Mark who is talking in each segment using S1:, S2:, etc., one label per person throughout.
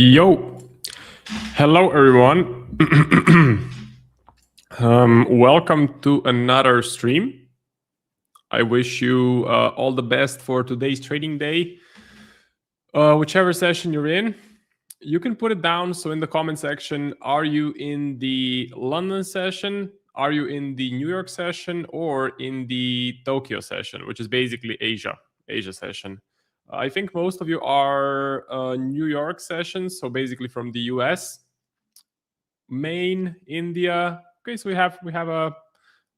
S1: Yo, hello everyone. Welcome to another stream. I wish you all the best for today's trading day. Whichever session you're in, you can put it down. So in the comment section, are you in the London session? Are you in the New York session or in the Tokyo session, which is basically Asia session? I think most of you are New York sessions, so basically from the US, Maine, India. Okay, so we have a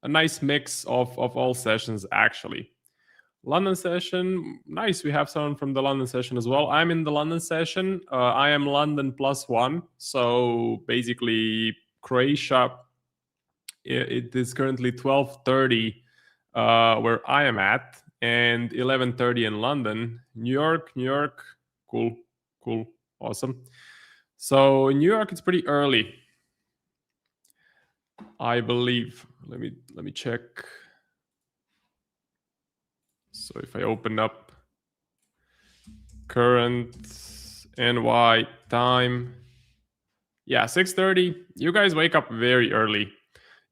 S1: nice mix of all sessions actually. London session, nice. We have someone from the London session as well. I'm in the London session. I am London +1, so basically Croatia. It is currently 12:30 where I am at, and 11:30 in London. New York, cool, awesome. So in New York, it's pretty early, I believe. Let me check. So if I open up current NY time, yeah, 6:30. You guys wake up very early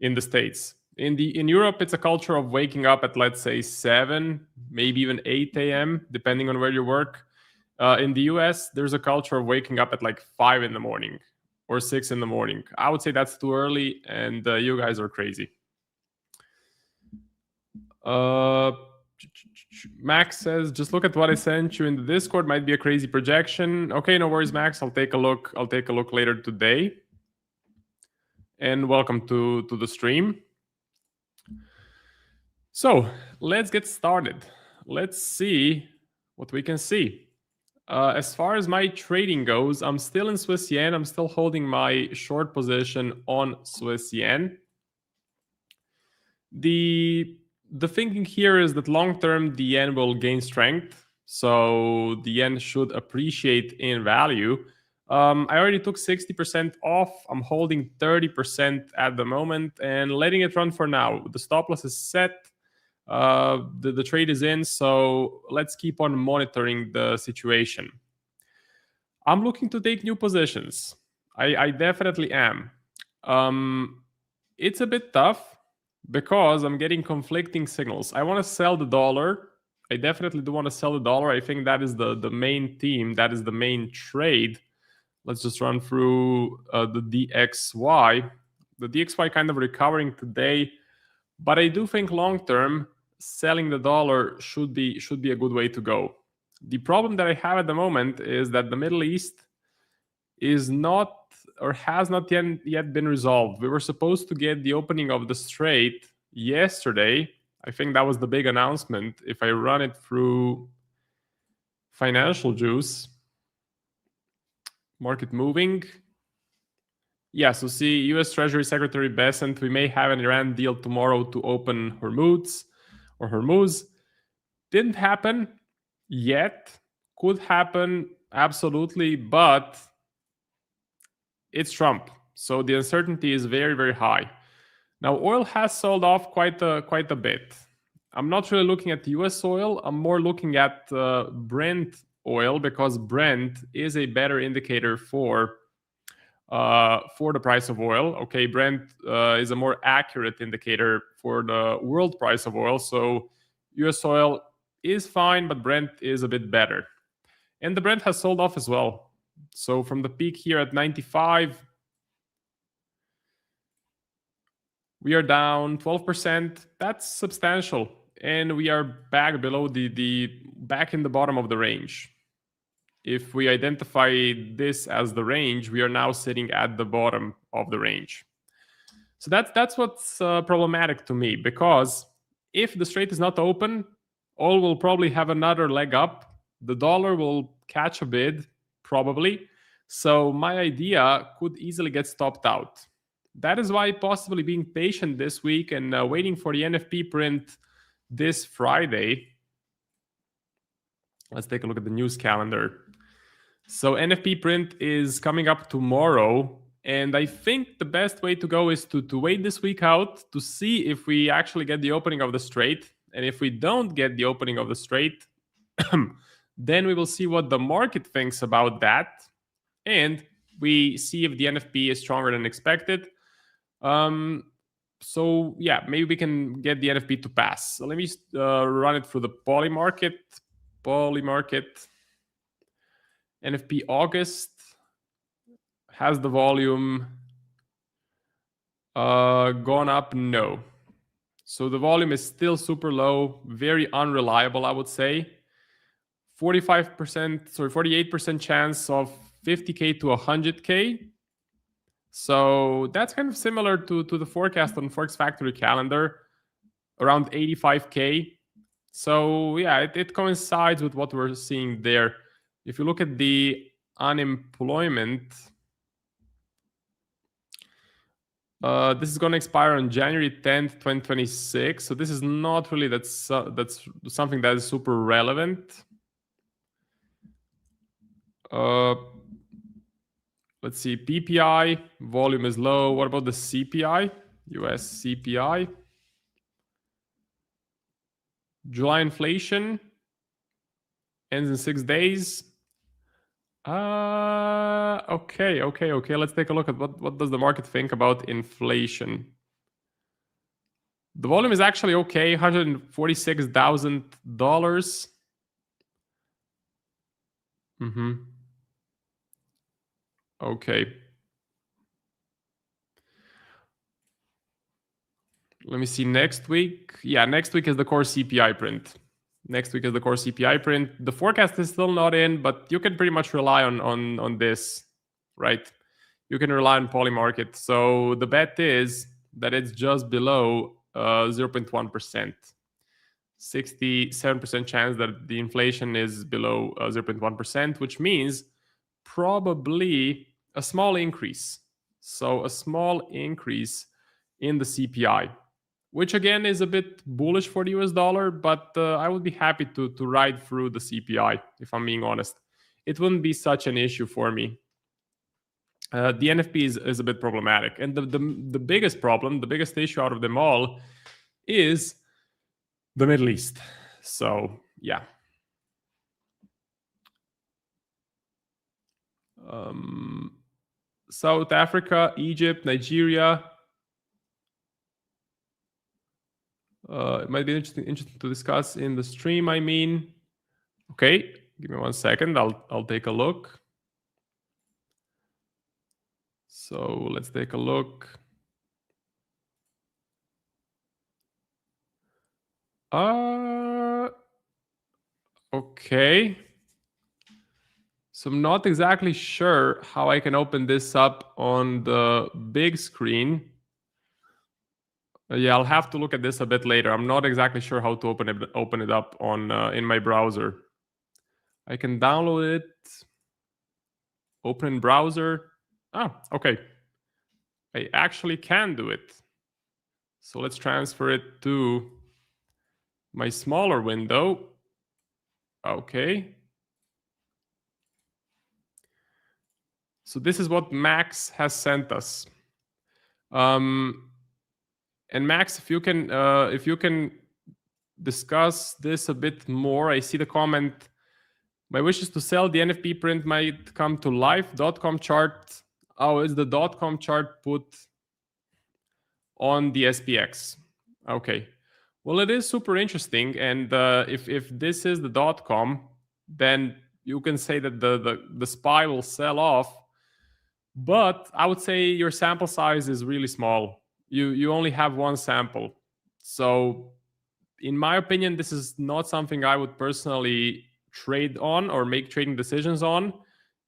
S1: in the States. In Europe, it's a culture of waking up at, let's say, 7, maybe even 8 a.m., depending on where you work. In the US, there's a culture of waking up at like 5 in the morning or 6 in the morning. I would say that's too early, and you guys are crazy. Max says, just look at what I sent you in the Discord. Might be a crazy projection. Okay, no worries, Max. I'll take a look. I'll take a look later today. And welcome to the stream. So let's get started. Let's see what we can see. As far as my trading goes, I'm still in Swiss yen. I'm still holding my short position on Swiss yen. The thinking here is that long term the yen will gain strength, so the yen should appreciate in value. I already took 60% off. I'm holding 30% at the moment and letting it run for now. The stop loss is set. The trade is in, so let's keep on monitoring the situation. I'm looking to take new positions. I definitely am. It's a bit tough because I'm getting conflicting signals. I want to sell the dollar. I definitely do want to sell the dollar. I think that is the main theme. That is the main trade. Let's just run through the DXY. The DXY kind of recovering today, but I do think long term selling the dollar should be a good way to go. The problem that I have at the moment is that the Middle East is not or has not yet been resolved. We were supposed to get the opening of the strait yesterday. I think that was the big announcement. If I run it through financial juice, market moving. Yeah, so see, US Treasury Secretary Bessent, we may have an Iran deal tomorrow to open Hormuz. Didn't happen yet. Could happen, absolutely, but it's Trump. So the uncertainty is very, very high. Now, oil has sold off quite a bit. I'm not really looking at the US oil. I'm more looking at Brent oil, because Brent is a better indicator for the price of oil. Okay, Brent is a more accurate indicator for the world price of oil. So US oil is fine, but Brent is a bit better. And the Brent has sold off as well. So from the peak here at 95, we are down 12%. That's substantial. And we are back below back in the bottom of the range. If we identify this as the range, we are now sitting at the bottom of the range. So that's what's problematic to me, because if the strait is not open, oil will probably have another leg up. The dollar will catch a bid, probably. So my idea could easily get stopped out. That is why possibly being patient this week and waiting for the NFP print this Friday. Let's take a look at the news calendar. So NFP print is coming up tomorrow. And I think the best way to go is to wait this week out to see if we actually get the opening of the strait. And if we don't get the opening of the strait, then we will see what the market thinks about that. and we see if the NFP is stronger than expected. So yeah, maybe we can get the NFP to pass. So let me run it through the poly market. NFP August has the volume gone up? No. So the volume is still super low, very unreliable, I would say. 48% chance of 50K to 100K. So that's kind of similar to the forecast on Forex Factory calendar, around 85K. So yeah, it coincides with what we're seeing there. If you look at the unemployment, this is going to expire on January 10th, 2026. So this is not really that's something that is super relevant. Let's see, PPI volume is low. What about the CPI? US CPI. July inflation ends in 6 days. Okay. Let's take a look at what does the market think about inflation. The volume is actually okay, $146,000. Okay. Let me see next week. Yeah, next week is the core CPI print. The forecast is still not in, but you can pretty much rely on this, right? You can rely on poly market. So the bet is that it's just below 0.1%. 67% chance that the inflation is below 0.1%, which means probably a small increase. So a small increase in the CPI, which again is a bit bullish for the US dollar, but I would be happy to ride through the CPI, if I'm being honest. It wouldn't be such an issue for me. The NFP is a bit problematic. And the biggest problem, the biggest issue out of them all is the Middle East. So, yeah. South Africa, Egypt, Nigeria. It might be interesting to discuss in the stream, I mean. Okay, give me 1 second. I'll take a look. So let's take a look. Okay. So I'm not exactly sure how I can open this up on the big screen. Yeah, I'll have to look at this a bit later. I'm not exactly sure how to open it up on in my browser. I can download it, open in browser. Okay. I actually can do it. So let's transfer it to my smaller window. Okay. So this is what Max has sent us. And Max, if you can discuss this a bit more. I see the comment. My wish is to sell. The NFP print might come to life. .com chart. Oh, is the .com chart put on the SPX? Okay. Well, it is super interesting. And if this is the .com, then you can say that the SPY will sell off. But I would say your sample size is really small. You only have one sample. So in my opinion, this is not something I would personally trade on or make trading decisions on.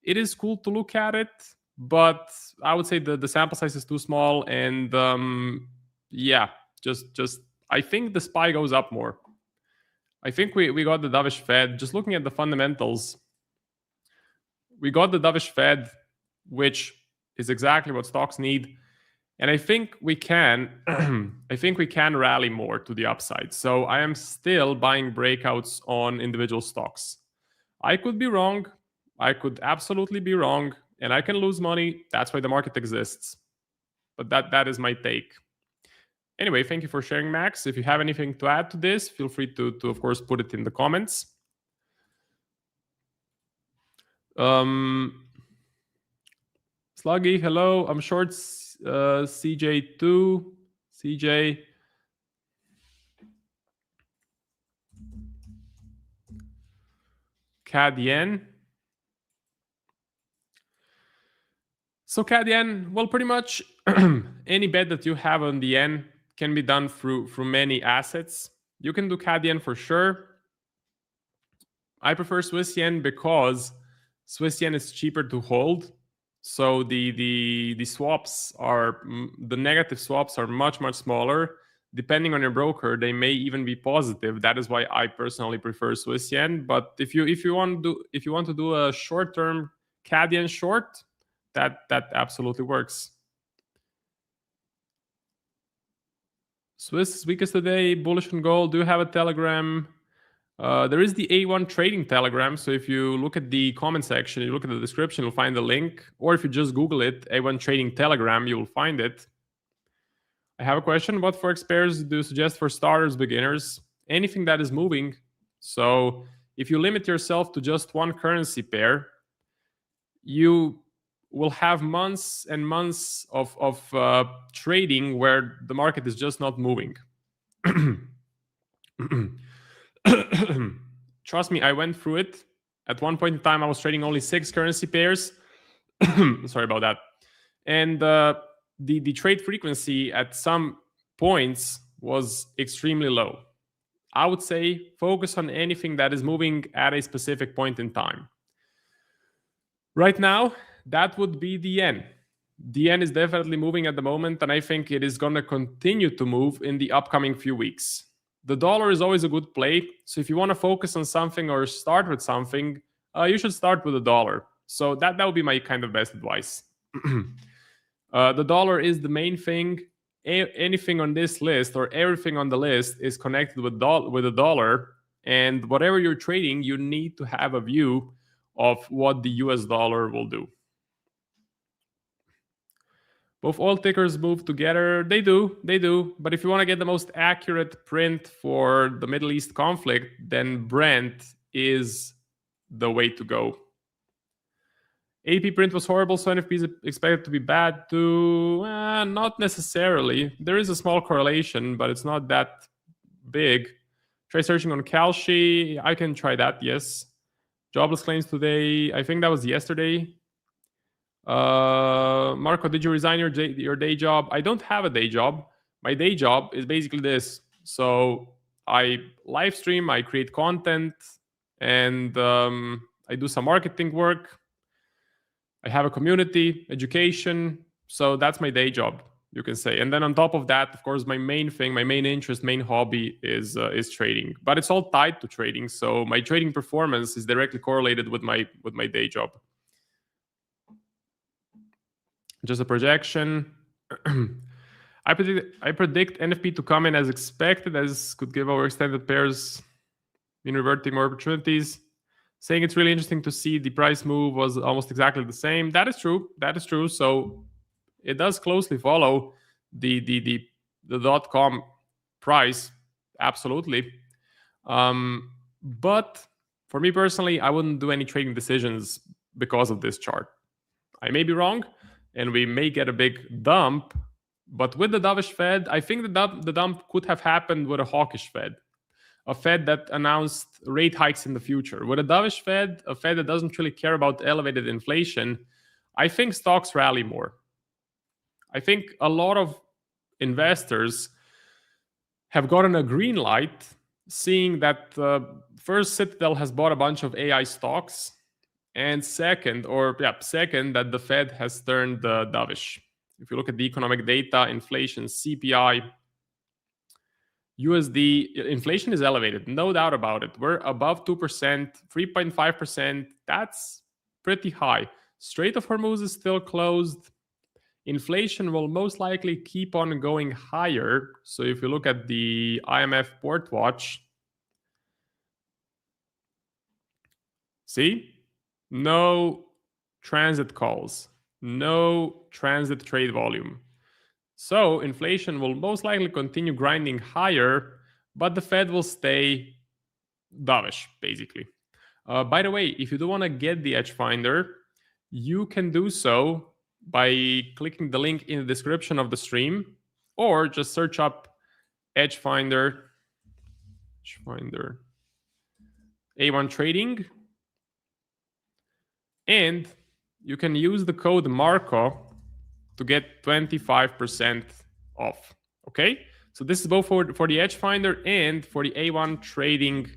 S1: It is cool to look at it, but I would say the sample size is too small. And yeah, just I think the SPY goes up more. I think we got the dovish Fed. Just looking at the fundamentals, we got the dovish Fed, which is exactly what stocks need. And I think we can rally more to the upside. So I am still buying breakouts on individual stocks. I could be wrong. I could absolutely be wrong. And I can lose money. That's why the market exists. But that is my take. Anyway, thank you for sharing, Max. If you have anything to add to this, feel free to of course, put it in the comments. Sluggy, hello. I'm short CJ2. CJ. CAD yen. So CAD yen, well, pretty much any bet that you have on the yen can be done through many assets. You can do CAD yen for sure. I prefer Swiss yen because Swiss yen is cheaper to hold. So the swaps are, the negative swaps are much smaller. Depending on your broker, they may even be positive. That is why I personally prefer Swiss yen. But if you want to do a short term CAD yen short, that absolutely works. Swiss is weakest today. Bullish on gold. Do you have a Telegram? There is the A1 Trading Telegram. So if you look at the comment section, you look at the description, you'll find the link. Or if you just Google it, A1 Trading Telegram, you will find it. I have a question. What Forex pairs do you suggest for starters, beginners? Anything that is moving. So if you limit yourself to just one currency pair, you will have months and months of trading where the market is just not moving. Trust me, I went through it. At one point in time, I was trading only 6 currency pairs. Sorry about that. And the trade frequency at some points was extremely low. I would say focus on anything that is moving at a specific point in time. Right now, that would be the yen. The yen is definitely moving at the moment, and I think it is going to continue to move in the upcoming few weeks. The dollar is always a good play. So if you want to focus on something or start with something, you should start with the dollar. So that would be my kind of best advice. The dollar is the main thing. Anything on this list or everything on the list is connected with the dollar. And whatever you're trading, you need to have a view of what the US dollar will do. Both oil tickers move together. They do. But if you want to get the most accurate print for the Middle East conflict, then Brent is the way to go. AP print was horrible, so NFP is expected to be bad too. Not necessarily. There is a small correlation, but it's not that big. Try searching on Kalshi. I can try that, yes. Jobless claims today. I think that was yesterday. Marco, did you resign your day job? I don't have a day job. My day job is basically this. So I live stream, I create content, and I do some marketing work. I have a community, education. So that's my day job, you can say. And then on top of that, of course, my main thing, my main interest, main hobby is trading. But it's all tied to trading. So my trading performance is directly correlated with my day job. Just a projection. I predict NFP to come in as expected, as could give our extended pairs in reverting more opportunities. Saying it's really interesting to see the price move was almost exactly the same. That is true. So it does closely follow the .com price, absolutely. But for me personally, I wouldn't do any trading decisions because of this chart. I may be wrong, and we may get a big dump. But with the dovish Fed, I think the dump could have happened with a hawkish Fed, a Fed that announced rate hikes in the future. With a dovish Fed, a Fed that doesn't really care about elevated inflation, I think stocks rally more. I think a lot of investors have gotten a green light, seeing that first, Citadel has bought a bunch of AI stocks, and second, that the Fed has turned dovish. If you look at the economic data, inflation, CPI, USD, inflation is elevated, no doubt about it. We're above 2%, 3.5%. That's pretty high. Strait of Hormuz is still closed. Inflation will most likely keep on going higher. So if you look at the IMF Port Watch, see? No transit calls, no transit trade volume. So inflation will most likely continue grinding higher, but the Fed will stay dovish, basically. By the way, if you do want to get the Edge Finder, you can do so by clicking the link in the description of the stream, or just search up Edge Finder A1 Trading, and you can use the code Marco to get 25% off. Okay, so this is both for the Edge Finder and for the A1 Trading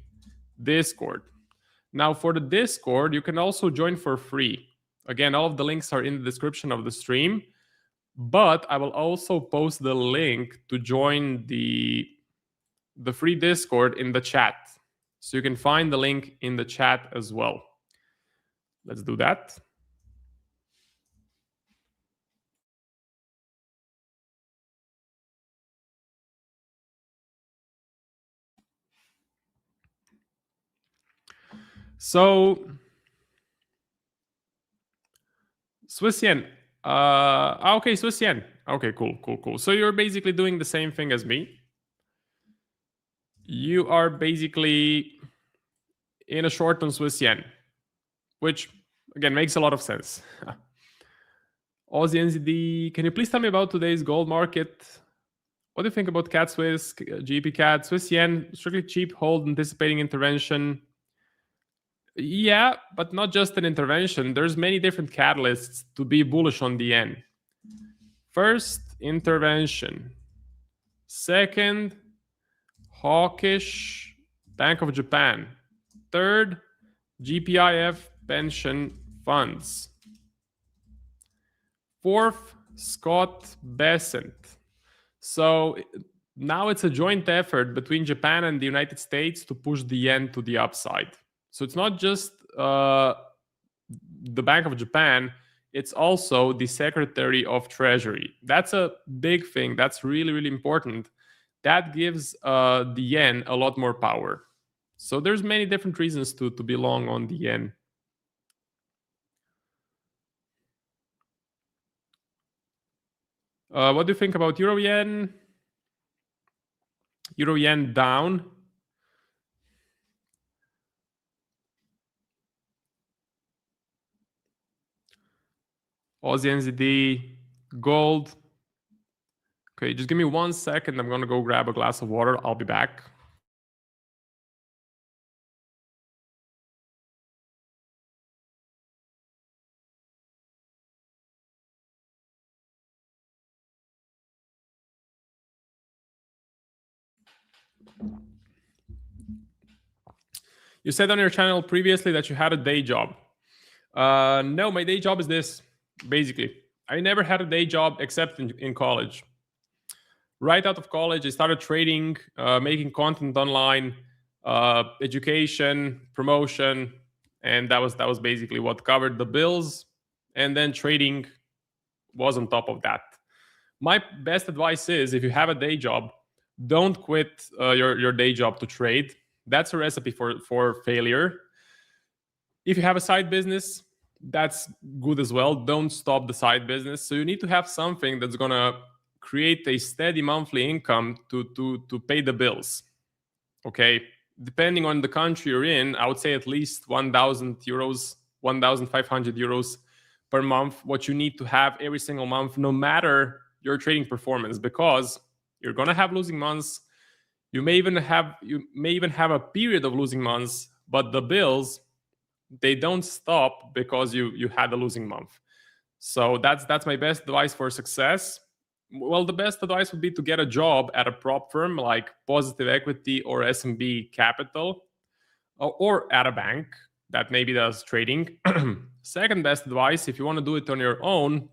S1: Discord. Now for the Discord, you can also join for free. Again, all of the links are in the description of the stream, but I will also post the link to join the free Discord in the chat. So you can find the link in the chat as well. Let's do that. So Swiss yen. Okay, Swiss yen. Okay, cool. So you're basically doing the same thing as me. You are basically in a short on Swiss yen, which again makes a lot of sense. Aussie NZD. Can you please tell me about today's gold market? What do you think about CAD Swiss, GP CAD, Swiss yen? Strictly cheap hold, anticipating intervention. Yeah, but not just an intervention. There's many different catalysts to be bullish on the yen. First, intervention. Second, hawkish Bank of Japan. Third, GPIF pension funds. Fourth, Scott Bessent. So now it's a joint effort between Japan and the United States to push the yen to the upside. So it's not just the Bank of Japan, it's also the Secretary of Treasury. That's a big thing. That's really, really important. That gives the yen a lot more power. So there's many different reasons to be long on the yen. What do you think about Euro yen? Euro yen down. Aussie NZD, gold. Okay, just give me 1 second. I'm gonna go grab a glass of water. I'll be back. You said on your channel previously that you had a day job. No, my day job is this, basically. I never had a day job except in college. Right out of college, I started trading, making content online, education, promotion, and that was basically what covered the bills. And then trading was on top of that. My best advice is, if you have a day job, don't quit your day job to trade. That's a recipe for failure. If you have a side business, that's good as well. Don't stop the side business. So you need to have something that's gonna create a steady monthly income to pay the bills. Okay, depending on the country you're in, I would say at least 1,000 euros, 1,500 euros per month. What you need to have every single month, no matter your trading performance, because you're gonna have losing months. You may even have a period of losing months, but the bills, they don't stop because you had a losing month. So that's my best advice for success. Well, the best advice would be to get a job at a prop firm like Positive Equity or SMB Capital, or at a bank that maybe does trading. Second best advice, if you want to do it on your own,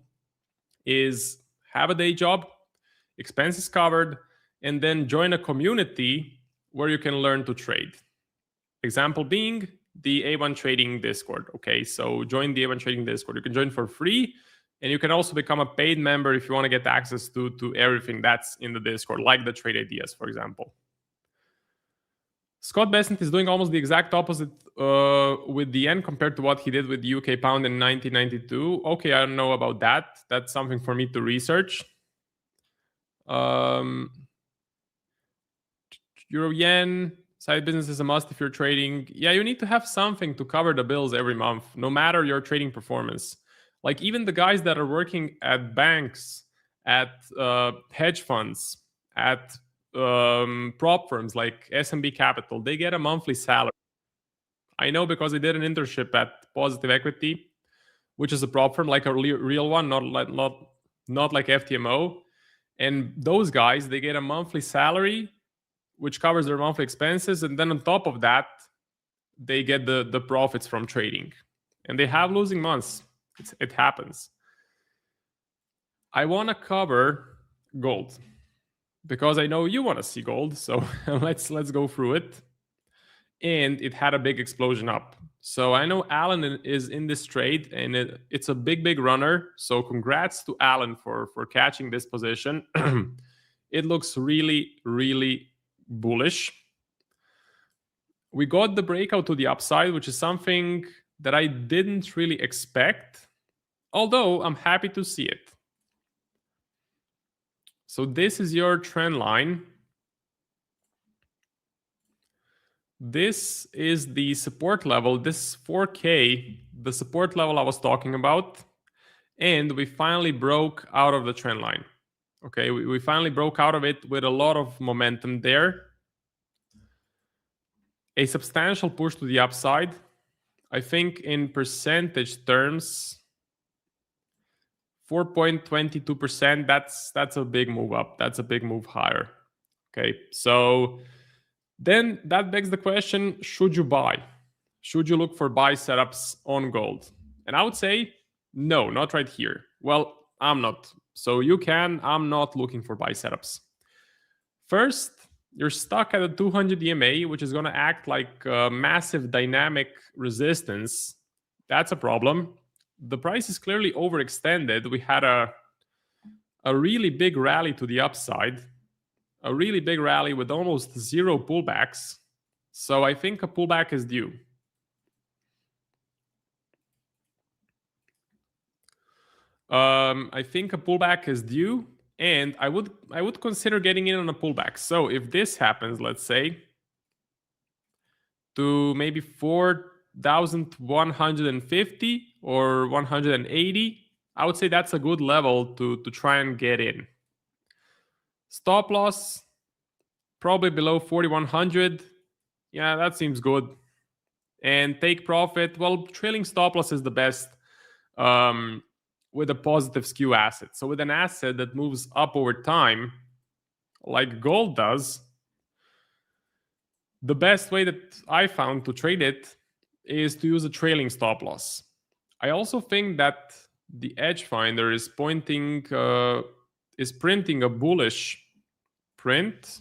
S1: is have a day job, expenses covered, and then join a community where you can learn to trade. Example being the A1 Trading Discord. Okay, so join the A1 Trading Discord. You can join for free, and you can also become a paid member if you want to get access to everything that's in the Discord, like the trade ideas, for example. Scott Bessent is doing almost the exact opposite with the yen compared to what he did with the UK pound in 1992. Okay, I don't know about that. That's something for me to research. Euro yen, side business is a must if you're trading. Yeah, you need to have something to cover the bills every month, no matter your trading performance. Like even the guys that are working at banks, at hedge funds, at prop firms like S&B Capital, they get a monthly salary. I know because I did an internship at Positive Equity, which is a prop firm, like a real one, not like FTMO. And those guys, they get a monthly salary, which covers their monthly expenses, and then on top of that, they get the profits from trading. And they have losing months. It happens. I want to cover gold because I know you want to see gold. So let's go through it. And it had a big explosion up. So I know Alan is in this trade, and it's a big runner. So congrats to Alan for catching this position. It looks really bullish. We got the breakout to the upside, which is something that I didn't really expect, although I'm happy to see it. So this is your trend line. This is the support level. This 4K, the support level I was talking about. And we finally broke out of the trend line. Okay, we finally broke out of it with a lot of momentum there. A substantial push to the upside. I think in percentage terms, 4.22%, that's a big move up. That's a big move higher. Okay, so then that begs the question, should you buy? Should you look for buy setups on gold? And I would say, no, not right here. Well, I'm not. So you can, I'm not looking for buy setups. First, you're stuck at a 200 EMA, which is going to act like a massive dynamic resistance. That's a problem. The price is clearly overextended. We had a really big rally to the upside, a really big rally with almost zero pullbacks. So I think a pullback is due. I think a pullback is due, and I would consider getting in on a pullback. So if this happens, let's say, to maybe 4,150 or 180, I would say that's a good level to try and get in. Stop loss, probably below 4,100. Yeah, that seems good. And take profit, well, trailing stop loss is the best with a positive skew asset. So with an asset that moves up over time, like gold does, the best way that I found to trade it is to use a trailing stop loss. I also think that the edge finder is printing a bullish print,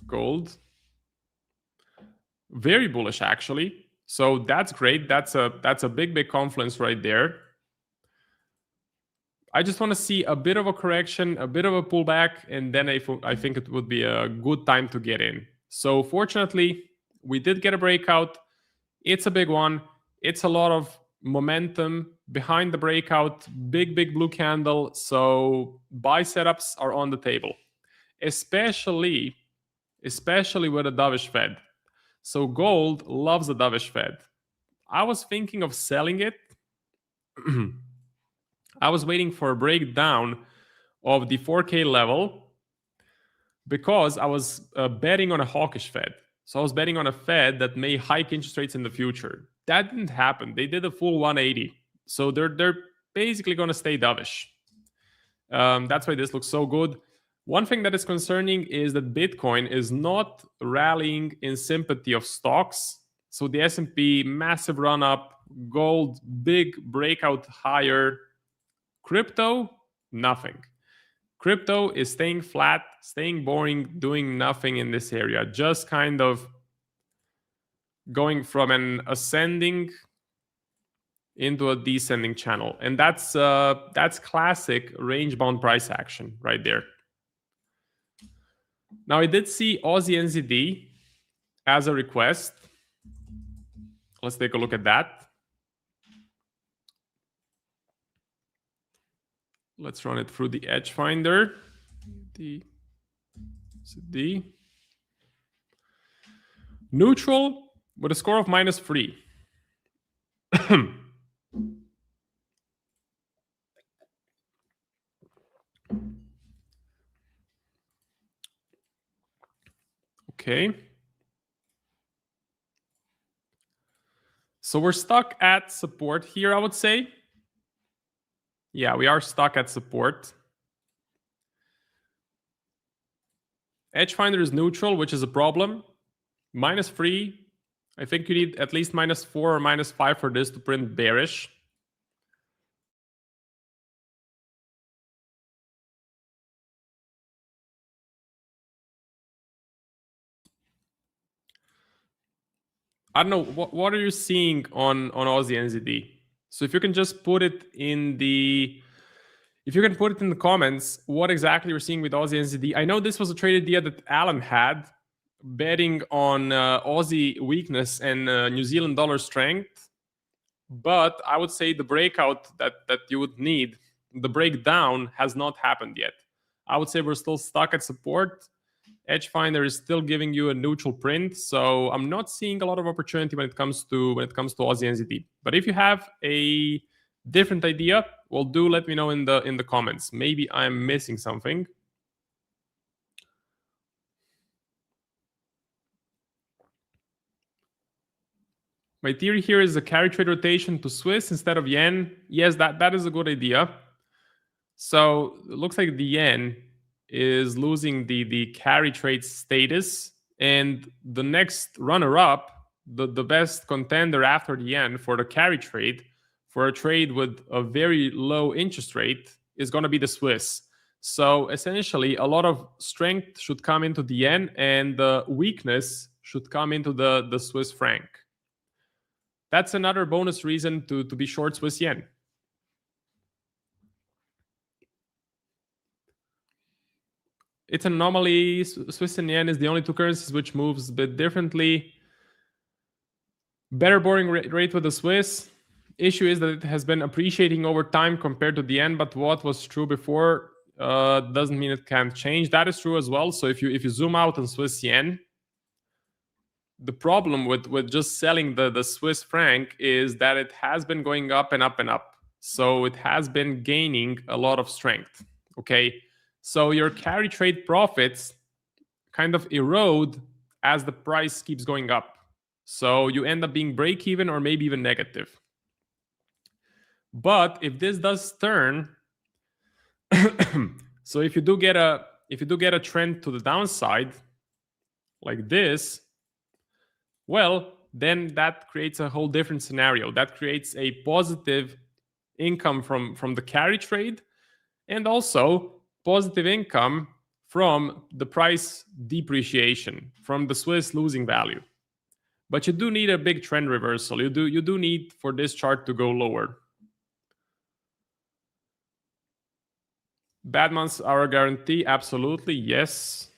S1: gold, very bullish actually. So that's great. That's a big confluence right there. I just want to see a bit of a correction, a bit of a pullback, and then I think it would be a good time to get in. So fortunately, we did get a breakout. It's a big one. It's a lot of momentum behind the breakout, big blue candle. So buy setups are on the table, especially with a dovish Fed. So gold loves a dovish Fed. I was thinking of selling it. I was waiting for a breakdown of the 4K level because I was betting on a hawkish Fed. So I was betting on a Fed that may hike interest rates in the future. That didn't happen. They did a full 180. So they're basically going to stay dovish. That's why this looks so good. One thing that is concerning is that Bitcoin is not rallying in sympathy of stocks. So the S&P, massive run up, gold, big breakout higher. Crypto, nothing. Crypto is staying flat, staying boring, doing nothing in this area, just kind of going from an ascending into a descending channel. And that's classic range-bound price action right there. Now, I did see Aussie NZD as a request. Let's take a look at that. Let's run it through the edge finder. D. Neutral with a score of -3. Okay. So we're stuck at support here, I would say. Yeah, we are stuck at support. Edge finder is neutral, which is a problem. -3. I think you need at least -4 or -5 for this to print bearish. I don't know, what are you seeing on Aussie NZD? So if you can just put it in the comments, what exactly you're seeing with Aussie NZD. I know this was a trade idea that Alan had, betting on Aussie weakness and New Zealand dollar strength. But I would say the breakout that you would need, the breakdown, has not happened yet. I would say we're still stuck at support. Edge finder is still giving you a neutral print, so I'm not seeing a lot of opportunity when it comes to Aussie NZD. But if you have a different idea, well, do let me know in the comments. Maybe I'm missing something. My theory here is a carry trade rotation to Swiss instead of yen. Yes, that is a good idea. So it looks like the yen is losing the carry trade status, and the next runner-up, the best contender after the yen for the carry trade, for a trade with a very low interest rate, is going to be the Swiss. So essentially, a lot of strength should come into the yen, and the weakness should come into the Swiss franc. That's another bonus reason to be short Swiss yen. It's an anomaly. Swiss and yen is the only two currencies which moves a bit differently. Better borrowing rate with the Swiss. Issue is that it has been appreciating over time compared to the yen, but what was true before doesn't mean it can't change. That is true as well. So if you zoom out on Swiss yen, the problem with just selling the Swiss franc is that it has been going up and up and up. So it has been gaining a lot of strength. Okay. So your carry trade profits kind of erode as the price keeps going up. So you end up being break even or maybe even negative. But if this does turn, so if you do get a trend to the downside like this, well, then that creates a whole different scenario. That creates a positive income from the carry trade, and also positive income from the price depreciation, from the Swiss losing value. But you do need a big trend reversal. You do need for this chart to go lower. Bad months are a guarantee. Absolutely, yes.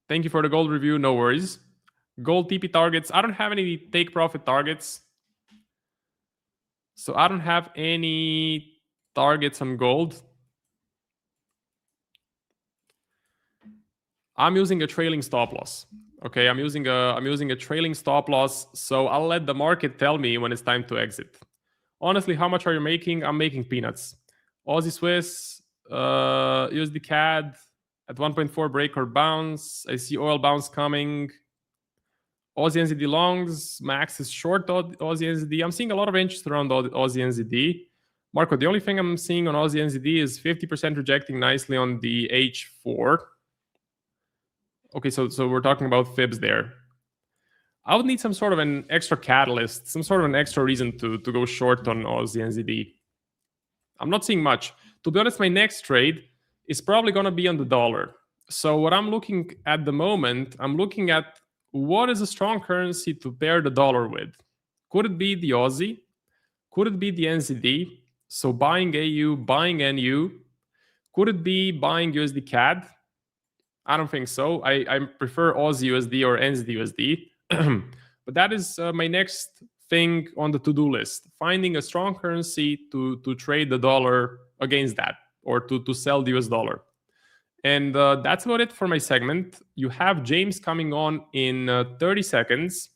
S1: Thank you for the gold review. No worries. Gold TP targets. I don't have any take profit targets. So I don't have any targets on gold. I'm using a trailing stop loss. Okay, I'm using a trailing stop loss. So I'll let the market tell me when it's time to exit. Honestly, how much are you making? I'm making peanuts. Aussie Swiss, USD CAD at 1.4 break or bounce. I see oil bounce coming. Aussie NZD longs, Max is short Aussie NZD. I'm seeing a lot of interest around Aussie NZD. Marco, the only thing I'm seeing on Aussie NZD is 50% rejecting nicely on the H4. Okay, so we're talking about fibs there. I would need some sort of an extra catalyst, some sort of an extra reason to go short on Aussie NZD. I'm not seeing much. To be honest, my next trade is probably going to be on the dollar. So what I'm looking at the moment, I'm looking at what is a strong currency to pair the dollar with. Could it be the Aussie? Could it be the NZD? So buying AU, buying NU. Could it be buying USD CAD? I don't think so. I prefer Aussie USD or NZD USD. But that is my next thing on the to-do list. Finding a strong currency to trade the dollar against that, or to sell the US dollar. And that's about it for my segment. You have James coming on in 30 seconds.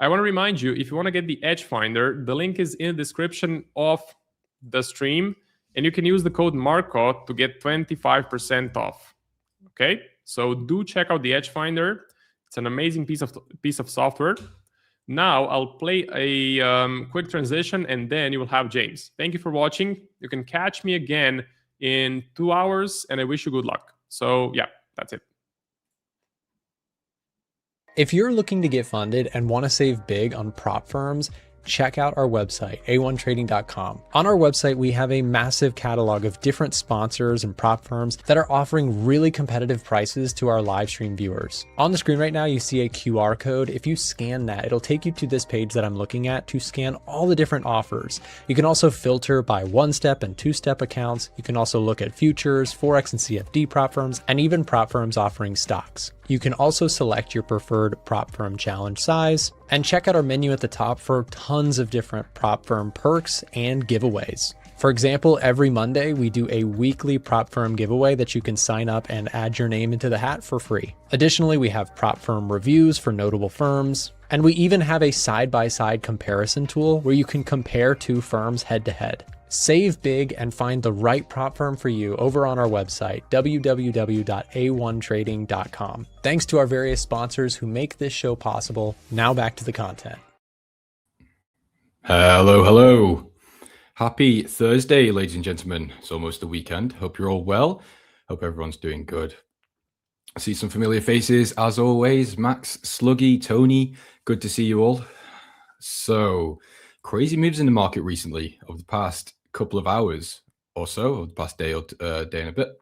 S1: I want to remind you, if you want to get the Edge Finder, the link is in the description of the stream, and you can use the code MARCO to get 25% off. Okay? So do check out the Edge Finder. It's an amazing piece of software. Now I'll play a quick transition, and then you will have James. Thank you for watching. You can catch me again in 2 hours, and I wish you good luck. So yeah, that's it.
S2: If you're looking to get funded and want to save big on prop firms, check out our website, A1Trading.com. On our website, we have a massive catalog of different sponsors and prop firms that are offering really competitive prices to our live stream viewers. On the screen right now, you see a QR code. If you scan that, it'll take you to this page that I'm looking at to scan all the different offers. You can also filter by one-step and two-step accounts. You can also look at futures, Forex and CFD prop firms, and even prop firms offering stocks. You can also select your preferred prop firm challenge size, and check out our menu at the top for tons of different prop firm perks and giveaways. For example, every Monday we do a weekly prop firm giveaway that you can sign up and add your name into the hat for free. Additionally, we have prop firm reviews for notable firms, and we even have a side-by-side comparison tool where you can compare two firms head-to-head. Save big and find the right prop firm for you over on our website, www.a1trading.com. Thanks to our various sponsors who make this show possible. Now back to the content.
S3: Hello. Happy Thursday, ladies and gentlemen. It's almost the weekend. Hope you're all well. Hope everyone's doing good. I see some familiar faces as always. Max, Sluggy, Tony, good to see you all. So, crazy moves in the market recently over the past couple of hours or so, or the past day and a bit.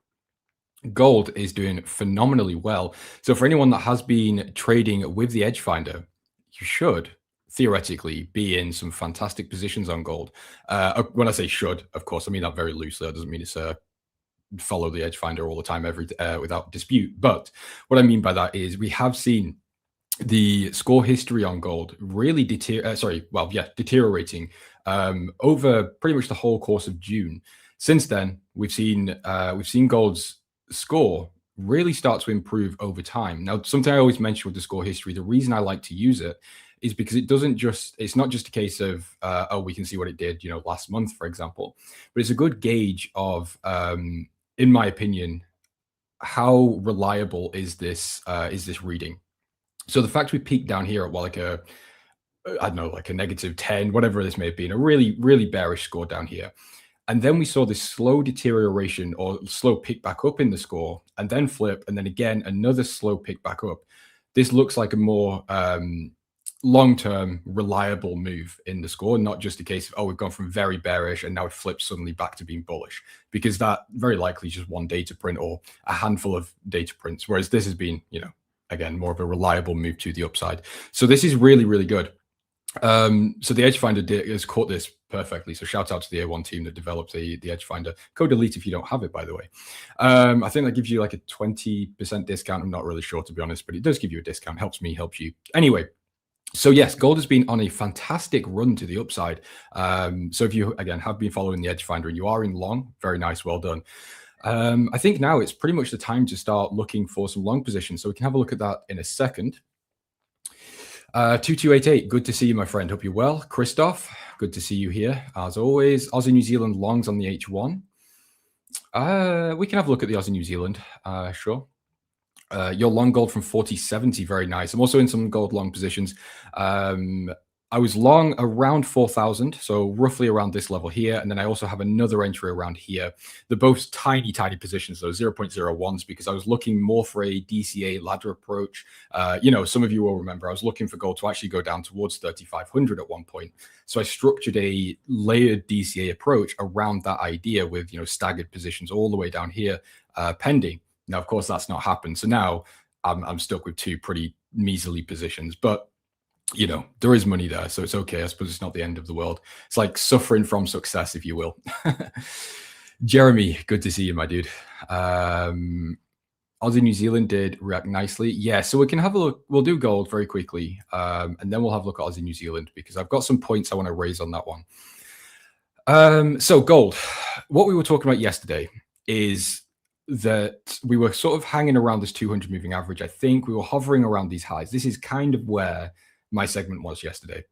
S3: Gold is doing phenomenally well. So for anyone that has been trading with the Edge Finder, you should theoretically be in some fantastic positions on gold. When I say should, of course, I mean that very loosely. That doesn't mean it's follow the Edge Finder all the time without dispute. But what I mean by that is we have seen the score history on gold really deteriorating over pretty much the whole course of June. Since then, we've seen gold's score really start to improve over time. Now, something I always mention with the score history, the reason I like to use it is because it's not just a case of we can see what it did, last month, for example, but it's a good gauge of, in my opinion, how reliable is this reading. So the fact we peaked down here at like a negative 10, whatever this may have been, a really, really bearish score down here. And then we saw this slow deterioration or slow pick back up in the score, and then flip, and then again, another slow pick back up. This looks like a more long-term reliable move in the score, not just a case of, we've gone from very bearish and now it flips suddenly back to being bullish, because that very likely is just one data print or a handful of data prints, whereas this has been, again, more of a reliable move to the upside. So this is really, really good. So the Edge Finder has caught this perfectly. So shout out to the A1 team that developed the Edge Finder. Code delete if you don't have it, by the way. I think that gives you like a 20% discount. I'm not really sure, to be honest, but it does give you a discount. Helps me, helps you. Anyway, so yes, gold has been on a fantastic run to the upside. So if you, again, have been following the Edge Finder and you are in long, very nice, well done. I think now it's pretty much the time to start looking for some long positions. So we can have a look at that in a second. 2288, good to see you, my friend. Hope you're well. Christoph, good to see you here, as always. Aussie New Zealand longs on the H1. We can have a look at the Aussie New Zealand, sure. Your long gold from 4070, very nice. I'm also in some gold long positions. I was long around 4,000, so roughly around this level here. And then I also have another entry around here. They're both tiny, tiny positions, though, 0.01s, because I was looking more for a DCA ladder approach. Some of you will remember I was looking for gold to actually go down towards 3,500 at one point. So I structured a layered DCA approach around that idea with, staggered positions all the way down here, pending. Now, of course, that's not happened. So now I'm stuck with two pretty measly positions, but there is money there, so it's okay. I suppose it's not the end of the world. It's like suffering from success, if you will. Jeremy, good to see you, my dude. Aussie New Zealand did react nicely. Yeah, so we can have a look. We'll do gold very quickly, and then we'll have a look at Aussie New Zealand, because I've got some points I want to raise on that one. So gold, what we were talking about yesterday is that we were sort of hanging around this 200 moving average. I think we were hovering around these highs. This is kind of where my segment was yesterday.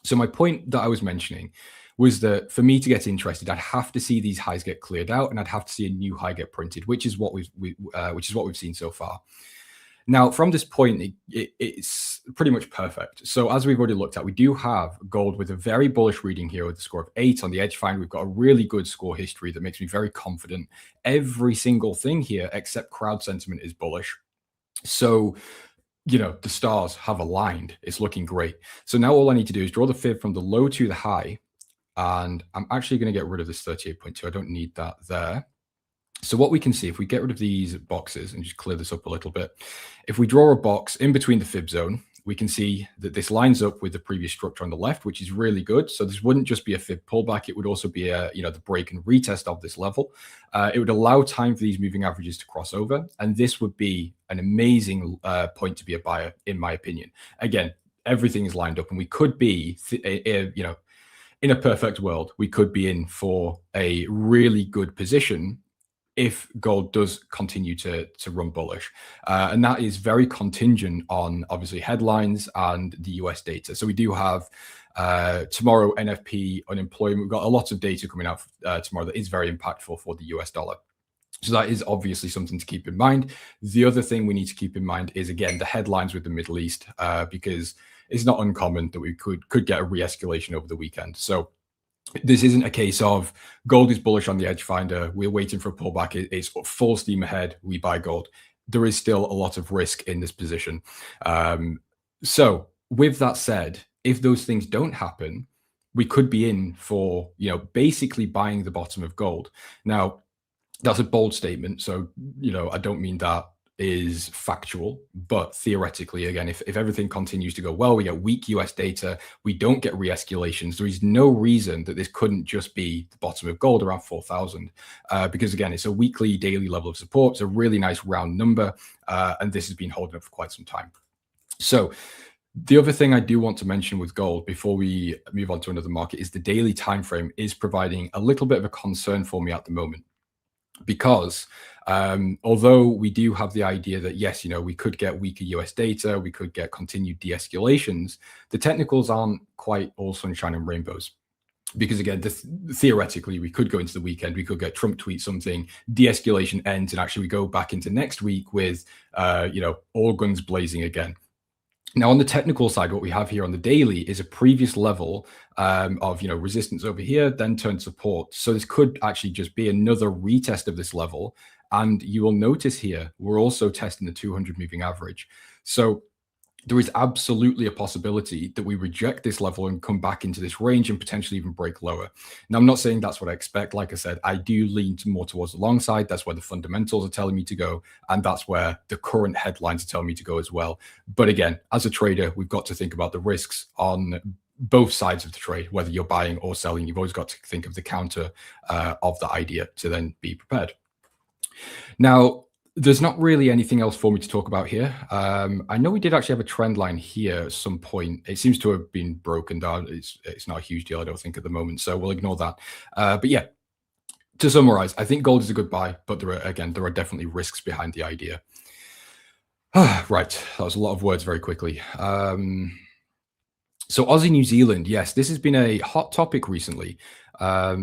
S3: So my point that I was mentioning was that for me to get interested, I'd have to see these highs get cleared out, and I'd have to see a new high get printed, which is what we've seen so far. Now, from this point, it's pretty much perfect. So as we've already looked at, we do have gold with a very bullish reading here with a score of 8 on the edge finder. We've got a really good score history that makes me very confident. Every single thing here, except crowd sentiment, is bullish. So, you know, the stars have aligned. It's looking great. So now all I need to do is draw the fib from the low to the high. And I'm actually going to get rid of this 38.2. I don't need that there. So what we can see, if we get rid of these boxes and just clear this up a little bit, if we draw a box in between the fib zone, we can see that this lines up with the previous structure on the left, which is really good. So this wouldn't just be a fib pullback. It would also be a, you know, the break and retest of this level. It would allow time for these moving averages to cross over. And this would be an amazing point to be a buyer, in my opinion. Again, everything is lined up, and we could be, you know, in a perfect world, we could be in for a really good position if gold does continue to run bullish. And that is very contingent on, obviously, headlines and the US data. So we do have tomorrow NFP unemployment. We've got a lot of data coming out tomorrow that is very impactful for the US dollar. So that is obviously something to keep in mind. The other thing we need to keep in mind is, again, the headlines with the Middle East, because it's not uncommon that we could get a re-escalation over the weekend. So this isn't a case of gold is bullish on the edge finder, we're waiting for a pullback, it's full steam ahead, we buy gold. There is still a lot of risk in this position. So with that said, if those things don't happen, we could be in for, you know, basically buying the bottom of gold. Now, that's a bold statement. So, you know, I don't mean that is factual, but theoretically, again, if everything continues to go well, we get weak US data, we don't get re-escalations, there is no reason that this couldn't just be the bottom of gold around 4,000, because again, it's a weekly, daily level of support. It's a really nice round number, and this has been holding up for quite some time. So the other thing I do want to mention with gold before we move on to another market is the daily time frame is providing a little bit of a concern for me at the moment. Because although we do have the idea that, yes, you know, we could get weaker US data, we could get continued de-escalations, the technicals aren't quite all sunshine and rainbows. Because again, theoretically, we could go into the weekend, we could get Trump tweet something, de-escalation ends, and actually we go back into next week with, you know, all guns blazing again. Now, on the technical side, what we have here on the daily is a previous level of, you know, resistance over here, then turn support. So this could actually just be another retest of this level. And you will notice here, we're also testing the 200 moving average. So there is absolutely a possibility that we reject this level and come back into this range and potentially even break lower. Now, I'm not saying that's what I expect. Like I said, I do lean more towards the long side. That's where the fundamentals are telling me to go. And that's where the current headlines are telling me to go as well. But again, as a trader, we've got to think about the risks on both sides of the trade, whether you're buying or selling. You've always got to think of the counter of the idea to then be prepared. Now, there's not really anything else for me to talk about here. I know we did actually have a trend line here at some point. It seems to have been broken down. It's not a huge deal, I don't think, at the moment. So we'll ignore that. But yeah, to summarize, I think gold is a good buy, but there are definitely risks behind the idea. Right, that was a lot of words very quickly. So Aussie New Zealand, yes, this has been a hot topic recently. Now,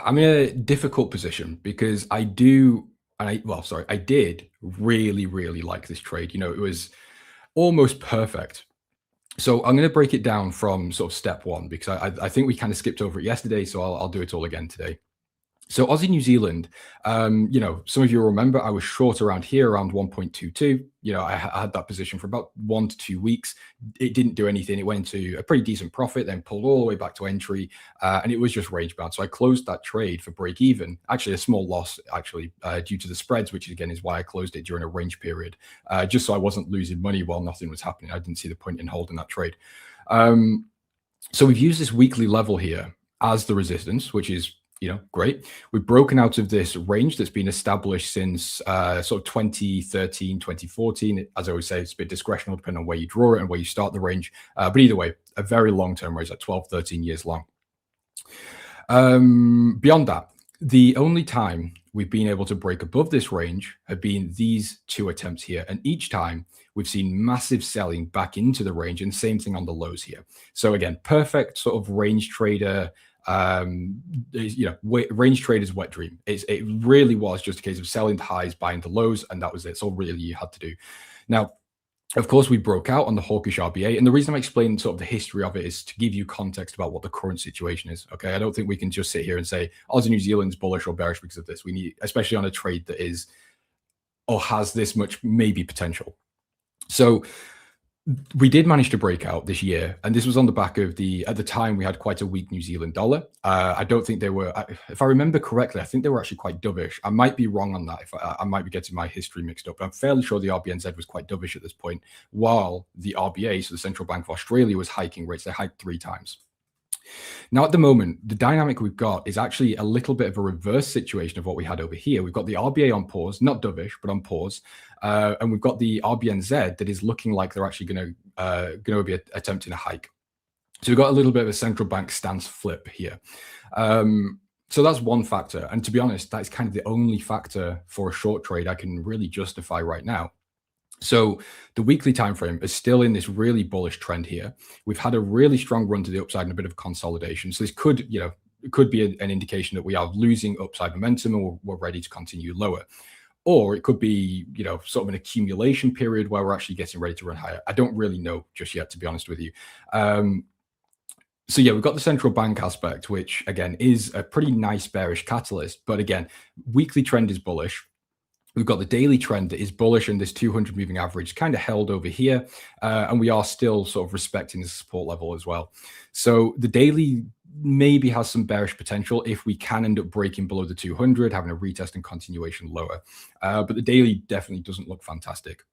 S3: I'm in a difficult position because I did really, really like this trade. You know, it was almost perfect. So I'm going to break it down from sort of step one, because I think we kind of skipped over it yesterday. So I'll do it all again today. So Aussie New Zealand, you know, some of you will remember I was short around here, around 1.22. You know, I had that position for about 1 to 2 weeks. It didn't do anything. It went into a pretty decent profit, then pulled all the way back to entry, and it was just range bound. So I closed that trade for break even. Actually, a small loss, actually, due to the spreads, which again is why I closed it during a range period, just so I wasn't losing money while nothing was happening. I didn't see the point in holding that trade. So we've used this weekly level here as the resistance, which is, you know, great. We've broken out of this range that's been established since sort of 2013, 2014. As I always say, it's a bit discretional depending on where you draw it and where you start the range. But either way, a very long-term range, like 12, 13 years long. Beyond that, the only time we've been able to break above this range have been these 2 attempts here. And each time we've seen massive selling back into the range, and same thing on the lows here. So again, perfect sort of range trader, range trader's wet dream. It really was just a case of selling the highs, buying the lows, and that was it. So really you had to do. Now, of course, we broke out on the hawkish RBA. And the reason I'm explaining sort of the history of it is to give you context about what the current situation is. Okay. I don't think we can just sit here and say Aussie New Zealand's bullish or bearish because of this. We need, especially on a trade that is or has this much maybe potential. So we did manage to break out this year, and this was on the back of at the time we had quite a weak New Zealand dollar. I don't think they were, if I remember correctly, I think they were actually quite dovish. I might be wrong on that. If I might be getting my history mixed up, but I'm fairly sure the RBNZ was quite dovish at this point, while the RBA, so the Central Bank of Australia, was hiking rates. They hiked 3 times. Now, at the moment, the dynamic we've got is actually a little bit of a reverse situation of what we had over here. We've got the RBA on pause, not dovish, but on pause. And we've got the RBNZ that is looking like they're actually going to be attempting a hike. So we've got a little bit of a central bank stance flip here. So that's one factor. And to be honest, that's kind of the only factor for a short trade I can really justify right now. So the weekly time frame is still in this really bullish trend here. We've had a really strong run to the upside and a bit of consolidation. So this could, it could be an indication that we are losing upside momentum and we're ready to continue lower. Or it could be, sort of an accumulation period where we're actually getting ready to run higher. I don't really know just yet, to be honest with you. So yeah, we've got the central bank aspect, which again is a pretty nice bearish catalyst. But again, weekly trend is bullish. We've got the daily trend that is bullish, and this 200 moving average kind of held over here. And we are still sort of respecting the support level as well. So the daily maybe has some bearish potential if we can end up breaking below the 200, having a retest and continuation lower. But the daily definitely doesn't look fantastic.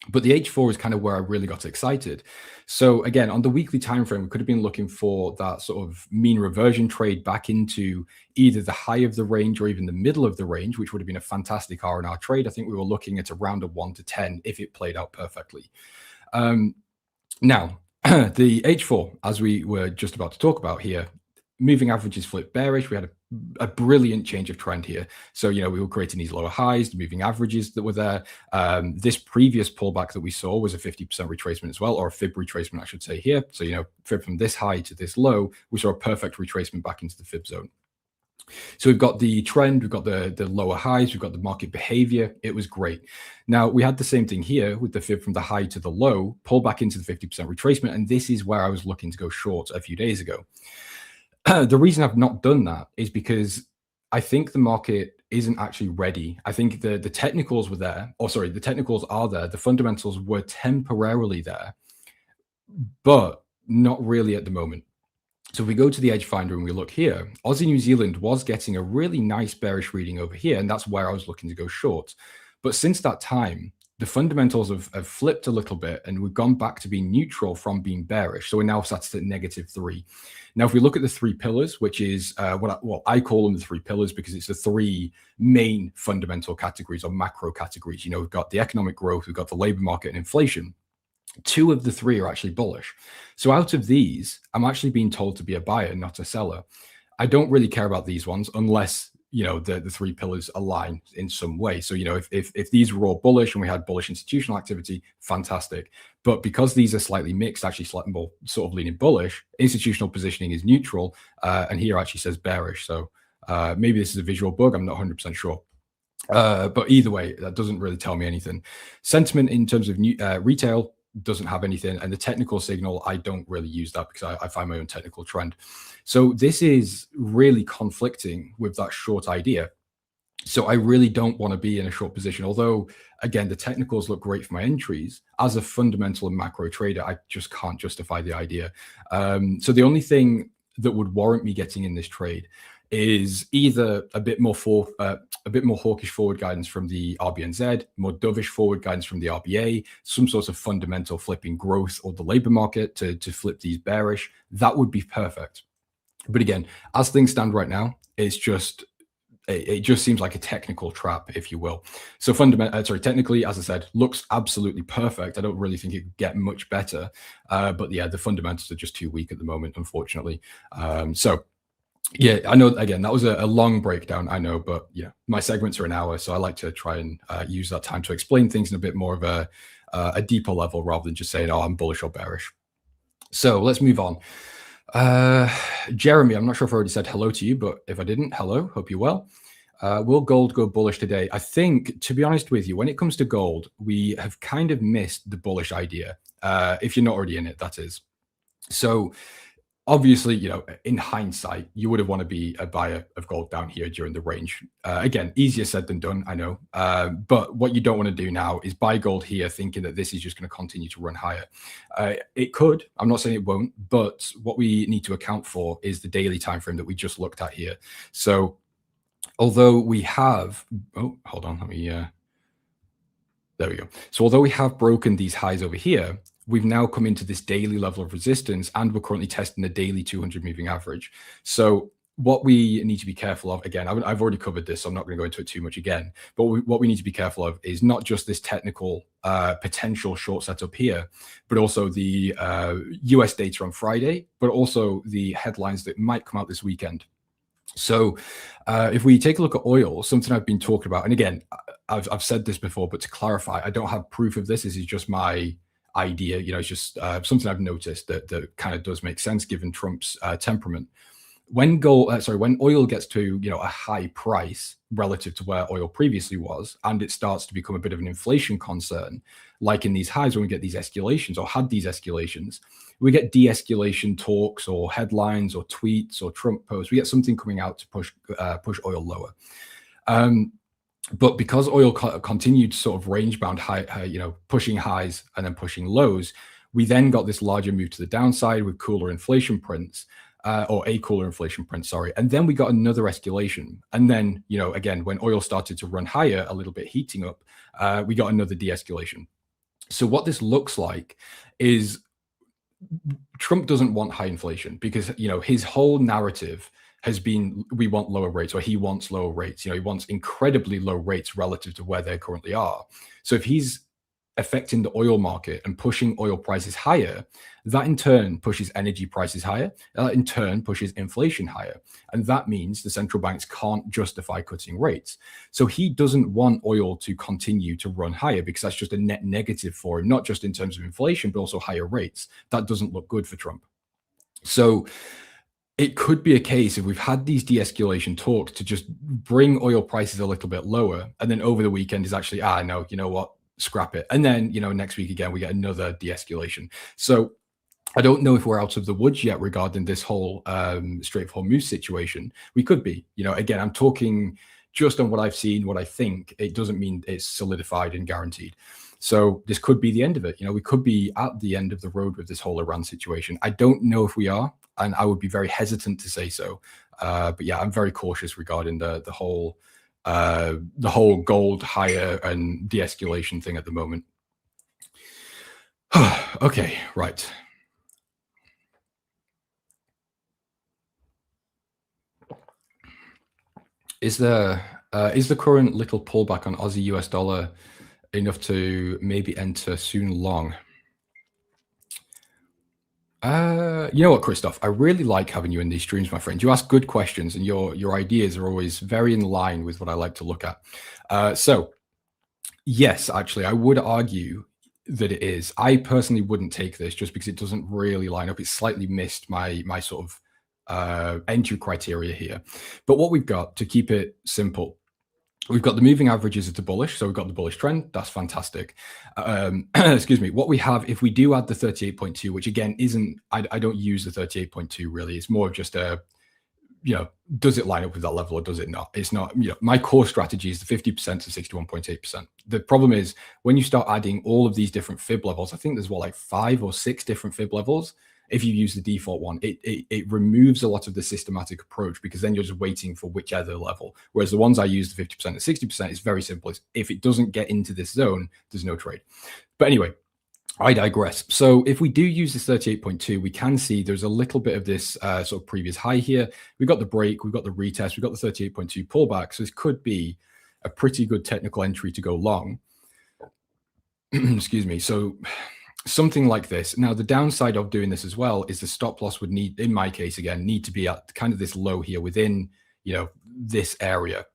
S3: But the H4 is kind of where I really got excited. So again, on the weekly time frame, we could have been looking for that sort of mean reversion trade back into either the high of the range or even the middle of the range, which would have been a fantastic R&R trade. I think we were looking at around a 1 to 10 if it played out perfectly. Now, the H4, as we were just about to talk about here, moving averages flipped bearish. We had a brilliant change of trend here. So, we were creating these lower highs, the moving averages that were there. This previous pullback that we saw was a 50% retracement as well, or a fib retracement, I should say here. So, fib from this high to this low, we saw a perfect retracement back into the fib zone. So we've got the trend, we've got the lower highs, we've got the market behavior. It was great. Now we had the same thing here with the fib from the high to the low, pull back into the 50% retracement. And this is where I was looking to go short a few days ago. The reason I've not done that is because I think the market isn't actually ready. I think the technicals were there, the technicals are there. The fundamentals were temporarily there, but not really at the moment. So if we go to the edge finder and we look here, Aussie New Zealand was getting a really nice bearish reading over here, and that's where I was looking to go short. But since that time, the fundamentals have flipped a little bit, and we've gone back to being neutral from being bearish. So we're now sat at -3. Now, if we look at the 3 pillars, which is what I call them the 3 pillars because it's the 3 main fundamental categories or macro categories. We've got the economic growth, we've got the labor market and inflation. 2 of the 3 are actually bullish. So out of these, I'm actually being told to be a buyer, not a seller. I don't really care about these ones unless the 3 pillars align in some way. So, if these were all bullish and we had bullish institutional activity, fantastic. But because these are slightly mixed, actually slightly more sort of leaning bullish, institutional positioning is neutral. And here actually says bearish. So maybe this is a visual bug. I'm not 100% sure. But either way, that doesn't really tell me anything. Sentiment in terms of retail doesn't have anything, and the technical signal, I don't really use that because I find my own technical trend. So this is really conflicting with that short idea. So I really don't want to be in a short position, although again the technicals look great for my entries. As a fundamental and macro trader, I just can't justify the idea. So the only thing that would warrant me getting in this trade is either a bit more hawkish forward guidance from the RBNZ, more dovish forward guidance from the RBA, some sort of fundamental flipping growth or the labor market to flip these bearish. That would be perfect. But again, as things stand right now, it just seems like a technical trap, if you will. So technically, as I said, looks absolutely perfect. I don't really think it could get much better. But yeah, the fundamentals are just too weak at the moment, unfortunately. So Yeah, I know. Again, that was a long breakdown, I know, but yeah, my segments are an hour, so I like to try and use that time to explain things in a bit more of a deeper level rather than just saying, "Oh, I'm bullish or bearish." So let's move on. Jeremy, I'm not sure if I already said hello to you, but if I didn't, hello. Hope you're well. Will gold go bullish today? I think, to be honest with you, when it comes to gold, we have kind of missed the bullish idea. If you're not already in it, that is. So obviously, in hindsight, you would have want to be a buyer of gold down here during the range. Again, easier said than done, I know. But what you don't want to do now is buy gold here thinking that this is just going to continue to run higher. It could. I'm not saying it won't, but what we need to account for is the daily time frame that we just looked at here. So although we have, hold on, let me, there we go. So although we have broken these highs over here, we've now come into this daily level of resistance, and we're currently testing the daily 200 moving average. So what we need to be careful of, again, I've already covered this, so I'm not going to go into it too much again, but what we need to be careful of is not just this technical potential short setup here, but also the US data on Friday, but also the headlines that might come out this weekend. So if we take a look at oil, something I've been talking about, and again, I've said this before, but to clarify, I don't have proof of this. This is just my idea. It's just something I've noticed that kind of does make sense given Trump's temperament. When oil gets to a high price relative to where oil previously was, and it starts to become a bit of an inflation concern, like in these highs when we get these escalations or had these escalations, we get de-escalation talks or headlines or tweets or Trump posts. We get something coming out to push oil lower. But because oil continued sort of range bound high, pushing highs and then pushing lows, we then got this larger move to the downside with cooler inflation prints. Or a cooler inflation print, sorry. And then we got another escalation. And then, again, when oil started to run higher, a little bit heating up, we got another de-escalation. So what this looks like is Trump doesn't want high inflation because, his whole narrative has been, we want lower rates, or he wants lower rates. He wants incredibly low rates relative to where they currently are. So if he's affecting the oil market and pushing oil prices higher, that in turn pushes energy prices higher, that in turn pushes inflation higher. And that means the central banks can't justify cutting rates. So he doesn't want oil to continue to run higher because that's just a net negative for him, not just in terms of inflation, but also higher rates. That doesn't look good for Trump. So it could be a case if we've had these de-escalation talks to just bring oil prices a little bit lower, and then over the weekend is actually, no, you know what, scrap it. And then, next week again, we get another de-escalation. So I don't know if we're out of the woods yet regarding this whole Strait of Hormuz situation. We could be, again, I'm talking just on what I've seen, what I think. It doesn't mean it's solidified and guaranteed. So this could be the end of it. We could be at the end of the road with this whole Iran situation. I don't know if we are, and I would be very hesitant to say so. But yeah, I'm very cautious regarding the whole gold higher and de-escalation thing at the moment. Okay, right. Is the current little pullback on Aussie US dollar enough to maybe enter soon long? You know what, Christoph? I really like having you in these streams, my friend. You ask good questions, and your ideas are always very in line with what I like to look at. So, yes, actually, I would argue that it is. I personally wouldn't take this just because it doesn't really line up. It's slightly missed my sort of entry criteria here. But what we've got, to keep it simple, we've got the moving averages at the bullish. So we've got the bullish trend. That's fantastic. Excuse me. What we have, if we do add the 38.2, which again isn't, I don't use the 38.2 really. It's more of just a, does it line up with that level or does it not? It's not, my core strategy is the 50% to 61.8%. The problem is when you start adding all of these different fib levels, I think there's like 5 or 6 different fib levels. If you use the default one, it removes a lot of the systematic approach because then you're just waiting for whichever level. Whereas the ones I use, the 50% and 60%, is very simple. If it doesn't get into this zone, there's no trade. But anyway, I digress. So if we do use this 38.2, we can see there's a little bit of this sort of previous high here. We've got the break, we've got the retest, we've got the 38.2 pullback. So this could be a pretty good technical entry to go long. Excuse me. So something like this. Now, the downside of doing this as well is the stop loss would need, in my case, again, need to be at kind of this low here within, this area.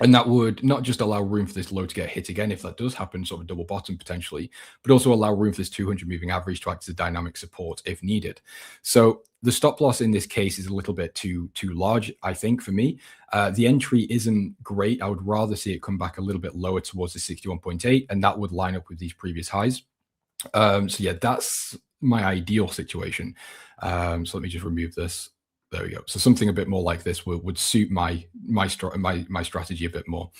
S3: And that would not just allow room for this low to get hit again, if that does happen, sort of double bottom potentially, but also allow room for this 200 moving average to act as a dynamic support if needed. So the stop loss in this case is a little bit too large, I think, for me. The entry isn't great. I would rather see it come back a little bit lower towards the 61.8, and that would line up with these previous highs. So yeah, that's my ideal situation. So let me just remove this. There we go. So something a bit more like this would suit my strategy a bit more.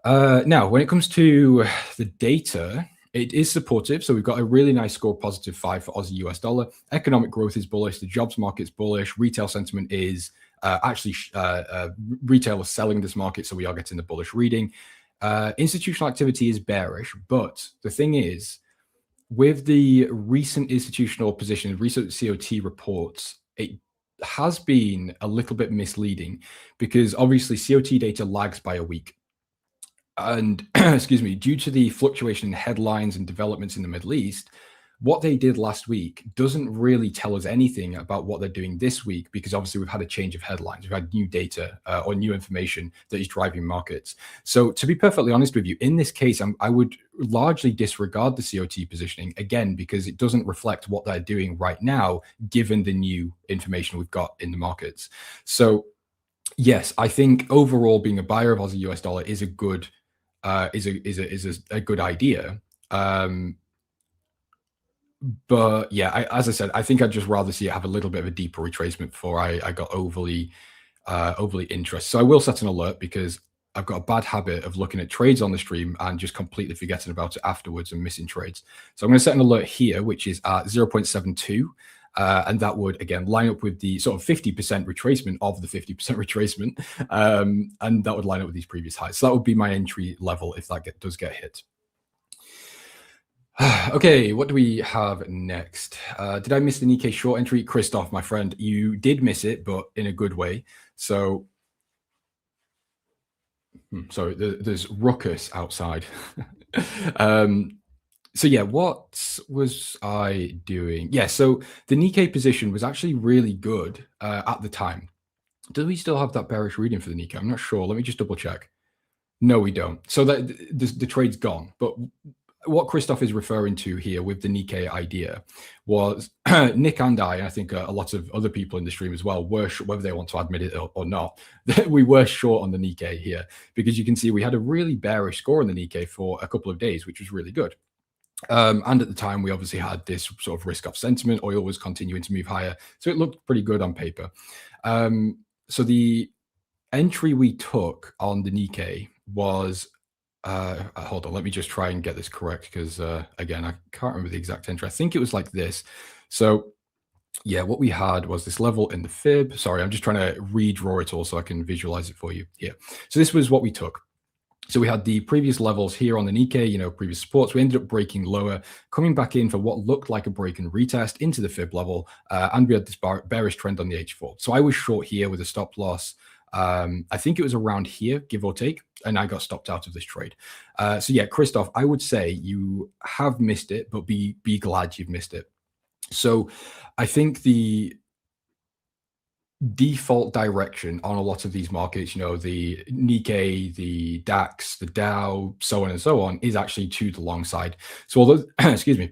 S3: Now, when it comes to the data, it is supportive. So we've got a really nice score, +5 for Aussie US dollar. Economic growth is bullish. The jobs market's bullish. Retail sentiment is actually retail is selling this market. So we are getting the bullish reading. Institutional activity is bearish. But the thing is, with the recent institutional position, recent COT reports, it has been a little bit misleading because obviously COT data lags by a week. And excuse me, due to the fluctuation in headlines and developments in the Middle East, what they did last week doesn't really tell us anything about what they're doing this week, because obviously we've had a change of headlines. We've had new data or new information that is driving markets. So to be perfectly honest with you, in this case, I would largely disregard the COT positioning, again, because it doesn't reflect what they're doing right now, given the new information we've got in the markets. So yes, I think overall being a buyer of Aussie US dollar is a good good idea. But yeah, as I said, I think I'd just rather see it have a little bit of a deeper retracement before I got overly interested. So I will set an alert, because I've got a bad habit of looking at trades on the stream and just completely forgetting about it afterwards and missing trades. So I'm going to set an alert here, which is at 0.72. And that would, again, line up with the sort of 50% retracement of the 50% retracement. And that would line up with these previous highs. So that would be my entry level if that does get hit. Okay, what do we have next? Did I miss the Nikkei short entry? Christoph, my friend, you did miss it, but in a good way. So, sorry, there's ruckus outside. So yeah, what was I doing? Yeah, so the Nikkei position was actually really good at the time. Do we still have that bearish reading for the Nikkei? I'm not sure. Let me just double check. No, we don't. So the trade's gone. But what Christoph is referring to here with the Nikkei idea was Nick and I think a lot of other people in the stream as well, were, whether they want to admit it or not, that we were short on the Nikkei here, because you can see we had a really bearish score on the Nikkei for a couple of days, which was really good. And at the time, we obviously had this sort of risk-off sentiment. Oil was continuing to move higher, so it looked pretty good on paper. So the entry we took on the Nikkei was, hold on, let me just try and get this correct, because again, I can't remember the exact entry. I think it was like this. So yeah, what we had was this level in the fib. Sorry, I'm just trying to redraw it all so I can visualize it for you here. So this was what we took. So we had the previous levels here on the Nikkei, previous supports. We ended up breaking lower, coming back in for what looked like a break and retest into the fib level, and we had this bearish trend on the H4. So I was short here with a stop loss. I think it was around here, give or take, and I got stopped out of this trade. So yeah, Christoph, I would say you have missed it, but be glad you've missed it. So I think the default direction on a lot of these markets, the Nikkei, the DAX, the Dow, so on and so on, is actually to the long side. So although, excuse me,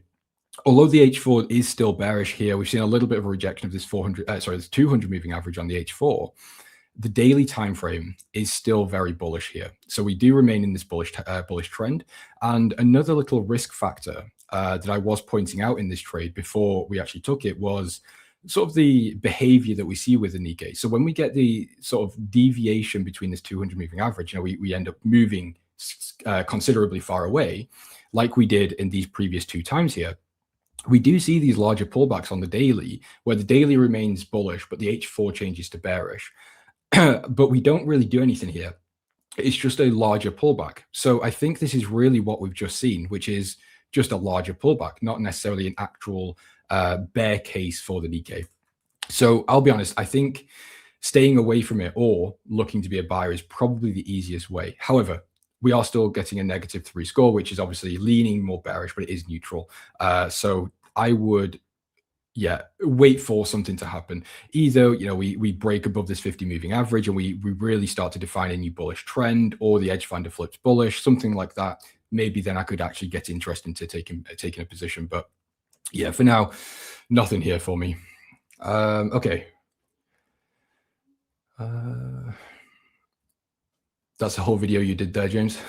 S3: although the H4 is still bearish here, we've seen a little bit of a rejection of this this 200 moving average on the H4. The daily time frame is still very bullish here. So we do remain in this bullish trend. And another little risk factor that I was pointing out in this trade before we actually took it was sort of the behavior that we see with the Nikkei. So when we get the sort of deviation between this 200 moving average, we end up moving considerably far away, like we did in these previous two times here. We do see these larger pullbacks on the daily, where the daily remains bullish, but the H4 changes to bearish. But we don't really do anything here. It's just a larger pullback. So I think this is really what we've just seen, which is just a larger pullback, not necessarily an actual bear case for the Nikkei. So I'll be honest, I think staying away from it or looking to be a buyer is probably the easiest way. However, we are still getting a -3 score, which is obviously leaning more bearish, but it is neutral. So I would, yeah, wait for something to happen. Either, we break above this 50 moving average and we really start to define a new bullish trend, or the edge finder flips bullish, something like that. Maybe then I could actually get interested into taking a position. But yeah, for now, nothing here for me. Okay. That's the whole video you did there, James.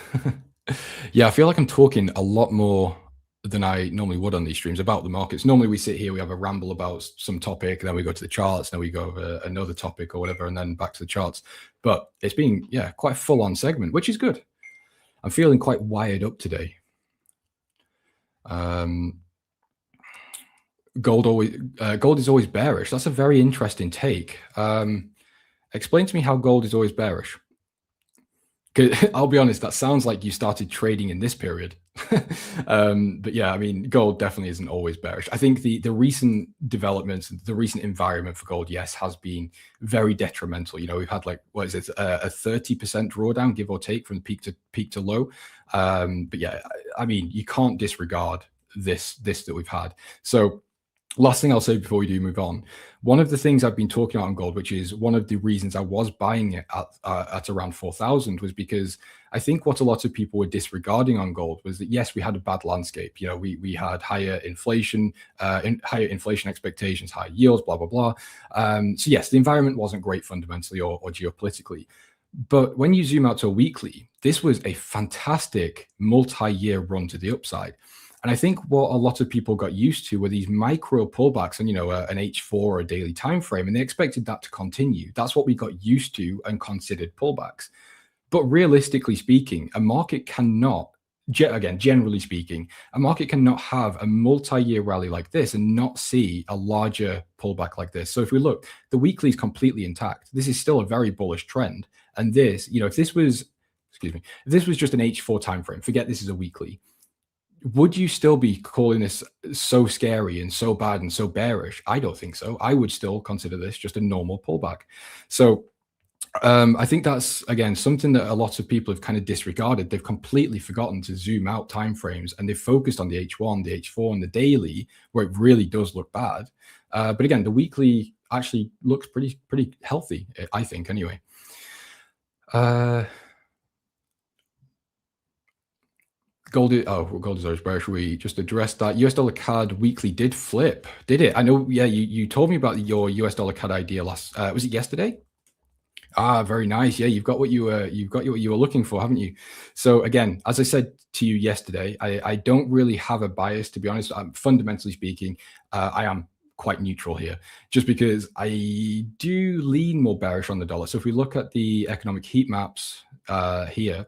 S3: Yeah, I feel like I'm talking a lot more than I normally would on these streams about the markets. Normally we sit here, we have a ramble about some topic, and then we go to the charts, then we go over another topic or whatever, and then back to the charts. But it's been, yeah, quite a full-on segment, which is good. I'm feeling quite wired up today. Gold is always bearish. That's a very interesting take. Explain to me how gold is always bearish. I'll be honest, that sounds like you started trading in this period. But yeah, I mean, gold definitely isn't always bearish. I think the recent developments, the recent environment for gold, yes, has been very detrimental. We've had like, what is it, a 30% drawdown, give or take, from peak to low. But yeah, I mean, you can't disregard this that we've had. So last thing I'll say before we do move on, one of the things I've been talking about on gold, which is one of the reasons I was buying it at around 4,000, was because I think what a lot of people were disregarding on gold was that, yes, we had a bad landscape. We had higher inflation expectations, higher yields, blah, blah, blah. So yes, the environment wasn't great fundamentally or geopolitically. But when you zoom out to a weekly, this was a fantastic multi-year run to the upside. And I think what a lot of people got used to were these micro pullbacks on, an H4 or a daily time frame, and they expected that to continue. That's what we got used to and considered pullbacks. But realistically speaking, a market cannot, again, generally speaking, a market cannot have a multi-year rally like this and not see a larger pullback like this. So if we look, the weekly is completely intact. This is still a very bullish trend. And this, if this was just an H4 time frame, forget this is a weekly, would you still be calling this so scary and so bad and so bearish? I don't think so. I would still consider this just a normal pullback. So I think that's, again, something that a lot of people have kind of disregarded. They've completely forgotten to zoom out timeframes, and they've focused on the H1, the H4, and the daily, where it really does look bad. But again, the weekly actually looks pretty healthy, I think, anyway. Gold is always bearish. We just addressed that. US dollar CAD weekly did flip, did it? I know. Yeah, you told me about your US dollar CAD idea last. Was it yesterday? Ah, very nice. Yeah, you've got what you were looking for, haven't you? So again, as I said to you yesterday, I don't really have a bias, to be honest. Fundamentally speaking, I am quite neutral here, just because I do lean more bearish on the dollar. So if we look at the economic heat maps here,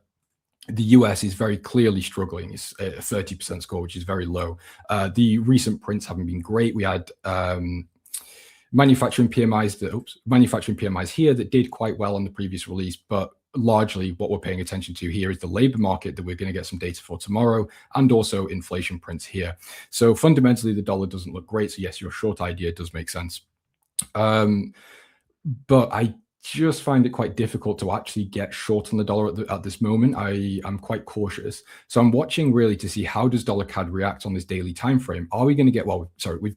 S3: the US is very clearly struggling. It's a 30% score, which is very low. The recent prints haven't been great. We had manufacturing PMIs here that did quite well on the previous release, but largely what we're paying attention to here is the labor market that we're going to get some data for tomorrow, and also inflation prints here. So fundamentally, the dollar doesn't look great. So yes, your short idea does make sense. But I just find it quite difficult to actually get short on the dollar at this moment. I'm quite cautious. So I'm watching really to see how does dollar CAD react on this daily time frame. Are we going to get,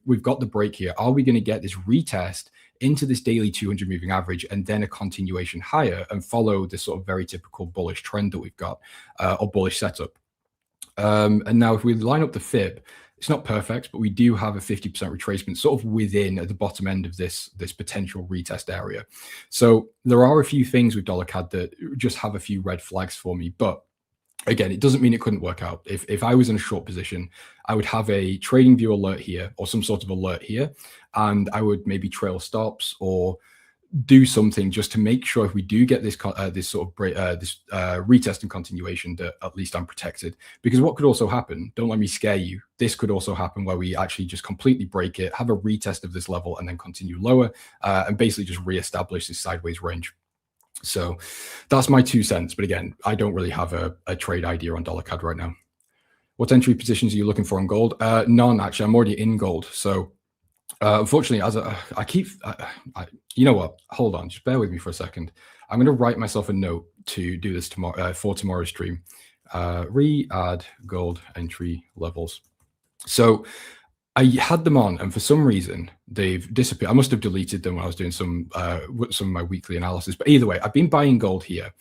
S3: we've got the break here. Are we going to get this retest into this daily 200 moving average and then a continuation higher and follow this sort of very typical bullish trend that we've got, or bullish setup? And now if we line up the fib, it's not perfect, but we do have a 50% retracement sort of within at the bottom end of this potential retest area. So there are a few things with dollar CAD that just have a few red flags for me. But again, it doesn't mean it couldn't work out. If I was in a short position, I would have a trading view alert here or some sort of alert here, and I would maybe trail stops or do something just to make sure if we do get this retest and continuation, that at least I'm protected. Because what could also happen, don't let me scare you, this could also happen where we actually just completely break it, have a retest of this level, and then continue lower, and basically just reestablish this sideways range. So that's my 2 cents. But again, I don't really have a trade idea on dollar CAD right now. What entry positions are you looking for on gold? None, actually. I'm already in gold. So unfortunately, as you know what? Hold on, just bear with me for a second. I'm going to write myself a note to do this tomorrow for tomorrow's stream. Re-add gold entry levels. So I had them on, and for some reason they've disappeared. I must have deleted them when I was doing some of my weekly analysis. But either way, I've been buying gold here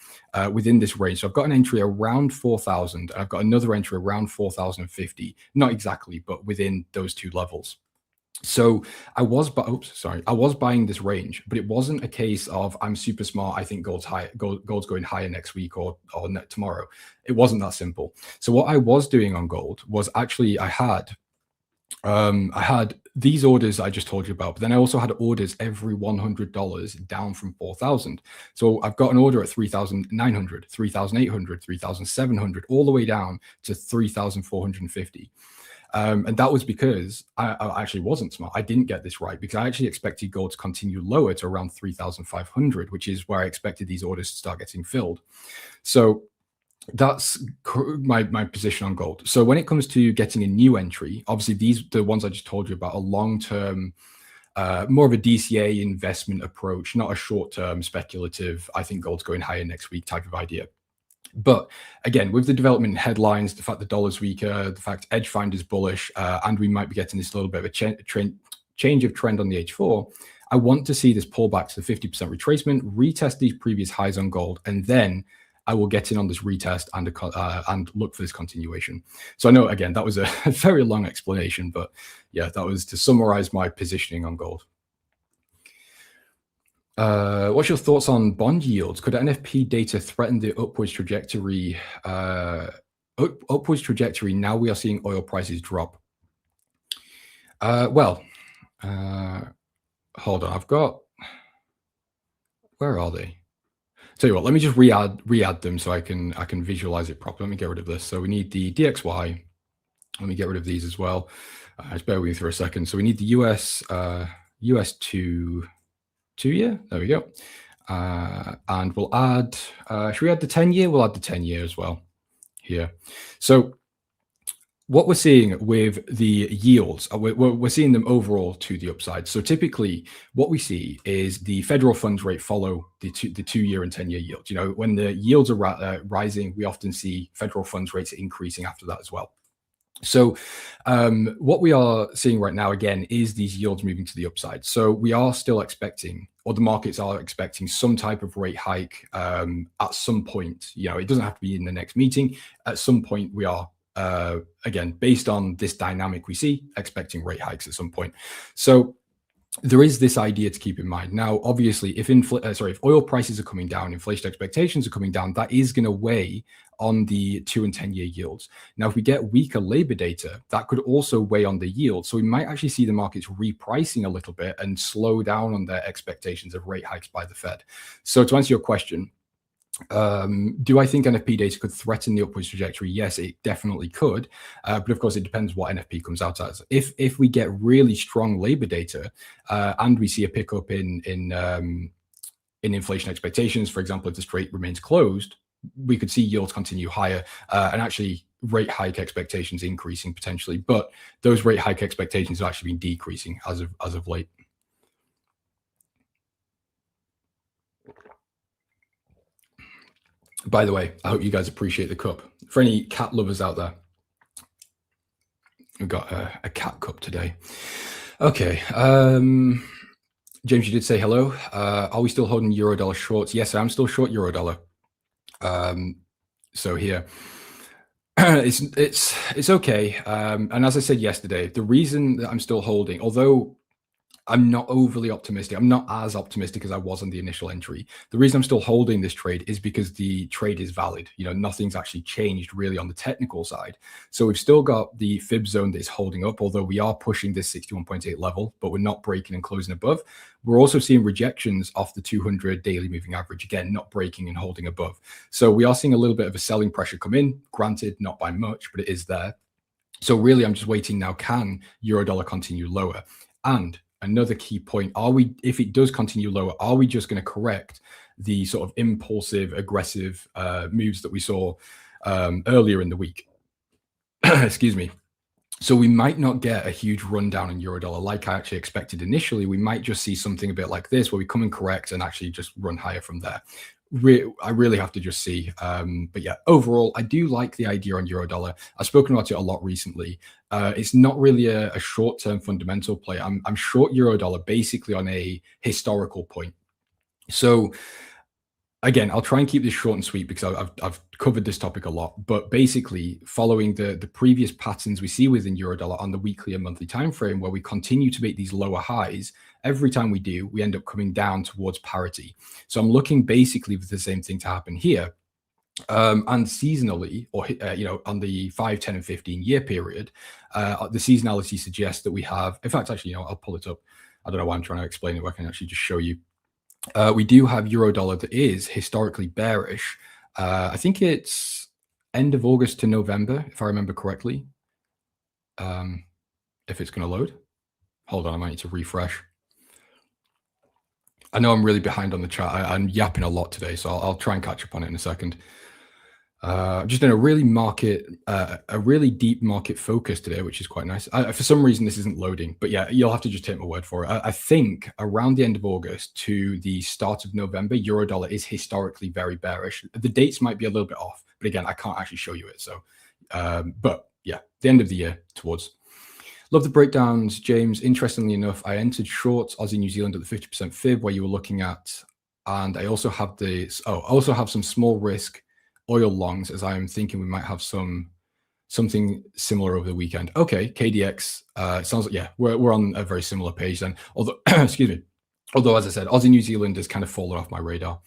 S3: within this range. So I've got an entry around 4,000. I've got another entry around 4,050. Not exactly, but within those two levels. So I was buying this range, but it wasn't a case of I'm super smart, I think gold's going higher next week or tomorrow. It wasn't that simple. So what I was doing on gold was actually I had these orders I just told you about, but then I also had orders every $100 down from 4,000. So I've got an order at 3,900, 3,800, 3,700, all the way down to 3,450. And that was because I actually wasn't smart. I didn't get this right because I actually expected gold to continue lower to around 3,500, which is where I expected these orders to start getting filled. So that's my position on gold. So when it comes to getting a new entry, obviously the ones I just told you about, a long-term, more of a DCA investment approach, not a short-term speculative, I think gold's going higher next week type of idea. But again, with the development in headlines, the fact the dollar's weaker, the fact Edgefinder's bullish, and we might be getting this little bit of a change of trend on the H4, I want to see this pull back to the 50% retracement, retest these previous highs on gold, and then I will get in on this retest and look for this continuation. So I know, again, that was a very long explanation, but yeah, that was to summarize my positioning on gold. What's your thoughts on bond yields? Could NFP data threaten the upwards trajectory? Upwards trajectory. Now we are seeing oil prices drop. Hold on. I've got. Where are they? Tell you what. Let me just re-add them so I can visualize it properly. Let me get rid of this. So we need the DXY. Let me get rid of these as well. Just bear with me for a second. So we need the US 2-year. There we go. And we'll add, should we add the 10-year? We'll add the 10-year as well here. So what we're seeing with the yields, we're seeing them overall to the upside. So typically what we see is the federal funds rate follow the 2-year and 10-year yields. You know, when the yields are rising, we often see federal funds rates increasing after that as well. So what we are seeing right now, again, is these yields moving to the upside. So we are still expecting, or the markets are expecting, some type of rate hike at some point. You know, it doesn't have to be in the next meeting. At some point, we are, again, based on this dynamic we see, expecting rate hikes at some point. So there is this idea to keep in mind. Now, obviously, if oil prices are coming down, inflation expectations are coming down, that is going to weigh on the 2 and 10-year yields. Now, if we get weaker labor data, that could also weigh on the yield. So we might actually see the markets repricing a little bit and slow down on their expectations of rate hikes by the Fed. So to answer your question, do I think NFP data could threaten the upwards trajectory? Yes, it definitely could. But of course, it depends what NFP comes out as. If we get really strong labor data and we see a pickup in inflation expectations, for example, if the strait remains closed, we could see yields continue higher and actually rate hike expectations increasing potentially. But those rate hike expectations have actually been decreasing as of late. By the way, I hope you guys appreciate the cup. For any cat lovers out there, we've got a cat cup today. Okay. James, you did say hello. Are we still holding Eurodollar shorts? Yes, I'm still short Eurodollar. So here, it's okay. And as I said yesterday, the reason that I'm still holding, although I'm not overly optimistic, I'm not as optimistic as I was on the initial entry. The reason I'm still holding this trade is because the trade is valid. You know, nothing's actually changed really on the technical side. So we've still got the fib zone that is holding up, although we are pushing this 61.8 level, but we're not breaking and closing above. We're also seeing rejections off the 200 daily moving average, again, not breaking and holding above. So we are seeing a little bit of a selling pressure come in, granted, not by much, but it is there. So really, I'm just waiting now, can Eurodollar continue lower? And another key point, if it does continue lower, are we just going to correct the sort of impulsive, aggressive moves that we saw earlier in the week? Excuse me. So we might not get a huge rundown in Eurodollar like I actually expected initially. We might just see something a bit like this where we come and correct and actually just run higher from there. I really have to just see. But yeah, overall, I do like the idea on euro dollar. I've spoken about it a lot recently. It's not really a short-term fundamental play. I'm short euro dollar basically on a historical point. So again, I'll try and keep this short and sweet because I've covered this topic a lot. But basically, following the previous patterns we see within eurodollar on the weekly and monthly time frame, where we continue to make these lower highs, every time we do, we end up coming down towards parity. So I'm looking basically for the same thing to happen here. And seasonally, or on the 5, 10, and 15-year period, the seasonality suggests that we have. In fact, actually, I'll pull it up. I don't know why I'm trying to explain it. But I can actually just show you. We do have euro dollar that is historically bearish. I think it's end of August to November, if I remember correctly. If it's going to load. Hold on, I might need to refresh. I know I'm really behind on the chat. I'm yapping a lot today, so I'll try and catch up on it in a second. Just in a really deep market focus today, which is quite nice. For some reason, this isn't loading, but yeah, you'll have to just take my word for it. I think around the end of August to the start of November, eurodollar is historically very bearish. The dates might be a little bit off, but again, I can't actually show you it. So, but yeah, the end of the year towards. Love the breakdowns, James. Interestingly enough, I entered shorts Aussie New Zealand at the 50% fib where you were looking at, and I also have some small risk oil longs, as I am thinking we might have something similar over the weekend. Okay, KDX sounds like, yeah, we're on a very similar page then. Although, excuse me. Although, as I said, Aussie New Zealand has kind of fallen off my radar.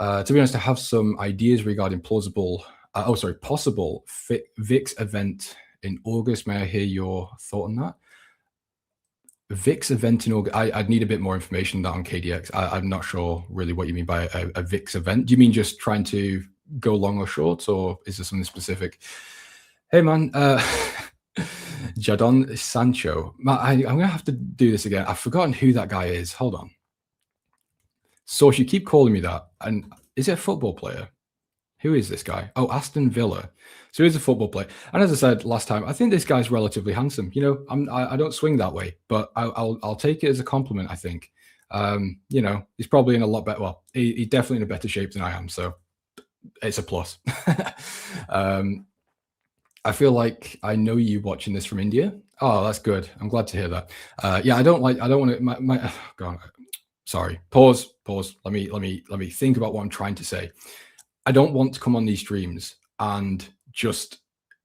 S3: To be honest, I have some ideas regarding possible VIX event in August. May I hear your thought on that? VIX event in August. I'd need a bit more information on that on KDX. I'm not sure really what you mean by a VIX event. Do you mean just trying to go long or short, or is there something specific? Hey man, Jadon Sancho. I'm gonna have to do this again. I've forgotten who that guy is. Hold on. So you keep calling me that, and is it a football player? Who is this guy? Oh, Aston Villa. So he's a football player. And as I said last time, I think this guy's relatively handsome. I don't swing that way, but I'll take it as a compliment. I think. He's probably in a lot better. Well, he's definitely in a better shape than I am. So it's a plus. I feel like I know you watching this from India. Oh, that's good. I'm glad to hear that. Yeah, I don't want to. Go on. Sorry. Pause. Let me think about what I'm trying to say. I don't want to come on these streams and just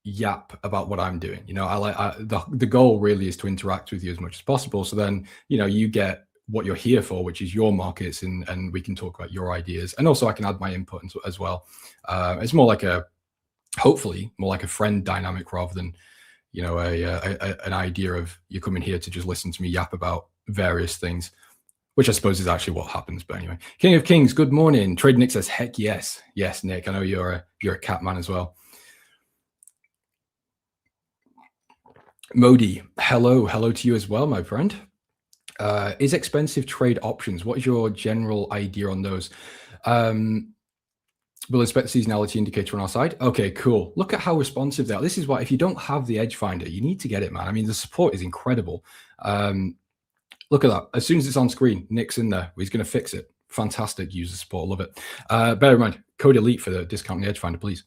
S3: yap about what I'm doing. The goal really is to interact with you as much as possible. So then, you get what you're here for, which is your markets, and we can talk about your ideas. And also I can add my input as well. It's hopefully more like a friend dynamic rather than, an idea of you coming here to just listen to me yap about various things, which I suppose is actually what happens. But anyway, King of Kings, good morning. Trade Nick says, heck yes. Yes, Nick, I know you're a cat man as well. Modi, hello to you as well, my friend. Is expensive trade options? What is your general idea on those? We'll expect seasonality indicator on our side. Okay, cool. Look at how responsive they are. This is why, if you don't have the edge finder, you need to get it, man. I mean, the support is incredible. Look at that. As soon as it's on screen, Nick's in there. He's going to fix it. Fantastic user support. Love it. Bear in mind, code elite for the discount on the edge finder, please.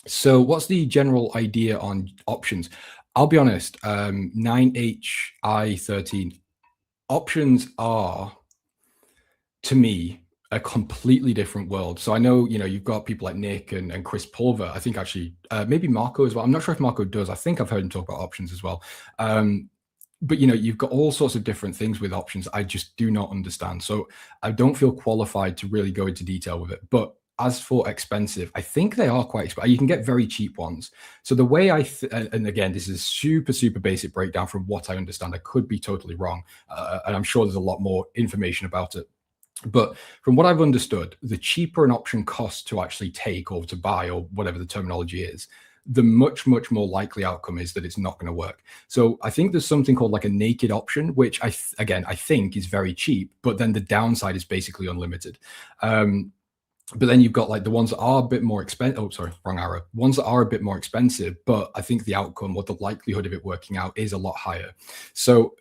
S3: So what's the general idea on options? I'll be honest, 9HI13 options are, to me, a completely different world. So I know, you've got people like Nick and Chris Pulver. I think actually, maybe Marco as well. I'm not sure if Marco does. I think I've heard him talk about options as well. But, you've got all sorts of different things with options I just do not understand. So I don't feel qualified to really go into detail with it. But as for expensive, I think they are quite expensive. You can get very cheap ones. So the way and again, this is super, super basic breakdown from what I understand. I could be totally wrong. And I'm sure there's a lot more information about it. But from what I've understood, the cheaper an option costs to actually take or to buy, or whatever the terminology is, the much, much more likely outcome is that it's not going to work. So I think there's something called like a naked option, which I think is very cheap, but then the downside is basically unlimited. But then you've got like the ones that are a bit more expensive. Oh, sorry, wrong arrow. Ones that are a bit more expensive, but I think the outcome or the likelihood of it working out is a lot higher. So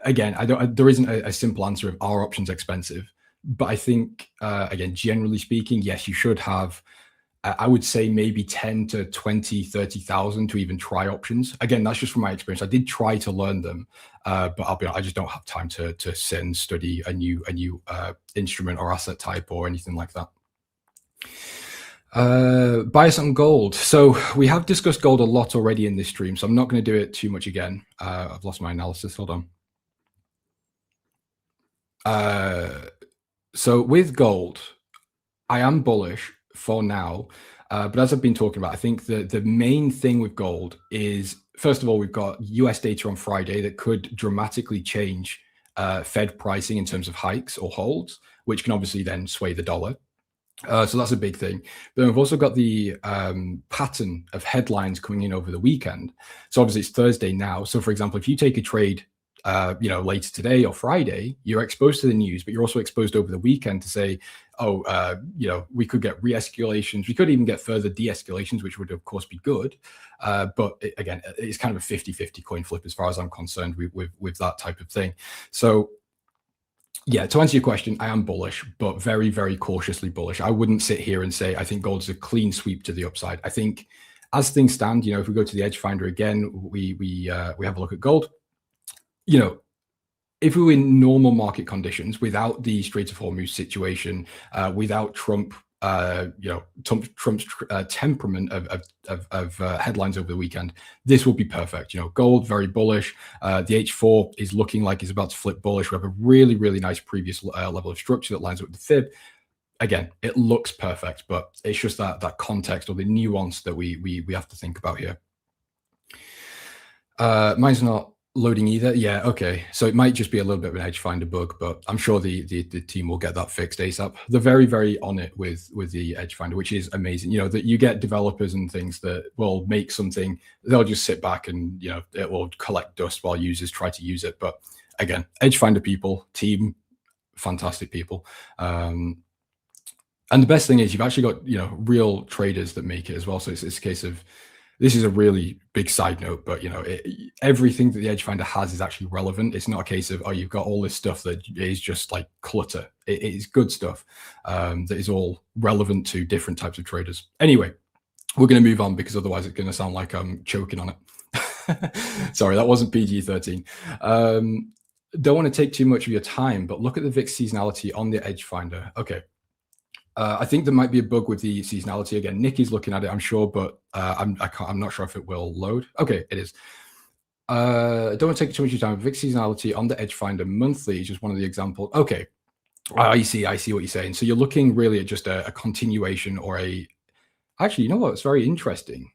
S3: again, there isn't a simple answer of are options expensive, But I think, again, generally speaking, yes, you should have, I would say maybe 10 to 20, 30,000 to even try options. Again, that's just from my experience. I did try to learn them, but I'll be honest, I just don't have time to sit and study a new instrument or asset type or anything like that. Bias on gold. So we have discussed gold a lot already in this stream, so I'm not going to do it too much again. I've lost my analysis. Hold on. So with gold, I am bullish for now. But as I've been talking about, I think the main thing with gold is, first of all, we've got US data on Friday that could dramatically change Fed pricing in terms of hikes or holds, which can obviously then sway the dollar. So that's a big thing. But then we've also got the pattern of headlines coming in over the weekend. So obviously it's Thursday now. So for example, if you take a trade, later today or Friday, you're exposed to the news, but you're also exposed over the weekend to say, oh, we could get re-escalations. We could even get further de-escalations, which would of course be good. But again, it's kind of a 50-50 coin flip as far as I'm concerned with that type of thing. So yeah, to answer your question, I am bullish, but very, very cautiously bullish. I wouldn't sit here and say I think gold's a clean sweep to the upside. I think as things stand, if we go to the Edge Finder again, we have a look at gold. If we were in normal market conditions, without the Strait of Hormuz situation, without Trump, Trump's temperament of headlines over the weekend, this will be perfect. Gold, very bullish. The H4 is looking like it's about to flip bullish. We have a really, really nice previous level of structure that lines up with the fib. Again, it looks perfect, but it's just that context or the nuance that we have to think about here. Mine's not loading either. Yeah, okay. So it might just be a little bit of an Edge Finder bug, but I'm sure the team will get that fixed ASAP. They're very, very on it with the Edge Finder, which is amazing. That you get developers and things that will make something, they'll just sit back and it will collect dust while users try to use it. But again, Edge Finder people, team, fantastic people. And the best thing is you've actually got real traders that make it as well. So it's a case of, this is a really big side note, but everything that the Edge Finder has is actually relevant. It's not a case of, oh, you've got all this stuff that is just like clutter. It is good stuff that is all relevant to different types of traders. Anyway, we're going to move on because otherwise it's going to sound like I'm choking on it. Sorry, that wasn't PG-13. Don't want to take too much of your time, but look at the VIX seasonality on the Edge Finder. Okay. I think there might be a bug with the seasonality. Again, Nick is looking at it, I'm sure, but I'm not sure if it will load. Okay, it is. Don't want to take too much of your time. VIX seasonality on the Edge Finder monthly is just one of the examples. Okay, I see what you're saying. So you're looking really at just a continuation or actually, you know what? It's very interesting.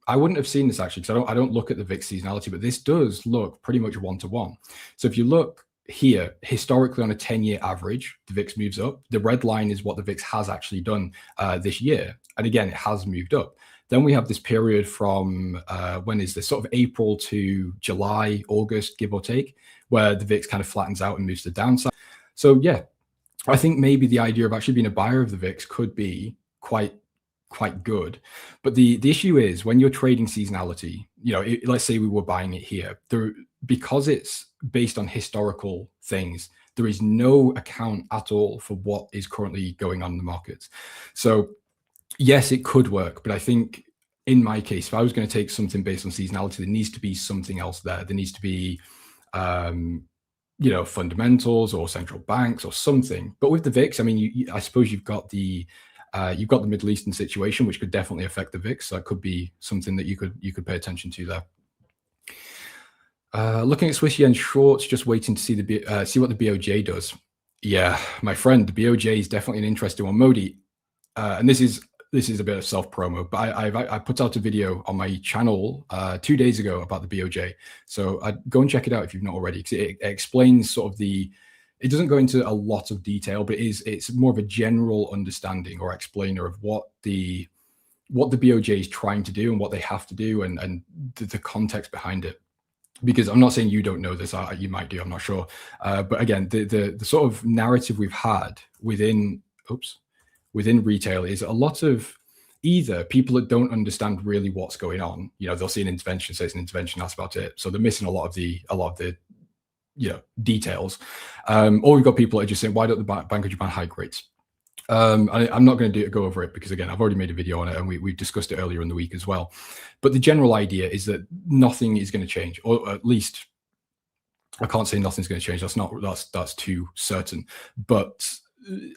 S3: I wouldn't have seen this actually because I don't look at the VIX seasonality, but this does look pretty much one-to-one. So if you look here, historically on a 10-year average, the VIX moves up. The red line is what the VIX has actually done this year. And again, it has moved up. Then we have this period from, when is this? Sort of April to July, August, give or take, where the VIX kind of flattens out and moves to the downside. So yeah, I think maybe the idea of actually being a buyer of the VIX could be quite good. But the issue is when you're trading seasonality, let's say we were buying it here, because it's based on historical things, there is no account at all for what is currently going on in the markets. So yes, it could work, but I think in my case, if I was going to take something based on seasonality, there needs to be something else there. There needs to be fundamentals or central banks or something. But with the VIX, I mean, I suppose you've got the Middle Eastern situation, which could definitely affect the VIX. So that could be something that you could pay attention to there. Looking at Swiss yen shorts, just waiting to see what the BOJ does. Yeah, my friend, the BOJ is definitely an interesting one. Modi, and this is a bit of self-promo, but I put out a video on my channel 2 days ago about the BOJ. So go and check it out if you've not already, because it explains sort of it doesn't go into a lot of detail, but it's more of a general understanding or explainer of what the BOJ is trying to do and what they have to do and the context behind it. Because I'm not saying you don't know this, you might do, I'm not sure. But again, the sort of narrative we've had within retail is a lot of either people that don't understand really what's going on. They'll see an intervention, say it's an intervention, that's about it. So they're missing a lot of the details. Or we've got people that are just saying, why don't the Bank of Japan hike rates? I'm not going to go over it because, again, I've already made a video on it and we've discussed it earlier in the week as well. But the general idea is that nothing is going to change, or at least I can't say nothing's going to change. That's too certain. But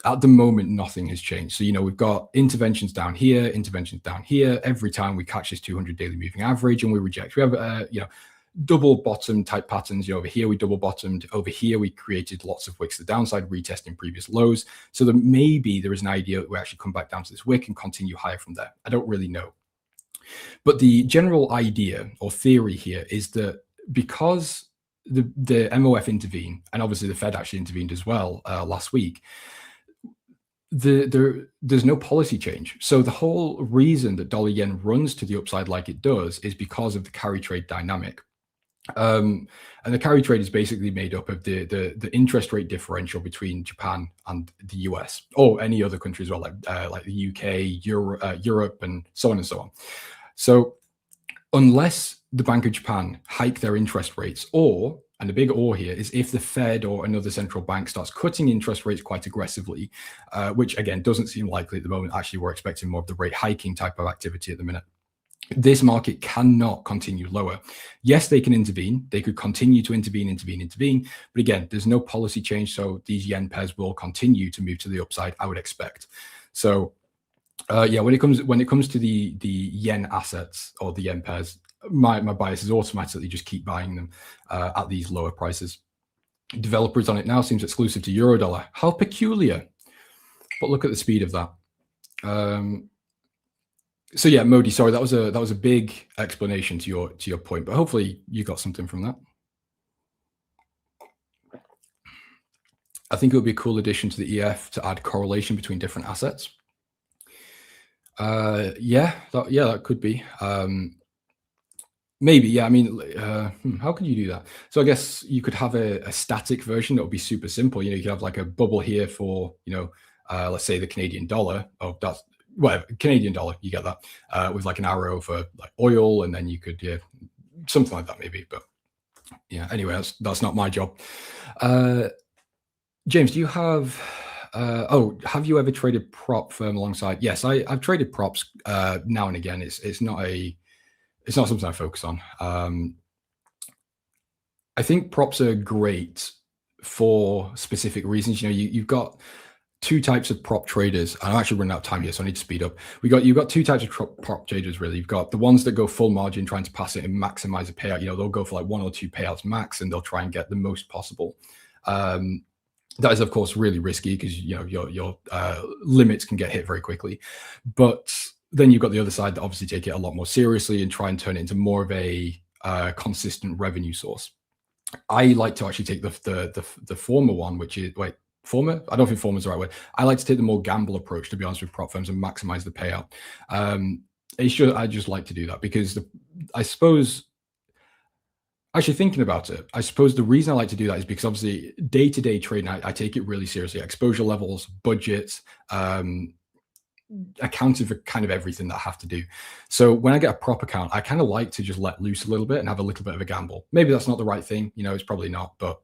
S3: at the moment, nothing has changed. So, we've got interventions down here, interventions down here. Every time we catch this 200 daily moving average and we reject, we have, double bottom type patterns. Over here, we double bottomed. Over here, we created lots of wicks to the downside, retesting previous lows. So that maybe there is an idea that we actually come back down to this wick and continue higher from there. I don't really know. But the general idea or theory here is that because the MOF intervened, and obviously the Fed actually intervened as well last week, there's no policy change. So the whole reason that dollar yen runs to the upside like it does is because of the carry trade dynamic. And the carry trade is basically made up of the interest rate differential between Japan and the US, or any other country as well, like the UK, Europe, and so on and so on. So unless the Bank of Japan hike their interest rates, and the big or here is if the Fed or another central bank starts cutting interest rates quite aggressively, which again doesn't seem likely at the moment. Actually, we're expecting more of the rate hiking type of activity at the minute. This market cannot continue lower. Yes, they can intervene. They could continue to intervene. But again, there's no policy change. So these yen pairs will continue to move to the upside, I would expect. So when it comes to the yen assets or the yen pairs, my bias is automatically just keep buying them at these lower prices. Developers on it now seems exclusive to Eurodollar. How peculiar. But look at the speed of that. So yeah, Modi, sorry, that was a big explanation to your point, but hopefully you got something from that. I think it would be a cool addition to the EF to add correlation between different assets. That could be. Maybe, yeah. I mean, how could you do that? So I guess you could have a static version that would be super simple. You could have like a bubble here for, let's say the Canadian dollar. Oh, that's whatever, Canadian dollar. You get that with like an arrow for like oil, and then you could, something like that maybe. But yeah, anyway, that's not my job. James, do you have? Have you ever traded prop firm alongside? Yes, I've traded props now and again. It's not something I focus on. I think props are great for specific reasons. You've got two types of prop traders. I'm actually running out of time here, so I need to speed up. You've got two types of prop traders, really. You've got the ones that go full margin, trying to pass it and maximize the payout. They'll go for like 1 or 2 payouts max, and they'll try and get the most possible. That is, of course, really risky because your limits can get hit very quickly. But then you've got the other side that obviously take it a lot more seriously and try and turn it into more of a consistent revenue source. I like to actually take the former one, which is former. I don't think former is the right word. I like to take the more gamble approach, to be honest, with prop firms and maximize the payout. I just like to do that because I suppose. Actually, thinking about it, I suppose the reason I like to do that is because obviously day-to-day trading, I take it really seriously. Exposure levels, budgets, accounting for kind of everything that I have to do. So when I get a prop account, I kind of like to just let loose a little bit and have a little bit of a gamble. Maybe that's not the right thing. It's probably not, but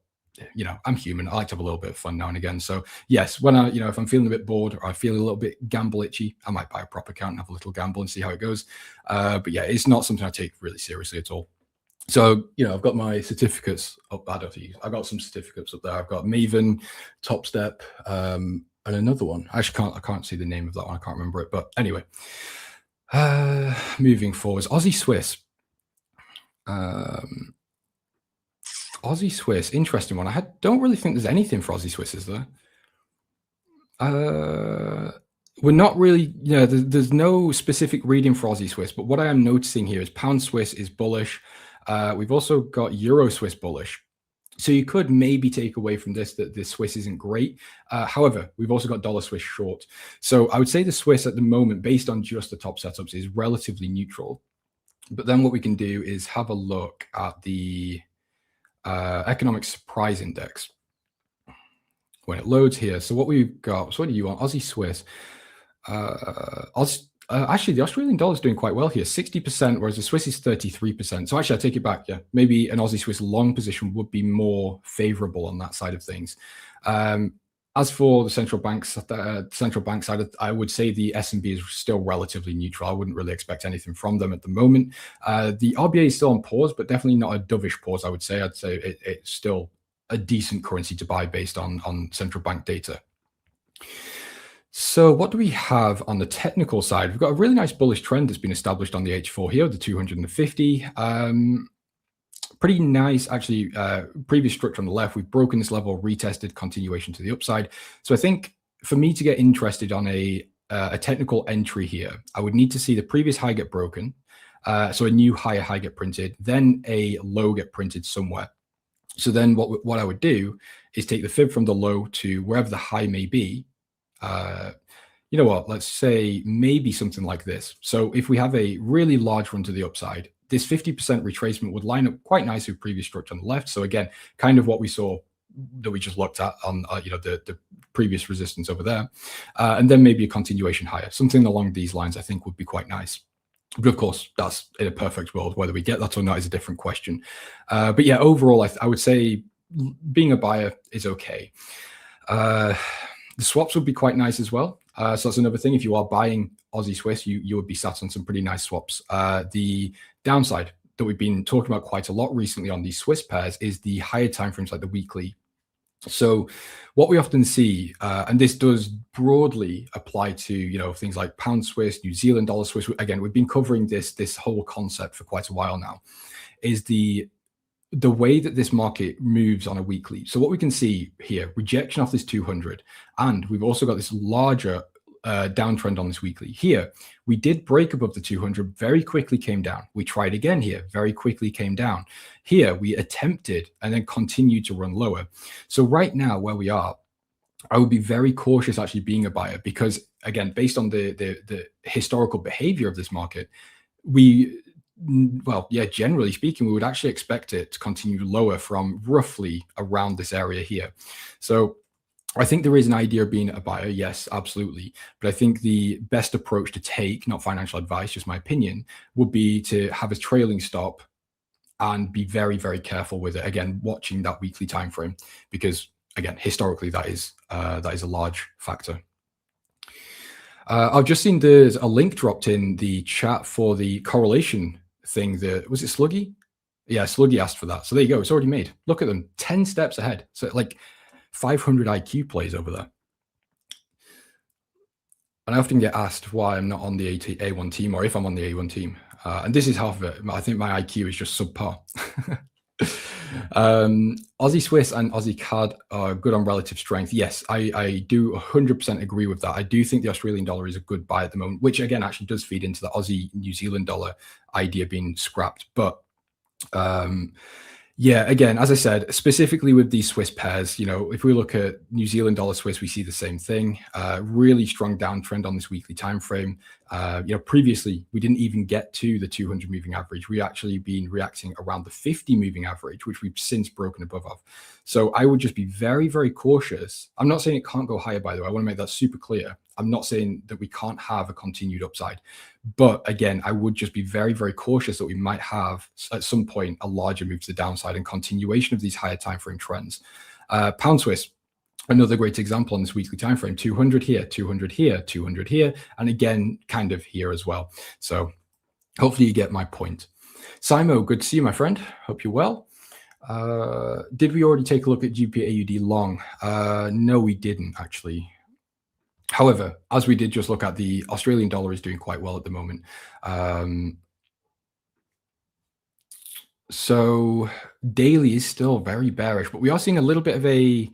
S3: I'm human. I like to have a little bit of fun now and again. So yes, when if I'm feeling a bit bored or I feel a little bit gamble itchy, I might buy a prop account and have a little gamble and see how it goes. But yeah, it's not something I take really seriously at all. So, I've got my certificates up. I've got some certificates up there. I've got Maven, Top Step, and another one. I can't see the name of that one. I can't remember it. But anyway, moving forwards, Aussie Swiss. Aussie Swiss, interesting one. I don't really think there's anything for Aussie Swiss, is there? We're not really, there's no specific reading for Aussie Swiss, but what I am noticing here is Pound Swiss is bullish. We've also got Euro Swiss bullish. So you could maybe take away from this that the Swiss isn't great. However, we've also got dollar Swiss short. So I would say the Swiss at the moment, based on just the top setups, is relatively neutral. But then what we can do is have a look at the economic surprise index when it loads here. So what we've got, so what do you want? Aussie Swiss. Actually, the Australian dollar is doing quite well here, 60%, whereas the Swiss is 33%. So actually, I take it back. Yeah, maybe an Aussie Swiss long position would be more favorable on that side of things. As for the central bank side, I would say the S&B is still relatively neutral. I wouldn't really expect anything from them at the moment. The RBA is still on pause, but definitely not a dovish pause, I would say. I'd say it's still a decent currency to buy based on central bank data. So what do we have on the technical side? We've got a really nice bullish trend that's been established on the H4 here, the 250. Pretty nice, actually, previous structure on the left. We've broken this level, retested, continuation to the upside. So I think for me to get interested on a technical entry here, I would need to see the previous high get broken. So a new higher high get printed, then a low get printed somewhere. So then what I would do is take the fib from the low to wherever the high may be. You know what, let's say maybe something like this. So if we have a really large run to the upside, this 50% retracement would line up quite nicely with previous structure on the left. So again, kind of what we saw that we just looked at on the previous resistance over there. And then maybe a continuation higher. Something along these lines I think would be quite nice. But of course, that's in a perfect world. Whether we get that or not is a different question. But yeah, overall, I would say being a buyer is okay. The swaps would be quite nice as well. So that's another thing. If you are buying Aussie Swiss, you would be sat on some pretty nice swaps. The downside that we've been talking about quite a lot recently on these Swiss pairs is the higher timeframes, like the weekly. So what we often see, and this does broadly apply to things like pound Swiss, New Zealand dollar Swiss. Again, we've been covering this whole concept for quite a while now. Is the way that this market moves on a weekly. So what we can see here, rejection off this 200, and we've also got this larger downtrend on this weekly. Here, we did break above the 200, very quickly came down. We tried again here, very quickly came down. Here, we attempted and then continued to run lower. So right now, where we are, I would be very cautious actually being a buyer because, again, based on the historical behavior of this market, generally speaking, we would actually expect it to continue lower from roughly around this area here. So I think there is an idea of being a buyer. Yes, absolutely. But I think the best approach to take, not financial advice, just my opinion, would be to have a trailing stop and be very, very careful with it. Again, watching that weekly time frame, because again, historically, that is a large factor. I've just seen there's a link dropped in the chat for the correlation thing. Was it Sluggy? Yeah, Sluggy asked for that. So there you go. It's already made. Look at them, 10 steps ahead. So like 500 IQ plays over there. And I often get asked why I'm not on the A1 team or if I'm on the A1 team. And this is half of it. I think my IQ is just subpar. Aussie Swiss and Aussie CAD are good on relative strength. Yes, I do 100% agree with that. I do think the Australian dollar is a good buy at the moment, which again actually does feed into the Aussie New Zealand dollar idea being scrapped. But yeah, again, as I said, specifically with these Swiss pairs, if we look at New Zealand dollar Swiss, we see the same thing. Really strong downtrend on this weekly time frame. Previously we didn't even get to the 200 moving average. We actually been reacting around the 50 moving average, which we've since broken above of. So I would just be very, very cautious. I'm not saying it can't go higher, by the way. I want to make that super clear. I'm not saying that we can't have a continued upside, but again, I would just be very, very cautious that we might have at some point a larger move to the downside and continuation of these higher time frame trends. Pound Swiss, another great example on this weekly time frame, 200 here, 200 here, 200 here, and again, kind of here as well. So hopefully you get my point. Simo, good to see you, my friend. Hope you're well. Did we already take a look at GBP AUD long? No, we didn't actually. However, as we did just look at, the Australian dollar is doing quite well at the moment. So daily is still very bearish, but we are seeing a little bit of a,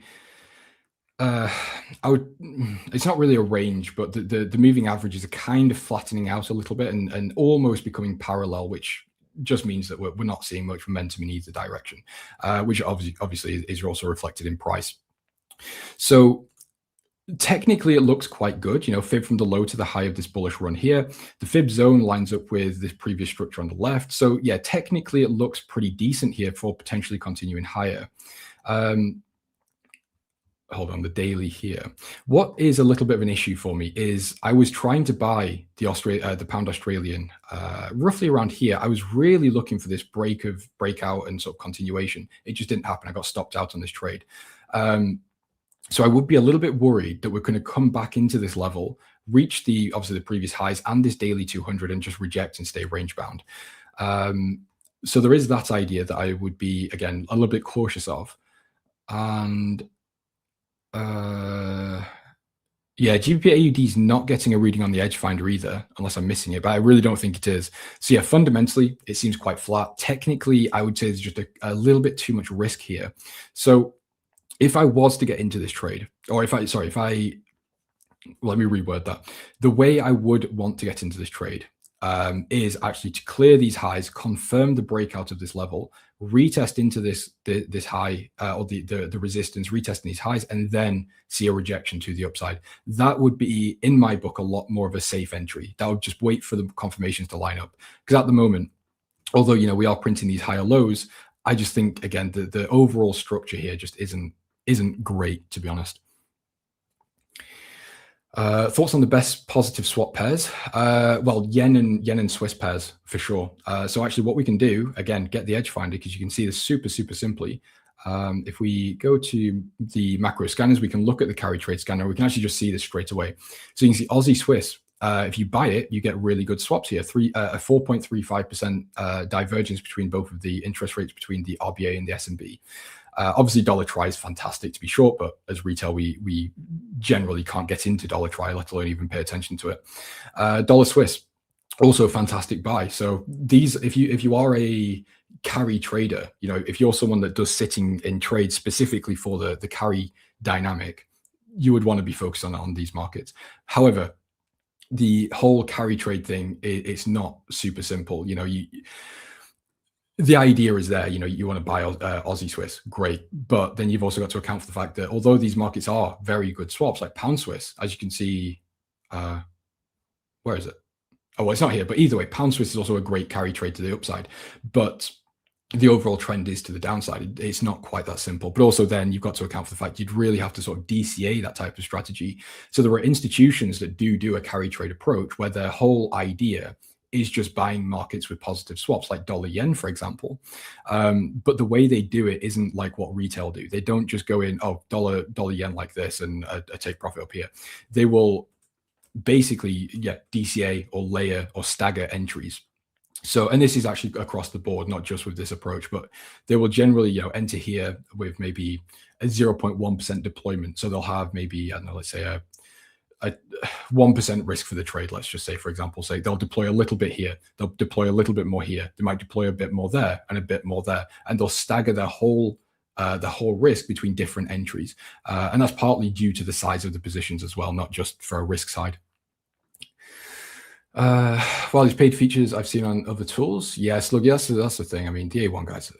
S3: it's not really a range, but the moving averages are kind of flattening out a little bit and almost becoming parallel, which just means that we're not seeing much momentum in either direction, which obviously is also reflected in price. So technically, it looks quite good, fib from the low to the high of this bullish run here. The fib zone lines up with this previous structure on the left. So yeah, technically, it looks pretty decent here for potentially continuing higher. hold on, the daily here. What is a little bit of an issue for me is I was trying to buy the pound Australian roughly around here. I was really looking for this breakout and sort of continuation. It just didn't happen. I got stopped out on this trade. So I would be a little bit worried that we're going to come back into this level, reach obviously the previous highs and this daily 200 and just reject and stay range bound. So there is that idea that I would be, again, a little bit cautious of. And yeah, GBP-AUD is not getting a reading on the edge finder either, unless I'm missing it, but I really don't think it is. So yeah, fundamentally, it seems quite flat. Technically, I would say there's just a little bit too much risk here. So if I was to get into this trade, or let me reword that. The way I would want to get into this trade is actually to clear these highs, confirm the breakout of this level, retest into this high or the resistance, retesting these highs, and then see a rejection to the upside. That would be, in my book, a lot more of a safe entry. That would just wait for the confirmations to line up. Because at the moment, although we are printing these higher lows, I just think, again, the overall structure here just isn't great, to be honest. Thoughts on the best positive swap pairs? Well, yen and Swiss pairs for sure. So actually what we can do, again, get the edge finder, because you can see this super simply. If we go to the macro scanners, we can look at the carry trade scanner. We can actually just see this straight away. So you can see Aussie Swiss. If you buy it, you get really good swaps here. A 4.35% divergence between both of the interest rates between the RBA and the S&B. Obviously, dollar try is fantastic to be short, but as retail, we generally can't get into dollar try, let alone even pay attention to it. Dollar Swiss, also a fantastic buy. So these, if you are a carry trader, if you're someone that does sitting in trades specifically for the carry dynamic, you would want to be focused on these markets. However, the whole carry trade thing, it's not super simple. The idea is there, you want to buy Aussie Swiss, great. But then you've also got to account for the fact that although these markets are very good swaps, like pound Swiss, as you can see, where is it? Oh, well, it's not here, but either way, pound Swiss is also a great carry trade to the upside. But the overall trend is to the downside. It's not quite that simple. But also then you've got to account for the fact you'd really have to sort of DCA that type of strategy. So there are institutions that do a carry trade approach where their whole idea is just buying markets with positive swaps, like dollar yen, for example. But the way they do it isn't like what retail do. They don't just go in, oh, dollar yen like this, and I take profit up here. They will basically, DCA or layer or stagger entries. So, and this is actually across the board, not just with this approach, but they will generally, enter here with maybe a 0.1% deployment. So they'll have maybe, I don't know, let's say a 1% risk for the trade. Let's just say, for example, they'll deploy a little bit here, they'll deploy a little bit more here, they might deploy a bit more there and a bit more there, and they'll stagger the whole risk between different entries, and that's partly due to the size of the positions as well, not just for a risk side. Well, these paid features I've seen on other tools. Yes, look, that's the thing. I mean, the A1 guys,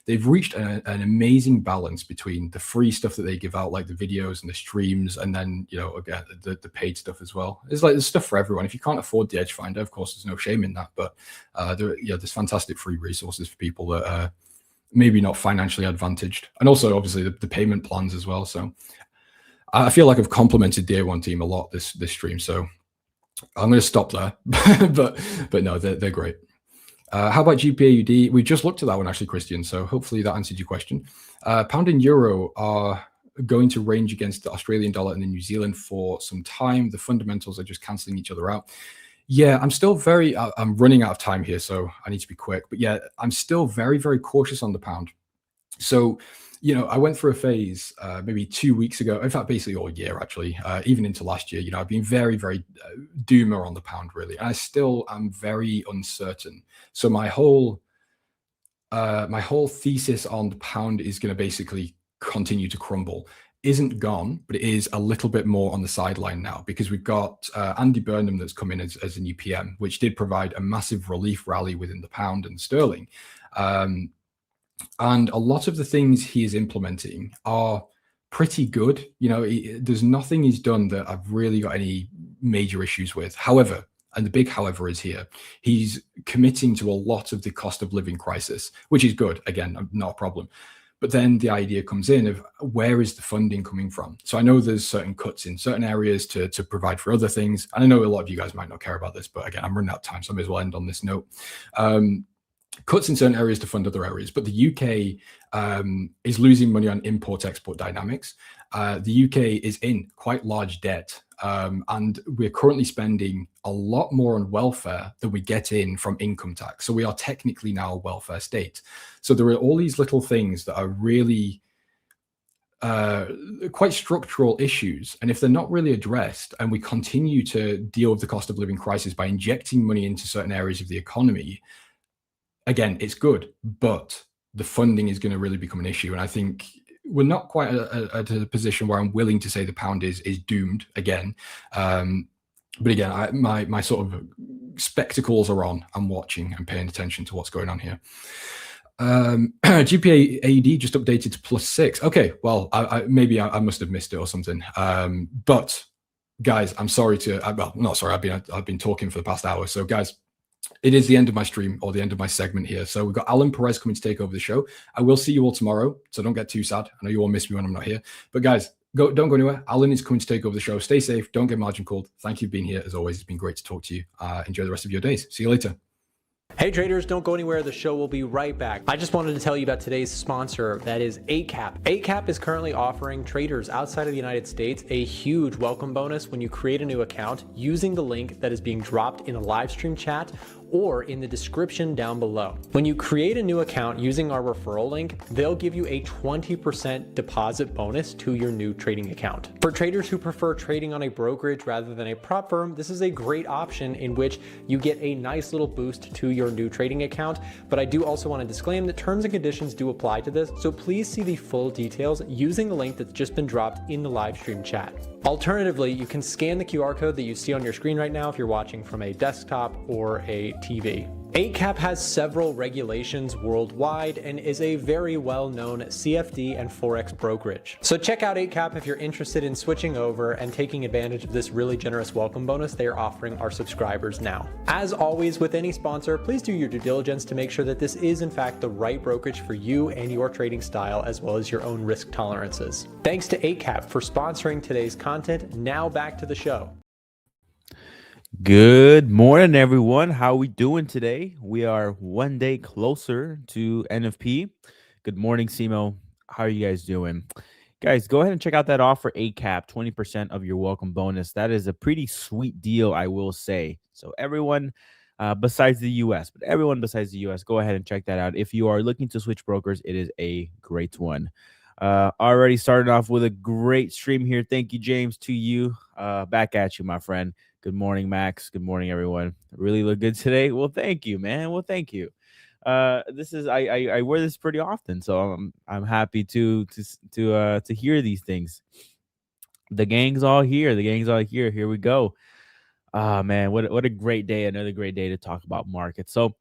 S3: they've reached an amazing balance between the free stuff that they give out, like the videos and the streams, and then, again, the paid stuff as well. There's stuff for everyone. If you can't afford the edge finder, of course, there's no shame in that. But there's fantastic free resources for people that are maybe not financially advantaged, and also obviously the payment plans as well. So I feel like I've complimented the A1 team a lot this stream. So I'm going to stop there, but no, they're great. How about GBP-AUD? We just looked at that one actually, Christian. So hopefully that answered your question. Pound and euro are going to range against the Australian dollar and the New Zealand for some time. The fundamentals are just canceling each other out. Yeah, I'm running out of time here, so I need to be quick. But yeah, I'm still very, very cautious on the pound. So, I went through a phase maybe 2 weeks ago, in fact, basically all year, actually, even into last year. I've been very, very doomer on the pound, really. And I still am very uncertain. So my whole thesis on the pound is going to basically continue to crumble. Isn't gone, but it is a little bit more on the sideline now, because we've got Andy Burnham that's come in as a new PM, which did provide a massive relief rally within the pound and sterling. And a lot of the things he is implementing are pretty good. There's nothing he's done that I've really got any major issues with. However, and the big however is here, he's committing to a lot of the cost of living crisis, which is good. Again, not a problem. But then the idea comes in of where is the funding coming from? So I know there's certain cuts in certain areas to provide for other things. And I know a lot of you guys might not care about this, but again, I'm running out of time, so I may as well end on this note. Cuts in certain areas to fund other areas, but the UK is losing money on import-export dynamics. The UK is in quite large debt, and we're currently spending a lot more on welfare than we get in from income tax. So we are technically now a welfare state. So there are all these little things that are really quite structural issues. And if they're not really addressed, and we continue to deal with the cost of living crisis by injecting money into certain areas of the economy, again, it's good, but the funding is going to really become an issue. And I think we're not quite at a position where I'm willing to say the pound is doomed again. But again, my sort of spectacles are on. I'm watching and paying attention to what's going on here. GPA AED just updated to +6. Okay, well, maybe I must have missed it or something. But guys, I'm sorry to. Well, not sorry. I've been talking for the past hour. So guys, it is the end of my stream, or the end of my segment here. So we've got Alan Perez coming to take over the show. I will see you all tomorrow, so don't get too sad. I know you all miss me when I'm not here. But guys, don't go anywhere. Alan is coming to take over the show. Stay safe. Don't get margin called. Thank you for being here. As always, it's been great to talk to you. Enjoy the rest of your days. See you later.
S2: Hey traders, don't go anywhere. The show will be right back. I just wanted to tell you about today's sponsor, that is ACAP. ACAP is currently offering traders outside of the United States a huge welcome bonus when you create a new account using the link that is being dropped in a live stream chat or in the description down below. When you create a new account using our referral link, they'll give you a 20% deposit bonus to your new trading account. For traders who prefer trading on a brokerage rather than a prop firm, this is a great option in which you get a nice little boost to your new trading account. But I do also want to disclaim that terms and conditions do apply to this, so please see the full details using the link that's just been dropped in the live stream chat. Alternatively, you can scan the QR code that you see on your screen right now if you're watching from a desktop or a TV. ACAP has several regulations worldwide and is a very well-known CFD and Forex brokerage. So check out ACAP if you're interested in switching over and taking advantage of this really generous welcome bonus they are offering our subscribers now. As always with any sponsor, please do your due diligence to make sure that this is in fact the right brokerage for you and your trading style, as well as your own risk tolerances. Thanks to ACAP for sponsoring today's content. Now back to the show.
S4: Good morning, everyone. How are we doing today? We are one day closer to NFP. Good morning, Simo. How are you guys doing? Guys, go ahead and check out that offer, ACAP, 20% of your welcome bonus. That is a pretty sweet deal, I will say. So everyone besides the US, but everyone besides the US, go ahead and check that out. If you are looking to switch brokers, it is a great one. Already started off with a great stream here. Thank you, James, to you. Back at you, my friend. Good morning, Max. Good morning, everyone. Really look good today. Well, thank you, man. Well, thank you. This is I wear this pretty often, so I'm happy to hear these things. The gang's all here. The gang's all here. Here we go. Man, what a great day. Another great day to talk about markets. So,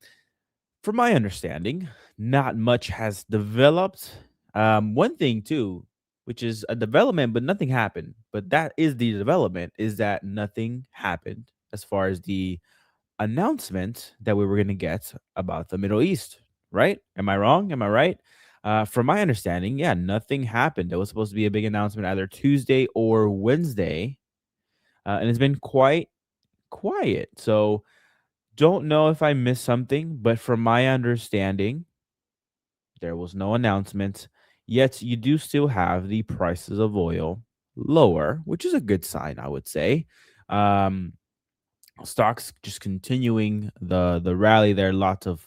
S4: from my understanding, not much has developed. One thing too, which is a development, but nothing happened. But that is the development, is that nothing happened as far as the announcement that we were going to get about the Middle East, right? Am I wrong? Am I right? From my understanding, yeah, nothing happened. There was supposed to be a big announcement either Tuesday or Wednesday, and it's been quite quiet. So don't know if I missed something, but from my understanding, there was no announcement. Yet you do still have the prices of oil lower, which is a good sign, I would say. Stocks just continuing the rally there. Lots of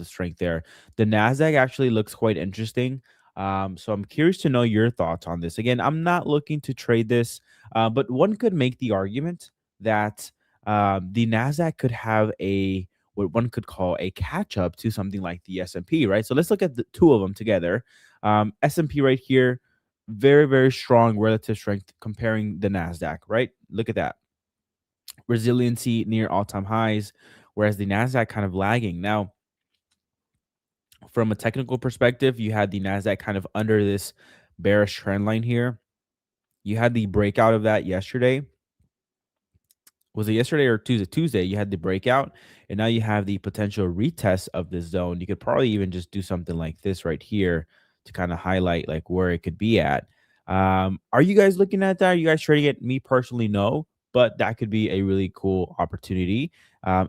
S4: strength there. The Nasdaq actually looks quite interesting. So I'm curious to know your thoughts on this. Again, I'm not looking to trade this, but one could make the argument that the Nasdaq could have what one could call a catch up to something like the S&P, right? So let's look at the two of them together. S&P right here, very, very strong relative strength comparing the Nasdaq, right? Look at that. Resiliency near all-time highs, whereas the Nasdaq kind of lagging. Now, from a technical perspective, you had the Nasdaq kind of under this bearish trend line here. You had the breakout of that yesterday. Was it yesterday or Tuesday? Tuesday, you had the breakout, and now you have the potential retest of this zone. You could probably even just do something like this right here to kind of highlight like where it could be at. Are you guys looking at that? Are you guys trading it? Me personally, no, but that could be a really cool opportunity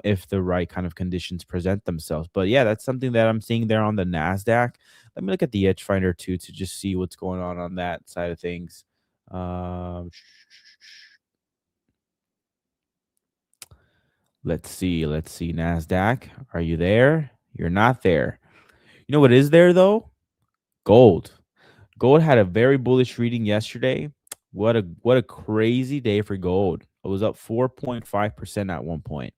S4: if the right kind of conditions present themselves. But yeah, that's something that I'm seeing there on the Nasdaq. Let me look at the Edge Finder too to just see what's going on that side of things. Let's see. Nasdaq, are you there? You're not there. You know what is there though? Gold. Gold had a very bullish reading yesterday. What a crazy day for gold. It was up 4.5% at one point.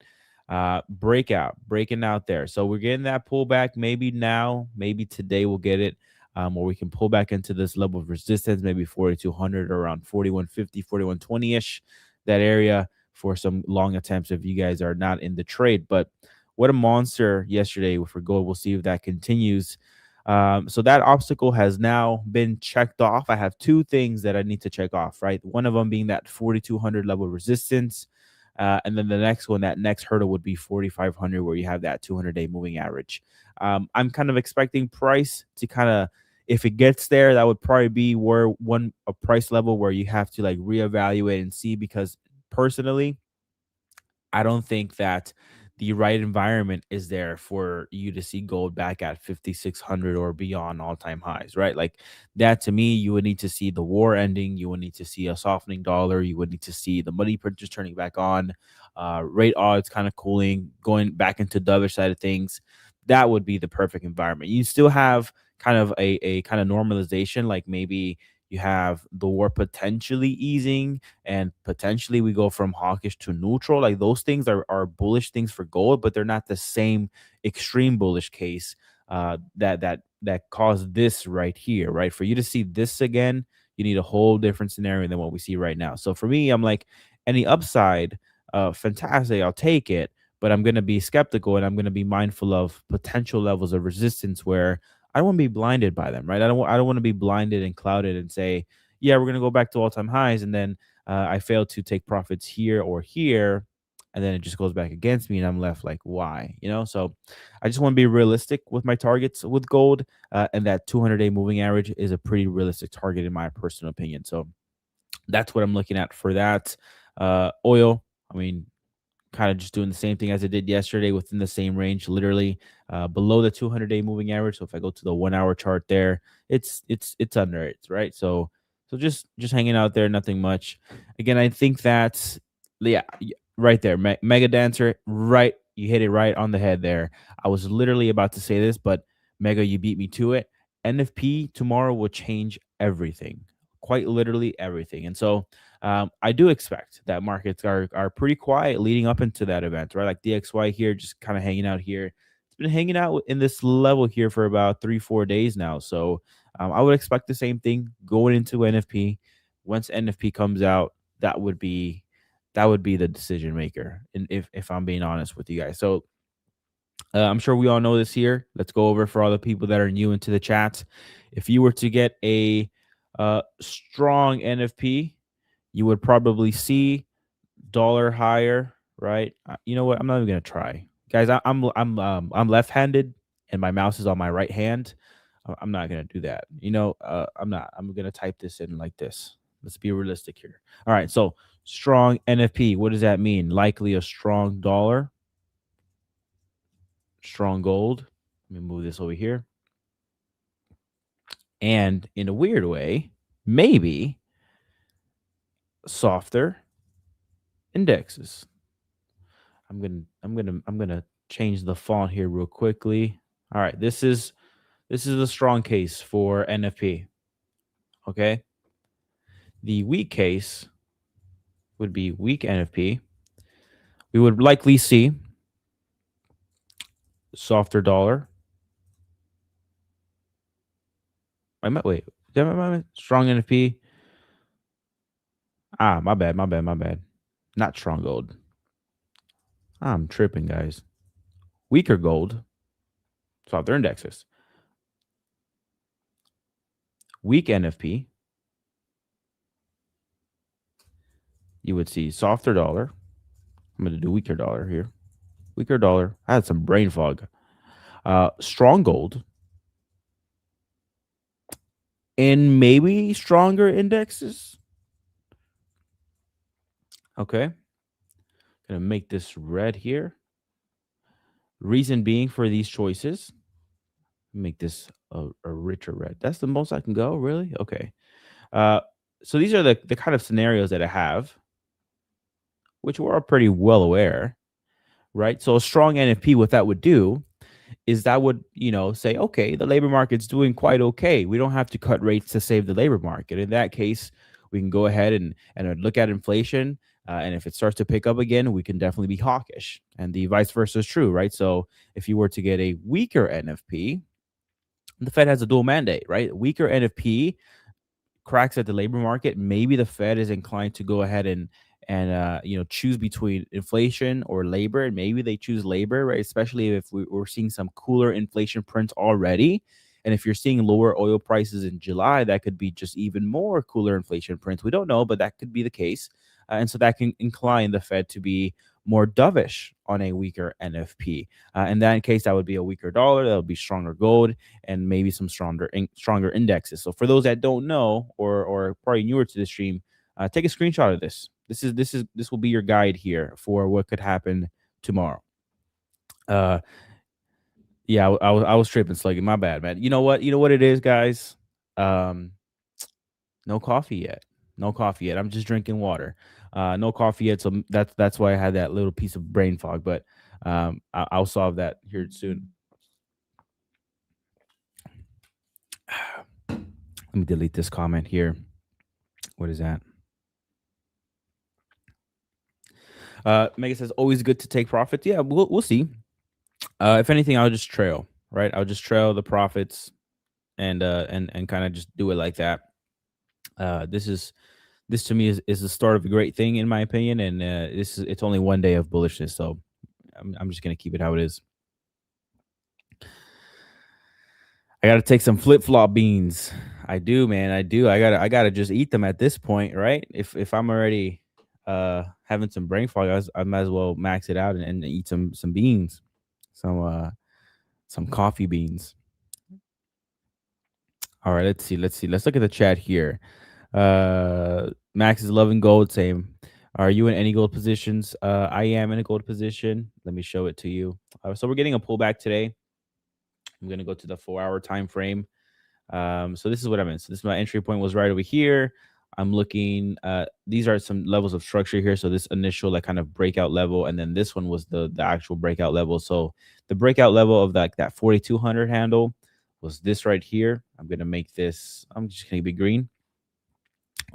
S4: Breaking out there. So we're getting that pullback. Maybe now, maybe today we'll get it. Or we can pull back into this level of resistance, maybe 4,200 or around 4,150, 4,120-ish, that area for some long attempts if you guys are not in the trade. But what a monster yesterday for gold. We'll see if that continues. So that obstacle has now been checked off. I have two things that I need to check off, right? One of them being that 4,200 level resistance. And then the next one, that next hurdle would be 4,500, where you have that 200-day moving average. I'm kind of expecting price to kind of, if it gets there, that would probably be where a price level where you have to like reevaluate and see, because personally, I don't think that the right environment is there for you to see gold back at 5,600 or beyond all-time highs, right? Like that, to me, you would need to see the war ending. You would need to see a softening dollar. You would need to see the money printers turning back on, rate odds kind of cooling, going back into the other side of things. That would be the perfect environment. You still have kind of a kind of normalization, like maybe you have the war potentially easing, and potentially we go from hawkish to neutral. Like those things are bullish things for gold, but they're not the same extreme bullish case that caused this right here, right? For you to see this again, you need a whole different scenario than what we see right now. So for me, I'm like, any upside, fantastic, I'll take it, but I'm going to be skeptical, and I'm going to be mindful of potential levels of resistance where I don't want to be blinded by them, right? I don't want to be blinded and clouded and say, yeah, we're going to go back to all-time highs, and then I fail to take profits here or here, and then it just goes back against me, and I'm left like, why? So I just want to be realistic with my targets with gold, and that 200-day moving average is a pretty realistic target in my personal opinion. So that's what I'm looking at for that. Oil, I mean, kind of just doing the same thing as I did yesterday, within the same range, literally below the 200-day moving average. So if I go to the 1 hour chart there, it's under it, right? So just hanging out there, nothing much. Again, I think that's, yeah, right there, Mega Dancer, right? You hit it right on the head there. I was literally about to say this, but Mega, you beat me to it. NFP tomorrow will change everything, quite literally everything. And so I do expect that markets are pretty quiet leading up into that event, right? Like DXY here, just kind of hanging out here. It's been hanging out in this level here for about 3-4 days now. So I would expect the same thing going into NFP. Once NFP comes out, that would be the decision maker. And if I'm being honest with you guys, so I'm sure we all know this here. Let's go over for all the people that are new into the chat. If you were to get a strong NFP, you would probably see dollar higher, right? You know what? I'm not even gonna try, guys. I'm left-handed, and my mouse is on my right hand. I'm not gonna do that. I'm not. I'm gonna type this in like this. Let's be realistic here. All right. So strong NFP. What does that mean? Likely a strong dollar, strong gold. Let me move this over here. And in a weird way, maybe softer indexes. I'm gonna change the font here real quickly. All right, this is a strong case for NFP. Okay. The weak case would be weak NFP. We would likely see softer dollar. Wait, strong NFP. My bad. Not strong gold. I'm tripping, guys. Weaker gold. Softer indexes. Weak NFP. You would see softer dollar. I'm going to do weaker dollar here. Weaker dollar. I had some brain fog. Strong gold. and maybe stronger indexes. Okay. Gonna make this red here. Reason being for these choices, make this a richer red. That's the most I can go, really? Okay. Uh, so these are the kind of scenarios that I have, which we're all pretty well aware, right? So a strong NFP, what that would do is that would, say, okay, the labor market's doing quite okay. We don't have to cut rates to save the labor market. In that case, we can go ahead and look at inflation. And if it starts to pick up again, we can definitely be hawkish. And the vice versa is true, right? So if you were to get a weaker NFP, the Fed has a dual mandate, right? Weaker NFP cracks at the labor market. Maybe the Fed is inclined to go ahead and choose between inflation or labor, and maybe they choose labor, right? Especially if we're seeing some cooler inflation prints already, and if you're seeing lower oil prices in July, that could be just even more cooler inflation prints. We don't know, but that could be the case, and so that can incline the Fed to be more dovish on a weaker NFP. In that case, that would be a weaker dollar, that would be stronger gold, and maybe some stronger indexes. So for those that don't know or probably newer to the stream, take a screenshot of this. This will be your guide here for what could happen tomorrow. Yeah, I was tripping, Sluggy. My bad, man. You know what? You know what it is, guys. No coffee yet. No coffee yet. I'm just drinking water. No coffee yet. So that's why I had that little piece of brain fog. But I'll solve that here soon. Let me delete this comment here. What is that? Mega says, always good to take profits. Yeah, we'll see. If anything, I'll just trail, right? I'll just trail the profits and kind of just do it like that. This to me is the start of a great thing, in my opinion, and it's only one day of bullishness, so I'm just gonna keep it how it is. I gotta take some flip-flop beans. I do, man. I do. I gotta just eat them at this point, right? If I'm already having some brain fog, I might as well max it out and eat some beans, some coffee beans. All right, let's see. Let's look at the chat here. Max is loving gold. Same. Are you in any gold positions? I am in a gold position. Let me show it to you. So we're getting a pullback today. I'm going to go to the 4-hour time frame. So this is what I'm in. So this is my entry point was right over here. I'm looking, these are some levels of structure here. So this initial like kind of breakout level, and then this one was the actual breakout level. So the breakout level of like that 4,200 handle was this right here. I'm going to make this, I'm just going to be green.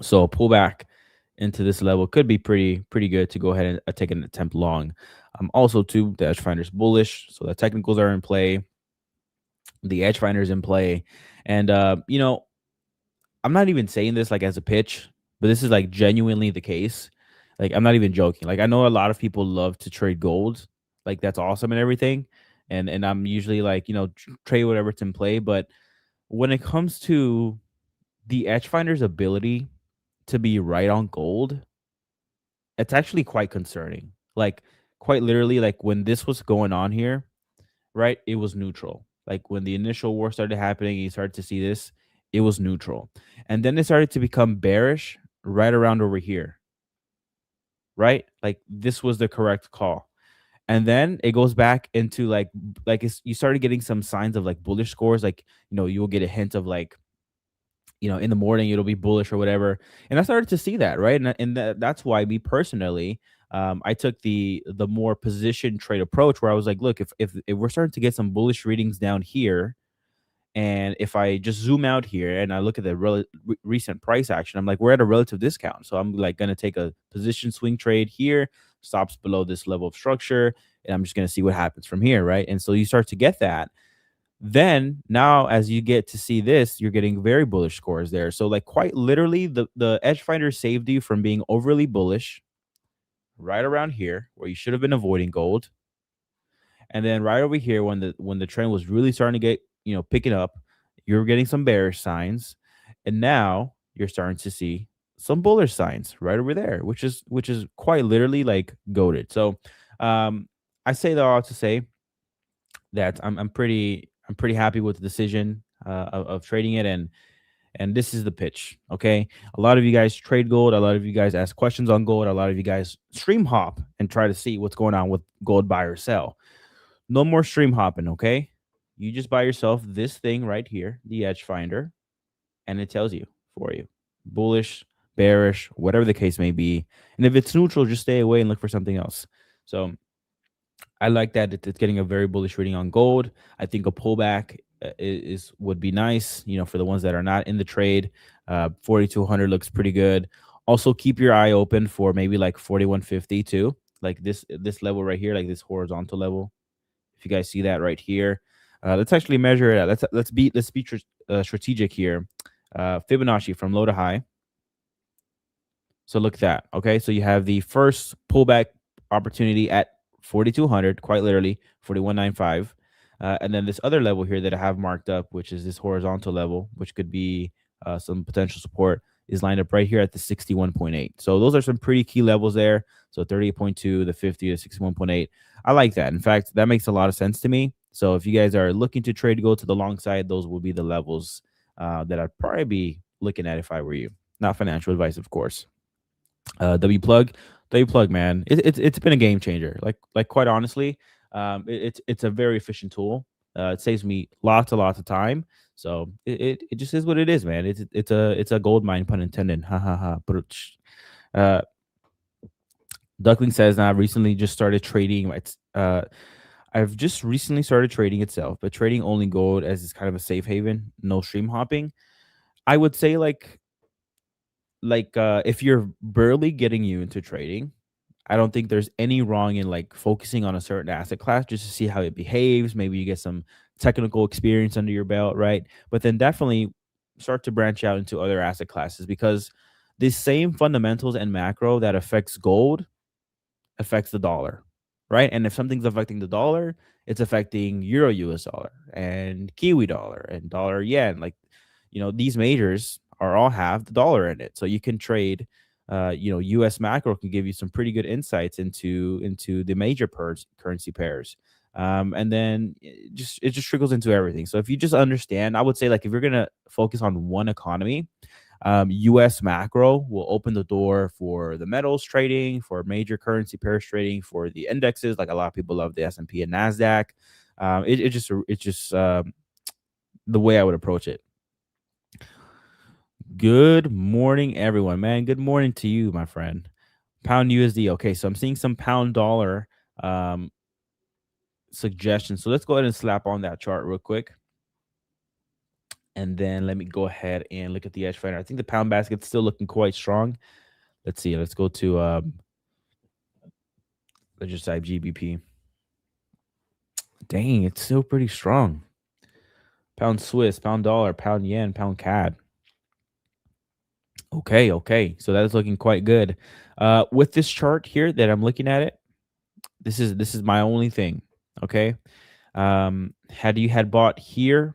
S4: So a pullback into this level could be pretty good to go ahead and take an attempt long. Also too, the edge finder's bullish. So the technicals are in play. The edge finder's in play. And, I'm not even saying this like as a pitch, but this is like genuinely the case. Like, I'm not even joking. Like, I know a lot of people love to trade gold. Like, that's awesome and everything. And I'm usually like, trade whatever's in play. But when it comes to the edge finder's ability to be right on gold, it's actually quite concerning. Like, quite literally, like when this was going on here, right, it was neutral. Like when the initial war started happening, you started to see this, it was neutral. And then it started to become bearish right around over here, right? Like this was the correct call. And then it goes back into like you started getting some signs of like bullish scores. Like, you'll get a hint of like, in the morning it'll be bullish or whatever. And I started to see that, right? And that's why me personally, I took the more position trade approach where I was like, look, if we're starting to get some bullish readings down here, and if I just zoom out here and I look at the recent price action, I'm like, we're at a relative discount. So I'm like going to take a position swing trade here, stops below this level of structure, and I'm just going to see what happens from here, right? And so you start to get that. Then now as you get to see this, you're getting very bullish scores there. So like quite literally the edge finder saved you from being overly bullish right around here where you should have been avoiding gold. And then right over here when the trend was really starting to get, picking up, you're getting some bearish signs. And now you're starting to see some bullish signs right over there, which is quite literally like goated. So I say that all to say that I'm pretty happy with the decision of trading it. And And this is the pitch. Okay. A lot of you guys trade gold. A lot of you guys ask questions on gold. A lot of you guys stream hop and try to see what's going on with gold buy or sell. No more stream hopping. Okay. You just buy yourself this thing right here, the edge finder, and it tells you for you bullish, bearish, whatever the case may be. And if it's neutral, just stay away and look for something else. So I like that it's getting a very bullish reading on gold. I think a pullback would be nice, for the ones that are not in the trade. 4,200 looks pretty good. Also, keep your eye open for maybe like 4,150 too, like this level right here, like this horizontal level. If you guys see that right here, let's actually measure it out. Let's be strategic here. Fibonacci from low to high. So look at that. Okay, so you have the first pullback opportunity at 4,200, quite literally 4,195, and then this other level here that I have marked up, which is this horizontal level, which could be some potential support, is lined up right here at the 61.8. So those are some pretty key levels there. So 38.2, the 50 to 61.8. I like that. In fact, that makes a lot of sense to me. So if you guys are looking to trade gold to the long side, those will be the levels that I'd probably be looking at if I were you. Not financial advice, of course. W plug, man. It's been a game changer. Like quite honestly, it's a very efficient tool. It saves me lots of time. So it just is what it is, man. It's a gold mine, pun intended. Ha ha ha. Duckling says, "Now I've recently just started trading. I've just recently started trading itself, but trading only gold as it's kind of a safe haven. No stream hopping. I would say if you're barely getting you into trading, I don't think there's any wrong in like focusing on a certain asset class just to see how it behaves. Maybe you get some technical experience under your belt, right? But then definitely start to branch out into other asset classes, because the same fundamentals and macro that affects gold affects the dollar, right? And if something's affecting the dollar, it's affecting euro US dollar and Kiwi dollar and dollar yen. Like, these majors are all have the dollar in it. So you can trade, US macro can give you some pretty good insights into the major currency pairs. And then it just trickles into everything. So if you just understand, I would say, like, if you're going to focus on one economy, US macro will open the door for the metals trading, for major currency pairs trading, for the indexes. Like, a lot of people love the S&P and Nasdaq. It's just the way I would approach it. Good morning, everyone, man. Good morning to you, my friend. Pound USD. Okay, so I'm seeing some pound dollar suggestions. So let's go ahead and slap on that chart real quick. And then let me go ahead and look at the edge finder. I think the pound basket's still looking quite strong. Let's see. Let's go to let's just type GBP. Dang, it's still pretty strong. Pound Swiss, pound dollar, pound yen, pound CAD. Okay. So that is looking quite good. With this chart here that I'm looking at it, this is my only thing. Okay. Had you bought here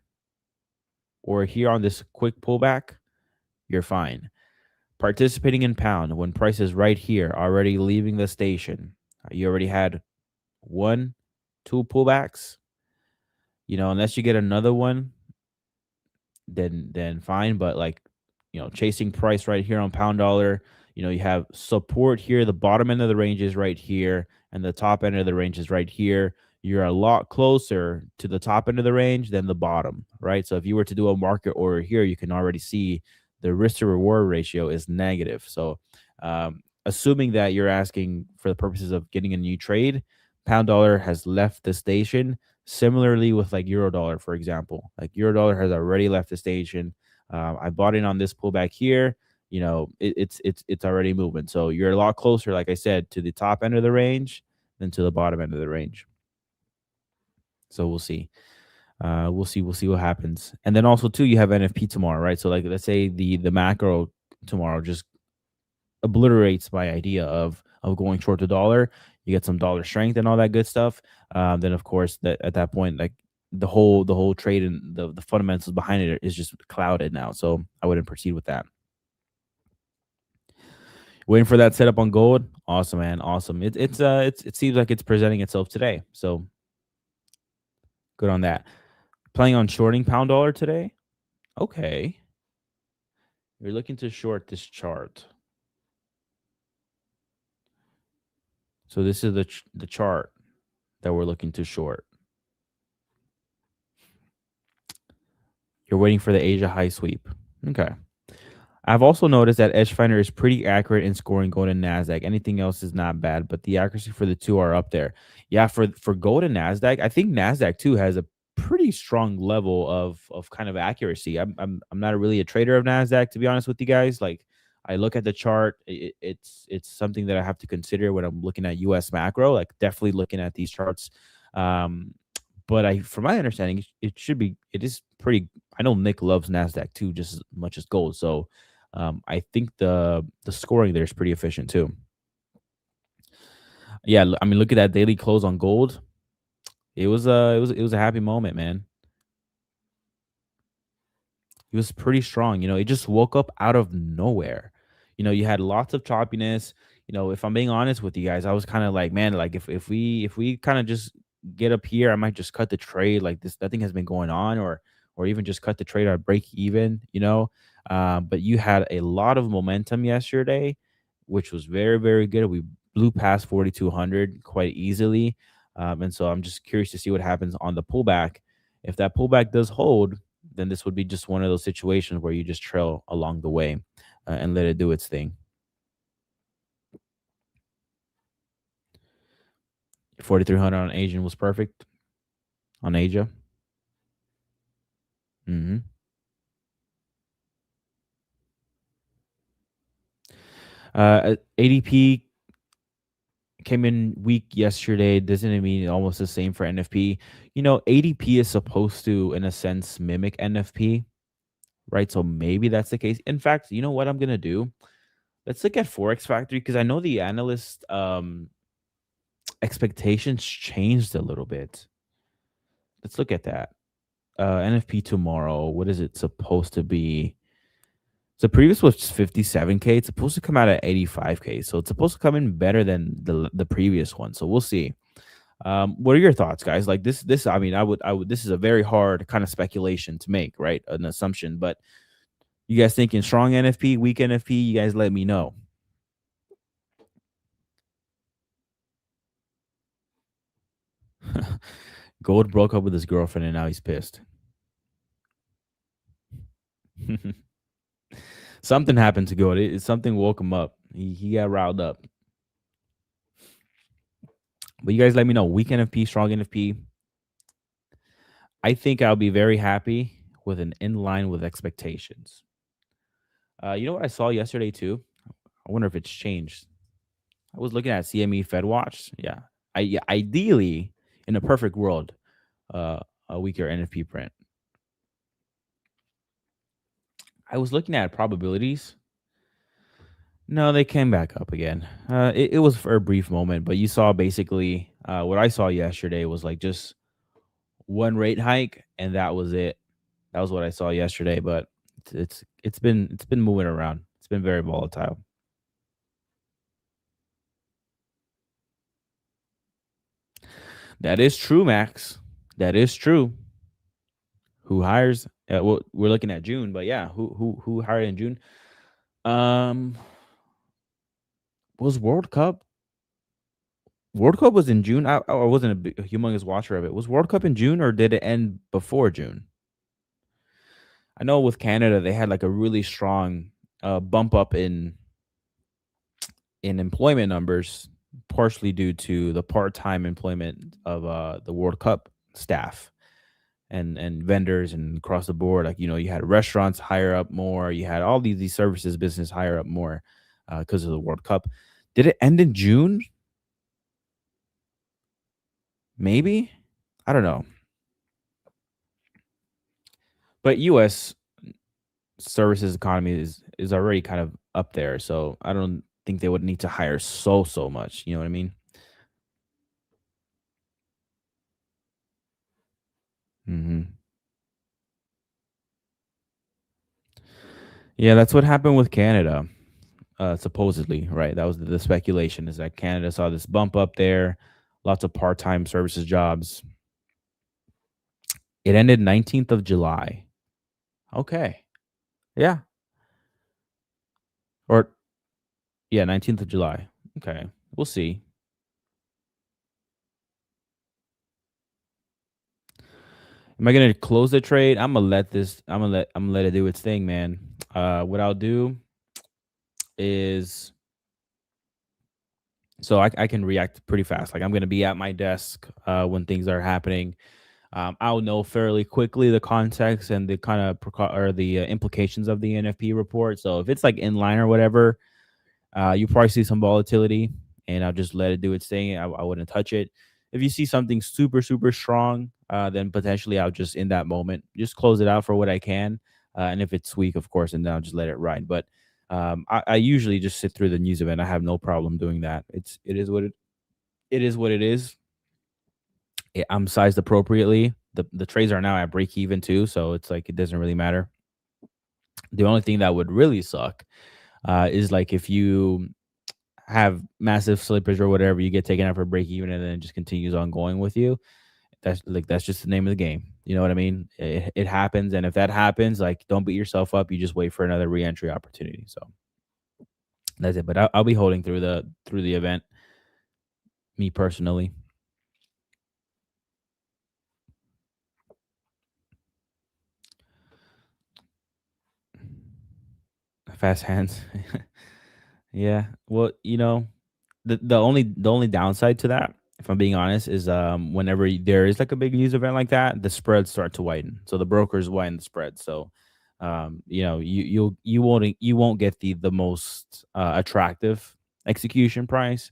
S4: or here on this quick pullback, you're fine. Participating in pound when price is right here, already leaving the station. You already had 1, 2 pullbacks. Unless you get another one, then fine. But chasing price right here on pound dollar, you have support here. The bottom end of the range is right here, and the top end of the range is right here. You're a lot closer to the top end of the range than the bottom, right? So if you were to do a market order here, you can already see the risk to reward ratio is negative. So assuming that you're asking for the purposes of getting a new trade, pound dollar has left the station. Similarly with like euro dollar, for example, like euro dollar has already left the station. I bought in on this pullback here. It's already moving. So you're a lot closer, like I said, to the top end of the range than to the bottom end of the range. So we'll see. We'll see what happens. And then also too, you have NFP tomorrow, right? So like, let's say the macro tomorrow just obliterates my idea of going short the dollar. You get some dollar strength and all that good stuff. Then of course at that point, like the whole trade and the fundamentals behind it is just clouded now. So I wouldn't proceed with that. Waiting for that setup on gold. Awesome, man. Awesome. It seems like it's presenting itself today. So good on that. Planning on shorting pound dollar today. Okay. You're looking to short this chart. So this is the chart that we're looking to short. You're waiting for the Asia high sweep. Okay. I've also noticed that Edgefinder is pretty accurate in scoring gold and Nasdaq. Anything else is not bad, but the accuracy for the two are up there. Yeah, for gold and Nasdaq, I think Nasdaq too has a pretty strong level of kind of accuracy. I'm not really a trader of Nasdaq, to be honest with you guys. Like, I look at the chart, it's something that I have to consider when I'm looking at US macro. Like, definitely looking at these charts. But from my understanding, it is pretty. I know Nick loves Nasdaq too, just as much as gold. So I think the scoring there is pretty efficient too. Yeah, I mean, look at that daily close on gold. It was a happy moment, man. It was pretty strong. It just woke up out of nowhere. You had lots of choppiness. If I'm being honest with you guys, I was kind of like, man, like if we kind of just get up here, I might just cut the trade. Like nothing has been going on, or even just cut the trade or break even. But you had a lot of momentum yesterday, which was very, very good. We blew past 4,200 quite easily. And so I'm just curious to see what happens on the pullback. If that pullback does hold, then this would be just one of those situations where you just trail along the way and let it do its thing. 4,300 on Asian was perfect. On Asia. ADP came in weak yesterday. Doesn't it mean almost the same for NFP? ADP is supposed to, in a sense, mimic NFP, right? So maybe that's the case. In fact, you know what I'm gonna do? Let's look at Forex Factory, because I know the analyst expectations changed a little bit. Let's look at that. NFP tomorrow. What is it supposed to be? So previous was 57K. It's supposed to come out at 85K. So it's supposed to come in better than the previous one. So we'll see. What are your thoughts, guys? Like this. I mean, I would. This is a very hard kind of speculation to make, right? An assumption. But you guys thinking strong NFP, weak NFP? You guys let me know. Gold broke up with his girlfriend and now he's pissed. Something happened to Gold. Something woke him up. He got riled up. But you guys let me know. Weak NFP, strong NFP. I think I'll be very happy with an in line with expectations. You know what I saw yesterday too? I wonder if it's changed. I was looking at CME Fed Watch. Yeah. Ideally, in a perfect world, a weaker NFP print. I was looking at probabilities. No, they came back up again. It was for a brief moment, but you saw basically what I saw yesterday was like just one rate hike, and that was it. That was what I saw yesterday, but it's been moving around. It's been very volatile. That is true, Max. That is true. Who hires? Well, we're looking at June, but yeah, who hired in June? Was World Cup? World Cup was in June. I wasn't a humongous watcher of it. Was World Cup in June, or did it end before June? I know with Canada they had like a really strong bump up in employment numbers, partially due to the part-time employment of the World Cup staff and vendors and across the board. Like, you had restaurants hire up more. You had all these services business hire up more because of the World Cup. Did it end in June? Maybe. I don't know. But U.S. services economy is already kind of up there. So I don't think they would need to hire so much. You know what I mean? Yeah, that's what happened with Canada. Supposedly, right? That was the speculation, is that Canada saw this bump up there, lots of part-time services jobs. It ended 19th of July. Okay. Yeah. Or yeah, 19th of July. Okay, we'll see. Am I gonna close the trade? I'm gonna let it do its thing, man. What I'll do is, so I can react pretty fast. Like I'm gonna be at my desk when things are happening. I'll know fairly quickly the context and the kind of or the implications of the NFP report. So if it's like in line or whatever, you probably see some volatility, and I'll just let it do its thing. I wouldn't touch it. If you see something super, super strong, then potentially I'll just, in that moment, just close it out for what I can. And if it's weak, of course, and then I'll just let it ride. But I usually just sit through the news event. I have no problem doing that. It is what it is. I'm sized appropriately. The trades are now at break even too, so it's like it doesn't really matter. The only thing that would really suck is like if you have massive slippage or whatever, you get taken out for break even, and then it just continues on going with you. That's just the name of the game. You know what I mean? It happens, and if that happens, like don't beat yourself up. You just wait for another re-entry opportunity. So that's it. But I'll be holding through the event, me personally. Fast hands. Yeah. Well, the only downside to that, if I'm being honest, is whenever there is like a big news event like that, the spreads start to widen. So the brokers widen the spread. So you won't get the most attractive execution price.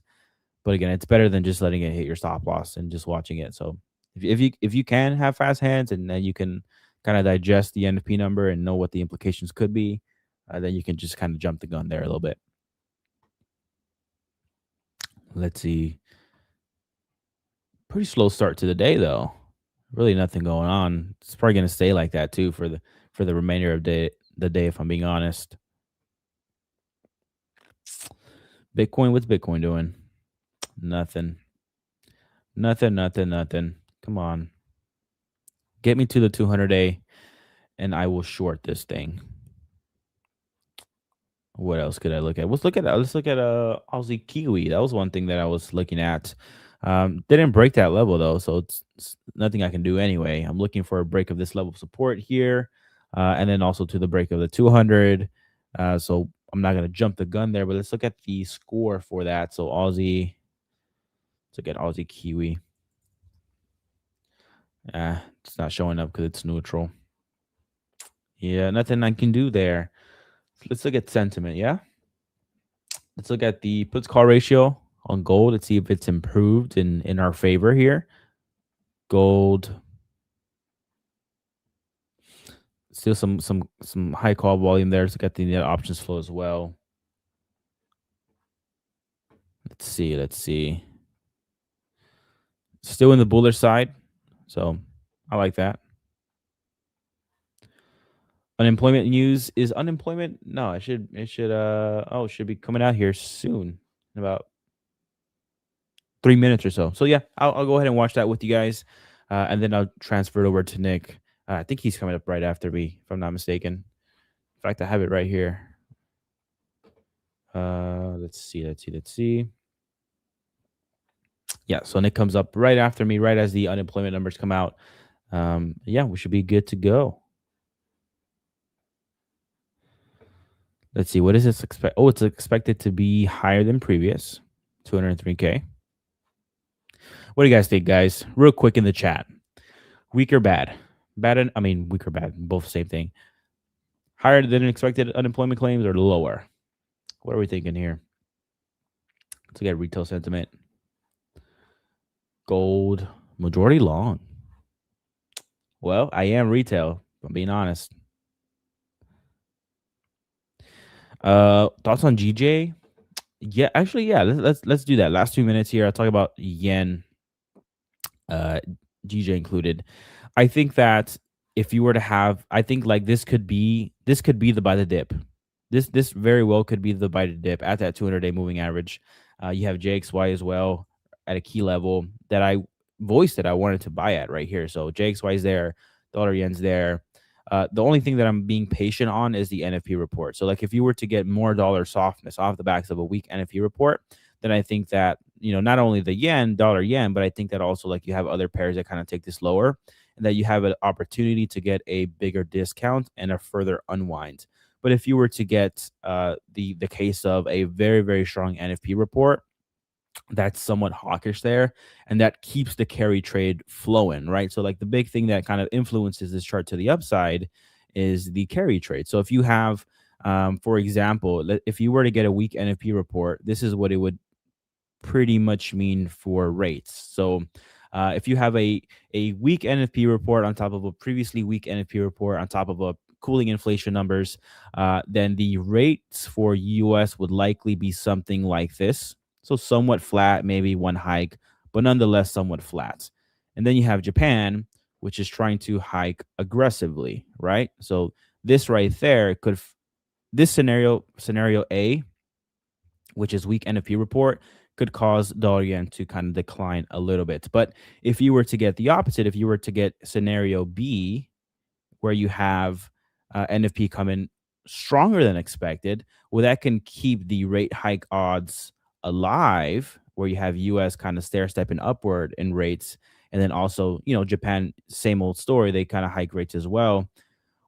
S4: But again, it's better than just letting it hit your stop loss and just watching it. So if you can have fast hands, and then you can kind of digest the NFP number and know what the implications could be, then you can just kind of jump the gun there a little bit. Let's see. Pretty slow start to the day though. Really nothing going on. It's probably going to stay like that too for the remainder of the day, if I'm being honest. Bitcoin, what's Bitcoin doing? Nothing. Nothing. Come on. Get me to the 200-day and I will short this thing. What else could I look at? Let's look at Aussie Kiwi. That was one thing that I was looking at. Didn't break that level though, so it's nothing I can do anyway. I'm looking for a break of this level of support here, and then also to the break of the 200. So I'm not gonna jump the gun there, but let's look at the score for that. So Aussie, let's look at Aussie Kiwi. It's not showing up because it's neutral. Yeah, nothing I can do there. Let's look at sentiment. Yeah. Let's look at the puts call ratio on gold. Let's see if it's improved in our favor here. Gold. Still some high call volume there. Let's look at the net options flow as well. Let's see. Still in the bullish side. So I like that. Unemployment news is unemployment. No, it should be coming out here soon, in about 3 minutes or so. So yeah, I'll go ahead and watch that with you guys, and then I'll transfer it over to Nick. I think he's coming up right after me, if I'm not mistaken. In fact, I have it right here. Let's see. Yeah, so Nick comes up right after me, right as the unemployment numbers come out. Yeah, we should be good to go. Let's see. What is this expect? Oh, it's expected to be higher than previous, 203K. What do you guys think, guys? Real quick in the chat. Weak or bad? Weak or bad, both same thing. Higher than expected unemployment claims or lower? What are we thinking here? Let's look at retail sentiment. Gold, majority long. Well, I am retail, if I'm being honest. Thoughts on GJ? Yeah, actually, yeah. Let's do that. Last 2 minutes here. I'll talk about yen. GJ included. I think that if you were to have, I think like this could be the buy the dip. This very well could be the buy the dip at that 200-day moving average. You have JXY as well at a key level that I voiced that I wanted to buy at right here. So JXY is there, dollar yen's there. The only thing that I'm being patient on is the NFP report. So like if you were to get more dollar softness off the backs of a weak NFP report, then I think that, not only the dollar yen, but I think that also like you have other pairs that kind of take this lower, and that you have an opportunity to get a bigger discount and a further unwind. But if you were to get the case of a very, very strong NFP report, that's somewhat hawkish there, and that keeps the carry trade flowing, right? So like the big thing that kind of influences this chart to the upside is the carry trade. So if you have, for example, if you were to get a weak NFP report, this is what it would pretty much mean for rates. So if you have a weak NFP report on top of a previously weak NFP report on top of a cooling inflation numbers, then the rates for US would likely be something like this. So somewhat flat, maybe one hike, but nonetheless somewhat flat. And then you have Japan, which is trying to hike aggressively, right? So this right there this scenario A, which is weak NFP report, could cause dollar yen to kind of decline a little bit. But if you were to get the opposite, if you were to get scenario B, where you have NFP come in stronger than expected, well, that can keep the rate hike odds alive, where you have US kind of stair stepping upward in rates. And then also, Japan, same old story, they kind of hike rates as well.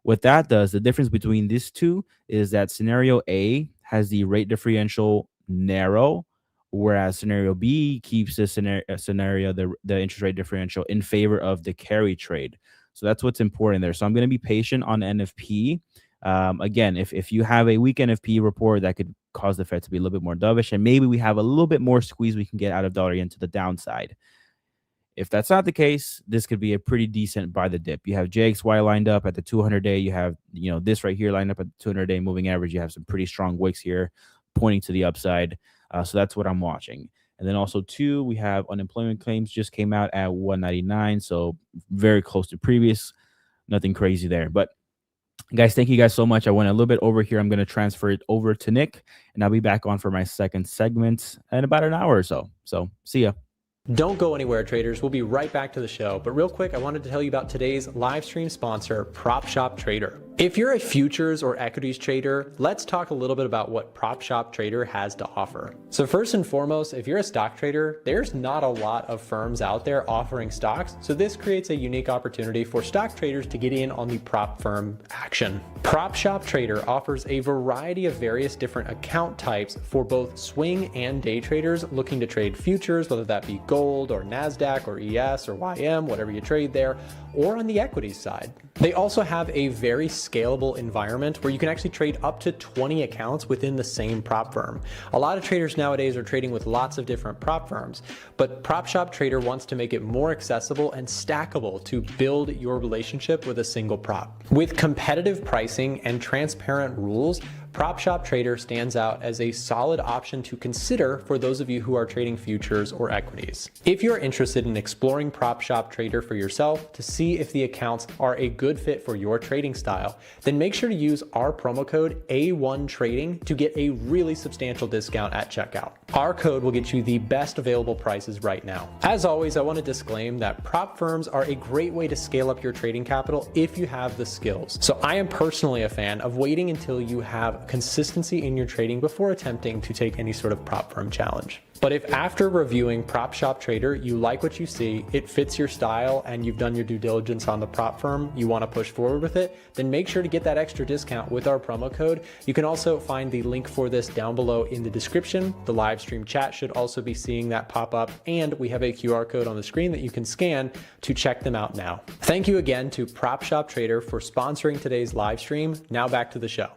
S4: What that does, the difference between these two is that scenario A has the rate differential narrow, whereas scenario B keeps the scenario the interest rate differential in favor of the carry trade. So that's what's important there. So I'm going to be patient on NFP. Again, if you have a weak NFP report, that could cause the Fed to be a little bit more dovish, and maybe we have a little bit more squeeze we can get out of dollar yen to the downside. If that's not the case, this could be a pretty decent buy the dip. You have JXY lined up at the 200-day. You have this right here lined up at the 200-day moving average. You have some pretty strong wicks here pointing to the upside. So that's what I'm watching. And then also two, we have unemployment claims just came out at 199, so very close to previous. Nothing crazy there. But guys, thank you guys so much. I went a little bit over here. I'm going to transfer it over to Nick, and I'll be back on for my second segment in about an hour or so. So see ya.
S2: Don't go anywhere, traders. We'll be right back to the show. But real quick, I wanted to tell you about today's live stream sponsor, Prop Shop Trader. If you're a futures or equities trader, let's talk a little bit about what Prop Shop Trader has to offer. So first and foremost, if you're a stock trader, there's not a lot of firms out there offering stocks. So this creates a unique opportunity for stock traders to get in on the prop firm action. Prop Shop Trader offers a variety of various different account types for both swing and day traders looking to trade futures, whether that be gold or Nasdaq or ES or YM, whatever you trade there, or on the equities side. They also have a very scalable environment where you can actually trade up to 20 accounts within the same prop firm. A lot of traders nowadays are trading with lots of different prop firms, but Prop Shop Trader wants to make it more accessible and stackable to build your relationship with a single prop. With competitive pricing and transparent rules, Prop Shop Trader stands out as a solid option to consider for those of you who are trading futures or equities. If you're interested in exploring Prop Shop Trader for yourself to see if the accounts are a good fit for your trading style, then make sure to use our promo code A1 Trading to get a really substantial discount at checkout. Our code will get you the best available prices right now. As always, I want to disclaim that prop firms are a great way to scale up your trading capital if you have the skills. So I am personally a fan of waiting until you have consistency in your trading before attempting to take any sort of prop firm challenge. But if after reviewing Prop Shop Trader, you like what you see, it fits your style, and you've done your due diligence on the prop firm, you want to push forward with it, then make sure to get that extra discount with our promo code. You can also find the link for this down below in the description. The live stream chat should also be seeing that pop up, and we have a QR code on the screen that you can scan to check them out now. Thank you again to Prop Shop Trader for sponsoring today's live stream. Now back to the show.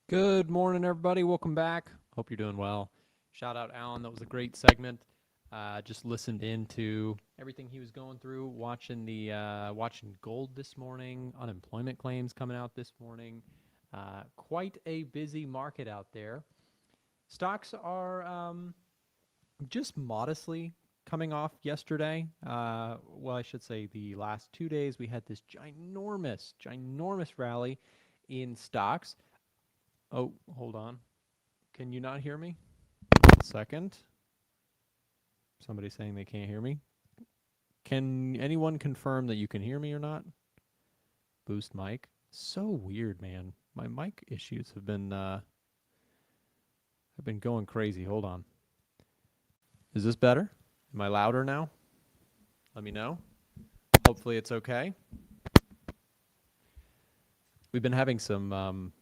S2: Good morning, everybody. Welcome back. Hope you're doing well. Shout out Alan. That was a great segment. Just listened into everything he was going through, watching gold this morning, unemployment claims coming out this morning. Quite a busy market out there. Stocks are just modestly coming off yesterday. Well, I should say the last 2 days we had this ginormous rally in stocks. Oh, hold on. Can you not hear me? 1 second. Somebody's saying they can't hear me. Can anyone confirm that you can hear me or not? boost mic. So weird, man. My mic issues have been going crazy. Hold on. Is this better? Am I louder now? Let me know. Hopefully it's okay. We've been having some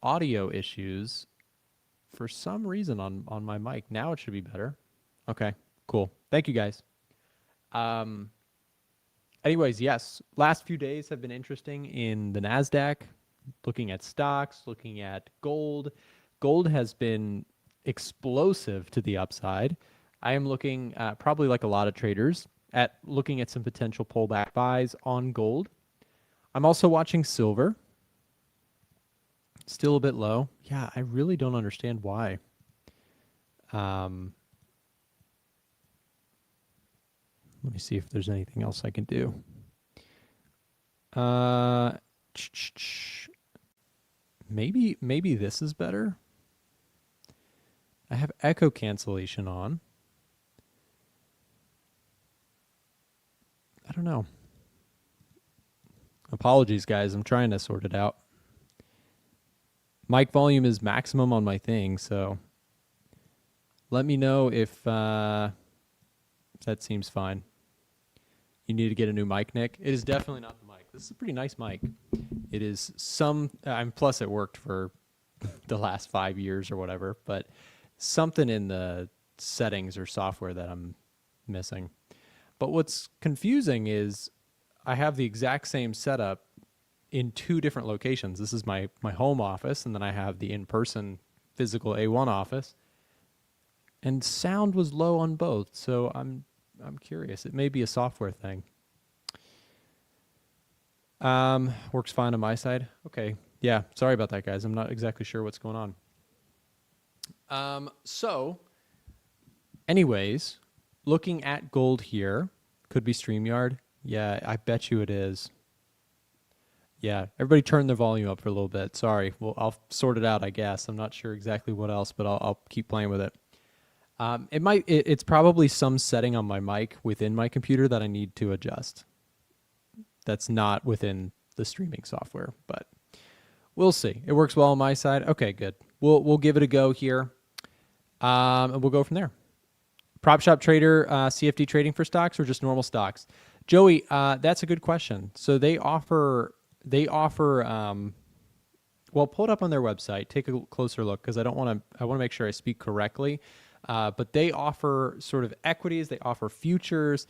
S2: audio issues for some reason on my mic. Now it should be better. Okay, cool. Thank you, guys. Anyways, yes, last few days have been interesting in the Nasdaq, looking at stocks, looking at gold. Gold has been explosive to the upside. I am looking, probably like a lot of traders, at looking at some potential pullback buys on gold. I'm also watching silver. Still a bit low. Yeah, I really don't understand why. Let me see if there's anything else I can do. Maybe this is better. I have echo cancellation on. I don't know. Apologies, guys. I'm trying to sort it out. Mic volume is maximum on my thing, so let me know if that seems fine. You need to get a new mic, Nick. It is definitely not the mic. This is a pretty nice mic. It is some, plus it worked for the last 5 years or whatever, but something in the settings or software that I'm missing. But what's confusing is I have the exact same setup in 2 different locations. This is my home office, and then I have the in-person physical A1 office. And sound was low on both, so I'm curious. It may be a software thing. Works fine on my side. Okay. Yeah, sorry about that, guys. I'm not exactly sure what's going on. So, anyways, looking at gold here, could be StreamYard. Yeah, I bet you it is. Yeah, everybody turn their volume up for a little bit. Sorry. Well, I'll sort it out, I guess. I'm not sure exactly what else, but I'll keep playing with it. It's probably some setting on my mic within my computer that I need to adjust. That's not within the streaming software, but we'll see. It works well on my side. Okay, good. We'll give it a go here, and we'll go from there. Prop shop trader, CFD trading for stocks or just normal stocks? Joey, that's a good question. So they offer. Well, pull it up on their website. Take a closer look because I want to make sure I speak correctly. But they offer sort of equities. They offer futures.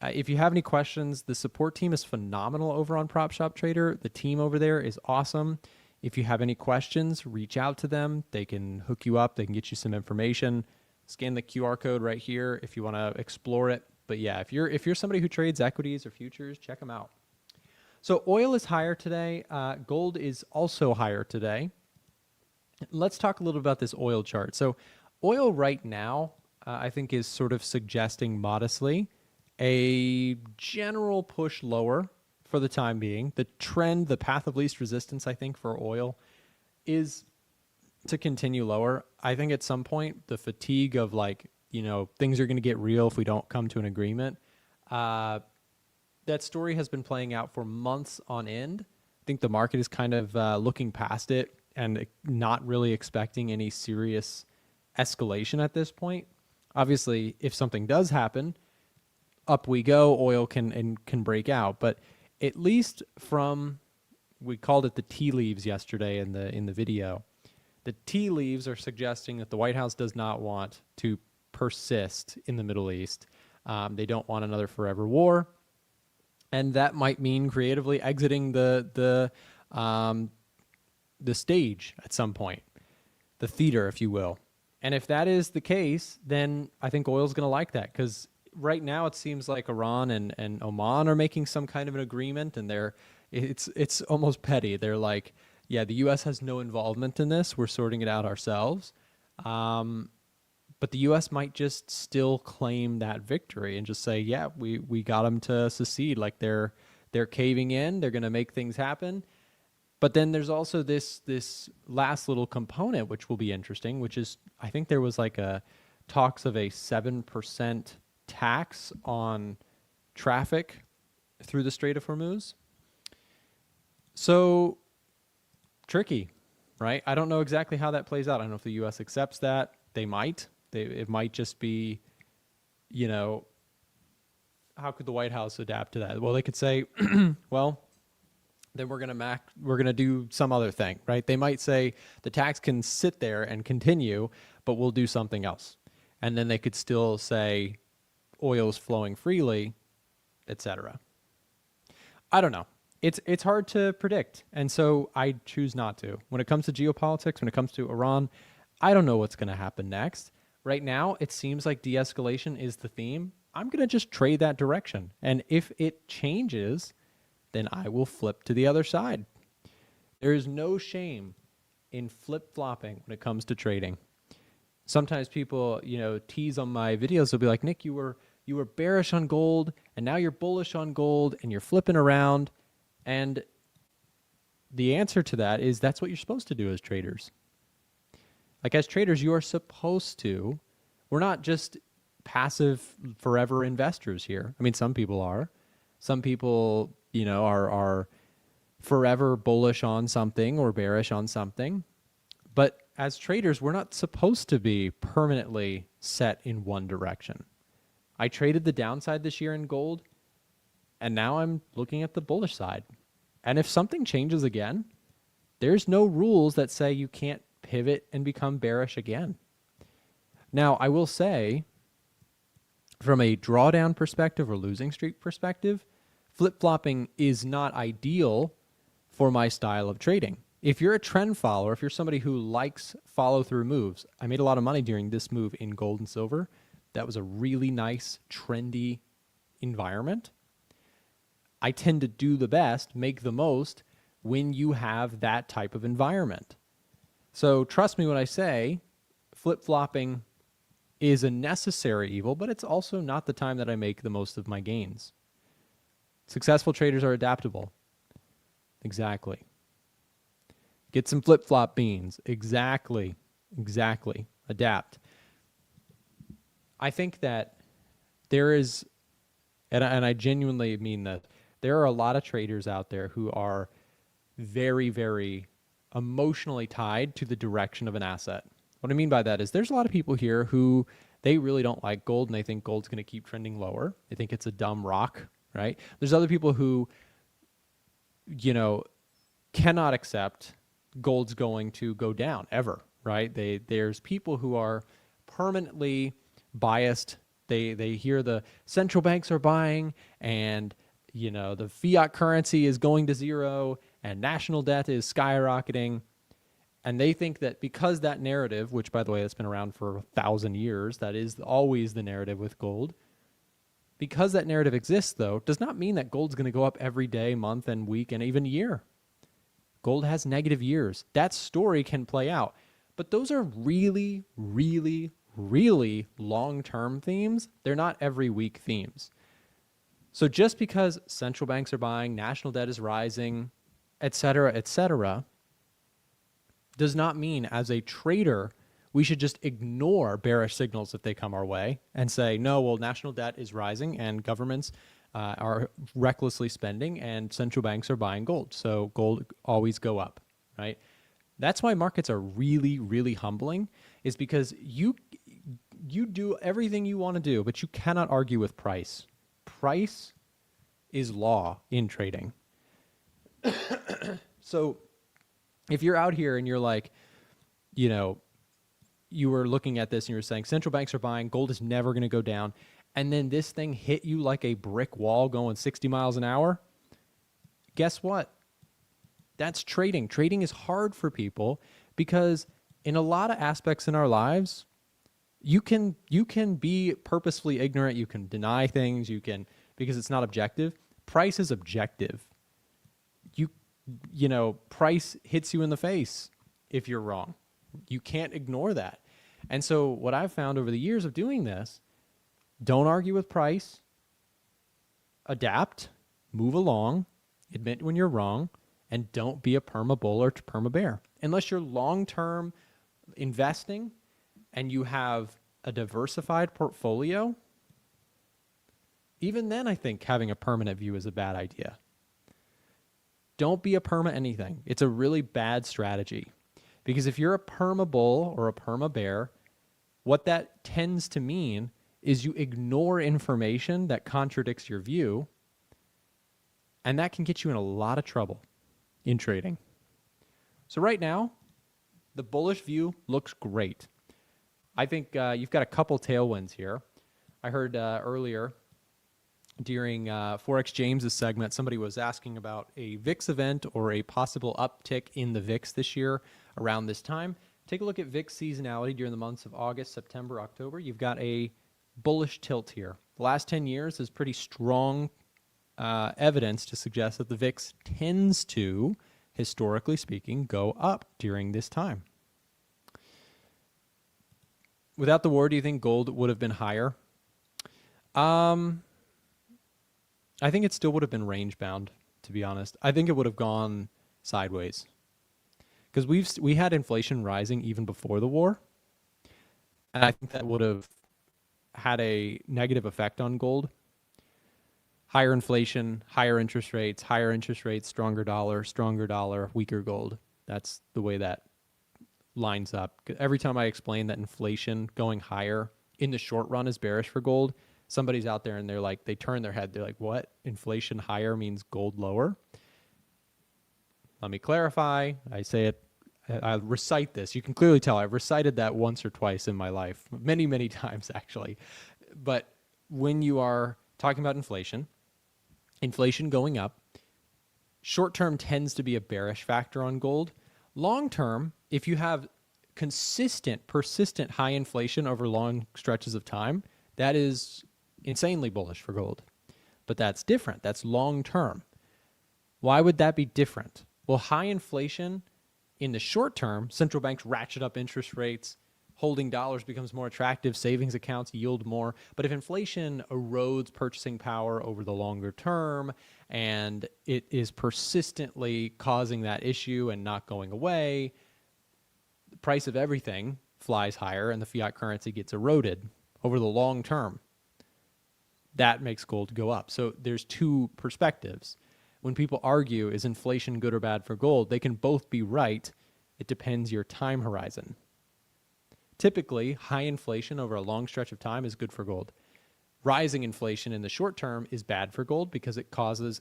S2: If you have any questions, the support team is phenomenal over on Prop Shop Trader. The team over there is awesome. If you have any questions, reach out to them. They can hook you up. They can get you some information. Scan the QR code right here if you want to explore it. But yeah, if you're somebody who trades equities or futures, check them out. So oil is higher today. Gold is also higher today. Let's talk a little about this oil chart. So oil right now, I think, is sort of suggesting modestly a general push lower for the time being. The trend, the path of least resistance, I think, for oil is to continue lower. I think at some point, the fatigue of things are going to get real if we don't come to an agreement. That story has been playing out for months on end. I think the market is kind of looking past it and not really expecting any serious escalation at this point. Obviously, if something does happen, up we go. Oil can break out, but at least we called it the tea leaves yesterday in the video. The tea leaves are suggesting that the White House does not want to persist in the Middle East. They don't want another forever war, and that might mean creatively exiting the stage at some point, the theater, if you will. And if that is the case, then I think oil's going to like that, because right now it seems like Iran and Oman are making some kind of an agreement, and it's almost petty. They're like, yeah, the U.S. has no involvement in this. We're sorting it out ourselves. But the U.S. might just still claim that victory and just say, yeah, we got them to secede. Like they're caving in. They're going to make things happen. But then there's also this last little component, which will be interesting, which is I think there was like talks of a 7% tax on traffic through the Strait of Hormuz. So tricky, right? I don't know exactly how that plays out. I don't know if the U.S. accepts that. They might. It might just be, you know, how could the White House adapt to that? Well, they could say, well, then we're gonna do some other thing, right? They might say the tax can sit there and continue, but we'll do something else. And then they could still say oil's flowing freely, etc. I don't know. It's hard to predict, and so I choose not to. When it comes to geopolitics, when it comes to Iran, I don't know what's going to happen next. Right now, it seems like de-escalation is the theme. I'm going to just trade that direction, and if it changes, then I will flip to the other side. There is no shame in flip-flopping when it comes to trading. Sometimes people, tease on my videos. They'll be like, Nick, you were bearish on gold, and now you're bullish on gold, and you're flipping around. And the answer to that is that's what you're supposed to do as traders. Like as traders, you are supposed to. We're not just passive forever investors here. I mean, some people are. Some people, are forever bullish on something or bearish on something. But as traders, we're not supposed to be permanently set in one direction. I traded the downside this year in gold, and now I'm looking at the bullish side. And if something changes again, there's no rules that say you can't pivot and become bearish again. Now, I will say, from a drawdown perspective or losing streak perspective, flip-flopping is not ideal for my style of trading. If you're a trend follower, if you're somebody who likes follow-through moves, I made a lot of money during this move in gold and silver. That was a really nice, trendy environment. I tend to do the best, make the most, when you have that type of environment. So trust me when I say flip-flopping is a necessary evil, but it's also not the time that I make the most of my gains. Successful traders are adaptable. Exactly. Get some flip-flop beans. Exactly. Adapt. I think that there is, and I genuinely mean that, there are a lot of traders out there who are very, very emotionally tied to the direction of an asset. What I mean by that is there's a lot of people here who they really don't like gold and they think gold's going to keep trending lower. They think it's a dumb rock, right? There's other people who, cannot accept gold's going to go down ever, right? There's people who are permanently biased. They hear the central banks are buying and the fiat currency is going to zero and national debt is skyrocketing. And they think that because that narrative, which by the way, that's been around for 1,000 years, that is always the narrative with gold. Because that narrative exists, though, does not mean that gold's going to go up every day, month, and week, and even year. Gold has negative years. That story can play out. But those are really, really, really long-term themes. They're not every week themes. So just because central banks are buying, national debt is rising, et cetera, does not mean as a trader we should just ignore bearish signals if they come our way and say, no, well, national debt is rising and governments are recklessly spending and central banks are buying gold. So gold always go up, right? That's why markets are really, really humbling, is because you do everything you want to do, but you cannot argue with price. Price is law in trading. So if you're out here and you're like, you were looking at this and you were saying central banks are buying, gold is never going to go down, and then this thing hit you like a brick wall going 60 miles an hour, guess what? That's trading. Trading is hard for people because in a lot of aspects in our lives, you can be purposefully ignorant, you can deny things, because it's not objective. Price is objective. Price hits you in the face if you're wrong. You can't ignore that. And so what I've found over the years of doing this, don't argue with price, adapt, move along, admit when you're wrong, and don't be a perma bull or perma bear. Unless you're long-term investing and you have a diversified portfolio, even then I think having a permanent view is a bad idea. don't be a perma anything. It's a really bad strategy because if you're a perma bull or a perma bear, what that tends to mean is you ignore information that contradicts your view, and that can get you in a lot of trouble in trading. So right now, the bullish view looks great. I think you've got a couple tailwinds here. I heard earlier during Forex James's segment, somebody was asking about a VIX event or a possible uptick in the VIX this year around this time. Take a look at VIX seasonality during the months of August, September, October. You've got a bullish tilt here. The last 10 years is pretty strong evidence to suggest that the VIX tends to, historically speaking, go up during this time. Without the war, do you think gold would have been higher? I think it still would have been range bound, to be honest. I think it would have gone sideways because we had inflation rising even before the war, and I think that would have had a negative effect on gold. Higher inflation, higher interest rates, stronger dollar, weaker gold. That's the way that lines up. Every time I explain that inflation going higher in the short run is bearish for gold, somebody's out there and they're like, they turn their head. They're like, what? Inflation higher means gold lower? Let me clarify. I say it, I recite this. You can clearly tell I've recited that once or twice in my life, many, many times actually. But when you are talking about inflation going up, short term tends to be a bearish factor on gold. Long term, if you have consistent, persistent high inflation over long stretches of time, that is insanely bullish for gold. But that's different. That's long term. Why would that be different? Well, high inflation in the short term, central banks ratchet up interest rates, holding dollars becomes more attractive, savings accounts yield more. But if inflation erodes purchasing power over the longer term and it is persistently causing that issue and not going away, the price of everything flies higher and the fiat currency gets eroded over the long term. That makes gold go up. So there's two perspectives. When people argue, is inflation good or bad for gold? They can both be right. It depends your time horizon. Typically, high inflation over a long stretch of time is good for gold. Rising inflation in the short term is bad for gold because it causes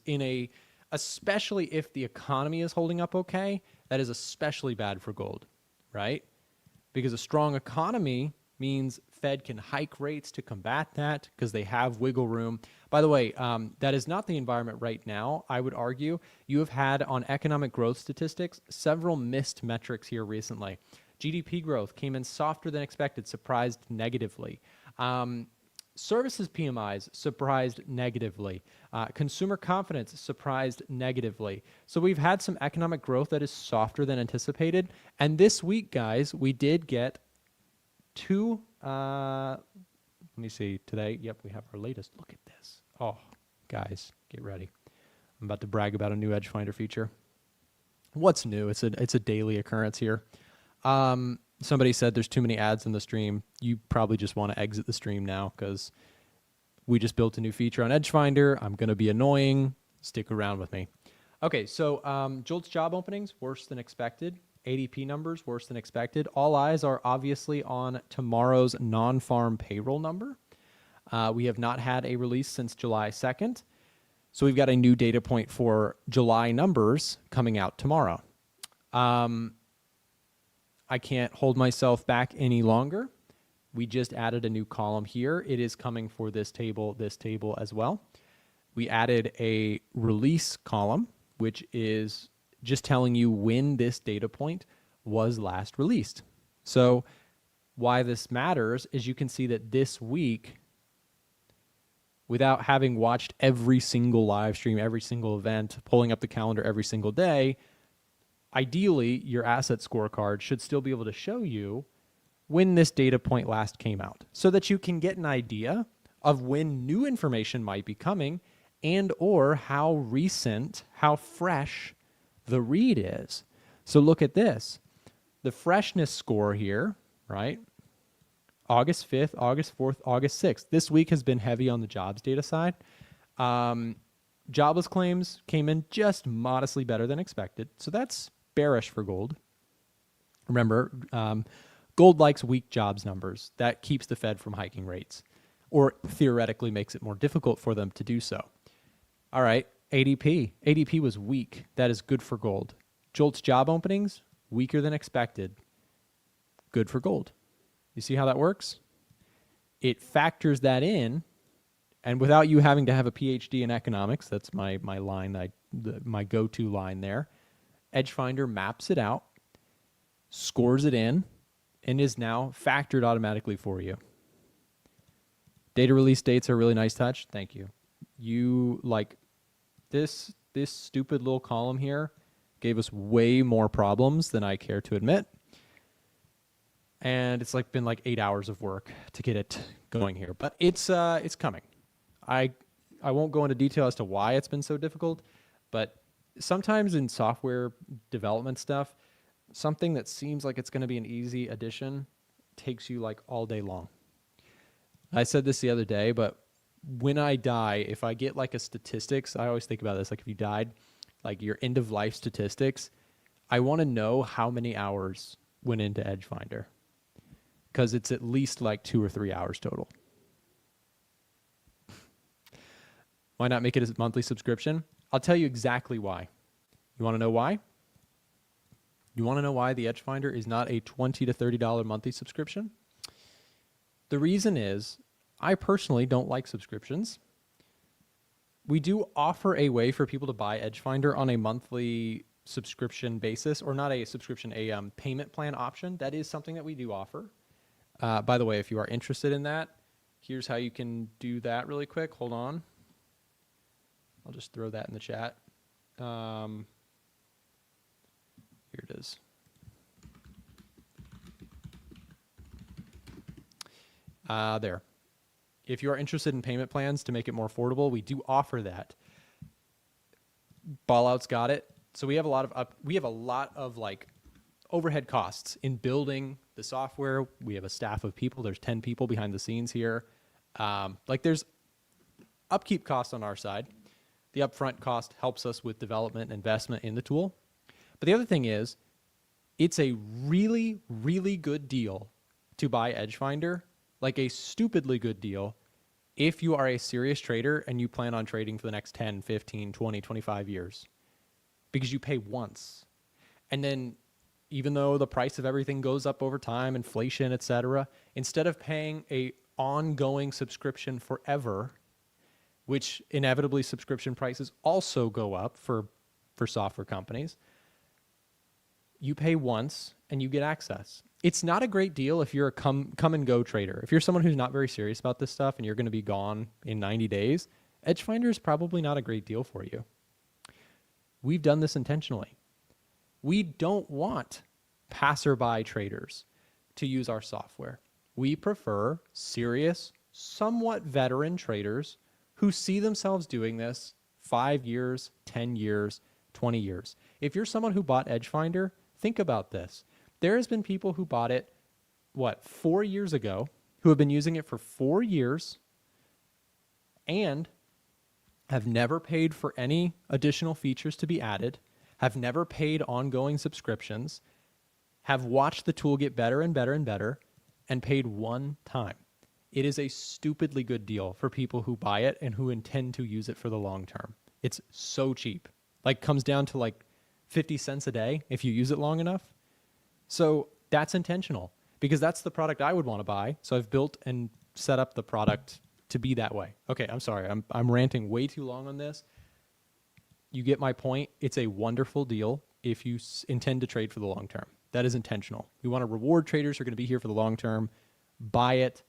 S2: especially if the economy is holding up okay, that is especially bad for gold, right? Because a strong economy means Fed can hike rates to combat that because they have wiggle room. By the way, that is not the environment right now. I would argue you have had on economic growth statistics several missed metrics here recently. GDP growth came in softer than expected, surprised negatively. Services PMIs surprised negatively. Consumer confidence surprised negatively. So we've had some economic growth that is softer than anticipated. And this week, guys, we did get two, let me see, today, yep, we have our latest. Look at this. Oh, guys, get ready. I'm about to brag about a new Edge Finder feature. What's new? It's a daily occurrence here. Somebody said there's too many ads in the stream. You probably just want to exit the stream now because we just built a new feature on Edge Finder. I'm going to be annoying. Stick around with me. Okay, so JOLTS job openings, worse than expected. ADP numbers, worse than expected. All eyes are obviously on tomorrow's non-farm payroll number. We have not had a release since July 2nd. So we've got a new data point for July numbers coming out tomorrow. I can't hold myself back any longer. We just added a new column here. It is coming for this table as well. We added a release column, which is just telling you when this data point was last released. So why this matters is you can see that this week, without having watched every single live stream, every single event, pulling up the calendar every single day, ideally, your asset scorecard should still be able to show you when this data point last came out so that you can get an idea of when new information might be coming and or how recent, how fresh the read is. So look at this. The freshness score here, right? August 5th, August 4th, August 6th. This week has been heavy on the jobs data side. Jobless claims came in just modestly better than expected. So that's bearish for gold. Remember, gold likes weak jobs numbers. That keeps the Fed from hiking rates, or theoretically makes it more difficult for them to do so. All right, ADP. ADP was weak. That is good for gold. JOLTS job openings, weaker than expected. Good for gold. You see how that works? It factors that in, and without you having to have a PhD in economics, that's my line, my go-to line there, Edgefinder maps it out, scores it in, and is now factored automatically for you. Data release dates are a really nice touch. Thank you. You like this stupid little column here gave us way more problems than I care to admit. And it's been 8 hours of work to get it going here, but it's coming. I won't go into detail as to why it's been so difficult, but sometimes in software development stuff, something that seems like it's going to be an easy addition takes you all day long. I said this the other day, but when I die, if I get a statistics, I always think about this, if you died, your end of life statistics, I want to know how many hours went into Edgefinder, because it's at least 2 or 3 hours total. Why not make it a monthly subscription? I'll tell you exactly why. You want to know why? You want to know why the Edgefinder is not a $20 to $30 monthly subscription? The reason is, I personally don't like subscriptions. We do offer a way for people to buy Edgefinder on a monthly subscription basis, or not a subscription, a payment plan option. That is something that we do offer. By the way, if you are interested in that, here's how you can do that really quick. Hold on. I'll just throw that in the chat. Here it is. There. If you are interested in payment plans to make it more affordable, we do offer that. Ballout's got it. So we have a lot of overhead costs in building the software. We have a staff of people. There's 10 people behind the scenes here. There's upkeep costs on our side. The upfront cost helps us with development and investment in the tool. But the other thing is, it's a really, really good deal to buy Edgefinder, a stupidly good deal, if you are a serious trader and you plan on trading for the next 10, 15, 20, 25 years. Because you pay once. And then, even though the price of everything goes up over time, inflation, etc., instead of paying a ongoing subscription forever, which inevitably subscription prices also go up for software companies, you pay once and you get access. It's not a great deal if you're a come and go trader. If you're someone who's not very serious about this stuff and you're going to be gone in 90 days, Edgefinder is probably not a great deal for you. We've done this intentionally. We don't want passerby traders to use our software. We prefer serious, somewhat veteran traders who see themselves doing this 5 years, 10 years, 20 years. If you're someone who bought Edgefinder, think about this. There has been people who bought it, 4 years ago, who have been using it for 4 years and have never paid for any additional features to be added, have never paid ongoing subscriptions, have watched the tool get better and better and better, and paid one time. It is a stupidly good deal for people who buy it and who intend to use it for the long term. It's so cheap. Comes down to 50 cents a day if you use it long enough. So that's intentional, because that's the product I would want to buy. So I've built and set up the product to be that way. Okay, I'm sorry. I'm ranting way too long on this. You get my point. It's a wonderful deal if you intend to trade for the long term. That is intentional. We want to reward traders who are going to be here for the long term. Buy it,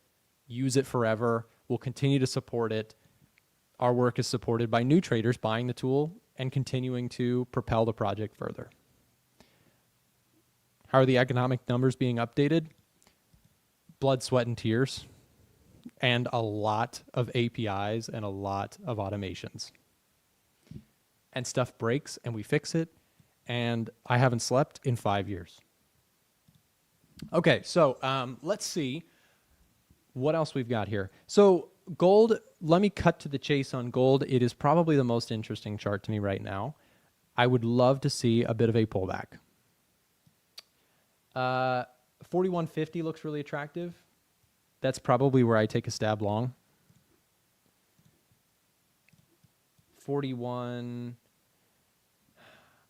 S2: use it forever. We'll continue to support it. Our work is supported by new traders buying the tool and continuing to propel the project further. How are the economic numbers being updated? Blood, sweat, and tears, and a lot of APIs and a lot of automations. And stuff breaks and we fix it, and I haven't slept in 5 years. Okay, so let's see what else we've got here. So gold let me cut to the chase on gold. It is probably the most interesting chart to me right now. I would love to see a bit of a pullback. 4150 looks really attractive. That's probably where I take a stab long. 41.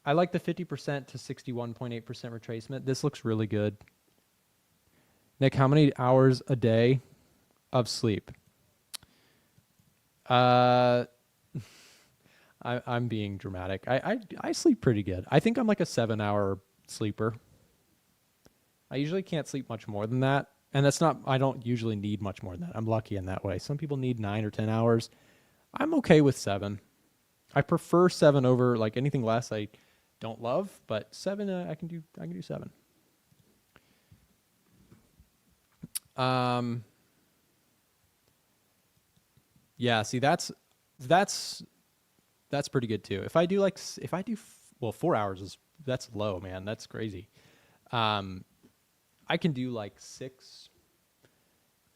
S2: I like the 50% to 61.8% retracement. This looks really good. Nick, how many hours a day of sleep? I'm being dramatic. I sleep pretty good. I think I'm like a 7-hour sleeper. I usually can't sleep much more than that. And that's not, I don't usually need much more than that. I'm lucky in that way. Some people need 9 or 10 hours. I'm okay with 7. I prefer 7 over like anything less I don't love, but 7 I can do 7. Yeah, see that's pretty good too. If I do 4 hours that's low, man. That's crazy. I can do like 6.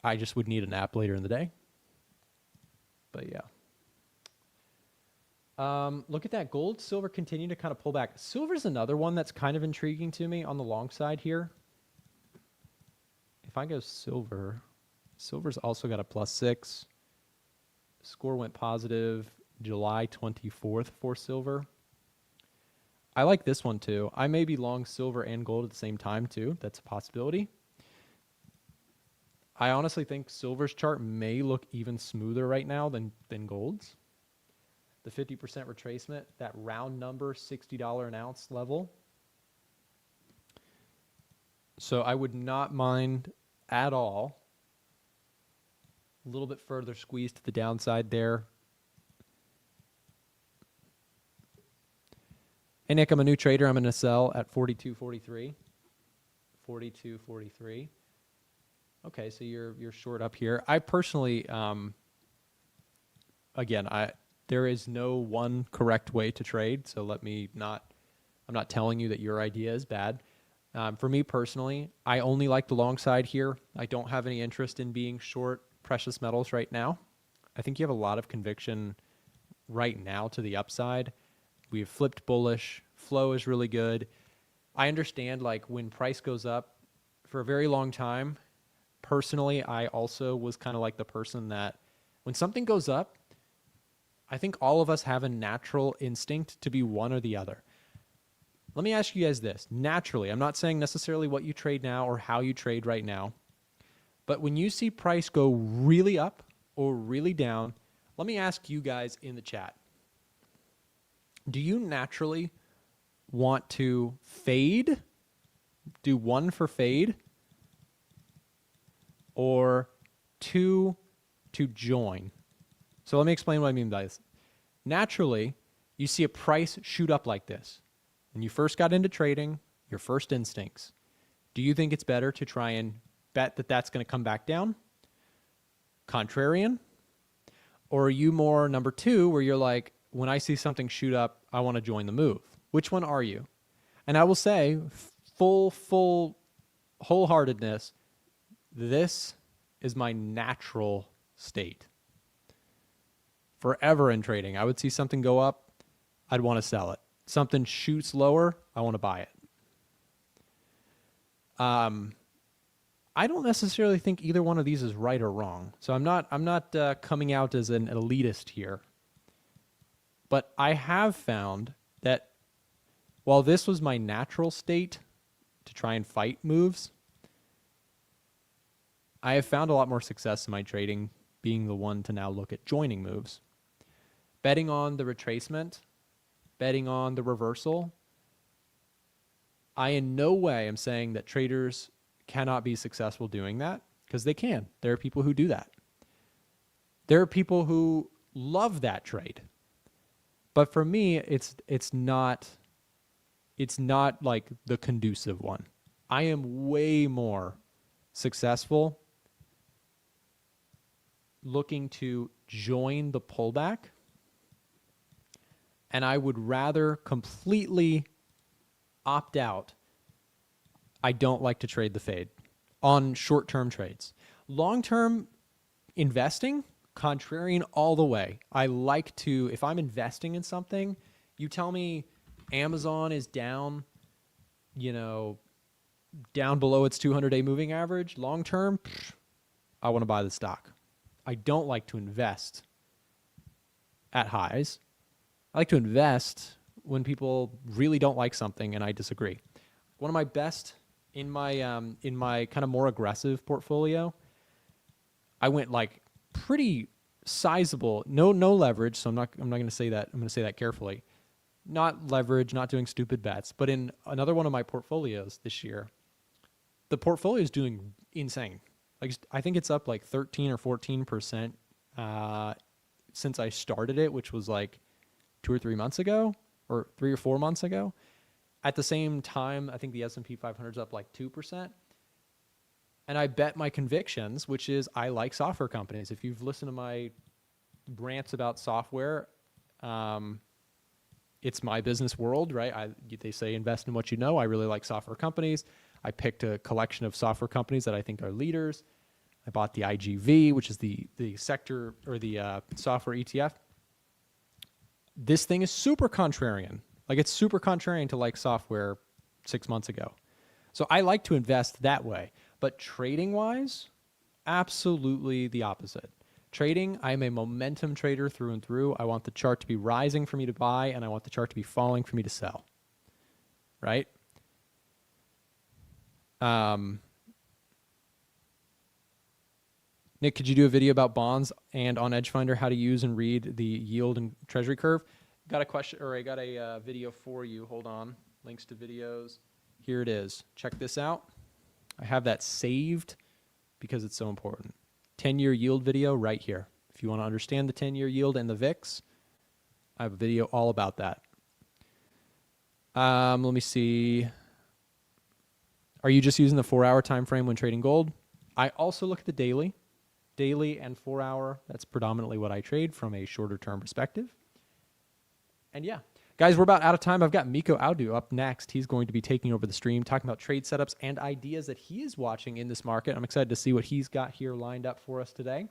S2: I just would need a nap later in the day. But yeah. Look at that. Gold, silver continue to kind of pull back. Silver's another one that's kind of intriguing to me on the long side here. If I go silver, silver's also got a +6. Score went positive July 24th for silver. I like this one too. I may be long silver and gold at the same time too. That's a possibility. I honestly think silver's chart may look even smoother right now than gold's. The 50% retracement, that round number, $60 an ounce level. So I would not mind at all. A little bit further squeeze to the downside there. Hey, Nick, I'm a new trader. I'm going to sell at 42.43. 42.43. Okay, so you're short up here. I personally, again, there is no one correct way to trade, so I'm not telling you that your idea is bad. For me personally, I only like the long side here. I don't have any interest in being short precious metals right now. I think you have a lot of conviction right now to the upside. We've flipped bullish. Flow is really good. I understand like when price goes up for a very long time, personally, I also was kind of like the person that when something goes up, I think all of us have a natural instinct to be one or the other. Let me ask you guys this. Naturally, I'm not saying necessarily what you trade now or how you trade right now, but when you see price go really up or really down, let me ask you guys in the chat. Do you naturally want to fade? Do 1 for fade? Or 2 to join? So let me explain what I mean by this. Naturally, you see a price shoot up like this. When you first got into trading, your first instincts. Do you think it's better to try and bet that that's going to come back down? Contrarian? Or are you more number 2 where you're like, when I see something shoot up, I want to join the move? Which one are you? And I will say, full wholeheartedness, this is my natural state. Forever in trading, I would see something go up, I'd want to sell it. Something shoots lower, I want to buy it. I don't necessarily think either one of these is right or wrong. So I'm not coming out as an elitist here. But I have found that while this was my natural state to try and fight moves, I have found a lot more success in my trading being the one to now look at joining moves. Betting on the retracement, betting on the reversal. I in no way am saying that traders cannot be successful doing that, because they can. There are people who do that. There are people who love that trade. But for me, it's not like the conducive one. I am way more successful looking to join the pullback, and I would rather completely opt out. I don't like to trade the fade on short-term trades. Long-term investing, contrarian all the way. I like to, if I'm investing in something, you tell me Amazon is down, you know, down below its 200-day moving average long term, I want to buy the stock. I don't like to invest at highs. I like to invest when people really don't like something and I disagree. One of my best in my kind of more aggressive portfolio, I went like pretty sizable, no leverage, so I'm not going to say that. I'm going to say that carefully. Not leverage, not doing stupid bets, but in another one of my portfolios this year, the portfolio is doing insane. Like I think it's up like 13 or 14% since I started it, which was like 2 or 3 months ago, or 3 or 4 months ago. At the same time, I think the S&P 500 is up like 2%. And I bet my convictions, which is I like software companies. If you've listened to my rants about software, it's my business world, right? They say invest in what you know. I really like software companies. I picked a collection of software companies that I think are leaders. I bought the IGV, which is the sector or the software ETF. This thing is super contrarian. Like it's super contrarian to like software 6 months ago. So I like to invest that way. But trading wise, absolutely the opposite. Trading, I'm a momentum trader through and through. I want the chart to be rising for me to buy, and I want the chart to be falling for me to sell. Right? Nick, could you do a video about bonds and on Edgefinder how to use and read the yield and treasury curve? Got a question, or I got a video for you. Hold on. Links to videos. Here it is. Check this out. I have that saved because it's so important. 10-year yield video right here. If you want to understand the 10-year yield and the VIX, I have a video all about that. Let me see. Are you just using the 4-hour time frame when trading gold? I also look at the daily and 4-hour. That's predominantly what I trade from a shorter term perspective. And yeah, guys, we're about out of time. I've got Miko Audu up next. He's going to be taking over the stream, talking about trade setups and ideas that he is watching in this market. I'm excited to see what he's got here lined up for us today.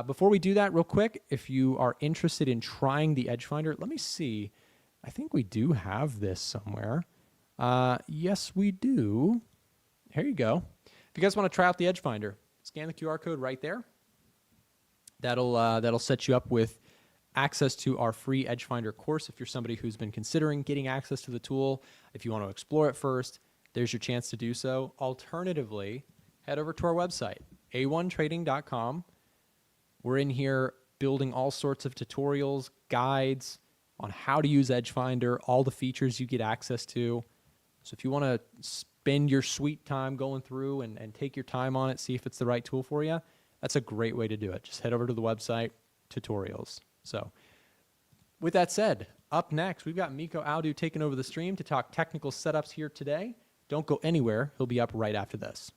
S2: Before we do that, real quick, if you are interested in trying the Edgefinder, let me see. I think we do have this somewhere. Yes, we do. Here you go. If you guys want to try out the Edgefinder, scan the QR code right there. That'll set you up with access to our free Edgefinder course. If you're somebody who's been considering getting access to the tool, if you want to explore it first, there's your chance to do so. Alternatively, head over to our website, a1trading.com. We're in here building all sorts of tutorials, guides on how to use Edgefinder, all the features you get access to. So if you want to spend your sweet time going through and take your time on it, see if it's the right tool for you, that's a great way to do it. Just head over to the website, tutorials. So with that said, up next, we've got Miko Audu taking over the stream to talk technical setups here today. Don't go anywhere. He'll be up right after this.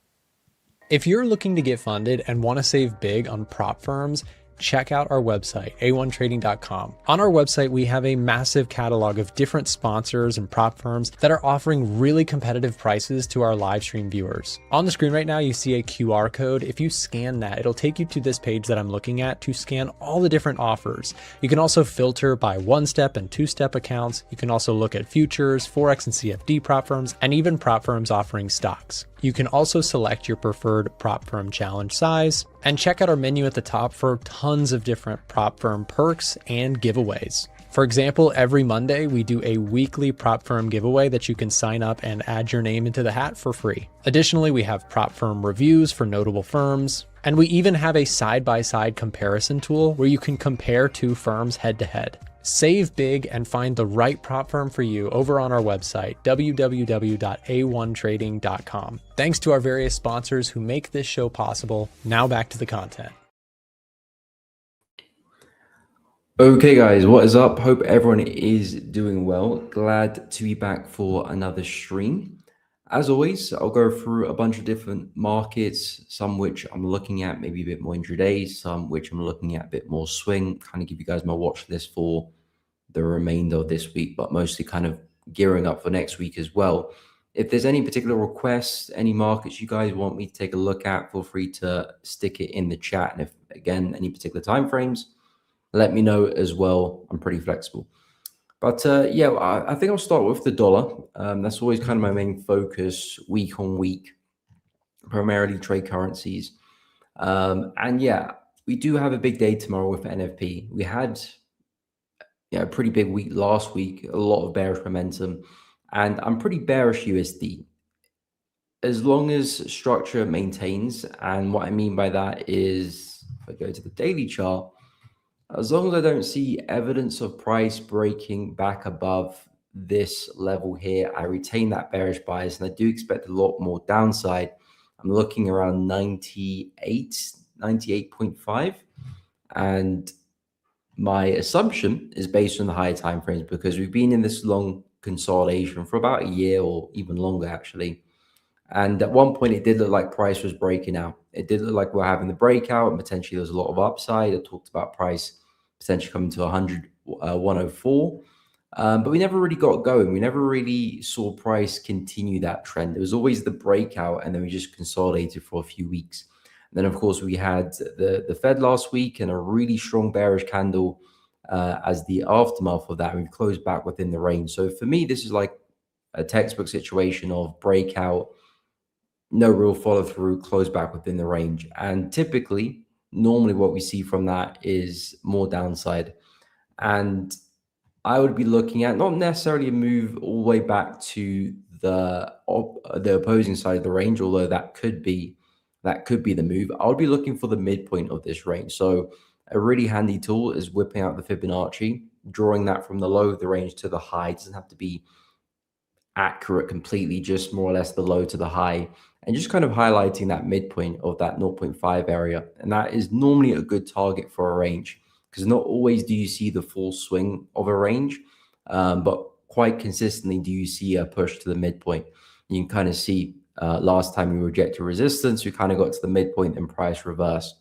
S2: If you're looking to get funded and want to save big on prop firms, check out our website, A1Trading.com. On our website, we have a massive catalog of different sponsors and prop firms that are offering really competitive prices to our live stream viewers. On the screen right now, you see a QR code. If you scan that, it'll take you to this page that I'm looking at to scan all the different offers. You can also filter by 1-step and 2-step accounts. You can also look at futures, Forex and CFD prop firms, and even prop firms offering stocks. You can also select your preferred prop firm challenge size and check out our menu at the top for tons of different prop firm perks and giveaways. For example, every Monday we do a weekly prop firm giveaway that you can sign up and add your name into the hat for free. Additionally, we have prop firm reviews for notable firms, and we even have a side-by-side comparison tool where you can compare two firms head-to-head. Save big and find the right prop firm for you over on our website, www.a1trading.com. Thanks to our various sponsors who make this show possible. Now back to the content.
S5: Okay guys, what is up? Hope everyone is doing well. Glad to be back for another stream. As always, I'll go through a bunch of different markets, some which I'm looking at maybe a bit more intraday, some which I'm looking at a bit more swing, kind of give you guys my watch list for the remainder of this week, but mostly kind of gearing up for next week as well. If there's any particular requests, any markets you guys want me to take a look at, feel free to stick it in the chat. And if Again, any particular timeframes, let me know as well. I'm pretty flexible. But yeah, I think I'll start with the dollar. That's always kind of my main focus week on week, primarily trade currencies. And yeah, we do have a big day tomorrow with NFP. We had a pretty big week last week, a lot of bearish momentum, and I'm pretty bearish USD. As long as structure maintains, and what I mean by that is, if I go to the daily chart, as long as I don't see evidence of price breaking back above this level here, I retain that bearish bias, and I do expect a lot more downside. I'm looking around 98.5, and my assumption is based on the higher time frames, because we've been in this long consolidation for about a year or even longer, actually. And at one point, it did look like price was breaking out. It did look like we're having the breakout, and potentially there's a lot of upside. I talked about price potentially coming to 104. But we never really got going. We never really saw price continue that trend. It was always the breakout, and then we just consolidated for a few weeks. And then, of course, we had the Fed last week and a really strong bearish candle as the aftermath of that. We've closed back within the range. So for me, this is like a textbook situation of breakout, no real follow through, close back within the range. And typically, normally what we see from that is more downside. And I would be looking at not necessarily a move all the way back to the opposing side of the range, although that could be the move. I would be looking for the midpoint of this range. So a really handy tool is whipping out the Fibonacci, drawing that from the low of the range to the high. It doesn't have to be accurate completely, just more or less the low to the high, and just kind of highlighting that midpoint of that 0.5 area. And that is normally a good target for a range, because not always do you see the full swing of a range, but quite consistently do you see a push to the midpoint. You can kind of see last time we rejected resistance, we kind of got to the midpoint and price reversed,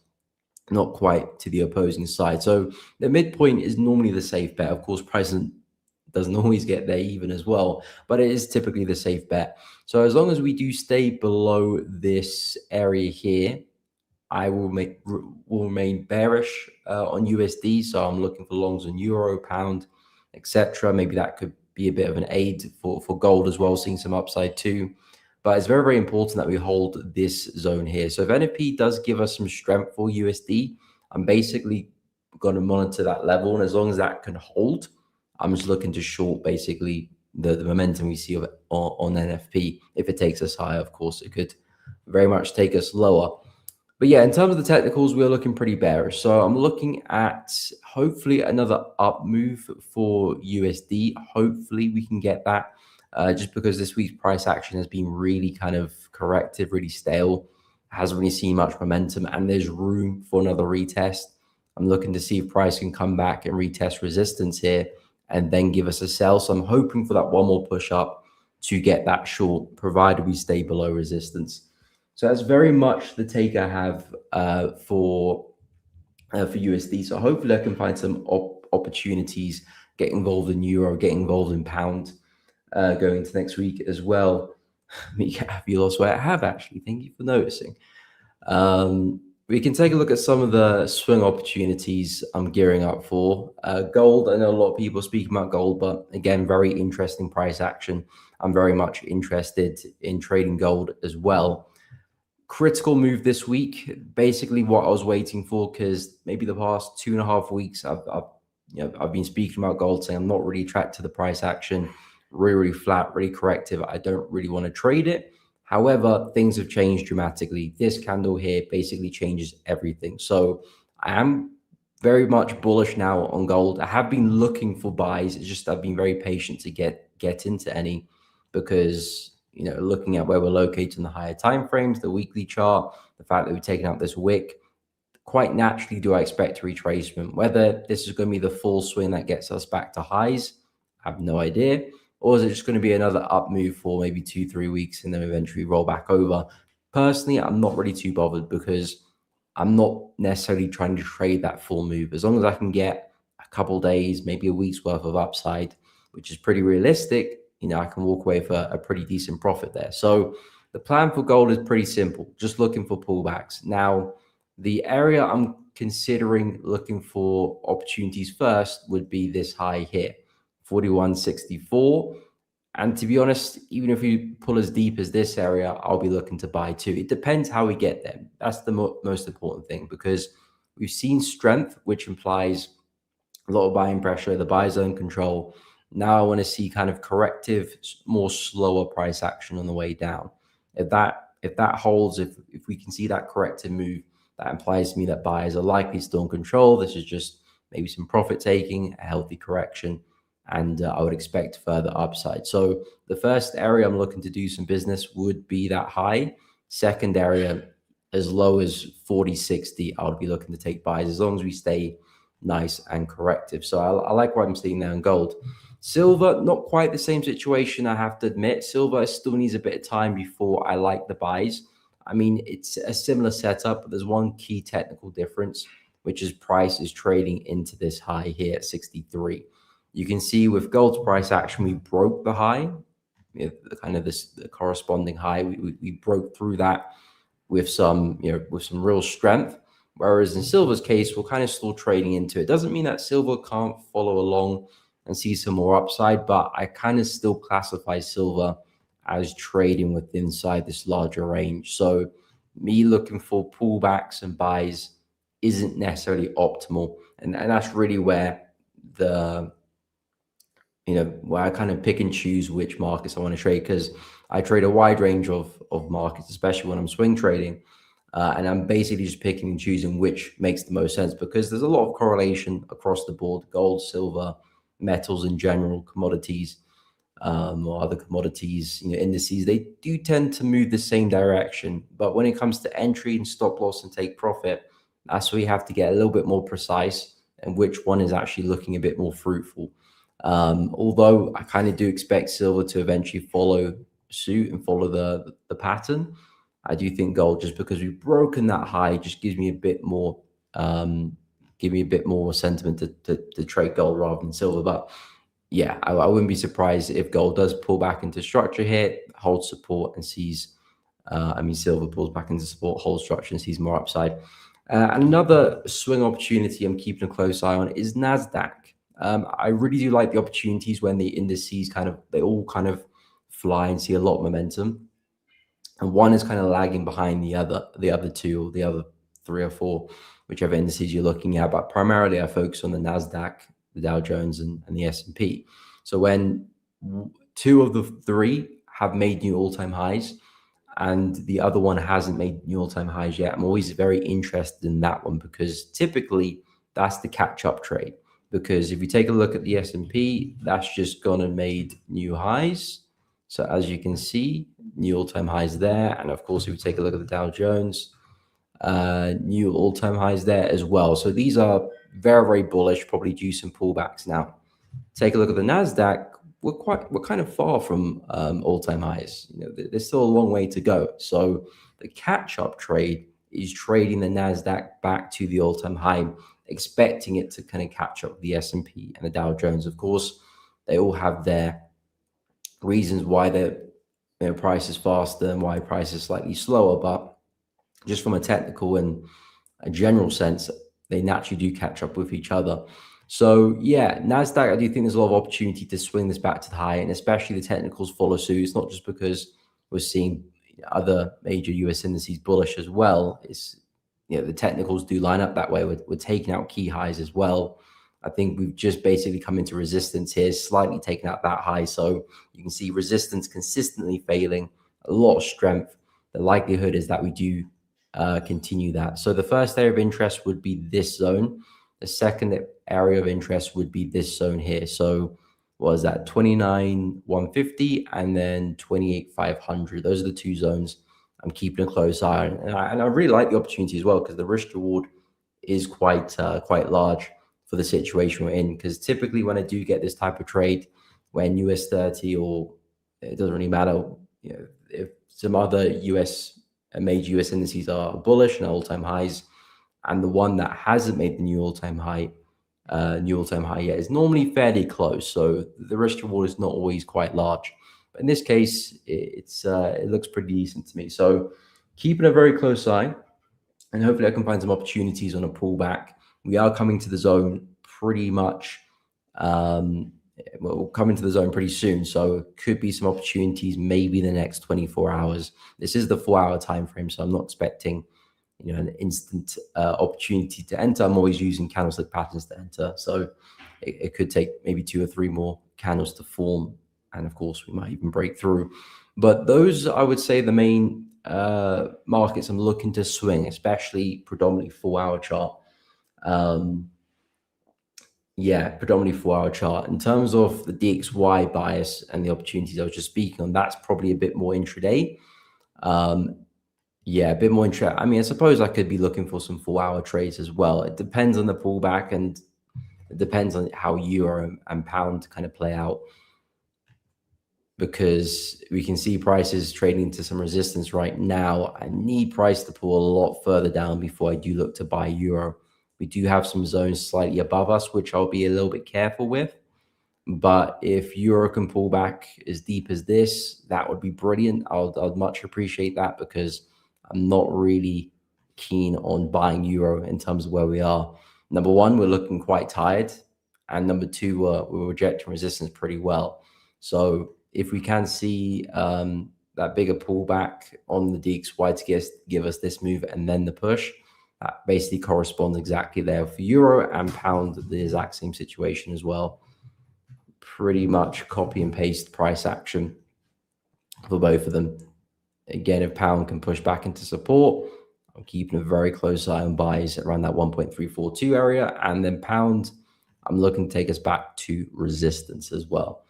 S5: not quite to the opposing side. So the midpoint is normally the safe bet. Of course, price doesn't always get there even as well, but it is typically the safe bet. So as long as we do stay below this area here, I will remain bearish on USD. So I'm looking for longs on euro, pound, etc. Maybe that could be a bit of an aid for gold as well, seeing some upside too. But it's very, very important that we hold this zone here. So if NFP does give us some strength for USD, I'm basically going to monitor that level. And as long as that can hold, I'm just looking to short basically the momentum we see on NFP. If it takes us higher, of course, it could very much take us lower. But yeah, in terms of the technicals, we're looking pretty bearish. So I'm looking at hopefully another up move for USD. Hopefully we can get that just because this week's price action has been really kind of corrective, really stale. Hasn't really seen much momentum, and there's room for another retest. I'm looking to see if price can come back and retest resistance here and then give us a sell. So I'm hoping for that one more push up to get that short, provided we stay below resistance. So that's very much the take I have for USD. So hopefully I can find some opportunities, get involved in euro, get involved in pound going into next week as well. Have you lost where I have actually? Thank you for noticing. We can take a look at some of the swing opportunities I'm gearing up for. Gold, I know a lot of people speaking about gold, but again, very interesting price action. I'm very much interested in trading gold as well. Critical move this week, basically what I was waiting for, because maybe the past 2.5 weeks I've been speaking about gold, saying I'm not really attracted to the price action, really flat, really corrective. I don't really want to trade it. However, things have changed dramatically. This candle here basically changes everything. So I am very much bullish now on gold. I have been looking for buys. It's just I've been very patient to get into any, because looking at where we're located in the higher time frames, the weekly chart, the fact that we've taken out this wick, quite naturally do I expect a retracement. Whether this is going to be the full swing that gets us back to highs, I have no idea. Or is it just going to be another up move for maybe 2-3 weeks and then eventually roll back over? Personally, I'm not really too bothered, because I'm not necessarily trying to trade that full move. As long as I can get a couple days, maybe a week's worth of upside, which is pretty realistic, I can walk away for a pretty decent profit there. So the plan for gold is pretty simple, just looking for pullbacks. Now, the area I'm considering looking for opportunities first would be this high here, 41.64. And to be honest, even if we pull as deep as this area, I'll be looking to buy too. It depends how we get there. That's the most important thing, because we've seen strength, which implies a lot of buying pressure, the buy zone control. Now I want to see kind of corrective, more slower price action on the way down. If that holds, if we can see that corrective move, that implies to me that buyers are likely still in control. This is just maybe some profit taking, a healthy correction, and I would expect further upside. So the first area I'm looking to do some business would be that high. Second area, as low as 40.60, I would be looking to take buys as long as we stay nice and corrective. So I like what I'm seeing there in gold. Silver, not quite the same situation, I have to admit. Silver still needs a bit of time before I like the buys. I mean, it's a similar setup, but there's one key technical difference, which is price is trading into this high here at 63. You can see with gold's price action, we broke the high, kind of the corresponding high. We broke through that with some, with some real strength. Whereas in silver's case, we're kind of still trading into it. Doesn't mean that silver can't follow along and see some more upside, but I kind of still classify silver as trading within inside this larger range. So me looking for pullbacks and buys isn't necessarily optimal. And that's really where where I kind of pick and choose which markets I want to trade, because I trade a wide range of markets, especially when I'm swing trading. And I'm basically just picking and choosing which makes the most sense, because there's a lot of correlation across the board: gold, silver, metals in general, commodities, or other commodities, indices. They do tend to move the same direction. But when it comes to entry and stop loss and take profit, that's where you have to get a little bit more precise and which one is actually looking a bit more fruitful. Although I kind of do expect silver to eventually follow suit and follow the pattern, I do think gold, just because we've broken that high, just gives me a bit more sentiment to trade gold rather than silver. But yeah, I wouldn't be surprised if gold does pull back into structure here, holds support and sees, silver pulls back into support, holds structure and sees more upside. And another swing opportunity I'm keeping a close eye on is Nasdaq. I really do like the opportunities when the indices they all kind of fly and see a lot of momentum, and one is kind of lagging behind the other two, or the other three or four, whichever indices you're looking at. But primarily I focus on the Nasdaq, the Dow Jones, and the S&P. So when two of the three have made new all-time highs and the other one hasn't made new all-time highs yet, I'm always very interested in that one, because typically that's the catch-up trade. Because if you take a look at the S&P, that's just gone and made new highs. So as you can see, new all-time highs there. And of course, if you take a look at the Dow Jones, new all-time highs there as well. So these are very, very bullish, probably due some pullbacks now. Take a look at the Nasdaq. We're kind of far from all-time highs. There's still a long way to go. So the catch-up trade is trading the Nasdaq back to the all-time high, expecting it to kind of catch up with the S&P and the Dow Jones. Of course, they all have their reasons why their price is faster and why price is slightly slower, but just from a technical and a general sense, they naturally do catch up with each other. So yeah, Nasdaq, I do think there's a lot of opportunity to swing this back to the high, and especially the technicals follow suit. It's not just because we're seeing other major US indices bullish as well. It's the technicals do line up that way. We're taking out key highs as well. I think we've just basically come into resistance here, slightly taken out that high. So you can see resistance consistently failing, a lot of strength. The likelihood is that we do continue that. So the first area of interest would be this zone. The second area of interest would be this zone here. So what is that? 29,150 and then 28,500. Those are the two zones I'm keeping a close eye on. And I really like the opportunity as well, because the risk reward is quite large for the situation we're in. Because typically when I do get this type of trade, when US 30, or it doesn't really matter, if some other major US indices are bullish and all-time highs, and the one that hasn't made the new all-time high yet is normally fairly close. So the risk reward is not always quite large. But in this case, it looks pretty decent to me. So keeping a very close eye. and hopefully I can find some opportunities on a pullback. We are coming to the zone pretty much. We'll come into the zone pretty soon, so could be some opportunities maybe the next 24 hours. This is the 4-hour time frame, so I'm not expecting an instant opportunity to enter. I'm always using candlestick patterns to enter, so it could take maybe 2 or 3 more candles to form, and of course we might even break through. But those, I would say, the main markets I'm looking to swing, especially predominantly 4-hour chart. Predominantly 4-hour chart. In terms of the DXY bias and the opportunities I was just speaking on, that's probably a bit more intraday. A bit more intraday. I mean, I suppose I could be looking for some 4-hour trades as well. It depends on the pullback, and it depends on how euro and pound kind of play out, because we can see prices trading to some resistance right now. I need price to pull a lot further down before I do look to buy euro. We do have some zones slightly above us, which I'll be a little bit careful with. But if euro can pull back as deep as this, that would be brilliant. I'd much appreciate that, because I'm not really keen on buying euro in terms of where we are. Number one, we're looking quite tired. And number two, we're rejecting resistance pretty well. So if we can see that bigger pullback on the DXY to give us this move and then the push, that basically corresponds exactly there for euro and pound, the exact same situation as well. Pretty much copy and paste price action for both of them. Again, if pound can push back into support, I'm keeping a very close eye on buys around that 1.342 area. And then pound, I'm looking to take us back to resistance as well.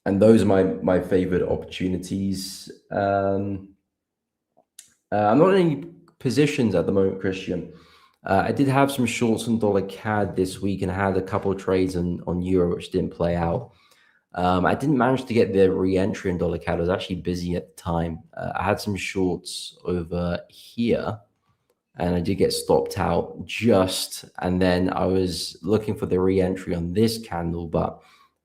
S5: And those are my favorite opportunities. I'm not in any positions at the moment, Christian. I did have some shorts on dollar CAD this week, and I had a couple of trades on euro which didn't play out. I didn't manage to get the re-entry in dollar CAD. I was actually busy at the time. I had some shorts over here, and I did get stopped out just, and then I was looking for the re-entry on this candle, but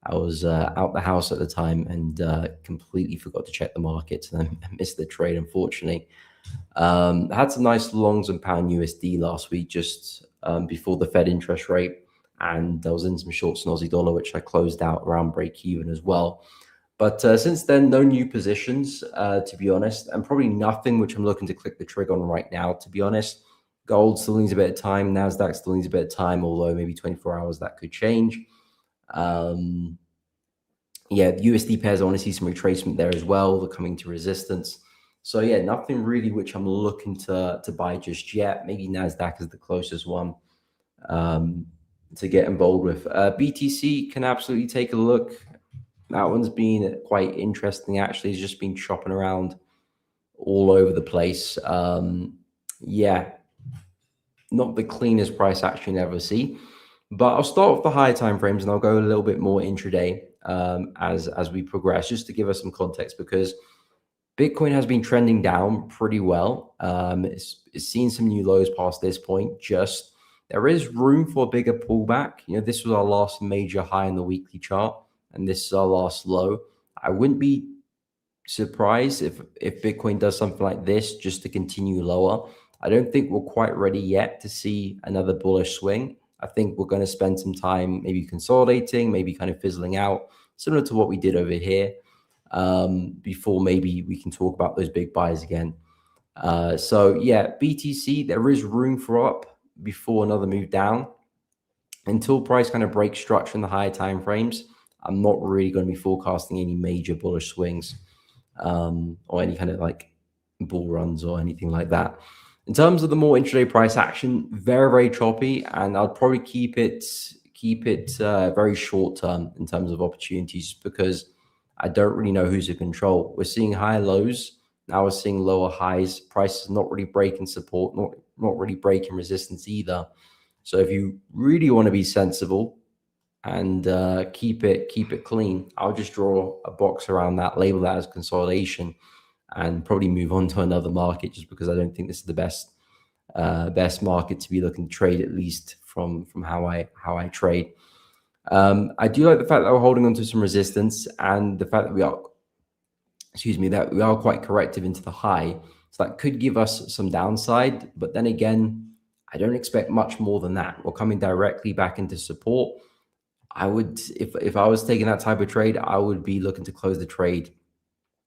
S5: I was out the house at the time and completely forgot to check the markets, and I missed the trade, unfortunately. I had some nice longs on pound USD last week, just before the Fed interest rate, and I was in some shorts in Aussie dollar, which I closed out around break even as well. But since then, no new positions, to be honest, and probably nothing which I'm looking to click the trigger on right now, to be honest. Gold still needs a bit of time. Nasdaq still needs a bit of time, although maybe 24 hours that could change. The USD pairs, I want to see some retracement there as well. They're coming to resistance. So yeah, nothing really which I'm looking to buy just yet. Maybe Nasdaq is the closest one to get involved with. BTC can absolutely take a look. That one's been quite interesting, actually. It's just been chopping around all over the place. Not the cleanest price action you ever see. But I'll start with the higher time frames, and I'll go a little bit more intraday as we progress, just to give us some context, because Bitcoin has been trending down pretty well. It's seen some new lows past this point. Just there is room for a bigger pullback. This was our last major high in the weekly chart, and this is our last low. I wouldn't be surprised if Bitcoin does something like this just to continue lower. I don't think we're quite ready yet to see another bullish swing. I think we're going to spend some time maybe consolidating, maybe kind of fizzling out, similar to what we did over here, before maybe we can talk about those big buys again. BTC, there is room for up before another move down. Until price kind of breaks structure in the higher time frames, I'm not really going to be forecasting any major bullish swings or any kind of like bull runs or anything like that. In terms of the more intraday price action, very, very choppy, and I'll probably keep it very short term in terms of opportunities, because I don't really know who's in control. We're seeing high lows. Now we're seeing lower highs. Price is not really breaking support, not really breaking resistance either. So if you really want to be sensible and keep it clean, I'll just draw a box around that, label that as consolidation, and probably move on to another market, just because I don't think this is the best market to be looking to trade, at least from how I trade. I do like the fact that we're holding on to some resistance, and the fact that we are quite corrective into the high. So that could give us some downside. But then again, I don't expect much more than that. We're coming directly back into support. I would, if I was taking that type of trade, I would be looking to close the trade,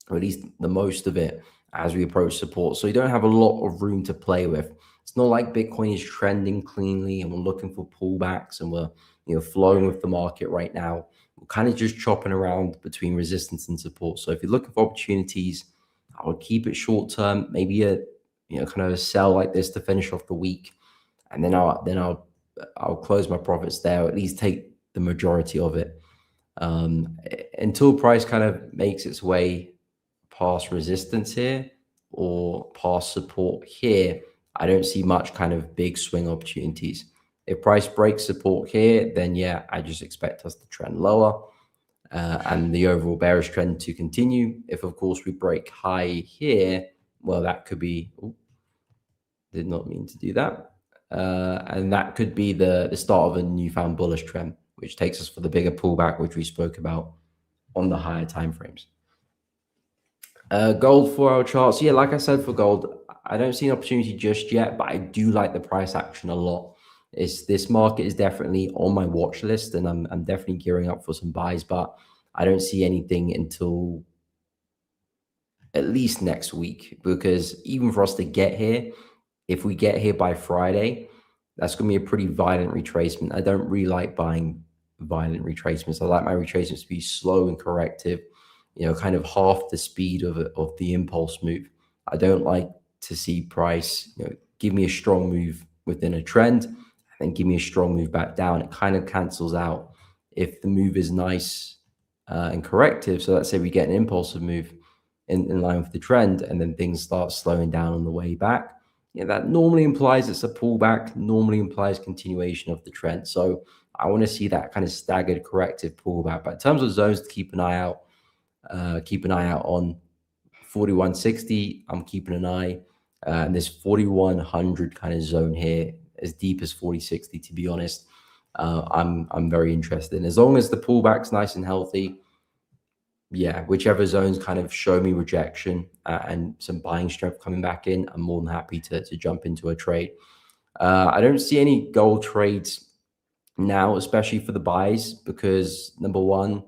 S5: or at least the most of it, as we approach support. So you don't have a lot of room to play with. It's not like Bitcoin is trending cleanly and we're looking for pullbacks and we're flowing with the market right now. We're kind of just chopping around between resistance and support. So if you're looking for opportunities, I would keep it short term, maybe a kind of a sell like this to finish off the week, and then I'll close my profits there, or at least take the majority of it until price kind of makes its way past resistance here or past support here. I don't see much kind of big swing opportunities. If price breaks support here, then yeah, I just expect us to trend lower and the overall bearish trend to continue. If of course we break high here, well, that could be, did not mean to do that. And that could be the start of a newfound bullish trend, which takes us for the bigger pullback, which we spoke about on the higher time frames. Gold 4-hour charts. Yeah, like I said, for gold, I don't see an opportunity just yet, but I do like the price action a lot. This market is definitely on my watch list, and I'm definitely gearing up for some buys, but I don't see anything until at least next week, because even for us to get here, if we get here by Friday, that's going to be a pretty violent retracement. I don't really like buying violent retracements. I like my retracements to be slow and corrective, kind of half the speed of the impulse move. I don't like to see price, give me a strong move within a trend and then give me a strong move back down. It kind of cancels out if the move is nice and corrective. So let's say we get an impulsive move in line with the trend, and then things start slowing down on the way back. That normally implies it's a pullback, normally implies continuation of the trend. So I want to see that kind of staggered corrective pullback. But in terms of zones to keep an eye out on, 4160, I'm keeping an eye. And this 4100 kind of zone here, as deep as 4060, to be honest, I'm very interested in. As long as the pullback's nice and healthy, yeah, whichever zones kind of show me rejection and some buying strength coming back in, I'm more than happy to jump into a trade. I don't see any gold trades now, especially for the buys, because number one,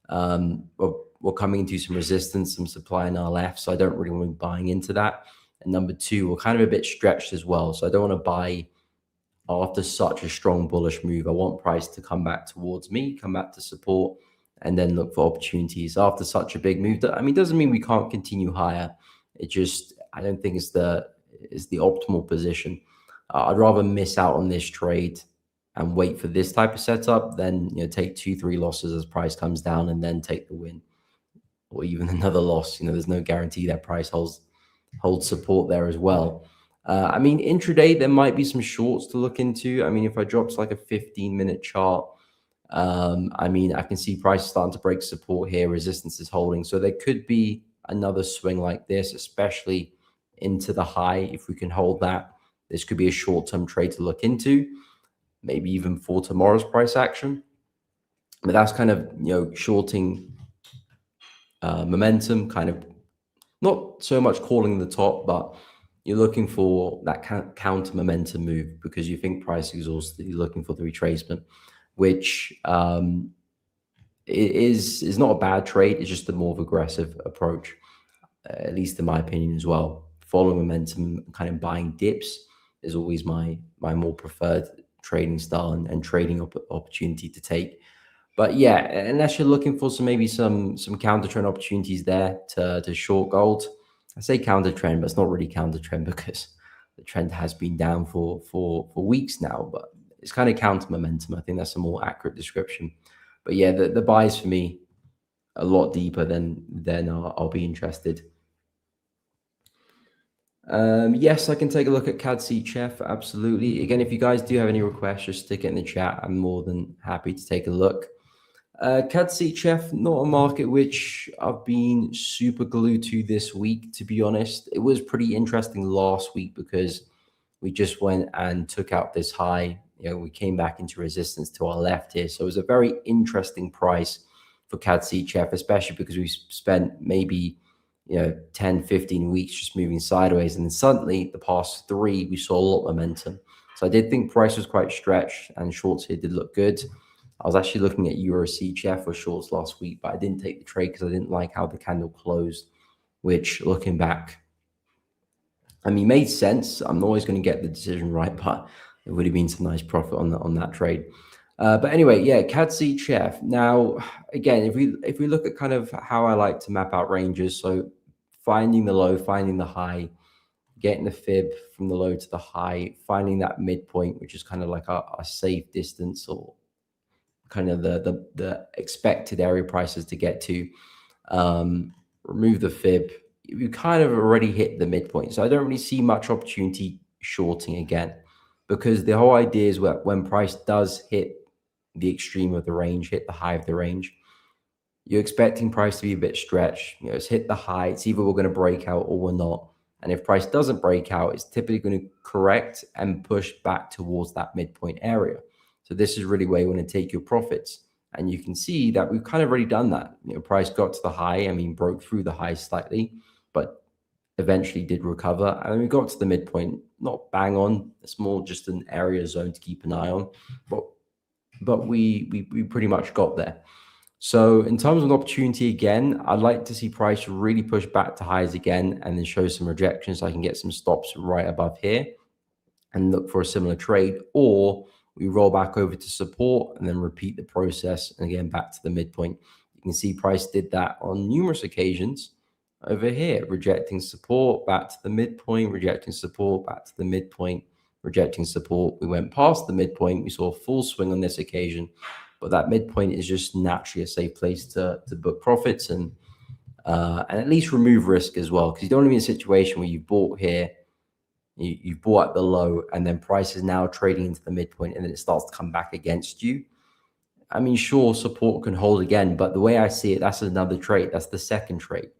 S5: we're coming into some resistance, some supply in our left, so I don't really want to be buying into that. And number two, we're kind of a bit stretched as well, so I don't want to buy after such a strong bullish move. I want price to come back towards me, come back to support, and then look for opportunities after such a big move. I mean, doesn't mean we can't continue higher. It just, I don't think it's the optimal position. I'd rather miss out on this trade and wait for this type of setup than take 2-3 losses as price comes down and then take the win, or even another loss. There's no guarantee that price holds support there as well. I mean, intraday, there might be some shorts to look into. I mean, if I dropped like a 15-minute chart, I mean, I can see price starting to break support here. Resistance is holding. So there could be another swing like this, especially into the high. If we can hold that, this could be a short-term trade to look into, maybe even for tomorrow's price action. But that's kind of, shorting momentum, kind of not so much calling the top, but you're looking for that counter momentum move because you think price exhausted. You're looking for the retracement, which is not a bad trade. It's just a more aggressive approach, at least in my opinion as well. Following momentum, kind of buying dips is always my more preferred trading style and trading opportunity to take. But yeah, unless you're looking for maybe some counter trend opportunities there to short gold. I say counter trend, but it's not really counter trend because the trend has been down for weeks now. But it's kind of counter momentum. I think that's a more accurate description. But yeah, the buys for me a lot deeper than I'll be interested. Yes, I can take a look at CAD Chef. Absolutely. Again, if you guys do have any requests, just stick it in the chat. I'm more than happy to take a look. CAD Chef, not a market which I've been super glued to this week, to be honest. It was pretty interesting last week because we just went and took out this high. We came back into resistance to our left here. So it was a very interesting price for CAD Chef, especially because we spent maybe 10, 15 weeks just moving sideways. And then suddenly the past 3, we saw a lot of momentum. So I did think price was quite stretched and shorts here did look good. I was actually looking at Euro CHF for shorts last week, but I didn't take the trade because I didn't like how the candle closed, which looking back, I mean, made sense. I'm not always going to get the decision right, but it would have been some nice profit on that trade. But anyway, yeah, CAD CHF. Now, again, if we look at kind of how I like to map out ranges, so finding the low, finding the high, getting the fib from the low to the high, finding that midpoint, which is kind of like a safe distance or kind of the expected area prices to get to, remove the fib. You kind of already hit the midpoint. So I don't really see much opportunity shorting again, because the whole idea is when price does hit the extreme of the range, hit the high of the range, you're expecting price to be a bit stretched. It's hit the high. It's either we're going to break out or we're not. And if price doesn't break out, it's typically going to correct and push back towards that midpoint area. So this is really where you want to take your profits. And you can see that we've kind of already done that. Price got to the high, broke through the high slightly, but eventually did recover. And then we got to the midpoint, not bang on. It's more just an area zone to keep an eye on. But we pretty much got there. So in terms of an opportunity, again, I'd like to see price really push back to highs again and then show some rejection so I can get some stops right above here and look for a similar trade, or we roll back over to support and then repeat the process and again back to the midpoint. You can see price did that on numerous occasions over here, rejecting support, back to the midpoint, rejecting support, back to the midpoint, rejecting support. We went past the midpoint. We saw a full swing on this occasion, but that midpoint is just naturally a safe place to book profits and at least remove risk as well, because you don't want to be in a situation where you bought here, you bought at the low, and then price is now trading into the midpoint, and then it starts to come back against you. Sure, support can hold again, but the way I see it, that's another trade. That's the second trade.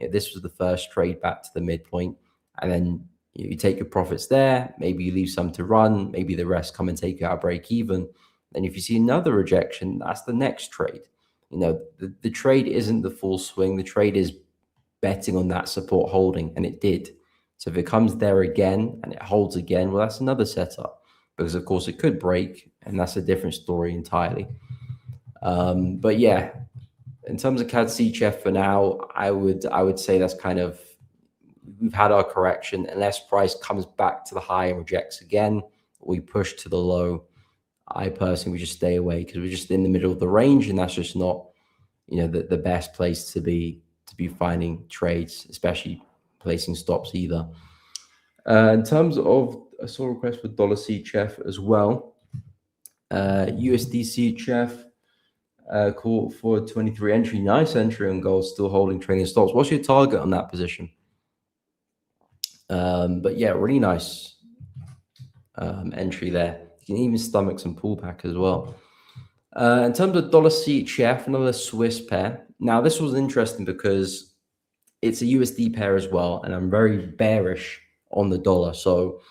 S5: This was the first trade back to the midpoint, and then you take your profits there. Maybe you leave some to run. Maybe the rest come and take you out break even. Then if you see another rejection, that's the next trade. The trade isn't the full swing. The trade is betting on that support holding, and it did. So if it comes there again and it holds again, well, that's another setup, because of course it could break, and that's a different story entirely. But yeah, in terms of CAD CHF for now, I would say that's kind of, we've had our correction. Unless price comes back to the high and rejects again, we push to the low, I personally would just stay away, because we're just in the middle of the range, and that's just not, the best place to be finding trades, especially placing stops either. In terms of, I saw a request for dollar CHF as well. USD CHF, call for 23 entry, nice entry on gold, still holding trading stops. What's your target on that position? But yeah, really nice entry there. You can even stomach some pullback as well. In terms of dollar CHF, another Swiss pair. Now, this was interesting because it's a USD pair as well, and I'm very bearish on the dollar. So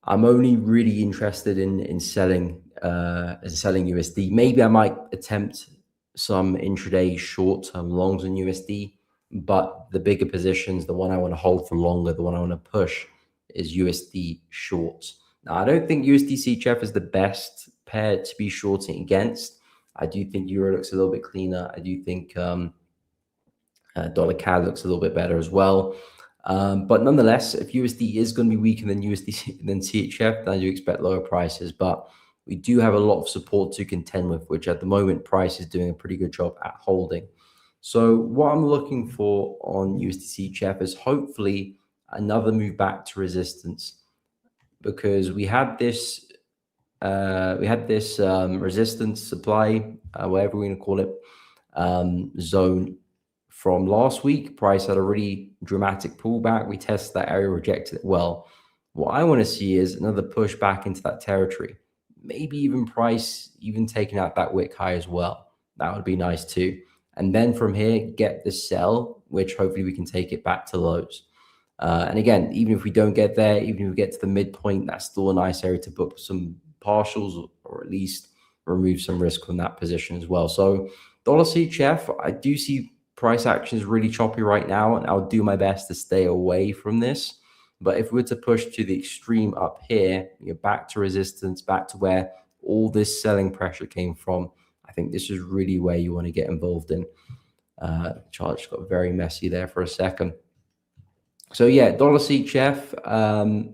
S5: I'm only really interested in selling USD. Maybe I might attempt some intraday short-term longs in USD, but the bigger positions, the one I want to hold for longer, the one I want to push, is USD shorts. Now, I don't think USD CHF is the best pair to be shorting against. I do think Euro looks a little bit cleaner. I do think dollar CAD looks a little bit better as well. But nonetheless, if USD is going to be weaker than CHF, then I do expect lower prices. But we do have a lot of support to contend with, which at the moment price is doing a pretty good job at holding. So what I'm looking for on USD CHF is hopefully another move back to resistance, because we had this resistance supply, whatever we're going to call it, zone from last week. Price had a really dramatic pullback. We tested that area, rejected it well. What I want to see is another push back into that territory. Maybe even price even taking out that wick high as well. That would be nice too. And then from here, get the sell, which hopefully we can take it back to lows. And again, even if we don't get there, even if we get to the midpoint, that's still a nice area to book some partials, or at least remove some risk from that position as well. So dollar CHF, I do see price action is really choppy right now, and I'll do my best to stay away from this. But if we were to push to the extreme up here, back to resistance, back to where all this selling pressure came from, I think this is really where you want to get involved in. Chart just got very messy there for a second. So yeah, dollar CHF,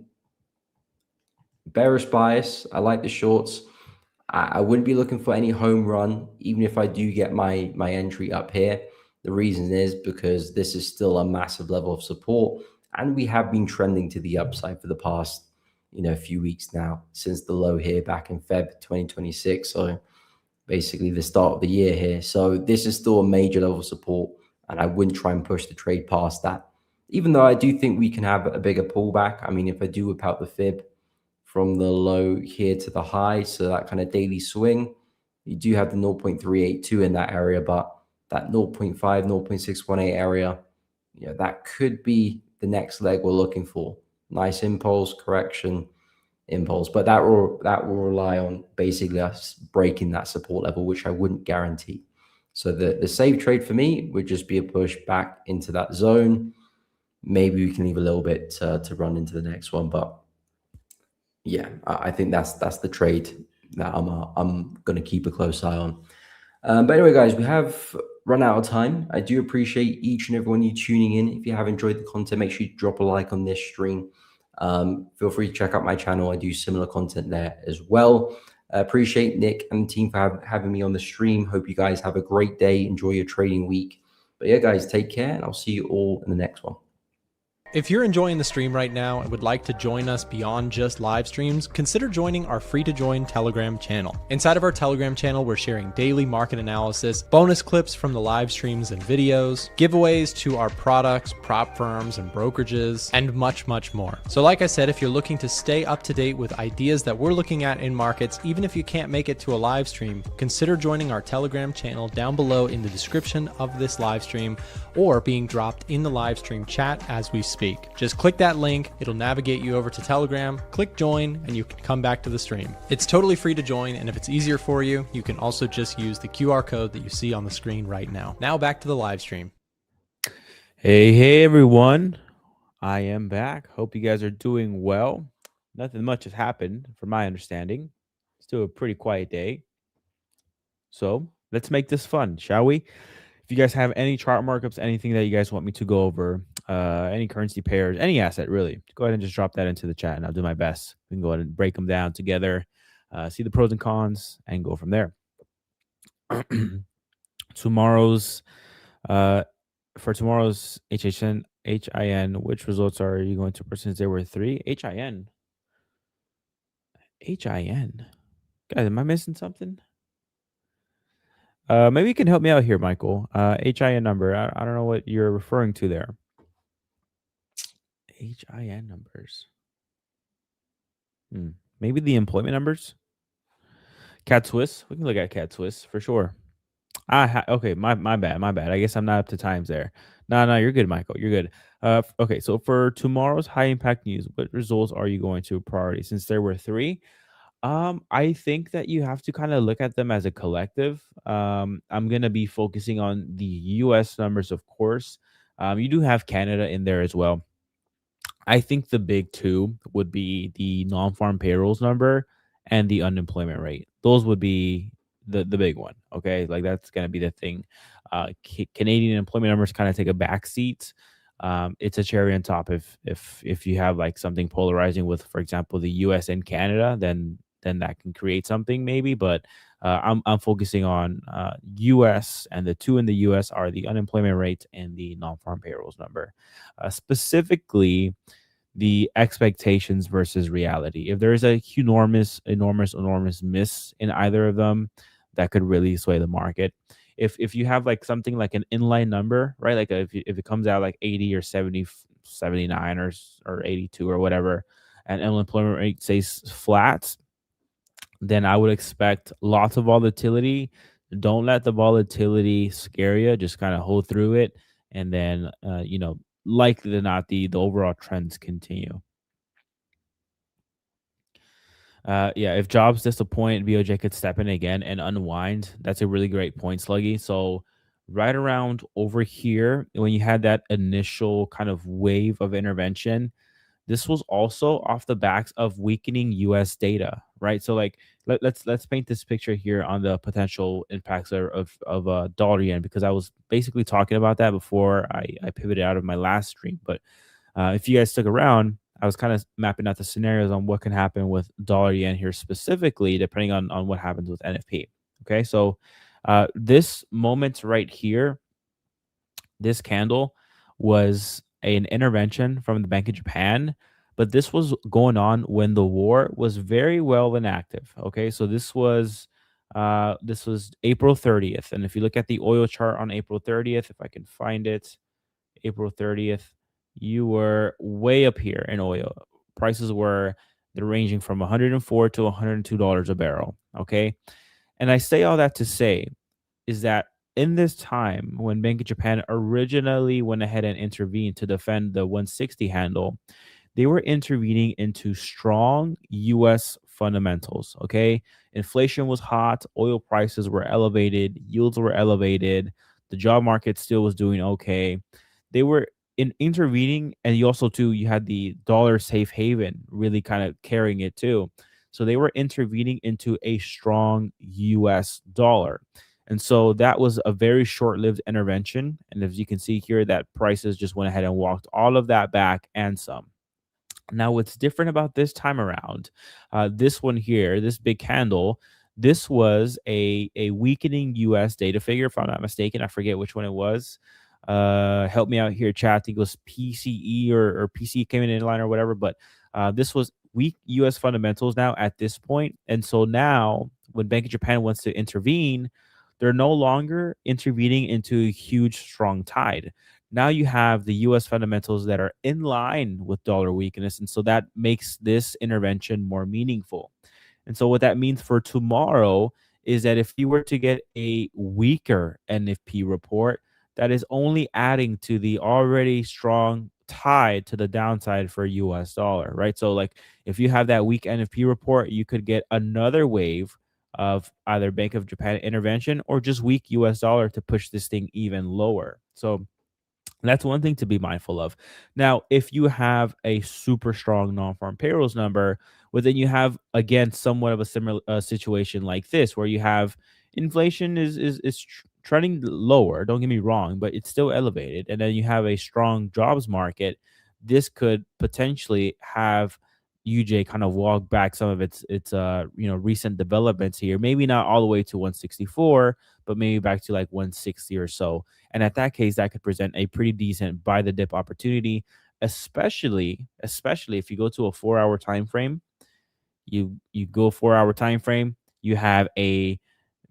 S5: bearish bias. I like the shorts. I wouldn't be looking for any home run, even if I do get my entry up here. The reason is because this is still a massive level of support, and we have been trending to the upside for the past, few weeks now, since the low here back in Feb 2026. So basically the start of the year here. So this is still a major level of support, and I wouldn't try and push the trade past that. Even though I do think we can have a bigger pullback. I mean, if I do whip out the fib from the low here to the high, so that kind of daily swing, you do have the 0.382 in that area, but that 0.5, 0.618 area, that could be the next leg we're looking for. Nice impulse, correction, impulse, but that will rely on basically us breaking that support level, which I wouldn't guarantee. So the safe trade for me would just be a push back into that zone. Maybe we can leave a little bit to run into the next one, but yeah, I think that's the trade that I'm going to keep a close eye on. But anyway, guys, we have run out of time. I do appreciate each and every one of you tuning in. If you have enjoyed the content, make sure you drop a like on this stream. Feel free to check out my channel. I do similar content there as well. I appreciate Nick and the team for having me on the stream. Hope you guys have a great day. Enjoy your trading week. But yeah, guys, take care, and I'll see you all in the next one.
S2: If you're enjoying the stream right now and would like to join us beyond just live streams, consider joining our free-to-join Telegram channel. Inside of our Telegram channel, we're sharing daily market analysis, bonus clips from the live streams and videos, giveaways to our products, prop firms, and brokerages, and much, much more. So like I said, if you're looking to stay up to date with ideas that we're looking at in markets, even if you can't make it to a live stream, consider joining our Telegram channel down below in the description of this live stream, or being dropped in the live stream chat as we speak. Just click that link, it'll navigate you over to Telegram, click join, and you can come back to the stream. It's totally free to join, and if it's easier for you, you can also just use the QR code that you see on the screen right now. Now back to the live stream.
S4: Hey everyone, I am back. Hope you guys are doing well. Nothing much has happened from my understanding. Still a pretty quiet day. So let's make this fun, shall we? If you guys have any chart markups, anything that you guys want me to go over, any currency pairs, any asset really, go ahead and just drop that into the chat, and I'll do my best. We can go ahead and break them down together, see the pros and cons, and go from there. Tomorrow's for tomorrow's HIN, which results are you going to since there were 3? HIN. Guys, am I missing something? Maybe you can help me out here, Michael. HIN number. I don't know what you're referring to there. HIN numbers. Maybe the employment numbers. Cat Swiss. We can look at Cat Swiss for sure. Okay, my bad. I guess I'm not up to times there. No, you're good, Michael. You're good. Okay, so for tomorrow's high impact news, what results are you going to priority? Since there were 3, I think that you have to kind of look at them as a collective. I'm gonna be focusing on the U.S. numbers, of course. You do have Canada in there as well. I think the big 2 would be the non-farm payrolls number and the unemployment rate. Those would be the big one. Okay, like that's gonna be the thing. Canadian employment numbers kind of take a back seat. It's a cherry on top if you have like something polarizing with, for example, the U.S. and Canada, then that can create something maybe. But I'm focusing on U.S., and the 2 in the U.S. are the unemployment rate and the non-farm payrolls number. Specifically, the expectations versus reality. If there is a enormous miss in either of them, that could really sway the market. If you have like something like an inline number, right? Like if it comes out like 80 or 70, 79 or 82 or whatever, and unemployment rate stays flat, then I would expect lots of volatility. Don't let the volatility scare you. Just kind of hold through it, and then likely than not, the overall trends continue. If jobs disappoint, BOJ could step in again and unwind. That's a really great point, Sluggy. So right around over here when you had that initial kind of wave of intervention. This was also off the backs of weakening US data, right? So like let's paint this picture here on the potential impacts of dollar yen, because I was basically talking about that before I pivoted out of my last stream. But if you guys stuck around, I was kind of mapping out the scenarios on what can happen with dollar yen here specifically, depending on what happens with NFP. Okay, so this moment right here, this candle was an intervention from the Bank of Japan, but this was going on when the war was very well inactive. Okay, so this was April 30th, and if you look at the oil chart on April 30th, if I can find it, April 30th, you were way up here in oil. Prices were they're ranging from 104 to $102 a barrel. Okay, and I say all that to say is that in this time when Bank of Japan originally went ahead and intervened to defend the 160 handle, they were intervening into strong US fundamentals. Okay. Inflation was hot, oil prices were elevated, yields were elevated, the job market still was doing okay. They were intervening, and you also too you had the dollar safe haven really kind of carrying it too. So they were intervening into a strong US dollar. And so that was a very short-lived intervention. And as you can see here, that prices just went ahead and walked all of that back and some. Now, what's different about this time around, this one here, this big candle, this was a weakening U.S. data figure, if I'm not mistaken. I forget which one it was. Help me out here, chat. I think it was PCE or PCE came in line or whatever. But this was weak U.S. fundamentals now at this point. And so now when Bank of Japan wants to intervene, they're no longer intervening into a huge, strong tide. Now you have the US fundamentals that are in line with dollar weakness. And so that makes this intervention more meaningful. And so what that means for tomorrow is that if you were to get a weaker NFP report, that is only adding to the already strong tide to the downside for US dollar, right? So like if you have that weak NFP report, you could get another wave of either Bank of Japan intervention or just weak US dollar to push this thing even lower. So that's one thing to be mindful of. Now, if you have a super strong non-farm payrolls number, well, then you have again somewhat of a similar situation like this, where you have inflation is trending lower. Don't get me wrong, but it's still elevated, and then you have a strong jobs market. This could potentially have UJ kind of walk back some of its recent developments here. Maybe not all the way to 164, but maybe back to like 160 or so. And at that case, that could present a pretty decent buy the dip opportunity, especially if you go to a 4-hour time frame. You go 4-hour time frame, you have a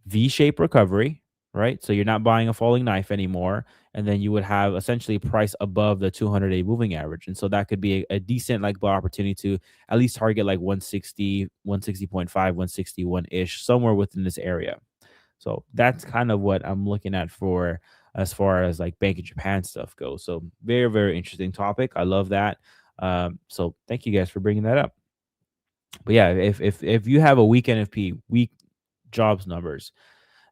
S4: V-shaped recovery, right? So you're not buying a falling knife anymore, and then you would have essentially price above the 200-day moving average, and so that could be a decent like buy opportunity to at least target like 160, 160.5, 161 ish, somewhere within this area. So that's kind of what I'm looking at for as far as like Bank of Japan stuff goes. So very, very interesting topic. I love that. So thank you guys for bringing that up. But yeah, if you have a weak NFP, weak jobs numbers,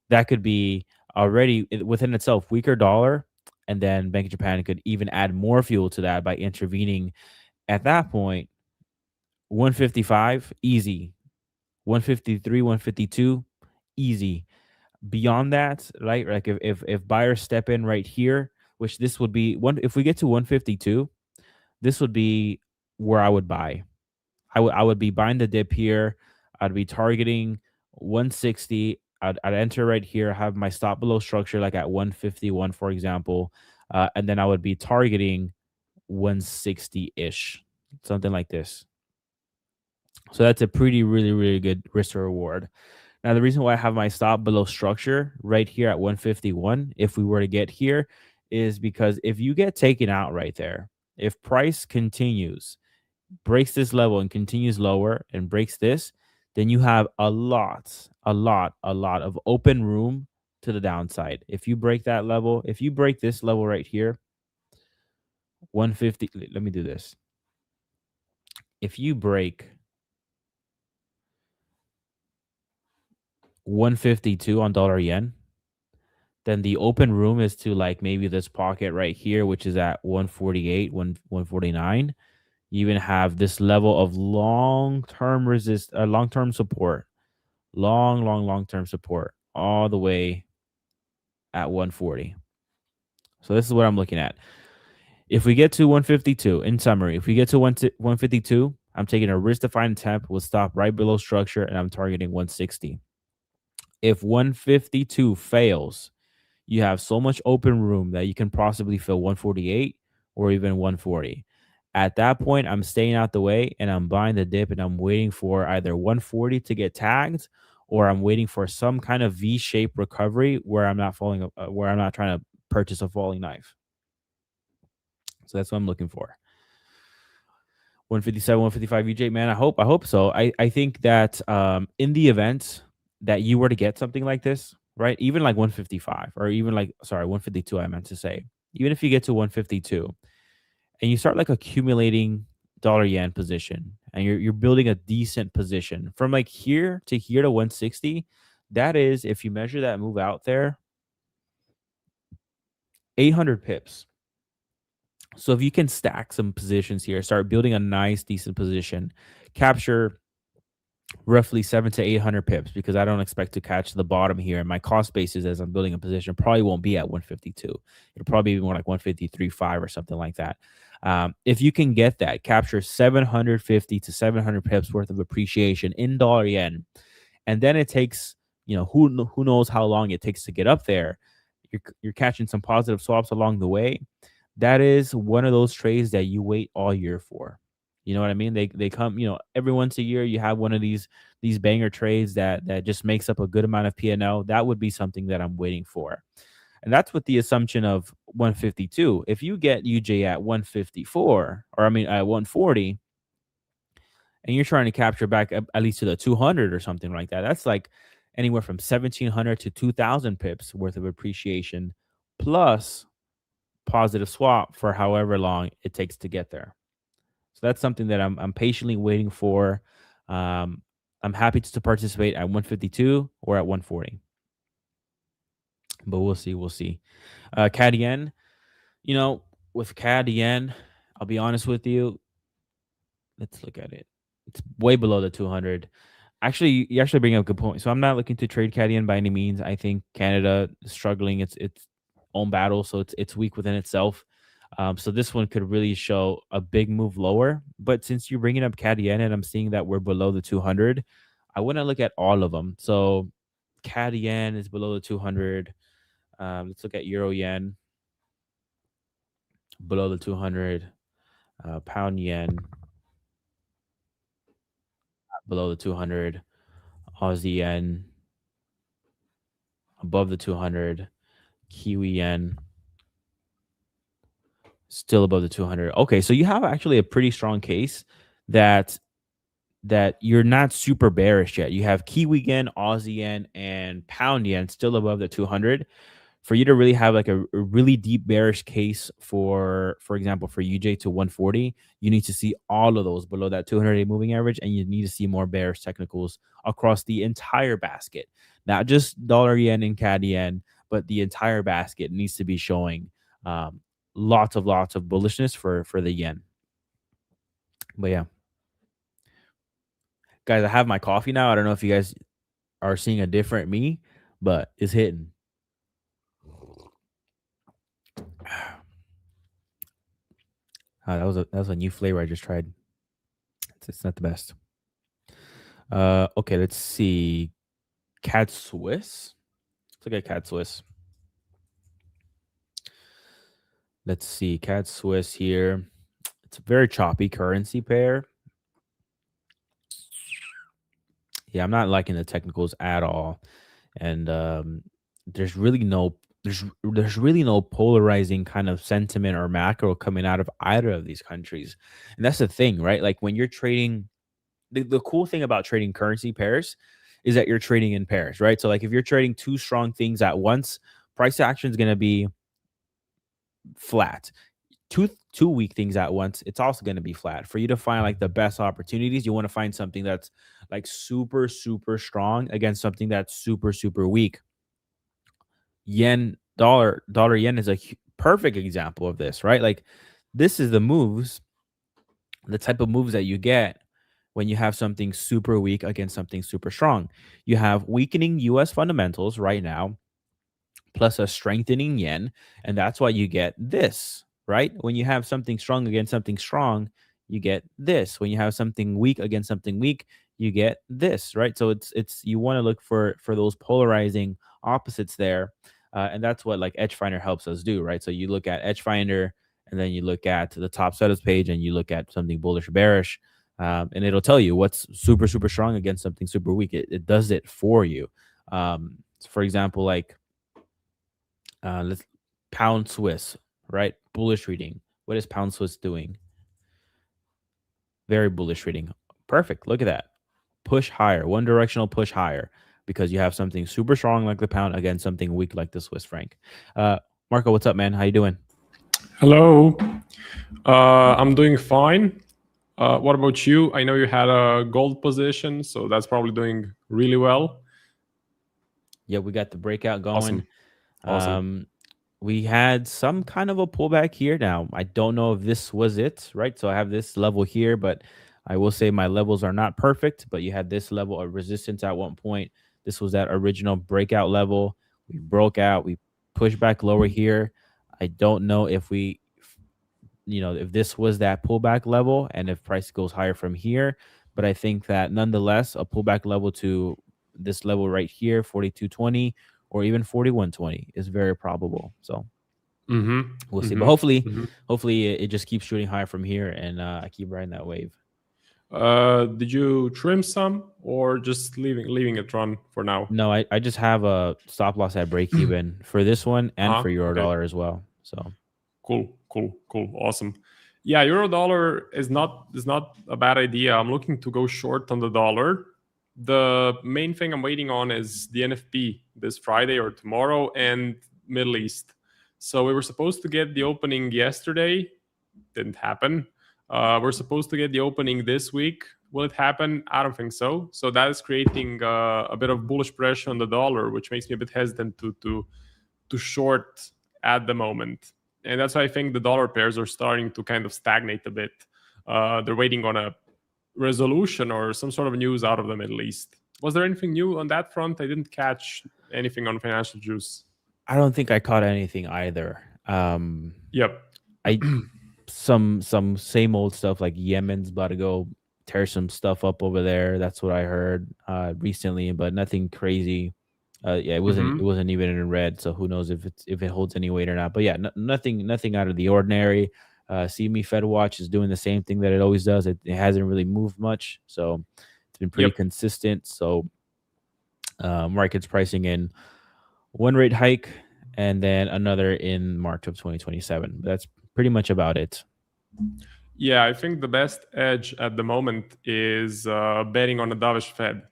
S4: that could be already within itself weaker dollar, and then Bank of Japan could even add more fuel to that by intervening at that point. 155 easy, 153, 152 easy. Beyond that, right? Like if buyers step in right here, which this would be one, if we get to 152, this would be where I would buy. I would be buying the dip here. I'd be targeting 160. I'd enter right here, have my stop below structure like at 151, for example, and then I would be targeting 160 ish, something like this. So that's a pretty, really, really good risk to reward. Now, the reason why I have my stop below structure right here at 151, if we were to get here, is because if you get taken out right there, if price continues, breaks this level and continues lower and breaks this, then you have a lot of open room to the downside. If you break that level, if you break this level right here, 150, let me do this. If you break 152 on dollar yen, then the open room is to like maybe this pocket right here, which is at 148, 149. You even have this level of long-term long-term support, long-term support all the way at 140. So this is what I'm looking at. If we get to 152, in summary, if we get to 152, I'm taking a risk-defined attempt. We'll stop right below structure, and I'm targeting 160. If 152 fails, you have so much open room that you can possibly fill 148 or even 140. At that point, I'm staying out the way and I'm buying the dip and I'm waiting for either 140 to get tagged or I'm waiting for some kind of V-shaped recovery where I'm not where I'm not trying to purchase a falling knife. So that's what I'm looking for. 157, 155 UJ, man. I hope so. I think that in the event that you were to get something like this, right? Even like 155 or even like, sorry, 152, I meant to say. Even if you get to 152 and you start like accumulating dollar yen position and you're building a decent position from like here to 160, that is, if you measure that move out there, 800 pips. So if you can stack some positions here, start building a nice, decent position, capture roughly 700 to 800 pips, because I don't expect to catch the bottom here. And my cost basis as I'm building a position probably won't be at 152. It'll probably be more like 153.5 or something like that. If you can get that, capture 750 to 700 pips worth of appreciation in dollar yen, and then it takes, who knows how long it takes to get up there. You're catching some positive swaps along the way. That is one of those trades that you wait all year for. You know what I mean? They come, every once a year you have one of these banger trades that just makes up a good amount of P&L. That would be something that I'm waiting for. And that's with the assumption of 152. If you get UJ at 154, or at 140, and you're trying to capture back at least to the 200 or something like that, that's like anywhere from 1,700 to 2,000 pips worth of appreciation plus positive swap for however long it takes to get there. So that's something that I'm patiently waiting for. I'm happy to participate at 152 or at 140, but we'll see. CAD yen, with CAD yen, I'll be honest with you. Let's look at it. It's way below the 200. Actually, you actually bring up a good point. So I'm not looking to trade CAD yen by any means. I think Canada is struggling. It's own battle, so it's weak within itself. So this one could really show a big move lower. But since you're bringing up CAD yen and I'm seeing that we're below the 200, I want to look at all of them. So CAD yen is below the 200. Let's look at Euro yen, below the 200. Pound yen, below the 200. Aussie yen, above the 200. Kiwi yen, still above the 200. Okay, so you have actually a pretty strong case that you're not super bearish yet. You have Kiwi yen, Aussie yen, and pound yen still above the 200. For you to really have like a really deep bearish case for example, for UJ to 140, you need to see all of those below that 200-day moving average, and you need to see more bearish technicals across the entire basket, not just dollar yen and CAD yen, but the entire basket needs to be showing lots of bullishness for the yen. But yeah, guys, I have my coffee now. I don't know if you guys are seeing a different me, but it's hitting. That was a new flavor I just tried. It's not the best. Okay, let's see. CAD Swiss. Let's look at CAD Swiss. Let's see. CAD Swiss here. It's a very choppy currency pair. Yeah, I'm not liking the technicals at all. And there's really no polarizing kind of sentiment or macro coming out of either of these countries. And that's the thing, right? Like when you're trading, the cool thing about trading currency pairs is that you're trading in pairs, right? So like if you're trading two strong things at once, price action is going to be flat. Two weak things at once, it's also going to be flat. For you to find like the best opportunities, you want to find something that's like super strong against something that's super weak. yen dollar yen is a perfect example of this, right? Like this is the type of moves that you get when you have something super weak against something super strong. You have weakening US fundamentals right now plus a strengthening yen, and that's why you get this, right? When you have something strong against something strong, you get this. When you have something weak against something weak, you get this, right? So it's you want to look for those polarizing opposites there, and that's what like Edge Finder helps us do, right? So you look at Edge Finder, and then you look at the top setups page, and you look at something bullish or bearish, and it'll tell you what's super super strong against something super weak. It does it for you. So for example, like let's pound Swiss, right? Bullish reading. What is pound Swiss doing? Very bullish reading. Perfect. Look at that. Push higher, one directional push higher, because you have something super strong like the pound against something weak like the Swiss franc. Marco, what's up, man? How you doing?
S1: Hello. I'm doing fine. What about you? I know you had a gold position, so that's probably doing really well.
S4: Yeah, we got the breakout going.
S1: Awesome.
S4: We had some kind of a pullback here. Now, I don't know if this was it, right? So I have this level here, but I will say my levels are not perfect, but you had this level of resistance at one point. This was that original breakout level. We broke out, we pushed back lower here. I don't know if if this was that pullback level and if price goes higher from here, but I think that nonetheless, a pullback level to this level right here, 42.20 or even 41.20 is very probable. So we'll see. But hopefully it just keeps shooting higher from here, and I keep riding that wave.
S1: Did you trim some or just leaving it run for now?
S4: No, I just have a stop loss at break even for this one and for euro dollar as well. So
S1: cool, awesome. Yeah, euro dollar is not a bad idea. I'm looking to go short on the dollar. The main thing I'm waiting on is the NFP this Friday or tomorrow and Middle East. So we were supposed to get the opening yesterday. Didn't happen. We're supposed to get the opening this week. Will it happen? I don't think so. So that is creating a bit of bullish pressure on the dollar, which makes me a bit hesitant to short at the moment. And that's why I think the dollar pairs are starting to kind of stagnate a bit. They're waiting on a resolution or some sort of news out of the Middle East. Was there anything new on that front? I didn't catch anything on financial juice.
S4: I don't think I caught anything either.
S1: Yep.
S4: Some same old stuff like Yemen's about to go tear some stuff up over there. That's what I heard recently, but nothing crazy. Yeah, it wasn't even in red, so who knows if it holds any weight or not. But yeah, nothing out of the ordinary. CME Fed Watch is doing the same thing that it always does. It hasn't really moved much, so it's been pretty consistent. So market's pricing in one rate hike and then another in March of 2027. That's pretty much about it.
S1: Yeah, I think the best edge at the moment is betting on a dovish Fed,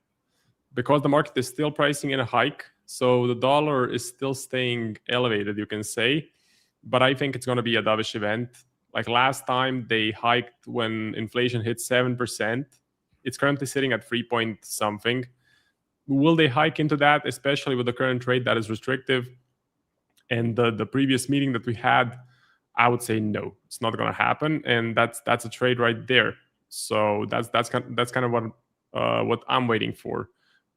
S1: because the market is still pricing in a hike. So the dollar is still staying elevated, you can say. But I think it's going to be a dovish event. Like last time, they hiked when inflation hit 7%. It's currently sitting at 3 point something. Will they hike into that, especially with the current rate that is restrictive? And the previous meeting that we had, I would say no, it's not going to happen, and that's a trade right there. So that's kind of what I'm waiting for.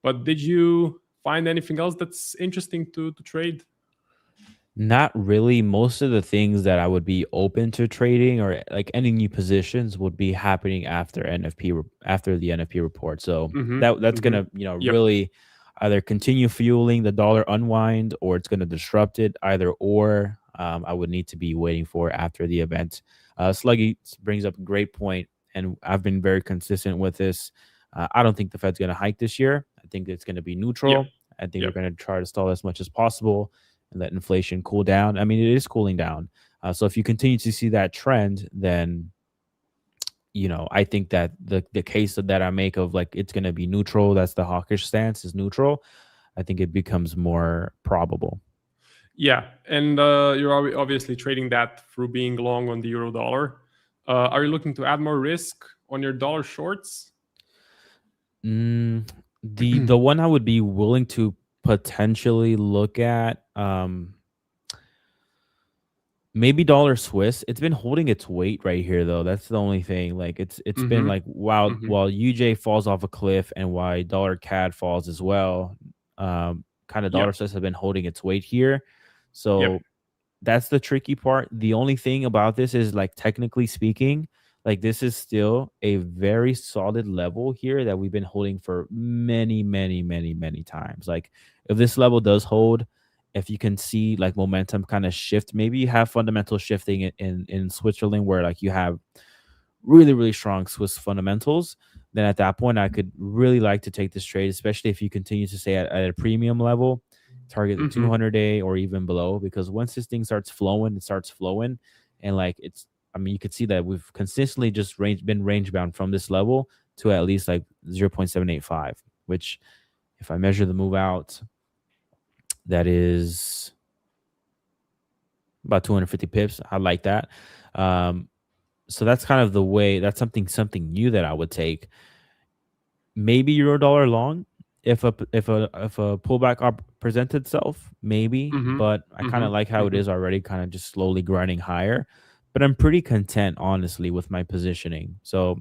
S1: But did you find anything else that's interesting to trade?
S4: Not really. Most of the things that I would be open to trading or like any new positions would be happening after the NFP report. So that's gonna really either continue fueling the dollar unwind or it's gonna disrupt it. Either or, I would need to be waiting for after the event. Sluggy brings up a great point, and I've been very consistent with this. I don't think the Fed's gonna hike this year. I think it's gonna be neutral. I think they're gonna try to stall as much as possible and let inflation cool down. I mean, it is cooling down. So if you continue to see that trend, then, I think that the case that I make of like it's going to be neutral, that's the hawkish stance, is neutral. I think it becomes more probable.
S1: Yeah, and you're obviously trading that through being long on the euro dollar. Are you looking to add more risk on your dollar shorts?
S4: The one I would be willing to potentially look at maybe dollar Swiss. It's been holding its weight right here though. That's the only thing. Like it's been like while UJ falls off a cliff and why dollar CAD falls as well. Kind of dollar Swiss has been holding its weight here. So that's the tricky part. The only thing about this is, like, technically speaking, like, this is still a very solid level here that we've been holding for many, many, many, many times. Like, if this level does hold, if you can see like momentum kind of shift, maybe you have fundamental shifting in Switzerland where like you have really, really strong Swiss fundamentals, then at that point I could really like to take this trade, especially if you continue to stay at a premium level, target the 200-day or even below, because once this thing starts flowing, it starts flowing. And like it's, I mean, you could see that we've consistently just been range bound from this level to at least like 0.785, which if I measure the move out, that is about 250 pips. I like that. So that's kind of the way, that's something new that I would take. Maybe euro dollar long if a pullback presents itself, maybe. But I kind of like how it is already, kind of just slowly grinding higher. But I'm pretty content, honestly, with my positioning. So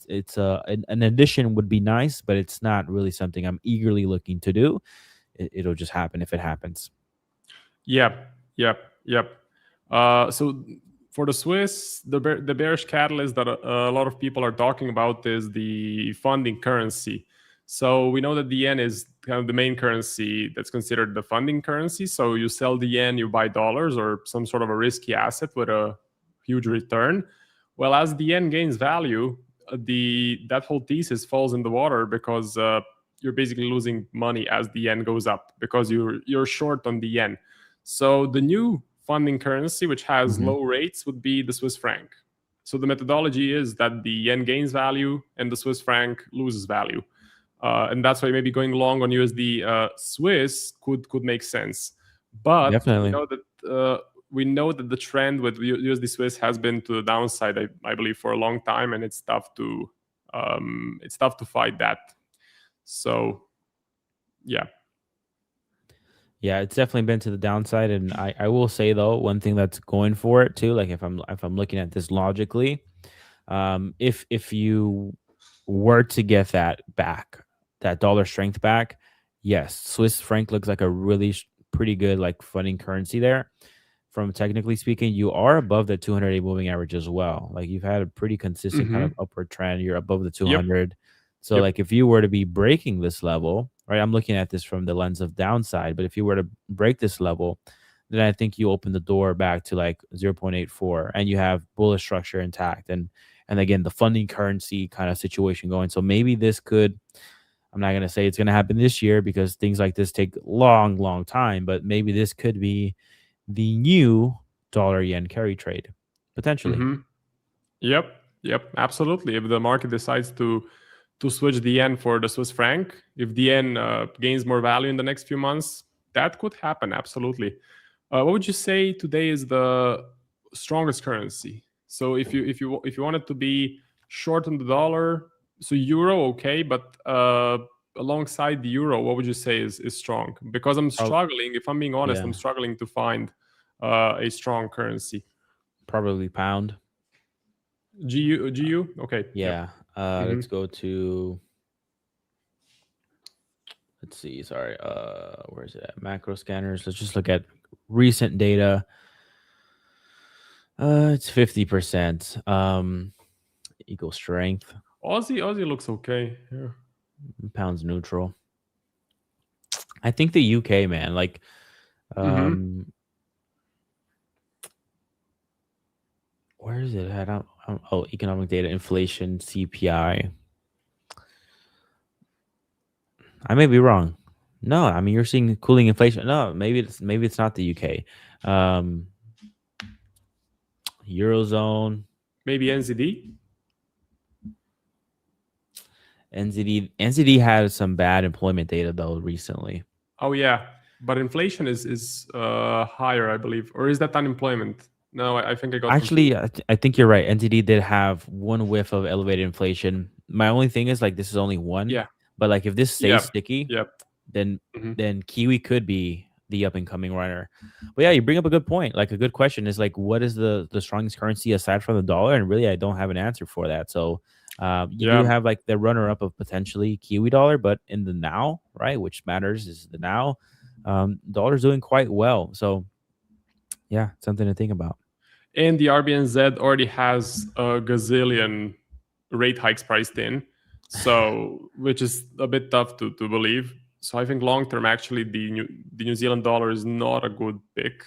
S4: it's an addition would be nice, but it's not really something I'm eagerly looking to do. It'll just happen if it happens.
S1: Yep. So for the Swiss, the bearish catalyst that a lot of people are talking about is the funding currency. So we know that the yen is kind of the main currency that's considered the funding currency. So you sell the yen, you buy dollars or some sort of a risky asset with a huge return. Well, as the yen gains value, that whole thesis falls in the water because you're basically losing money as the yen goes up because you're short on the yen. So the new funding currency, which has low rates, would be the Swiss franc. So the methodology is that the yen gains value and the Swiss franc loses value. And that's why maybe going long on USD Swiss could make sense. But
S4: definitely,
S1: we know that the trend with USD Swiss has been to the downside, I believe, for a long time, and it's tough to fight that. So, yeah,
S4: it's definitely been to the downside. And I will say though, one thing that's going for it too, like if I'm looking at this logically, if you were to get that back, that dollar strength back, yes, Swiss franc looks like a really pretty good like funding currency there. From technically speaking, you are above the 200-day moving average as well. Like you've had a pretty consistent kind of upward trend. You're above the 200. So like if you were to be breaking this level, right? I'm looking at this from the lens of downside, but if you were to break this level, then I think you open the door back to like 0.84 and you have bullish structure intact. And again, the funding currency kind of situation going. So maybe this could, I'm not going to say it's going to happen this year because things like this take long time, but maybe this could be the new dollar yen carry trade potentially.
S1: Yep, absolutely. If the market decides to switch the yen for the Swiss franc, if the yen gains more value in the next few months, that could happen. Absolutely. What would you say today is the strongest currency? So if you wanted to be short on the dollar, so euro, okay, but alongside the euro, what would you say is strong? Because I'm struggling, if I'm being honest, I'm struggling to find a strong currency.
S4: Probably pound.
S1: GU? Okay.
S4: Yeah. Let's go to, let's see, sorry. Where is it at? Macro scanners. Let's just look at recent data. It's 50%. Equal strength.
S1: Aussie looks okay. Yeah.
S4: Pound's neutral. I think the UK, man, like where is it at? Oh, economic data, inflation, CPI. I may be wrong. No, I mean you're seeing cooling inflation. No, maybe it's not the UK. Eurozone.
S1: Maybe NZD.
S4: NZD had some bad employment data though recently.
S1: Oh yeah, but inflation is higher, I believe, or is that unemployment? No, I think I got.
S4: Actually, I think you're right. NZD did have one whiff of elevated inflation. My only thing is like this is only one.
S1: Yeah.
S4: But like if this stays sticky, then
S1: Mhm.
S4: then Kiwi could be the up and coming runner. But yeah, you bring up a good point. Like a good question is like, what is the strongest currency aside from the dollar? And really, I don't have an answer for that. So you do
S1: Yeah.
S4: have like the runner up of potentially Kiwi dollar, but in the now, right, which matters is the now. Dollar's doing quite well. So yeah, something to think about.
S1: And the RBNZ already has a gazillion rate hikes priced in, so which is a bit tough to believe. So I think long term, actually, the New Zealand dollar is not a good pick.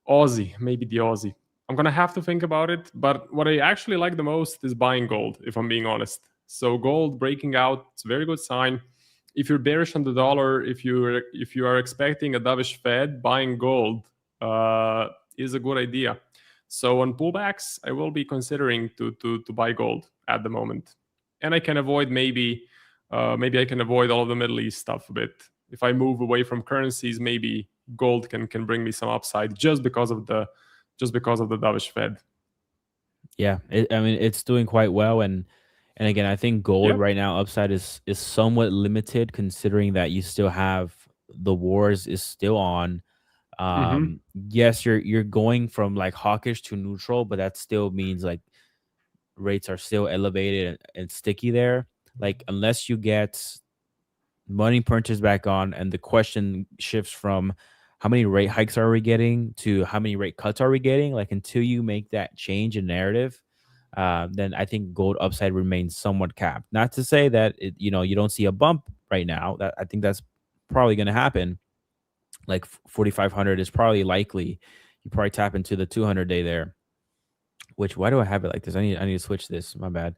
S1: Aussie, maybe the Aussie. I'm gonna have to think about it. But what I actually like the most is buying gold, if I'm being honest. So gold breaking out, it's a very good sign. If you're bearish on the dollar, if you are expecting a dovish Fed, buying gold is a good idea. So on pullbacks, I will be considering to buy gold at the moment, and I can avoid maybe I can avoid all of the Middle East stuff a bit. If I move away from currencies, maybe gold can bring me some upside just because of the dovish Fed.
S4: Yeah, I mean it's doing quite well, and again, I think gold
S1: Yep.
S4: right now upside is somewhat limited considering that you still have the wars is still on.
S1: Mm-hmm.
S4: Yes, you're going from like hawkish to neutral, but that still means like rates are still elevated and sticky there. Like unless you get money purchase back on, and the question shifts from how many rate hikes are we getting to how many rate cuts are we getting, like until you make that change in narrative, then I think gold upside remains somewhat capped. Not to say that you know, you don't see a bump right now. That I think that's probably going to happen. Like 4,500 is probably likely. You probably tap into the 200-day there. Which, why do I have it like this? I need to switch this. My bad.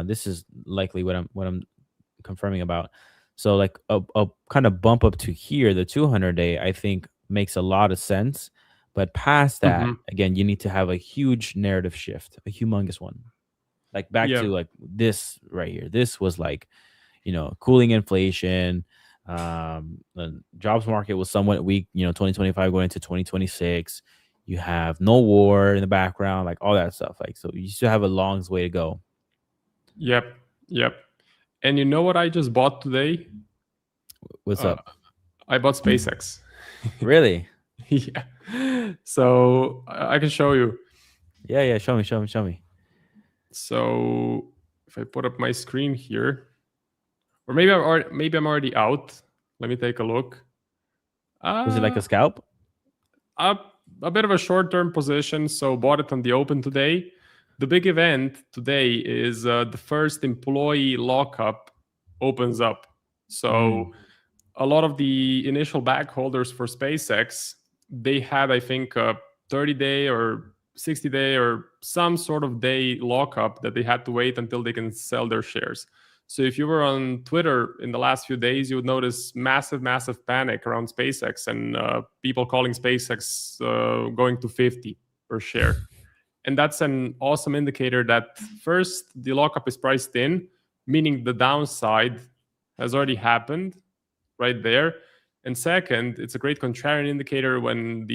S4: This is likely what I'm confirming about. So like a kind of bump up to here, the 200-day, I think makes a lot of sense. But past that,
S1: Mm-hmm.
S4: again, you need to have a huge narrative shift, a humongous one. Like back
S1: Yeah.
S4: to like this right here. This was like, you know, cooling inflation. The jobs market was somewhat weak, you know, 2025 going into 2026. You have no war in the background, like all that stuff. Like, so you still have a long way to go.
S1: Yep. Yep. And you know what I just bought today?
S4: What's
S1: Uh,
S4: up?
S1: I bought SpaceX.
S4: Really?
S1: Yeah. So I can show you.
S4: Yeah. Show me.
S1: So if I put up my screen here, or maybe I'm already out. Let me take a look.
S4: Was it like a
S1: Uh,
S4: scalp?
S1: a, a bit of a short-term position, so bought it on the open today. The big event today is the first employee lockup opens up. So a lot of the initial back holders for SpaceX, they had, I think, a 30-day or 60-day or some sort of day lockup that they had to wait until they can sell their shares. So if you were on Twitter in the last few days, you would notice massive panic around SpaceX and people calling SpaceX going to 50 per share. And that's an awesome indicator that first, the lockup is priced in, meaning the downside has already happened right there. And second, it's a great contrarian indicator when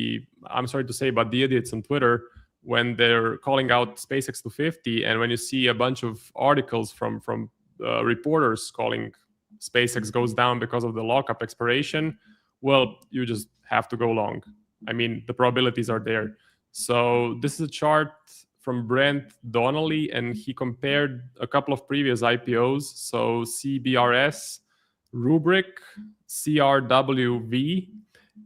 S1: I'm sorry to say, but the idiots on Twitter, when they're calling out SpaceX to 50, and when you see a bunch of articles from reporters calling SpaceX goes down because of the lockup expiration, well, you just have to go long. I mean, the probabilities are there. So this is a chart from Brent Donnelly, and he compared a couple of previous IPOs. So CBRS, Rubric, CRWV,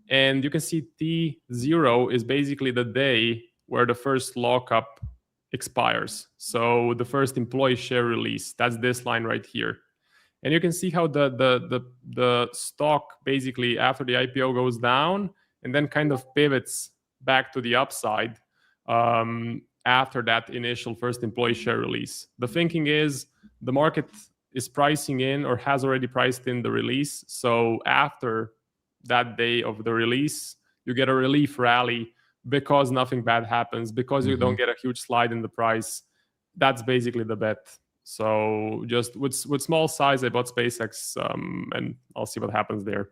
S1: and you can see T0 is basically the day where the first lockup expires. So the first employee share release, that's this line right here. And you can see how the stock basically after the IPO goes down and then kind of pivots back to the upside after that initial first employee share release. The thinking is the market is pricing in or has already priced in the release. So after that day of the release, you get a relief rally because nothing bad happens, because you don't get a huge slide in the price. That's basically the bet. So just with small size, I bought SpaceX, and I'll see what happens there.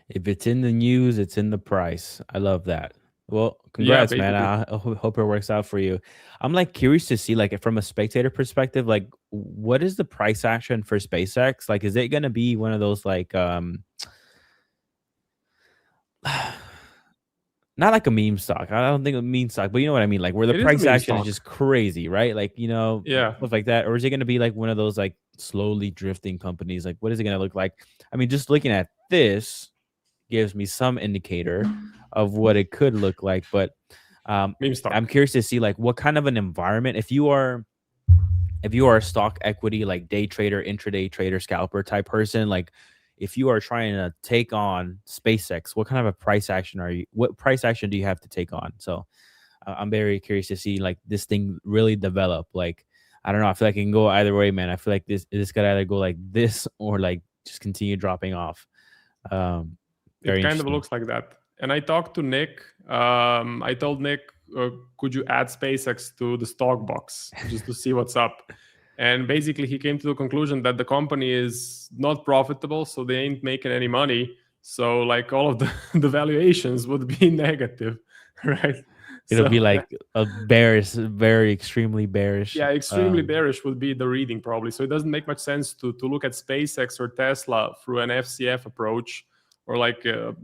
S4: If it's in the news, it's in the price. I love that. Well,
S1: Yeah,
S4: congrats, man.
S1: basically.
S4: I hope it works out for you. I'm like curious to see, like, from a spectator perspective, like, what is the price action for SpaceX? Like, is it gonna be one of those like not like a meme stock. I don't think a meme stock, but you know what I mean, like where the
S1: It is a
S4: price
S1: meme
S4: action is
S1: stock.
S4: just crazy, right? Like, you know,
S1: Yeah.
S4: stuff like that. Or is it gonna be like one of those like slowly drifting companies? Like, what is it gonna look like? I mean, just looking at this gives me some indicator of what it could look like. But
S1: Meme
S4: I'm
S1: stock.
S4: curious to see like what kind of an environment if you are a stock equity like day trader, intraday trader, scalper type person, like if you are trying to take on SpaceX, what kind of a price action are you? What price action do you have to take on? So I'm very curious to see like this thing really develop. Like I don't know. I feel like it can go either way, man. I feel like this could either go like this or like just continue dropping off. Um,
S1: It
S4: Very
S1: kind of
S4: interesting.
S1: looks like that. And I talked to Nick. I told Nick, could you add SpaceX to the stock box just to see what's up? And basically, he came to the conclusion that the company is not profitable, so they ain't making any money. So, like, all of the, the valuations would be negative, right?
S4: It'll
S1: So,
S4: be like a bearish, very extremely bearish.
S1: yeah, extremely bearish would be the reading probably. So it doesn't make much sense to look at SpaceX or Tesla through an FCF approach or like a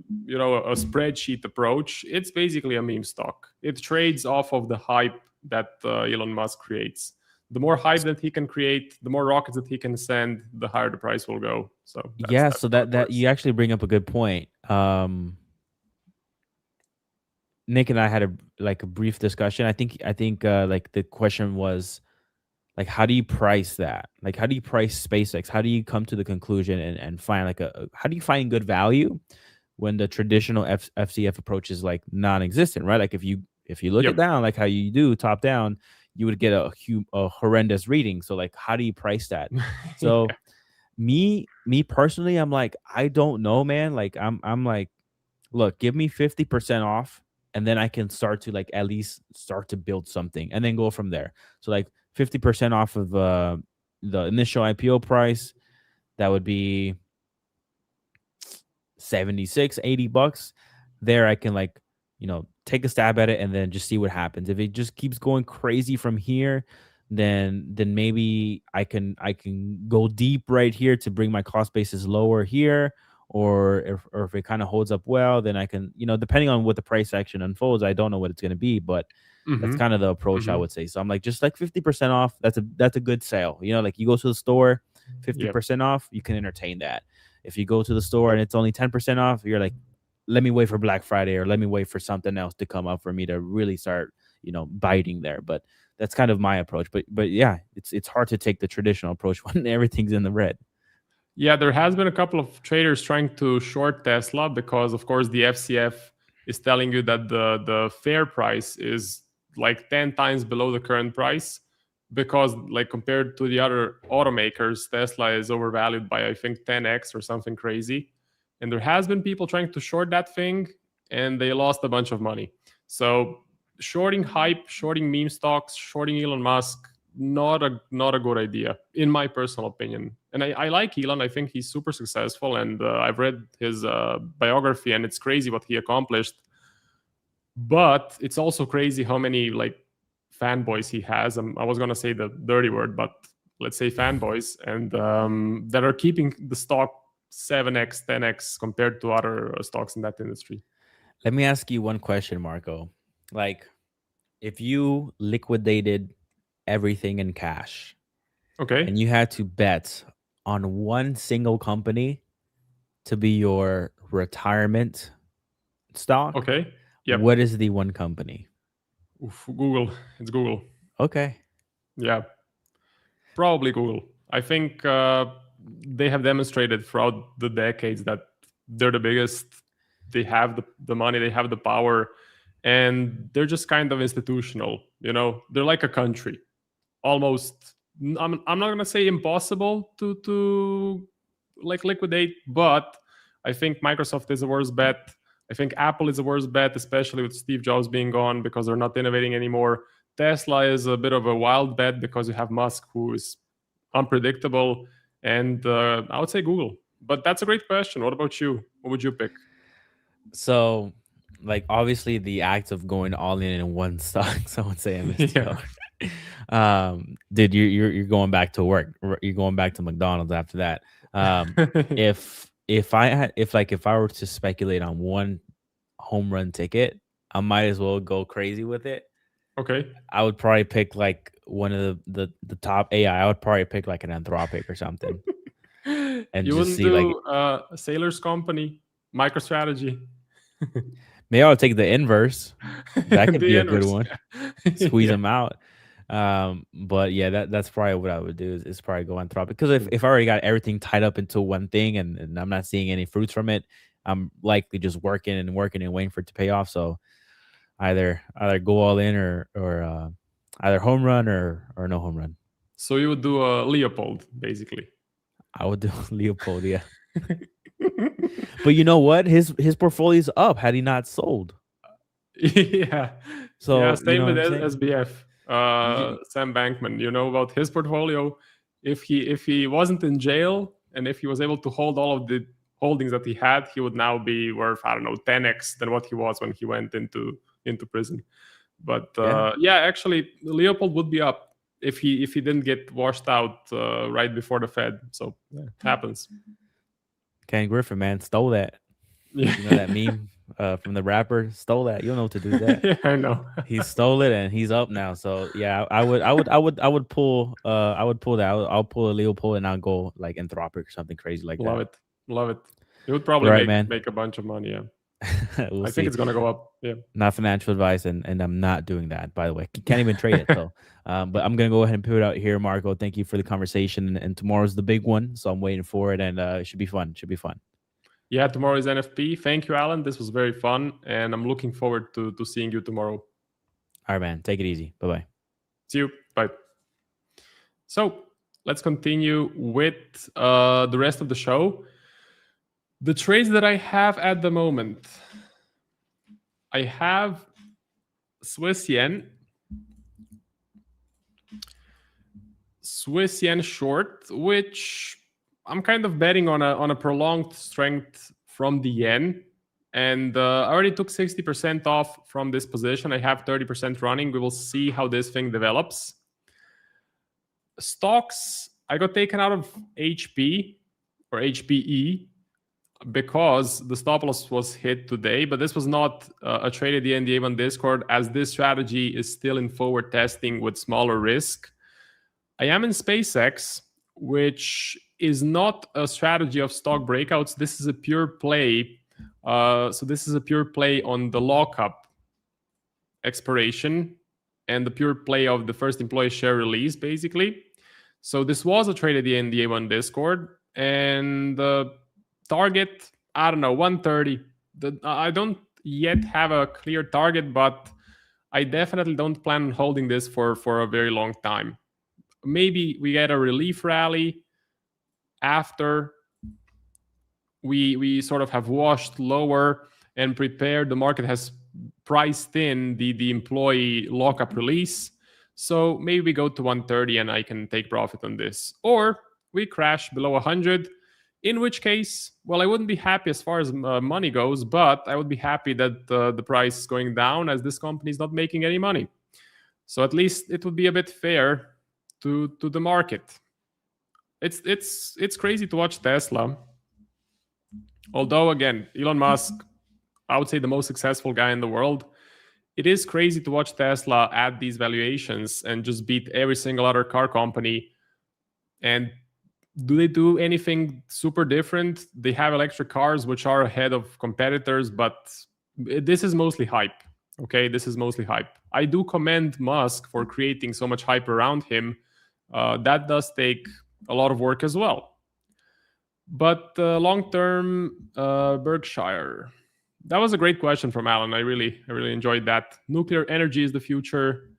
S1: spreadsheet approach. It's basically a meme stock. It trades off of the hype that Elon Musk creates. The more hype that he can create, the more rockets that he can send, the higher the price will go. So
S4: Yeah,
S1: that's
S4: so
S1: how it
S4: that
S1: works.
S4: you actually bring up a good point. Nick and I had a brief discussion. I think like the question was like how do you price that? Like how do you price SpaceX? How do you come to the conclusion and find like how do you find good value when the traditional FCF approach is like non-existent, right? Like if you look it
S1: Yep.
S4: down like how you do top down, you would get a horrendous reading. So like how do you price that? So me personally, I'm like I don't know, man. Like I'm like look, give me 50% off and then I can start to like at least start to build something and then go from there. So like 50% off of the initial IPO price, that would be 76, $80. There I can like, take a stab at it and then just see what happens. If it just keeps going crazy from here, then maybe I can go deep right here to bring my cost basis lower here. Or if it kind of holds up well, then I can, depending on what the price action unfolds, I don't know what it's going to be, but that's
S1: Mm-hmm.
S4: kind of the approach I
S1: Mm-hmm.
S4: would say. So I'm like, just like 50% off. That's a good sale. Like you go to the store,
S1: Yep.
S4: 50% off, you can entertain that. If you go to the store and
S1: Yep.
S4: it's only 10% off, you're like, let me wait for Black Friday or let me wait for something else to come up for me to really start, biting there. But that's kind of my approach. But yeah, it's hard to take the traditional approach when everything's in the red.
S1: Yeah, there has been a couple of traders trying to short Tesla because, of course, the FCF is telling you that the fair price is like 10 times below the current price because, like, compared to the other automakers, Tesla is overvalued by, I think, 10x or something crazy. And there has been people trying to short that thing, and they lost a bunch of money. So shorting hype, shorting meme stocks, shorting Elon Musk, not a good idea in my personal opinion. And I like Elon. I think he's super successful, and I've read his biography, and it's crazy what he accomplished. But it's also crazy how many like fanboys he has. I was gonna say the dirty word, but let's say fanboys, and that are keeping the stock 7x, 10x compared to other stocks in that industry.
S4: Let me ask you one question, Marco. Like, if you liquidated everything in cash
S1: Okay.
S4: and you had to bet on one single company to be your retirement stock,
S1: Okay. Yep.
S4: what is the one company?
S1: Oof, Google. It's Google.
S4: Okay.
S1: Yeah. Probably Google. I think they have demonstrated throughout the decades that they're the biggest. They have the money, they have the power, and they're just kind of institutional. They're like a country. Almost, I'm not gonna say impossible to like liquidate, but I think Microsoft is the worst bet. I think Apple is the worst bet, especially with Steve Jobs being gone because they're not innovating anymore. Tesla is a bit of a wild bet because you have Musk, who is unpredictable, and I would say Google. But that's a great question. What about you? What would you pick?
S4: So like obviously the act of going all in one stock, someone say
S1: Yeah.
S4: MSTR. Dude, you're going back to work. You're going back to McDonald's after that. If I were to speculate on one home run ticket, I might as well go crazy with it.
S1: Okay.
S4: I would probably pick like one of the top AI. I would probably pick like an Anthropic or something, and
S1: You
S4: just
S1: wouldn't
S4: see like
S1: do a Sailor's Company, MicroStrategy.
S4: maybe I'll take the inverse. That could
S1: The
S4: be a good
S1: inverse,
S4: one.
S1: yeah.
S4: Squeeze
S1: Yeah.
S4: them out. But yeah, that's probably what I would do is probably go Anthropic, because if I already got everything tied up into one thing and I'm not seeing any fruits from it, I'm likely just working and waiting for it to pay off. So either go all in or either home run or no home run.
S1: So you would do a Leopold, basically.
S4: I would do Leopold, yeah. But you know what? His portfolio's up had he not sold.
S1: Yeah.
S4: So
S1: Yeah,
S4: you
S1: same
S4: know
S1: with
S4: what I'm saying?
S1: SBF. Sam Bankman. You know about his portfolio. If he wasn't in jail and if he was able to hold all of the holdings that he had, he would now be worth, I don't know, 10x than what he was when he went into prison. But yeah, actually, Leopold would be up if he didn't get washed out right before the Fed. So yeah, it happens.
S4: Ken Griffin, man, stole that.
S1: Yeah.
S4: You know that meme from the rapper? Stole that. You don't know what to do with that.
S1: Yeah, I know.
S4: He stole it and he's up now. So yeah, I would pull that. I'll pull a Leopold and I'll go like Anthropic or something crazy like
S1: Love
S4: that.
S1: it. Love it. It would probably
S4: Right, man.
S1: make a bunch of money. Yeah.
S4: We'll
S1: I
S4: see.
S1: think it's gonna go up. Yeah.
S4: Not financial advice, and I'm not doing that, by the way. Can't even trade it. So but I'm gonna go ahead and pivot out here, Marco. Thank you for the conversation. And tomorrow's the big one. So I'm waiting for it, and it should be fun. Should be fun.
S1: Yeah, tomorrow is NFP. Thank you, Alan. This was very fun, and I'm looking forward to seeing you tomorrow.
S4: All right, man. Take it easy. Bye-bye.
S1: See you. Bye. So let's continue with the rest of the show. The trades that I have at the moment. I have Swiss yen short, which I'm kind of betting on a prolonged strength from the yen. And I already took 60% off from this position. I have 30% running. We will see how this thing develops. Stocks, I got taken out of HP or HPE because the stop loss was hit today, but this was not a trade at the end of the A1 Discord, as this strategy is still in forward testing with smaller risk. I am in SpaceX, which is not a strategy of stock breakouts. This is a pure play. So this is a pure play on the lockup expiration and the pure play of the first employee share release, basically. So this was a trade at the end of the A1 Discord, and the target, I don't know, 130. I don't yet have a clear target, but I definitely don't plan on holding this for a very long time. Maybe we get a relief rally after we sort of have washed lower and prepared. The market has priced in the employee lockup release. So maybe we go to 130 and I can take profit on this. Or we crash below 100, in which case, well, I wouldn't be happy as far as money goes, but I would be happy that the price is going down, as this company is not making any money. So at least it would be a bit fair to the market. It's crazy to watch Tesla. Although, again, Elon Musk, I would say the most successful guy in the world, it is crazy to watch Tesla at these valuations and just beat every single other car company. And do they do anything super different? They have electric cars, which are ahead of competitors, but this is mostly hype. Okay, this is mostly hype. I do commend Musk for creating so much hype around him. That does take a lot of work as well. But long-term, Berkshire. That was a great question from Alan. I really enjoyed that. Nuclear energy is the future.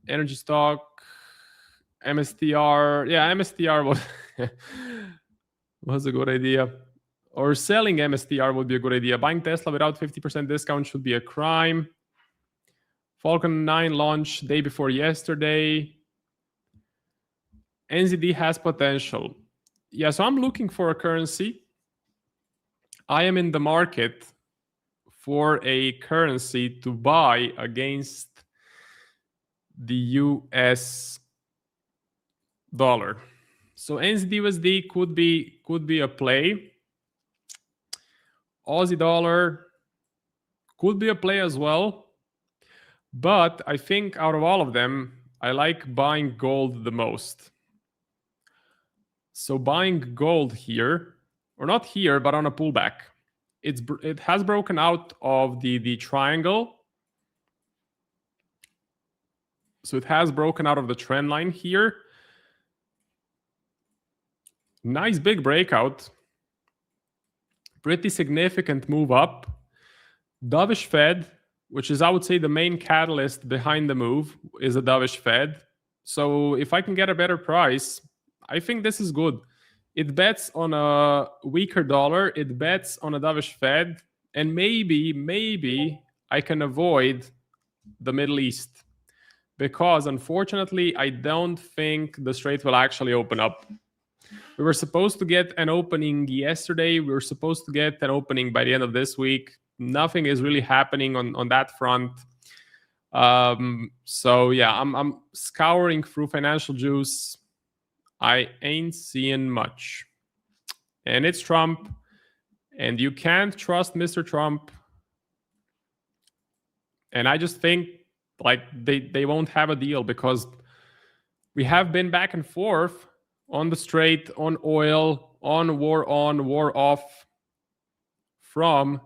S1: Energy stock, MSTR. Yeah, MSTR was a good idea. Or selling MSTR would be a good idea. Buying Tesla without 50% discount should be a crime. Falcon 9 launch day before yesterday. NZD has potential. Yeah, so I'm looking for a currency. I am in the market for a currency to buy against the US dollar. So NZD/USD could be a play. Aussie dollar could be a play as well. But I think out of all of them, I like buying gold the most. So buying gold here, or not here, but on a pullback. It has broken out of the triangle. So it has broken out of the trend line here. Nice big breakout. Pretty significant move up. Dovish Fed, which is, I would say, the main catalyst behind the move, is a dovish Fed. So if I can get a better price, I think this is good. It bets on a weaker dollar. It bets on a dovish Fed. And maybe I can avoid the Middle East. Because unfortunately, I don't think the Strait will actually open up. We were supposed to get an opening yesterday. We were supposed to get an opening by the end of this week. Nothing is really happening on that front. So yeah, I'm scouring through financial juice. I ain't seeing much. And it's Trump. And you can't trust Mr. Trump. And I just think like they won't have a deal because we have been back and forth on the Strait, on oil, on, war off from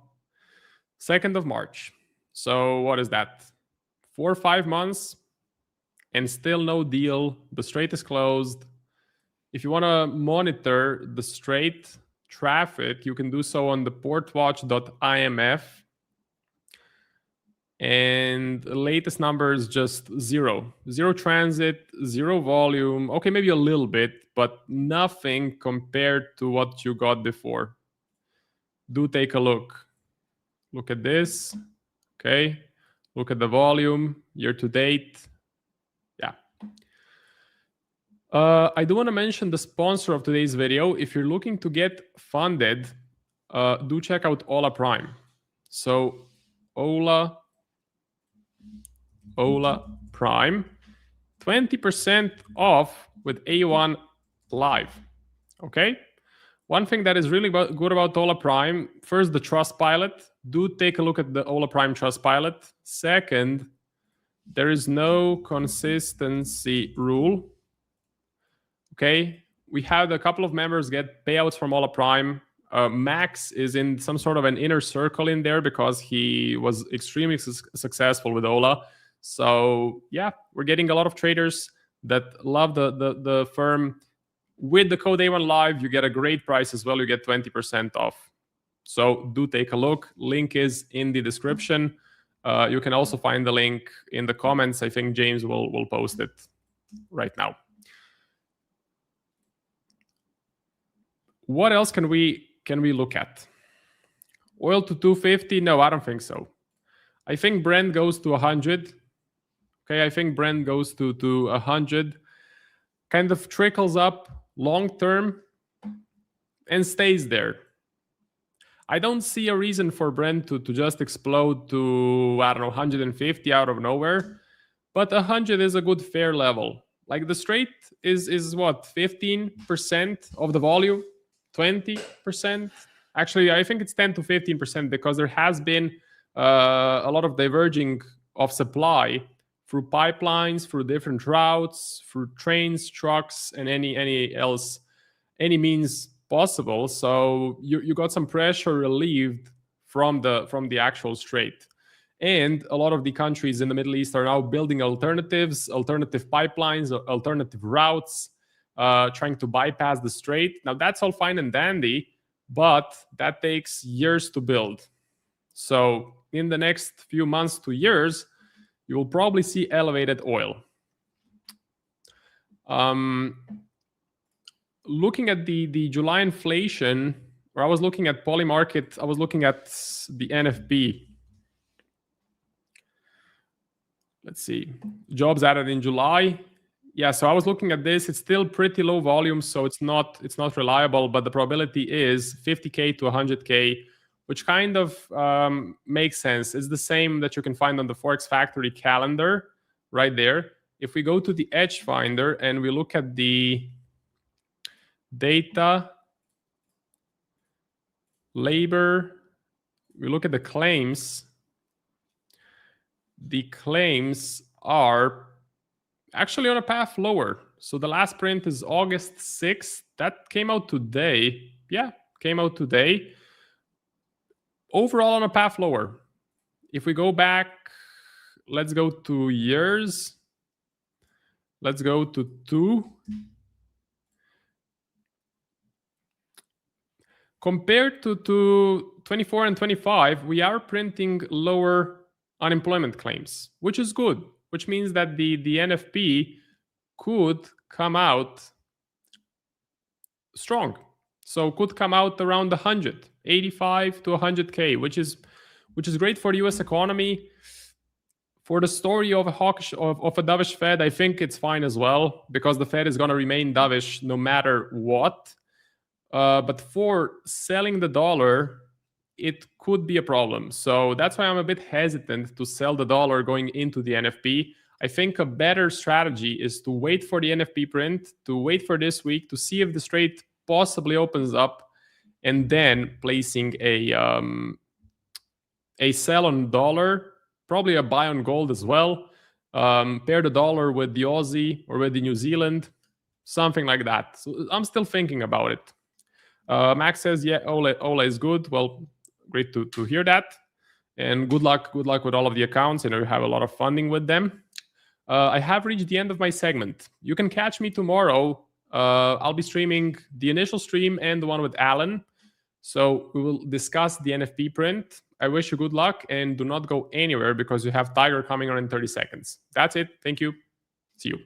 S1: 2nd of March. So what is that? 4 or 5 months and still no deal. The Strait is closed. If you want to monitor the Strait traffic, you can do so on the portwatch.imf. And the latest number is just zero transit, zero volume. Okay, maybe a little bit, but nothing compared to what you got before. Do take a look. Look at this. Okay, look at the volume year to date. Yeah. I do want to mention the sponsor of today's video. If you're looking to get funded, do check out Ola Prime. So Ola Prime, 20% off with A1 Live. Okay? One thing that is really good about Ola Prime, first, the Trustpilot. Do take a look at the Ola Prime Trustpilot. Second, there is no consistency rule. Okay? We had a couple of members get payouts from Ola Prime. Max is in some sort of an inner circle in there because he was extremely successful with Ola. So yeah, we're getting a lot of traders that love the firm. With the code A1 Live, you get a great price as well. You get 20% off. So do take a look. Link is in the description. You can also find the link in the comments. I think James will post it right now. What else can we look at? Oil to 250? No, I don't think so. I think Brent goes to 100. Okay, I think Brent goes to 100. Kind of trickles up long term and stays there. I don't see a reason for Brent to just explode to, I don't know, 150 out of nowhere. But 100 is a good fair level. Like the Strait is what, 15% of the volume? 20%? Actually, I think it's 10 to 15% because there has been a lot of diverging of supply through pipelines, through different routes, through trains, trucks, and any means possible. So you got some pressure relieved from the actual Strait. And a lot of the countries in the Middle East are now building alternatives, alternative pipelines, alternative routes, trying to bypass the Strait. Now that's all fine and dandy, but that takes years to build. So in the next few months to years, you will probably see elevated oil. Looking at the July inflation, or I was looking at Polymarket, I was looking at the NFP. Let's see, jobs added in July. Yeah, so I was looking at this. It's still pretty low volume, so it's not reliable, but the probability is 50K to 100K which kind of makes sense. It's the same that you can find on the Forex Factory calendar right there. If we go to the Edge Finder and we look at the data, labor, we look at the claims are actually on a path lower. So the last print is August 6th. That came out today. Yeah, came out today. Overall on a path lower. If we go back, let's go to years. Let's go to 2. Compared to 24 and 25, we are printing lower unemployment claims, which is good, which means that the NFP could come out strong. So could come out around 100, 85 to 100K, which is great for the US economy. For the story of a hawkish of a dovish Fed, I think it's fine as well, because the Fed is going to remain dovish no matter what. But for selling the dollar, it could be a problem. So that's why I'm a bit hesitant to sell the dollar going into the NFP. I think a better strategy is to wait for the NFP print, to wait for this week, to see if the trade possibly opens up, and then placing a sell on dollar, probably a buy on gold as well. Pair the dollar with the Aussie or with the New Zealand, something like that. So I'm still thinking about it. Max says, yeah, Ola is good. Well, great to hear that. And good luck with all of the accounts. I know you have a lot of funding with them. I have reached the end of my segment. You can catch me tomorrow. I'll be streaming the initial stream and the one with Alan. So we will discuss the NFP print. I wish you good luck, and do not go anywhere because you have Tiger coming on in 30 seconds. That's it. Thank you. See you.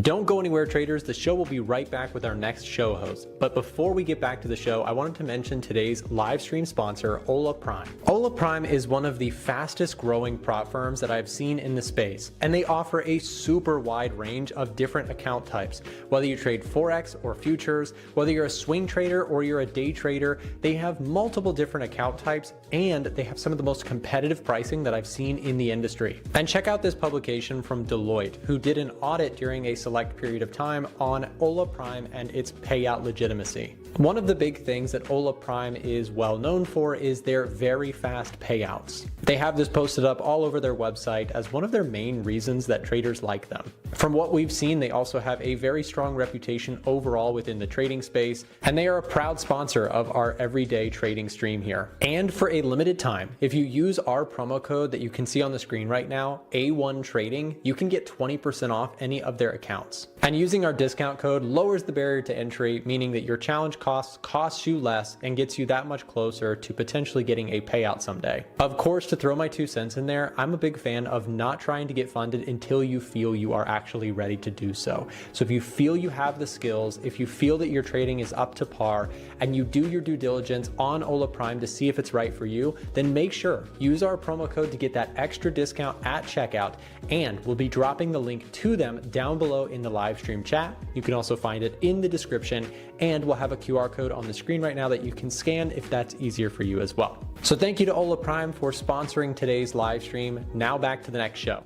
S2: Don't go anywhere, traders. The show will be right back with our next show host. But before we get back to the show, I wanted to mention today's live stream sponsor, Ola Prime. Ola Prime is one of the fastest growing prop firms that I've seen in the space, and they offer a super wide range of different account types. Whether you trade Forex or futures, whether you're a swing trader or you're a day trader, they have multiple different account types, and they have some of the most competitive pricing that I've seen in the industry. And check out this publication from Deloitte, who did an audit during a select period of time on Ola Prime and its payout legitimacy. One of the big things that Ola Prime is well known for is their very fast payouts. They have this posted up all over their website as one of their main reasons that traders like them. From what we've seen, they also have a very strong reputation overall within the trading space, and they are a proud sponsor of our everyday trading stream here. And for a limited time, if you use our promo code that you can see on the screen right now, A1 Trading, you can get 20% off any of their accounts. And using our discount code lowers the barrier to entry, meaning that your challenge costs you less and gets you that much closer to potentially getting a payout someday. Of course, to throw my 2 cents in there, I'm a big fan of not trying to get funded until you feel you are actually ready to do so. So if you feel you have the skills, if you feel that your trading is up to par, and you do your due diligence on Ola Prime to see if it's right for you, then make sure use our promo code to get that extra discount at checkout, and we'll be dropping the link to them down below in the live stream chat. You can also find it in the description, and we'll have a QR code on the screen right now that you can scan if that's easier for you as well. So thank you to Ola Prime for sponsoring today's live stream. Now back to the next show.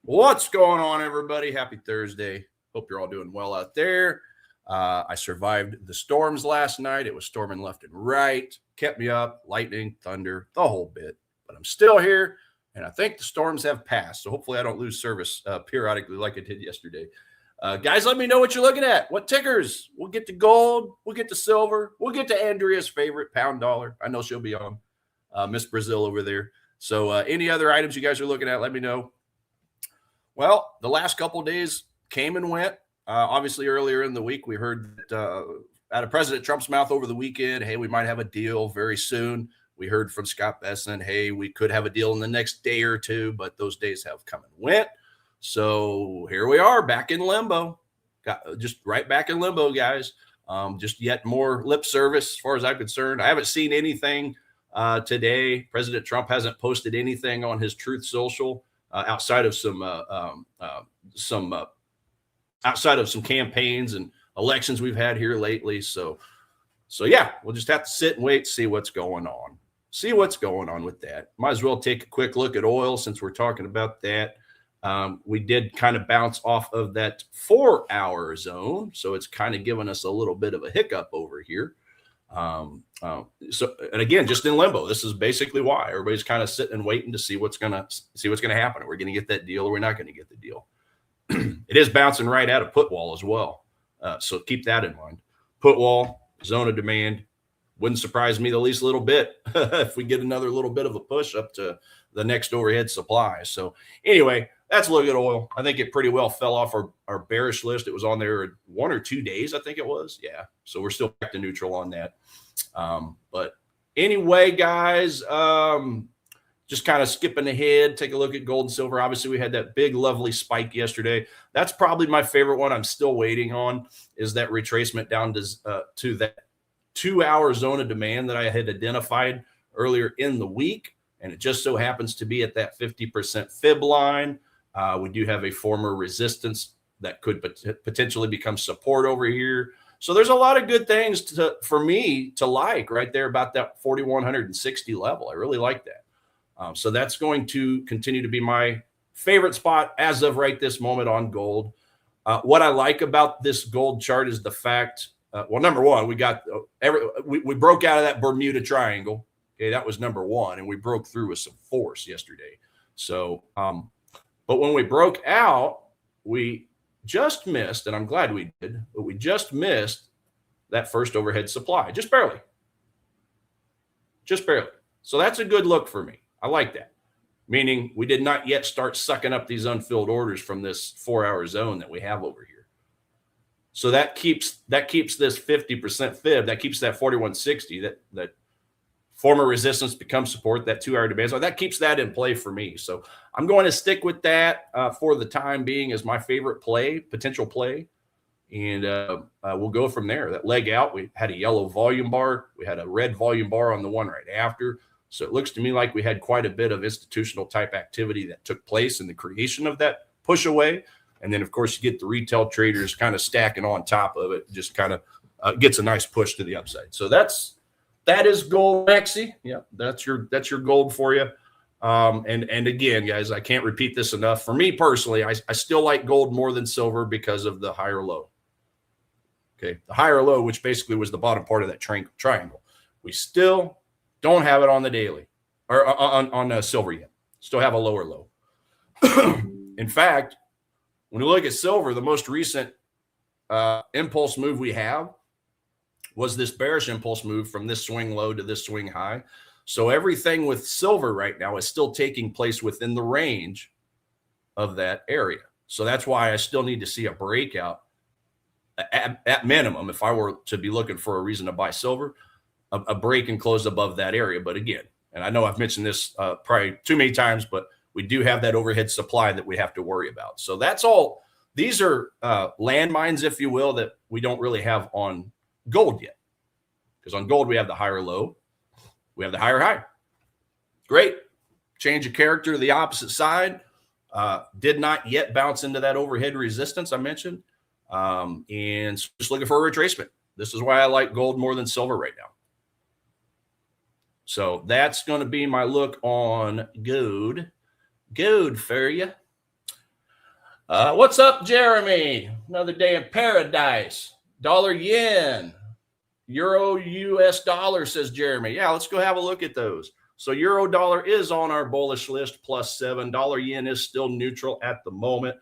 S6: What's going on, everybody? Happy Thursday. Hope you're all doing well out there. I survived the storms last night. It was storming left and right, kept me up, lightning, thunder, the whole bit. But I'm still here, and I think the storms have passed. So hopefully I don't lose service periodically like I did yesterday. Guys, let me know what you're looking at. What tickers? We'll get to gold. We'll get to silver. We'll get to Andrea's favorite, pound dollar. I know she'll be on. Miss Brazil over there. So any other items you guys are looking at, let me know. Well, the last couple of days came and went. Obviously, earlier in the week, we heard out of President Trump's mouth over the weekend, hey, we might have a deal very soon. We heard from Scott Bessent, hey, we could have a deal in the next day or two, but those days have come and went. So here we are back in limbo. Just right back in limbo, guys. Just yet more lip service as far as I'm concerned. I haven't seen anything today. President Trump hasn't posted anything on his Truth Social outside of some outside of some campaigns and elections we've had here lately. So So yeah, we'll just have to sit and wait, see what's going on. See what's going on with that. Might as well take a quick look at oil since we're talking about that. We did kind of bounce off of that 4-hour zone, so it's kind of giving us a little bit of a hiccup over here. And again, just in limbo. This is basically why everybody's kind of sitting and waiting to see what's gonna happen. Are we going to get that deal, or we're not going to get the deal? It is bouncing right at a put wall as well, so keep that in mind. Put wall, zone of demand. Wouldn't surprise me the least little bit if we get another little bit of a push up to the next overhead supply. So anyway, that's a look at oil. I think it pretty well fell off our bearish list. It was on there 1 or 2 days, I think it was. Yeah. So we're still back to neutral on that. But anyway, guys, just kind of skipping ahead, take a look at gold and silver. Obviously, we had that big, lovely spike yesterday. That's probably my favorite one. I'm still waiting on is that retracement down to that 2-hour zone of demand that I had identified earlier in the week. And it just so happens to be at that 50% fib line. We do have a former resistance that could potentially become support over here. So there's a lot of good things for me to like right there about that 4,160 level. I really like that. So that's going to continue to be my favorite spot as of right this moment on gold. What I like about this gold chart is the fact, well, number one, we got we broke out of that Bermuda Triangle. Okay, that was number one, and we broke through with some force yesterday. So, but when we broke out, we just missed, and I'm glad we did, but we just missed that first overhead supply, just barely. Just barely. So that's a good look for me. I like that. Meaning we did not yet start sucking up these unfilled orders from this 4-hour zone that we have over here. So that keeps this 50% fib, that keeps that 4160, that former resistance becomes support, that 2-hour demand. So that keeps that in play for me. So I'm going to stick with that for the time being as my favorite play, potential play. And we'll go from there. That leg out, we had a yellow volume bar. We had a red volume bar on the one right after. So it looks to me like we had quite a bit of institutional type activity that took place in the creation of that push away. And then, of course, you get the retail traders kind of stacking on top of it. Just kind of gets a nice push to the upside. So that is gold, Maxi. Yeah, that's your gold for you. And again, guys, I can't repeat this enough. For me personally, I still like gold more than silver because of the higher low. Okay, the higher low, which basically was the bottom part of that triangle. We still don't have it on the daily or on silver yet. Still have a lower low. In fact, when you look at silver, the most recent impulse move we have was this bearish impulse move from this swing low to this swing high. So everything with silver right now is still taking place within the range of that area. So that's why I still need to see a breakout at minimum. If I were to be looking for a reason to buy silver, a break and close above that area. But again, and I know I've mentioned this probably too many times, but we do have that overhead supply that we have to worry about. So that's all. These are landmines, if you will, that we don't really have on gold yet. Because on gold, we have the higher low. We have the higher high. Great. Change of character to the opposite side. Did not yet bounce into that overhead resistance I mentioned. And just looking for a retracement. This is why I like gold more than silver right now. So that's going to be my look on gold. Gold for you. What's up, Jeremy? Another day in paradise. Dollar yen. Euro US dollar, says Jeremy. Yeah, let's go have a look at those. So euro dollar is on our bullish list, +7. Dollar yen is still neutral at the moment.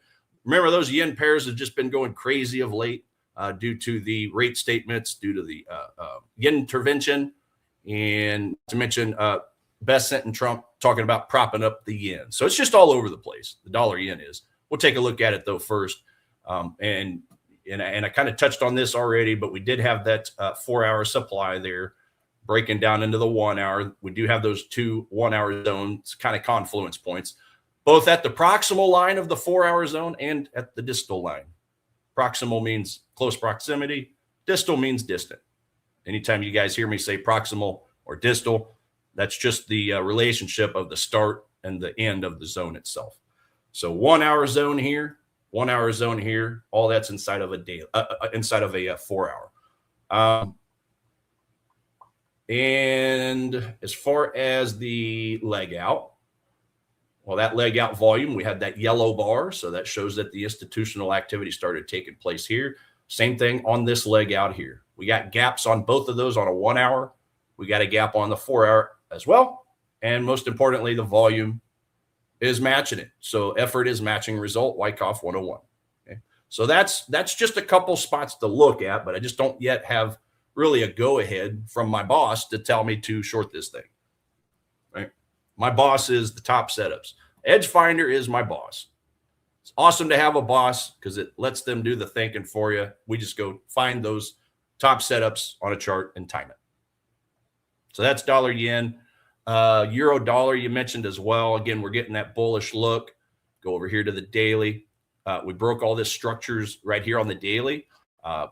S6: Remember, those yen pairs have just been going crazy of late due to the rate statements, due to the yen intervention, and to mention Bessent and Trump talking about propping up the yen. So it's just all over the place. The dollar yen is. We'll take a look at it, though, first. And I kind of touched on this already, but we did have that 4-hour supply there breaking down into the 1 hour. We do have those 2 1-hour zones, kind of confluence points, both at the proximal line of the 4-hour zone and at the distal line. Proximal means close proximity. Distal means distant. Anytime you guys hear me say proximal or distal, that's just the relationship of the start and the end of the zone itself. So 1-hour zone here, 1-hour zone here, all that's inside of a day, inside of a 4-hour. And as far as the leg out, well, that leg out volume, we had that yellow bar. So that shows that the institutional activity started taking place here. Same thing on this leg out here. We got gaps on both of those on a 1 hour. We got a gap on the 4 hour as well. And most importantly, the volume is matching it. So effort is matching result, Wyckoff 101. Okay. So that's just a couple spots to look at, but I just don't yet have really a go ahead from my boss to tell me to short this thing. Right? My boss is the top setups. Edge Finder is my boss. It's awesome to have a boss because it lets them do the thinking for you. We just go find those top setups on a chart and time it. So that's dollar yen. Euro dollar you mentioned as well. Again, we're getting that bullish look. Go over here to the daily. We broke all this structures right here on the daily.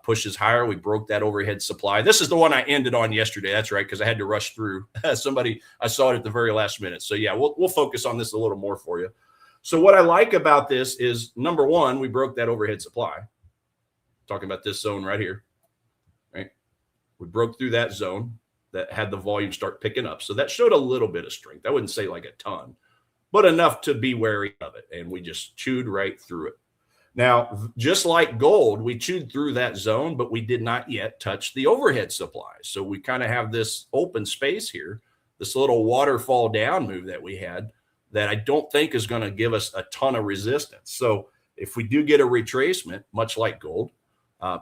S6: Pushes higher. We broke that overhead supply. This is the one I ended on yesterday. That's right, because I had to rush through. I saw it at the very last minute. So yeah, we'll focus on this a little more for you. So what I like about this is, number one, we broke that overhead supply. Talking about this zone right here, right? We broke through that zone that had the volume start picking up. So that showed a little bit of strength. I wouldn't say like a ton, but enough to be wary of it. And we just chewed right through it. Now, just like gold, we chewed through that zone, but we did not yet touch the overhead supply. So we kind of have this open space here, this little waterfall down move that we had that I don't think is going to give us a ton of resistance. So if we do get a retracement, much like gold,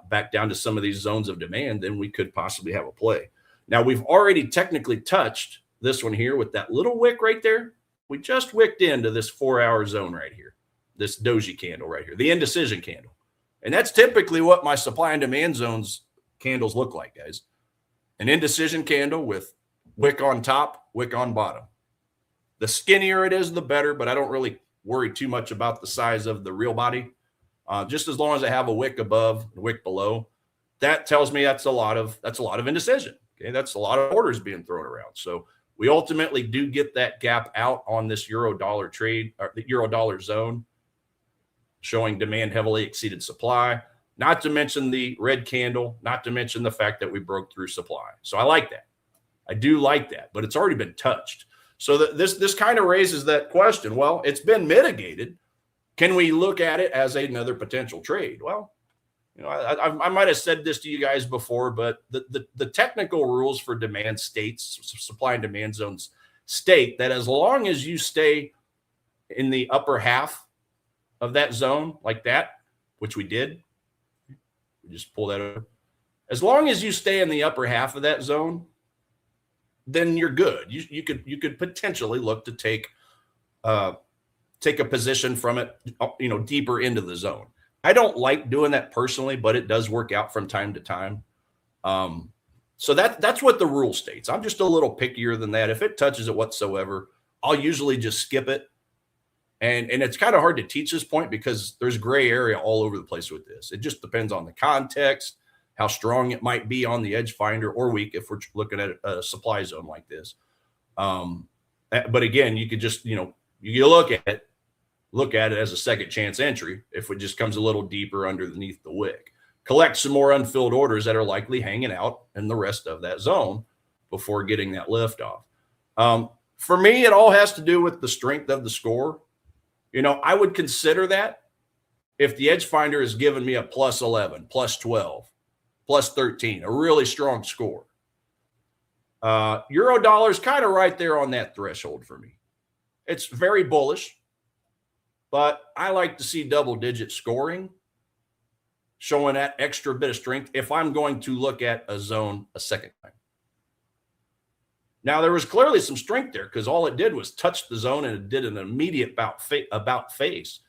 S6: back down to some of these zones of demand, then we could possibly have a play. Now, we've already technically touched this one here with that little wick right there. We just wicked into this 4 hour zone right here, this doji candle right here, the indecision candle. And that's typically what my supply and demand zones candles look like, guys. An indecision candle with wick on top, wick on bottom. The skinnier it is, the better, but I don't really worry too much about the size of the real body. Just as long as I have a wick above, a wick below, that tells me that's a lot of indecision. Okay, that's a lot of orders being thrown around. So we ultimately do get that gap out on this euro dollar trade, or the euro dollar zone, showing demand heavily exceeded supply. Not to mention the red candle, not to mention the fact that we broke through supply. So I like that. I do like that, but it's already been touched. So this kind of raises that question. Well, it's been mitigated. Can we look at it as another potential trade? Well, you know, I might have said this to you guys before, but the technical rules for demand states, supply and demand zones, state that as long as you stay in the upper half of that zone like that, which we did, we just pull that over. As long as you stay in the upper half of that zone, then you're good. You could potentially look to take a position from it, you know, deeper into the zone. I don't like doing that personally, but it does work out from time to time. So that's what the rule states. I'm just a little pickier than that. If it touches it whatsoever, I'll usually just skip it. And it's kind of hard to teach this point because there's gray area all over the place with this. It just depends on the context, how strong it might be on the edge finder, or weak if we're looking at a supply zone like this. But again, you could just, you know, you look at it as a second chance entry if it just comes a little deeper underneath the wick. Collect some more unfilled orders that are likely hanging out in the rest of that zone before getting that lift off. For me, it all has to do with the strength of the score. You know, I would consider that if the edge finder is giving me a plus 11, plus 12, plus 13, a really strong score. Euro dollar is kind of right there on that threshold for me. It's very bullish, but I like to see double-digit scoring, showing that extra bit of strength if I'm going to look at a zone a second time. Now, there was clearly some strength there because all it did was touch the zone and it did an immediate about face,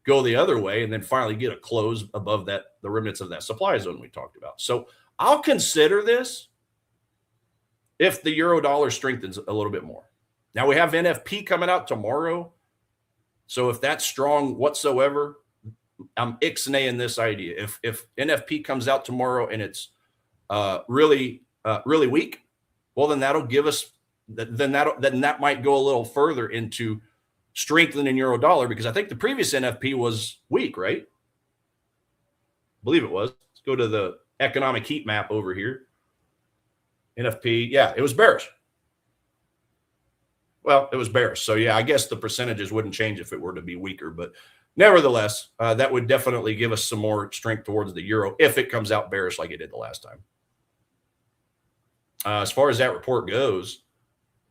S6: go the other way, and then finally get a close above the remnants of that supply zone we talked about. So I'll consider this if the euro dollar strengthens a little bit more. Now, we have NFP coming out tomorrow. So if that's strong whatsoever, I'm ixnaying this idea. If NFP comes out tomorrow and it's really weak, well, then that'll give us then that might go a little further into strengthening euro dollar, because I think the previous NFP was weak, right? I believe it was. Let's go to the economic heat map over here. NFP, yeah, it was bearish. Well, it was bearish. So, yeah, I guess the percentages wouldn't change if it were to be weaker. But nevertheless, that would definitely give us some more strength towards the euro if it comes out bearish like it did the last time. As far as that report goes,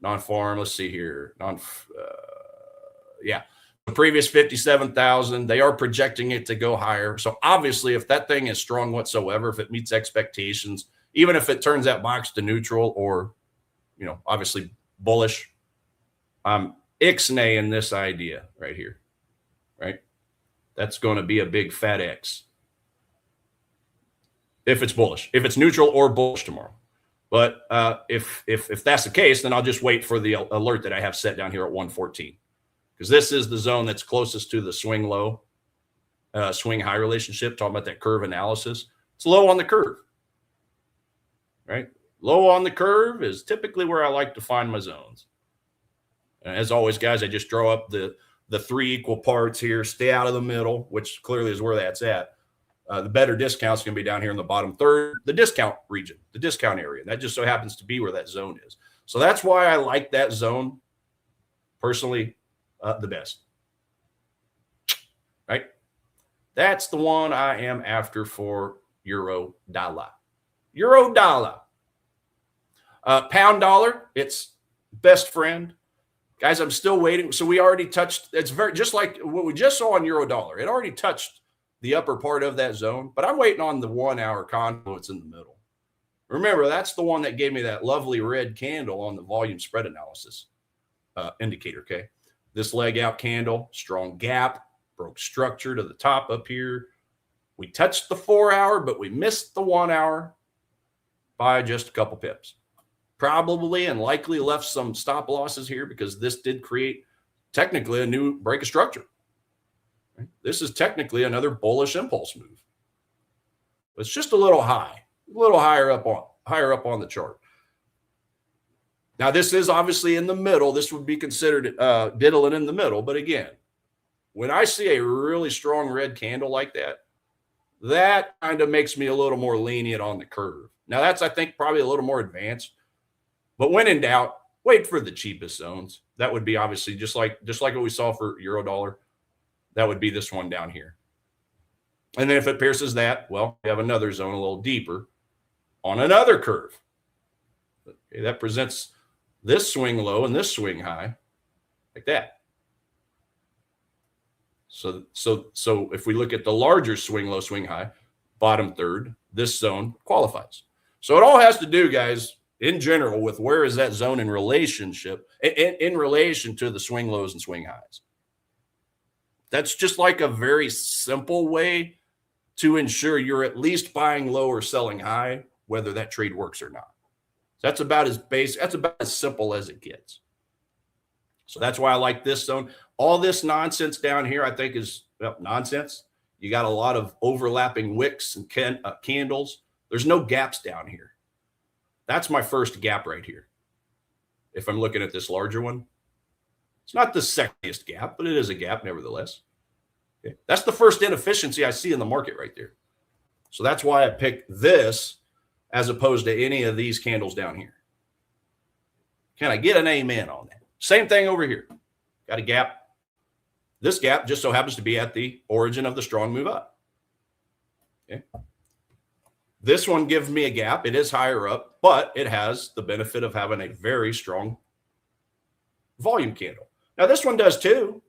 S6: non-farm, let's see here. Yeah, the previous 57,000, they are projecting it to go higher. So obviously, if that thing is strong whatsoever, if it meets expectations, even if it turns that box to neutral or, obviously bullish, I'm ixnay in this idea right here, right? That's going to be a big fat X if it's bullish, if it's neutral or bullish tomorrow. But if that's the case, then I'll just wait for the alert that I have set down here at 114, because this is the zone that's closest to the swing low, swing high relationship. Talking about that curve analysis, it's low on the curve, right? Low on the curve is typically where I like to find my zones. And as always, guys, I just draw up the 3 equal parts here. Stay out of the middle, which clearly is where that's at. The better discount's going to be down here in the bottom third, the discount region, the discount area. That just so happens to be where that zone is. So that's why I like that zone personally the best. Right? That's the one I am after for euro dollar. Euro dollar. Pound dollar, its best friend. Guys, I'm still waiting. So we already touched, it's very just like what we just saw on euro dollar. It already touched the upper part of that zone, but I'm waiting on the 1 hour confluence in the middle. Remember, that's the one that gave me that lovely red candle on the volume spread analysis indicator, okay? This leg out candle, strong gap, broke structure to the top up here. We touched the 4 hour, but we missed the 1 hour by just a couple pips. Probably and likely left some stop losses here because this did create technically a new break of structure. This is technically another bullish impulse move. It's just a little high, a little higher up on the chart. Now, this is obviously in the middle. This would be considered diddling in the middle. But again, when I see a really strong red candle like that, that kind of makes me a little more lenient on the curve. Now, that's, I think, probably a little more advanced. But when in doubt, wait for the cheapest zones. That would be obviously just like what we saw for euro dollar. That would be this one down here. And then if it pierces that, well, we have another zone a little deeper on another curve. Okay, that presents this swing low and this swing high like that. So if we look at the larger swing low, swing high, bottom third, this zone qualifies. So it all has to do, guys, in general, with where is that zone in relationship, in relation to the swing lows and swing highs. That's just like a very simple way to ensure you're at least buying low or selling high, whether that trade works or not. That's about as basic. That's about as simple as it gets. So that's why I like this zone. All this nonsense down here, I think, is nonsense. You got a lot of overlapping wicks and candles. There's no gaps down here. That's my first gap right here. If I'm looking at this larger one. It's not the sexiest gap, but it is a gap nevertheless. Okay. That's the first inefficiency I see in the market right there. So that's why I picked this as opposed to any of these candles down here. Can I get an amen on that? Same thing over here. Got a gap. This gap just so happens to be at the origin of the strong move up. Okay. This one gives me a gap. It is higher up, but it has the benefit of having a very strong volume candle. Now, this one does too,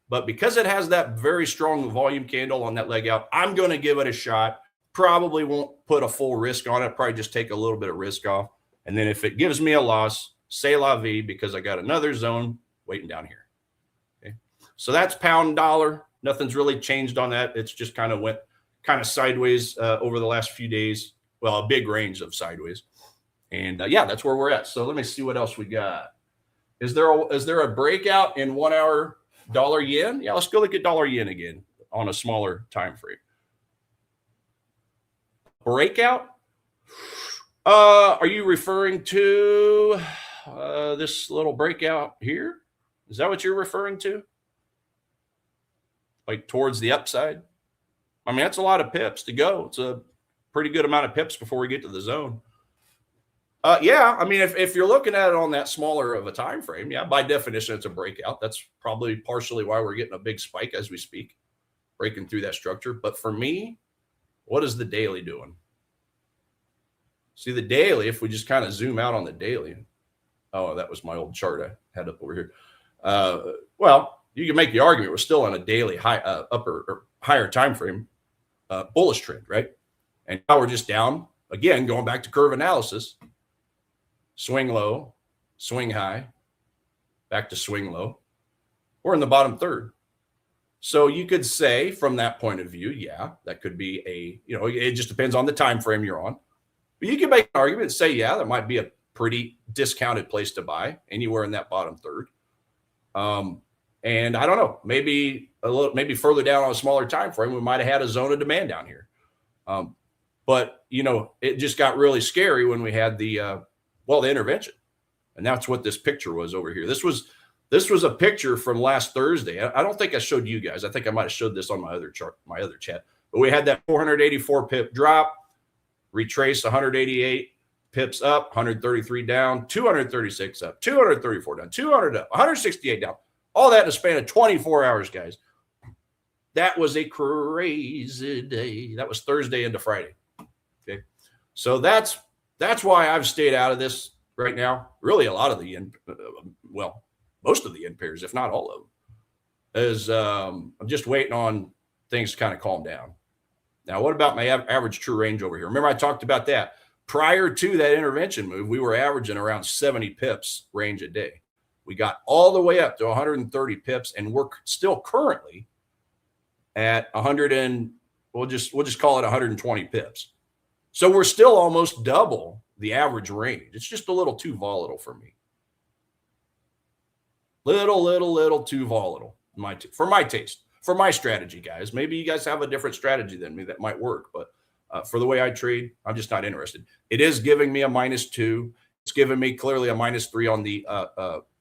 S6: but because it has that very strong volume candle on that leg out, I'm going to give it a shot. Probably won't put a full risk on it. Probably just take a little bit of risk off. And then if it gives me a loss, c'est la vie, because I got another zone waiting down here. Okay. So that's pound dollar. Nothing's really changed on that. It's just kind of went sideways over the last few days. Well, a big range of sideways. And yeah, that's where we're at. So let me see what else we got. Is there a breakout in 1 hour dollar yen? Yeah, let's go look at dollar yen again on a smaller time frame. Breakout? Are you referring to this little breakout here? Is that what you're referring to? Like towards the upside? I mean, that's a lot of pips to go. It's a pretty good amount of pips before we get to the zone. Yeah, I mean, if you're looking at it on that smaller of a time frame, yeah, by definition, it's a breakout. That's probably partially why we're getting a big spike as we speak, breaking through that structure. But for me, what is the daily doing? See, the daily, if we just kind of zoom out on the daily, oh, that was my old chart I had up over here. Well, you can make the argument we're still on a daily high, upper or higher time frame, bullish trend, right? And now we're just down again, going back to curve analysis. Swing low, swing high, back to swing low. We're in the bottom third. So you could say from that point of view, yeah, that could be it just depends on the time frame you're on. But you can make an argument and say, yeah, that might be a pretty discounted place to buy anywhere in that bottom third. And I don't know, maybe further down on a smaller time frame, we might have had a zone of demand down here. But it just got really scary when we had the intervention. And that's what this picture was over here. This was a picture from last Thursday. I don't think I showed you guys. I think I might have showed this on my other chart, my other chat. But we had that 484 pip drop, retrace 188 pips up, 133 down, 236 up, 234 down, 200 up, 168 down. All that in a span of 24 hours, guys. That was a crazy day. That was Thursday into Friday. Okay. So that's why I've stayed out of this right now. Really, a lot of the most of the end pairs, if not all of them, is I'm just waiting on things to kind of calm down. Now, what about my average true range over here? Remember, I talked about that. Prior to that intervention move, we were averaging around 70 pips range a day. We got all the way up to 130 pips, and we're still currently at 100 and we'll just call it 120 pips. So we're still almost double the average range. It's just a little too volatile for me. Little too volatile for my taste, for my strategy, guys. Maybe you guys have a different strategy than me that might work, but for the way I trade, I'm just not interested. It is giving me a -2. It's giving me clearly a -3 on the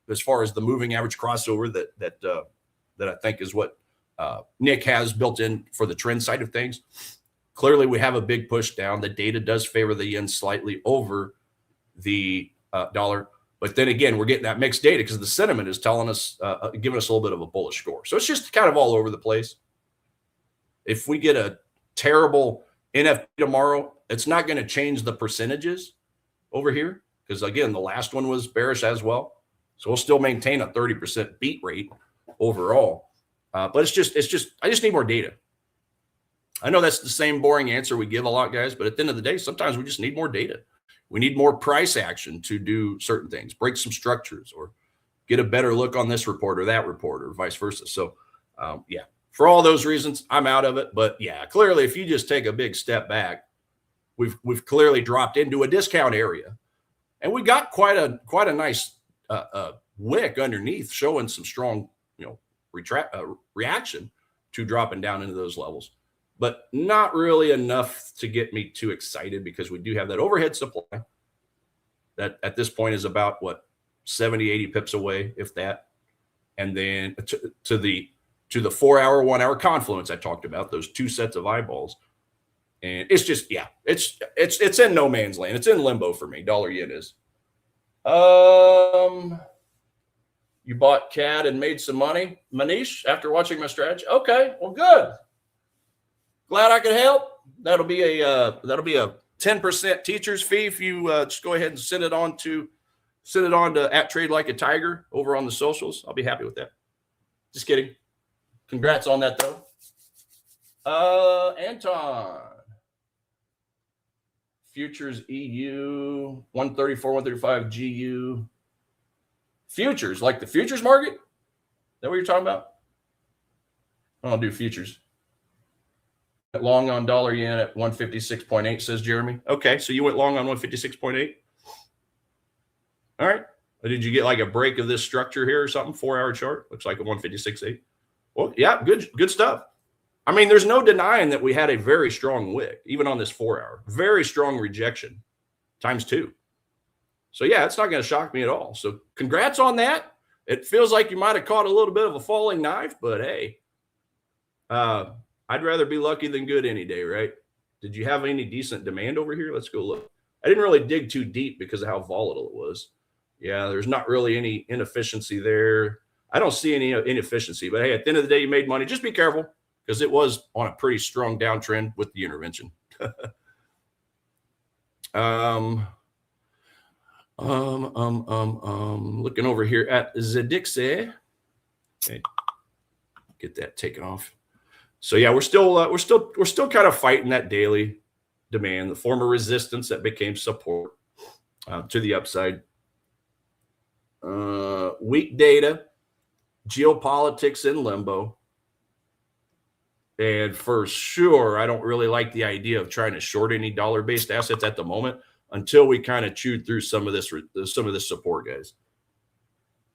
S6: as far as the moving average crossover that I think is what Nick has built in for the trend side of things. Clearly, we have a big push down. The data does favor the yen slightly over the dollar. But then again, we're getting that mixed data because the sentiment is telling us, giving us a little bit of a bullish score. So it's just kind of all over the place. If we get a terrible NFP tomorrow, it's not going to change the percentages over here because, again, the last one was bearish as well. So we'll still maintain a 30% beat rate overall. But I just need more data. I know that's the same boring answer we give a lot, guys, but at the end of the day, sometimes we just need more data. We need more price action to do certain things, break some structures, or get a better look on this report or that report, or vice versa. So, yeah, for all those reasons, I'm out of it. But yeah, clearly, if you just take a big step back, we've clearly dropped into a discount area, and we got quite a nice wick underneath, showing some strong, reaction to dropping down into those levels. But not really enough to get me too excited because we do have that overhead supply that at this point is about 70, 80 pips away, if that. And then to the 4-hour, 1-hour confluence I talked about, those two sets of eyeballs. And it's just, yeah, it's in no man's land. It's in limbo for me. Dollar yen is. You bought CAD and made some money, Manish, after watching my strategy. Okay, well, good. Glad I could help. That'll be a 10% teacher's fee if you just go ahead and send it on to @TradeLikeATiger over on the socials. I'll be happy with that. Just kidding. Congrats on that though. Anton. Futures EU 134, 135 GU. Futures, like the futures market? Is that what you're talking about? I don't do futures. Long on dollar yen at 156.8, says Jeremy. Okay, so you went long on 156.8. All right. Did you get like a break of this structure here or something? 4-hour chart. Looks like a 156.8. Well, yeah, good stuff. I mean, there's no denying that we had a very strong wick, even on this 4-hour. Very strong rejection, ×2. So, yeah, it's not going to shock me at all. So, congrats on that. It feels like you might have caught a little bit of a falling knife, but hey, I'd rather be lucky than good any day, right? Did you have any decent demand over here? Let's go look. I didn't really dig too deep because of how volatile it was. Yeah, there's not really any inefficiency there. I don't see any inefficiency, but hey, at the end of the day, you made money. Just be careful because it was on a pretty strong downtrend with the intervention. Looking over here at Zedixe. Okay, get that taken off. So yeah, we're still kind of fighting that daily demand, the former resistance that became support to the upside. Weak data, geopolitics in limbo. And for sure, I don't really like the idea of trying to short any dollar-based assets at the moment until we kind of chewed through some of this support, guys.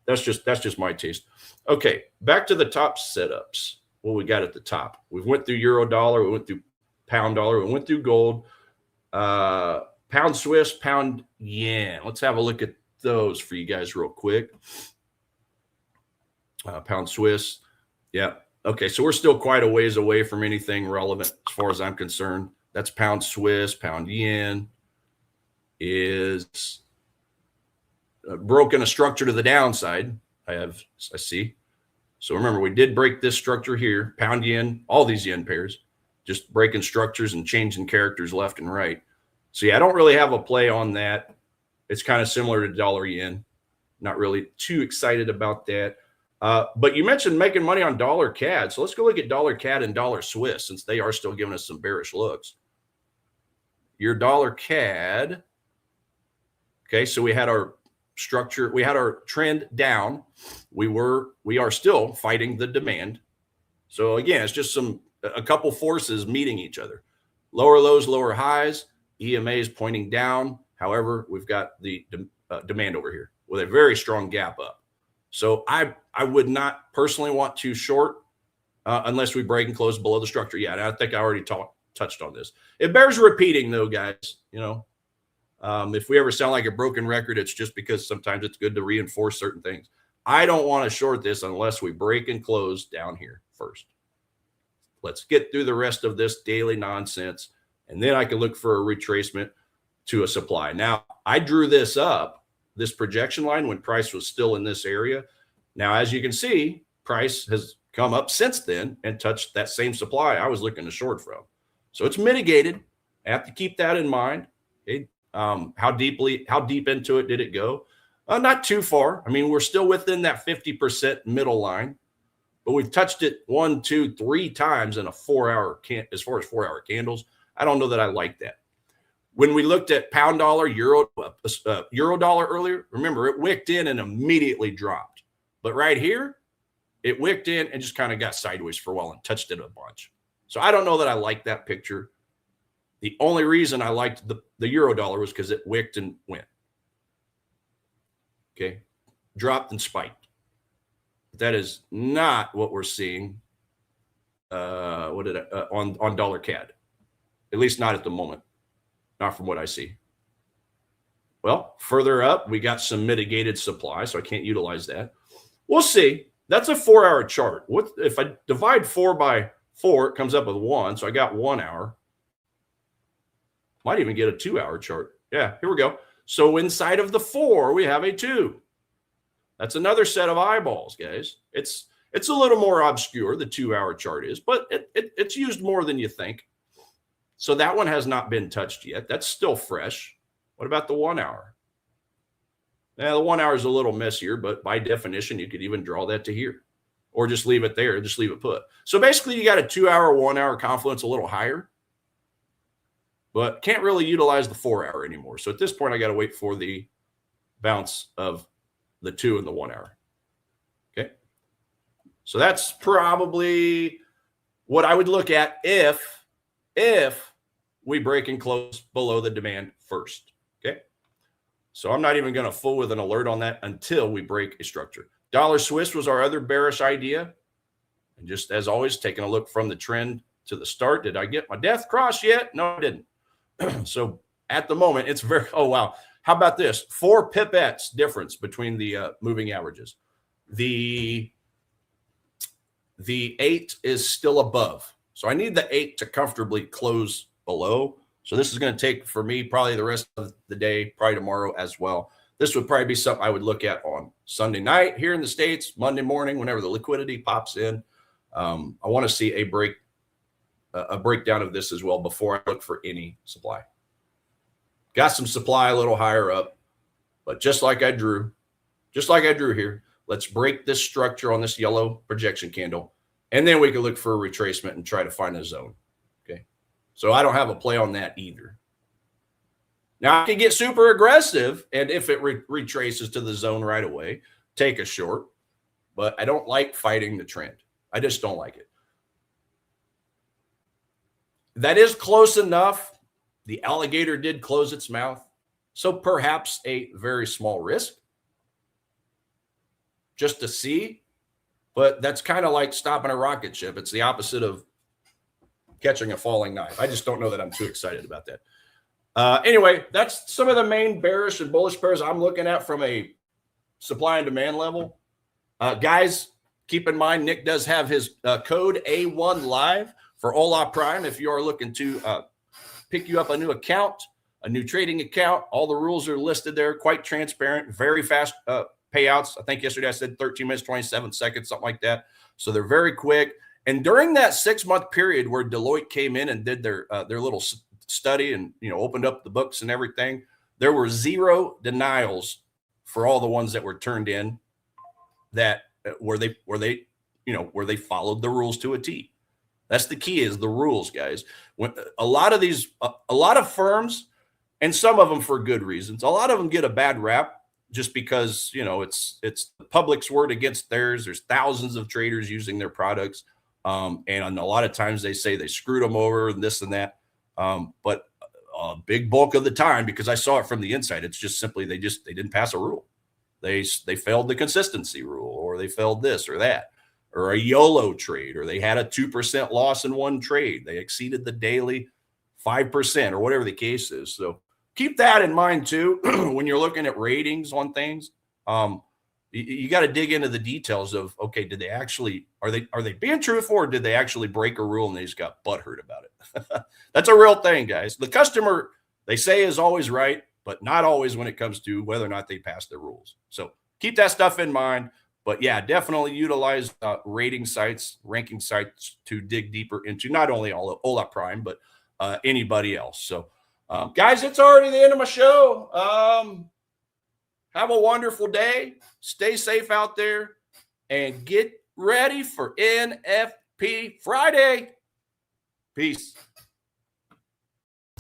S6: That's just my taste. Okay, back to the top setups. What we got at the top? We went through euro dollar, we went through pound dollar, we went through gold, pound Swiss, pound yen. Let's have a look at those for you guys real quick. Pound Swiss, yeah. Okay, so we're still quite a ways away from anything relevant as far as I'm concerned. That's pound Swiss, pound yen is broken a structure to the downside. I see. So remember, we did break this structure here, pound yen, all these yen pairs, just breaking structures and changing characters left and right. So yeah, I don't really have a play on that. It's kind of similar to dollar yen. Not really too excited about that. But you mentioned making money on dollar CAD. So let's go look at dollar CAD and dollar Swiss since they are still giving us some bearish looks. Your dollar CAD. Okay, so we had our structure, we had our trend down. We are still fighting the demand. So again, it's just a couple forces meeting each other. Lower lows, lower highs. EMA is pointing down. However, we've got the demand over here with a very strong gap up. So I would not personally want to short unless we break and close below the structure. Yeah, and I think I already touched on this. It bears repeating though, guys. You know, if we ever sound like a broken record, it's just because sometimes it's good to reinforce certain things. I don't want to short this unless we break and close down here first. Let's get through the rest of this daily nonsense, and then I can look for a retracement to a supply. Now, I drew this up, this projection line, when price was still in this area. Now, as you can see, price has come up since then and touched that same supply I was looking to short from. So it's mitigated. I have to keep that in mind. Okay. How deep into it did it go? Not too far. I mean, we're still within that 50% middle line, but we've touched it 1, 2, 3 times in a 4-hour as far as 4-hour candles. I don't know that I like that. When we looked at pound dollar, euro dollar earlier, remember it wicked in and immediately dropped. But right here, it wicked in and just kind of got sideways for a while and touched it a bunch. So I don't know that I like that picture. The only reason I liked the euro dollar was because it wicked and went. Okay, dropped and spiked. That is not what we're seeing. On dollar CAD, at least not at the moment. Not from what I see. Well, further up, we got some mitigated supply, so I can't utilize that. We'll see. That's a 4-hour chart. What if I divide 4 by 4, it comes up with 1, so I got 1 hour. Might even get a 2-hour chart. Yeah, here we go. So inside of the 4, we have a 2. That's another set of eyeballs, guys. It's a little more obscure, the 2-hour chart is, but it's used more than you think. So that one has not been touched yet. That's still fresh. What about the 1 hour? Now, the 1 hour is a little messier, but by definition, you could even draw that to here or just leave it there, just leave it put. So basically, you got a 2-hour, 1 hour confluence a little higher, but can't really utilize the 4-hour anymore. So at this point, I got to wait for the bounce of the 2 and the 1 hour. Okay. So that's probably what I would look at if we break and close below the demand first. Okay. So I'm not even going to fool with an alert on that until we break a structure. Dollar Swiss was our other bearish idea. And just as always, taking a look from the trend to the start. Did I get my death cross yet? No, I didn't. So at the moment, it's very, oh, wow. How about this? 4 pipettes difference between the moving averages. The 8 is still above. So I need the 8 to comfortably close below. So this is going to take for me probably the rest of the day, probably tomorrow as well. This would probably be something I would look at on Sunday night here in the States, Monday morning, whenever the liquidity pops in. I want to see a breakdown of this as well before I look for any supply. Got some supply a little higher up, but just like I drew here, let's break this structure on this yellow projection candle, and then we can look for a retracement and try to find a zone. Okay, so I don't have a play on that either. Now I can get super aggressive, and if it retraces to the zone right away, take a short, but I don't like fighting the trend. I just don't like it. That is close enough. The alligator did close its mouth, so perhaps a very small risk just to see, but that's kind of like stopping a rocket ship. It's the opposite of catching a falling knife. I just don't know that I'm too excited about that. Anyway, that's some of the main bearish and bullish pairs I'm looking at from a supply and demand level. Guys, keep in mind, Nick does have his code A1 live for Ola Prime. If you are looking to pick you up a new account, a new trading account, all the rules are listed there, quite transparent, very fast payouts. I think yesterday I said 13 minutes, 27 seconds, something like that. So they're very quick. And during that 6-month period where Deloitte came in and did their little study and, you know, opened up the books and everything, there were 0 denials for all the ones that were turned in that where they followed the rules to a T. That's the key, is the rules, guys. When a lot of firms, and some of them for good reasons, a lot of them get a bad rap just because, you know, it's the public's word against theirs. There's thousands of traders using their products. And a lot of times they say they screwed them over and this and that. But a big bulk of the time, because I saw it from the inside, it's just simply they didn't pass a rule. They failed the consistency rule, or they failed this or that, or a YOLO trade, or they had a 2% loss in one trade. They exceeded the daily 5% or whatever the case is. So keep that in mind too when you're looking at ratings on things. You got to dig into the details of, okay, did they actually, are they being truthful, or did they actually break a rule and they just got butthurt about it? That's a real thing, guys. The customer, they say, is always right, but not always when it comes to whether or not they pass the rules. So keep that stuff in mind. But yeah, definitely utilize rating sites, ranking sites to dig deeper into not only Ola Prime, but anybody else. So guys, it's already the end of my show. Have a wonderful day. Stay safe out there and get ready for NFP Friday. Peace.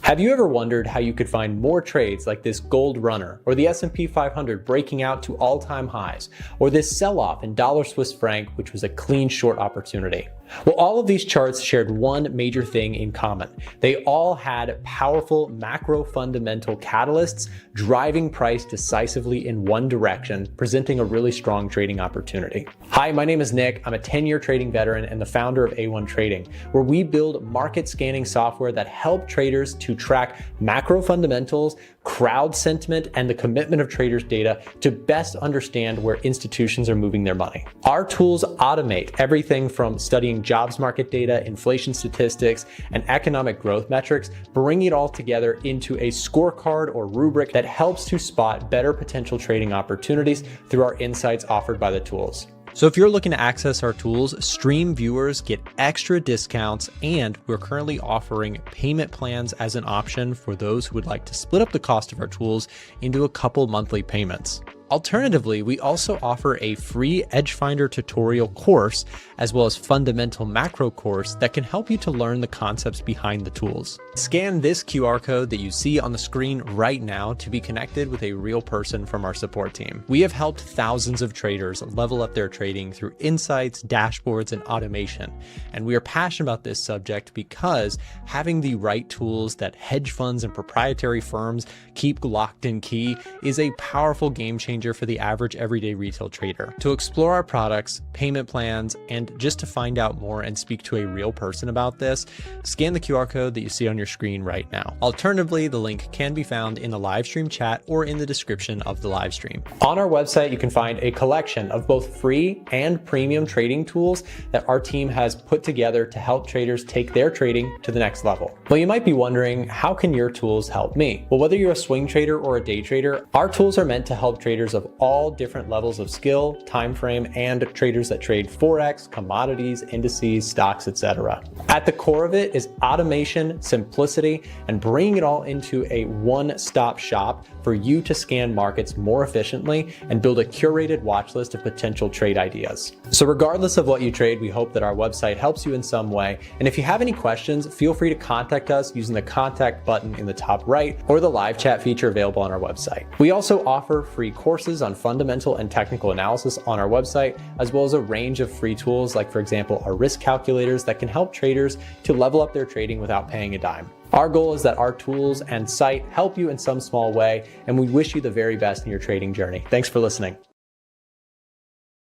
S2: Have you ever wondered how you could find more trades like this gold runner, or the S&P 500 breaking out to all-time highs, or this sell-off in dollar Swiss franc, which was a clean short opportunity? Well, all of these charts shared one major thing in common. They all had powerful macro fundamental catalysts driving price decisively in one direction, presenting a really strong trading opportunity. Hi, my name is Nick. I'm a 10-year trading veteran and the founder of A1 Trading, where we build market scanning software that help traders to track macro fundamentals, crowd sentiment, and the commitment of traders' data to best understand where institutions are moving their money. Our tools automate everything from studying jobs market data, inflation statistics, and economic growth metrics, bringing it all together into a scorecard or rubric that helps to spot better potential trading opportunities through our insights offered by the tools. So if you're looking to access our tools, stream viewers get extra discounts, and we're currently offering payment plans as an option for those who would like to split up the cost of our tools into a couple monthly payments. Alternatively, we also offer a free Edge Finder tutorial course, as well as fundamental macro course that can help you to learn the concepts behind the tools. Scan this QR code that you see on the screen right now to be connected with a real person from our support team. We have helped thousands of traders level up their trading through insights, dashboards, and automation. And we are passionate about this subject because having the right tools that hedge funds and proprietary firms keep locked in key is a powerful game changer changer for the average everyday retail trader. To explore our products, payment plans, and just to find out more and speak to a real person about this, scan the QR code that you see on your screen right now. Alternatively, the link can be found in the live stream chat or in the description of the live stream. On our website, you can find a collection of both free and premium trading tools that our team has put together to help traders take their trading to the next level. Well, you might be wondering, how can your tools help me? Well, whether you're a swing trader or a day trader, our tools are meant to help traders of all different levels of skill, time frame, and traders that trade Forex, commodities, indices, stocks, etc. At the core of it is automation, simplicity, and bringing it all into a one-stop shop for you to scan markets more efficiently and build a curated watch list of potential trade ideas. So regardless of what you trade, we hope that our website helps you in some way. And if you have any questions, feel free to contact us using the contact button in the top right or the live chat feature available on our website. We also offer free courses on fundamental and technical analysis on our website, as well as a range of free tools like, for example, our risk calculators that can help traders to level up their trading without paying a dime. Our goal is that our tools and site help you in some small way, and we wish you the very best in your trading journey. Thanks for listening.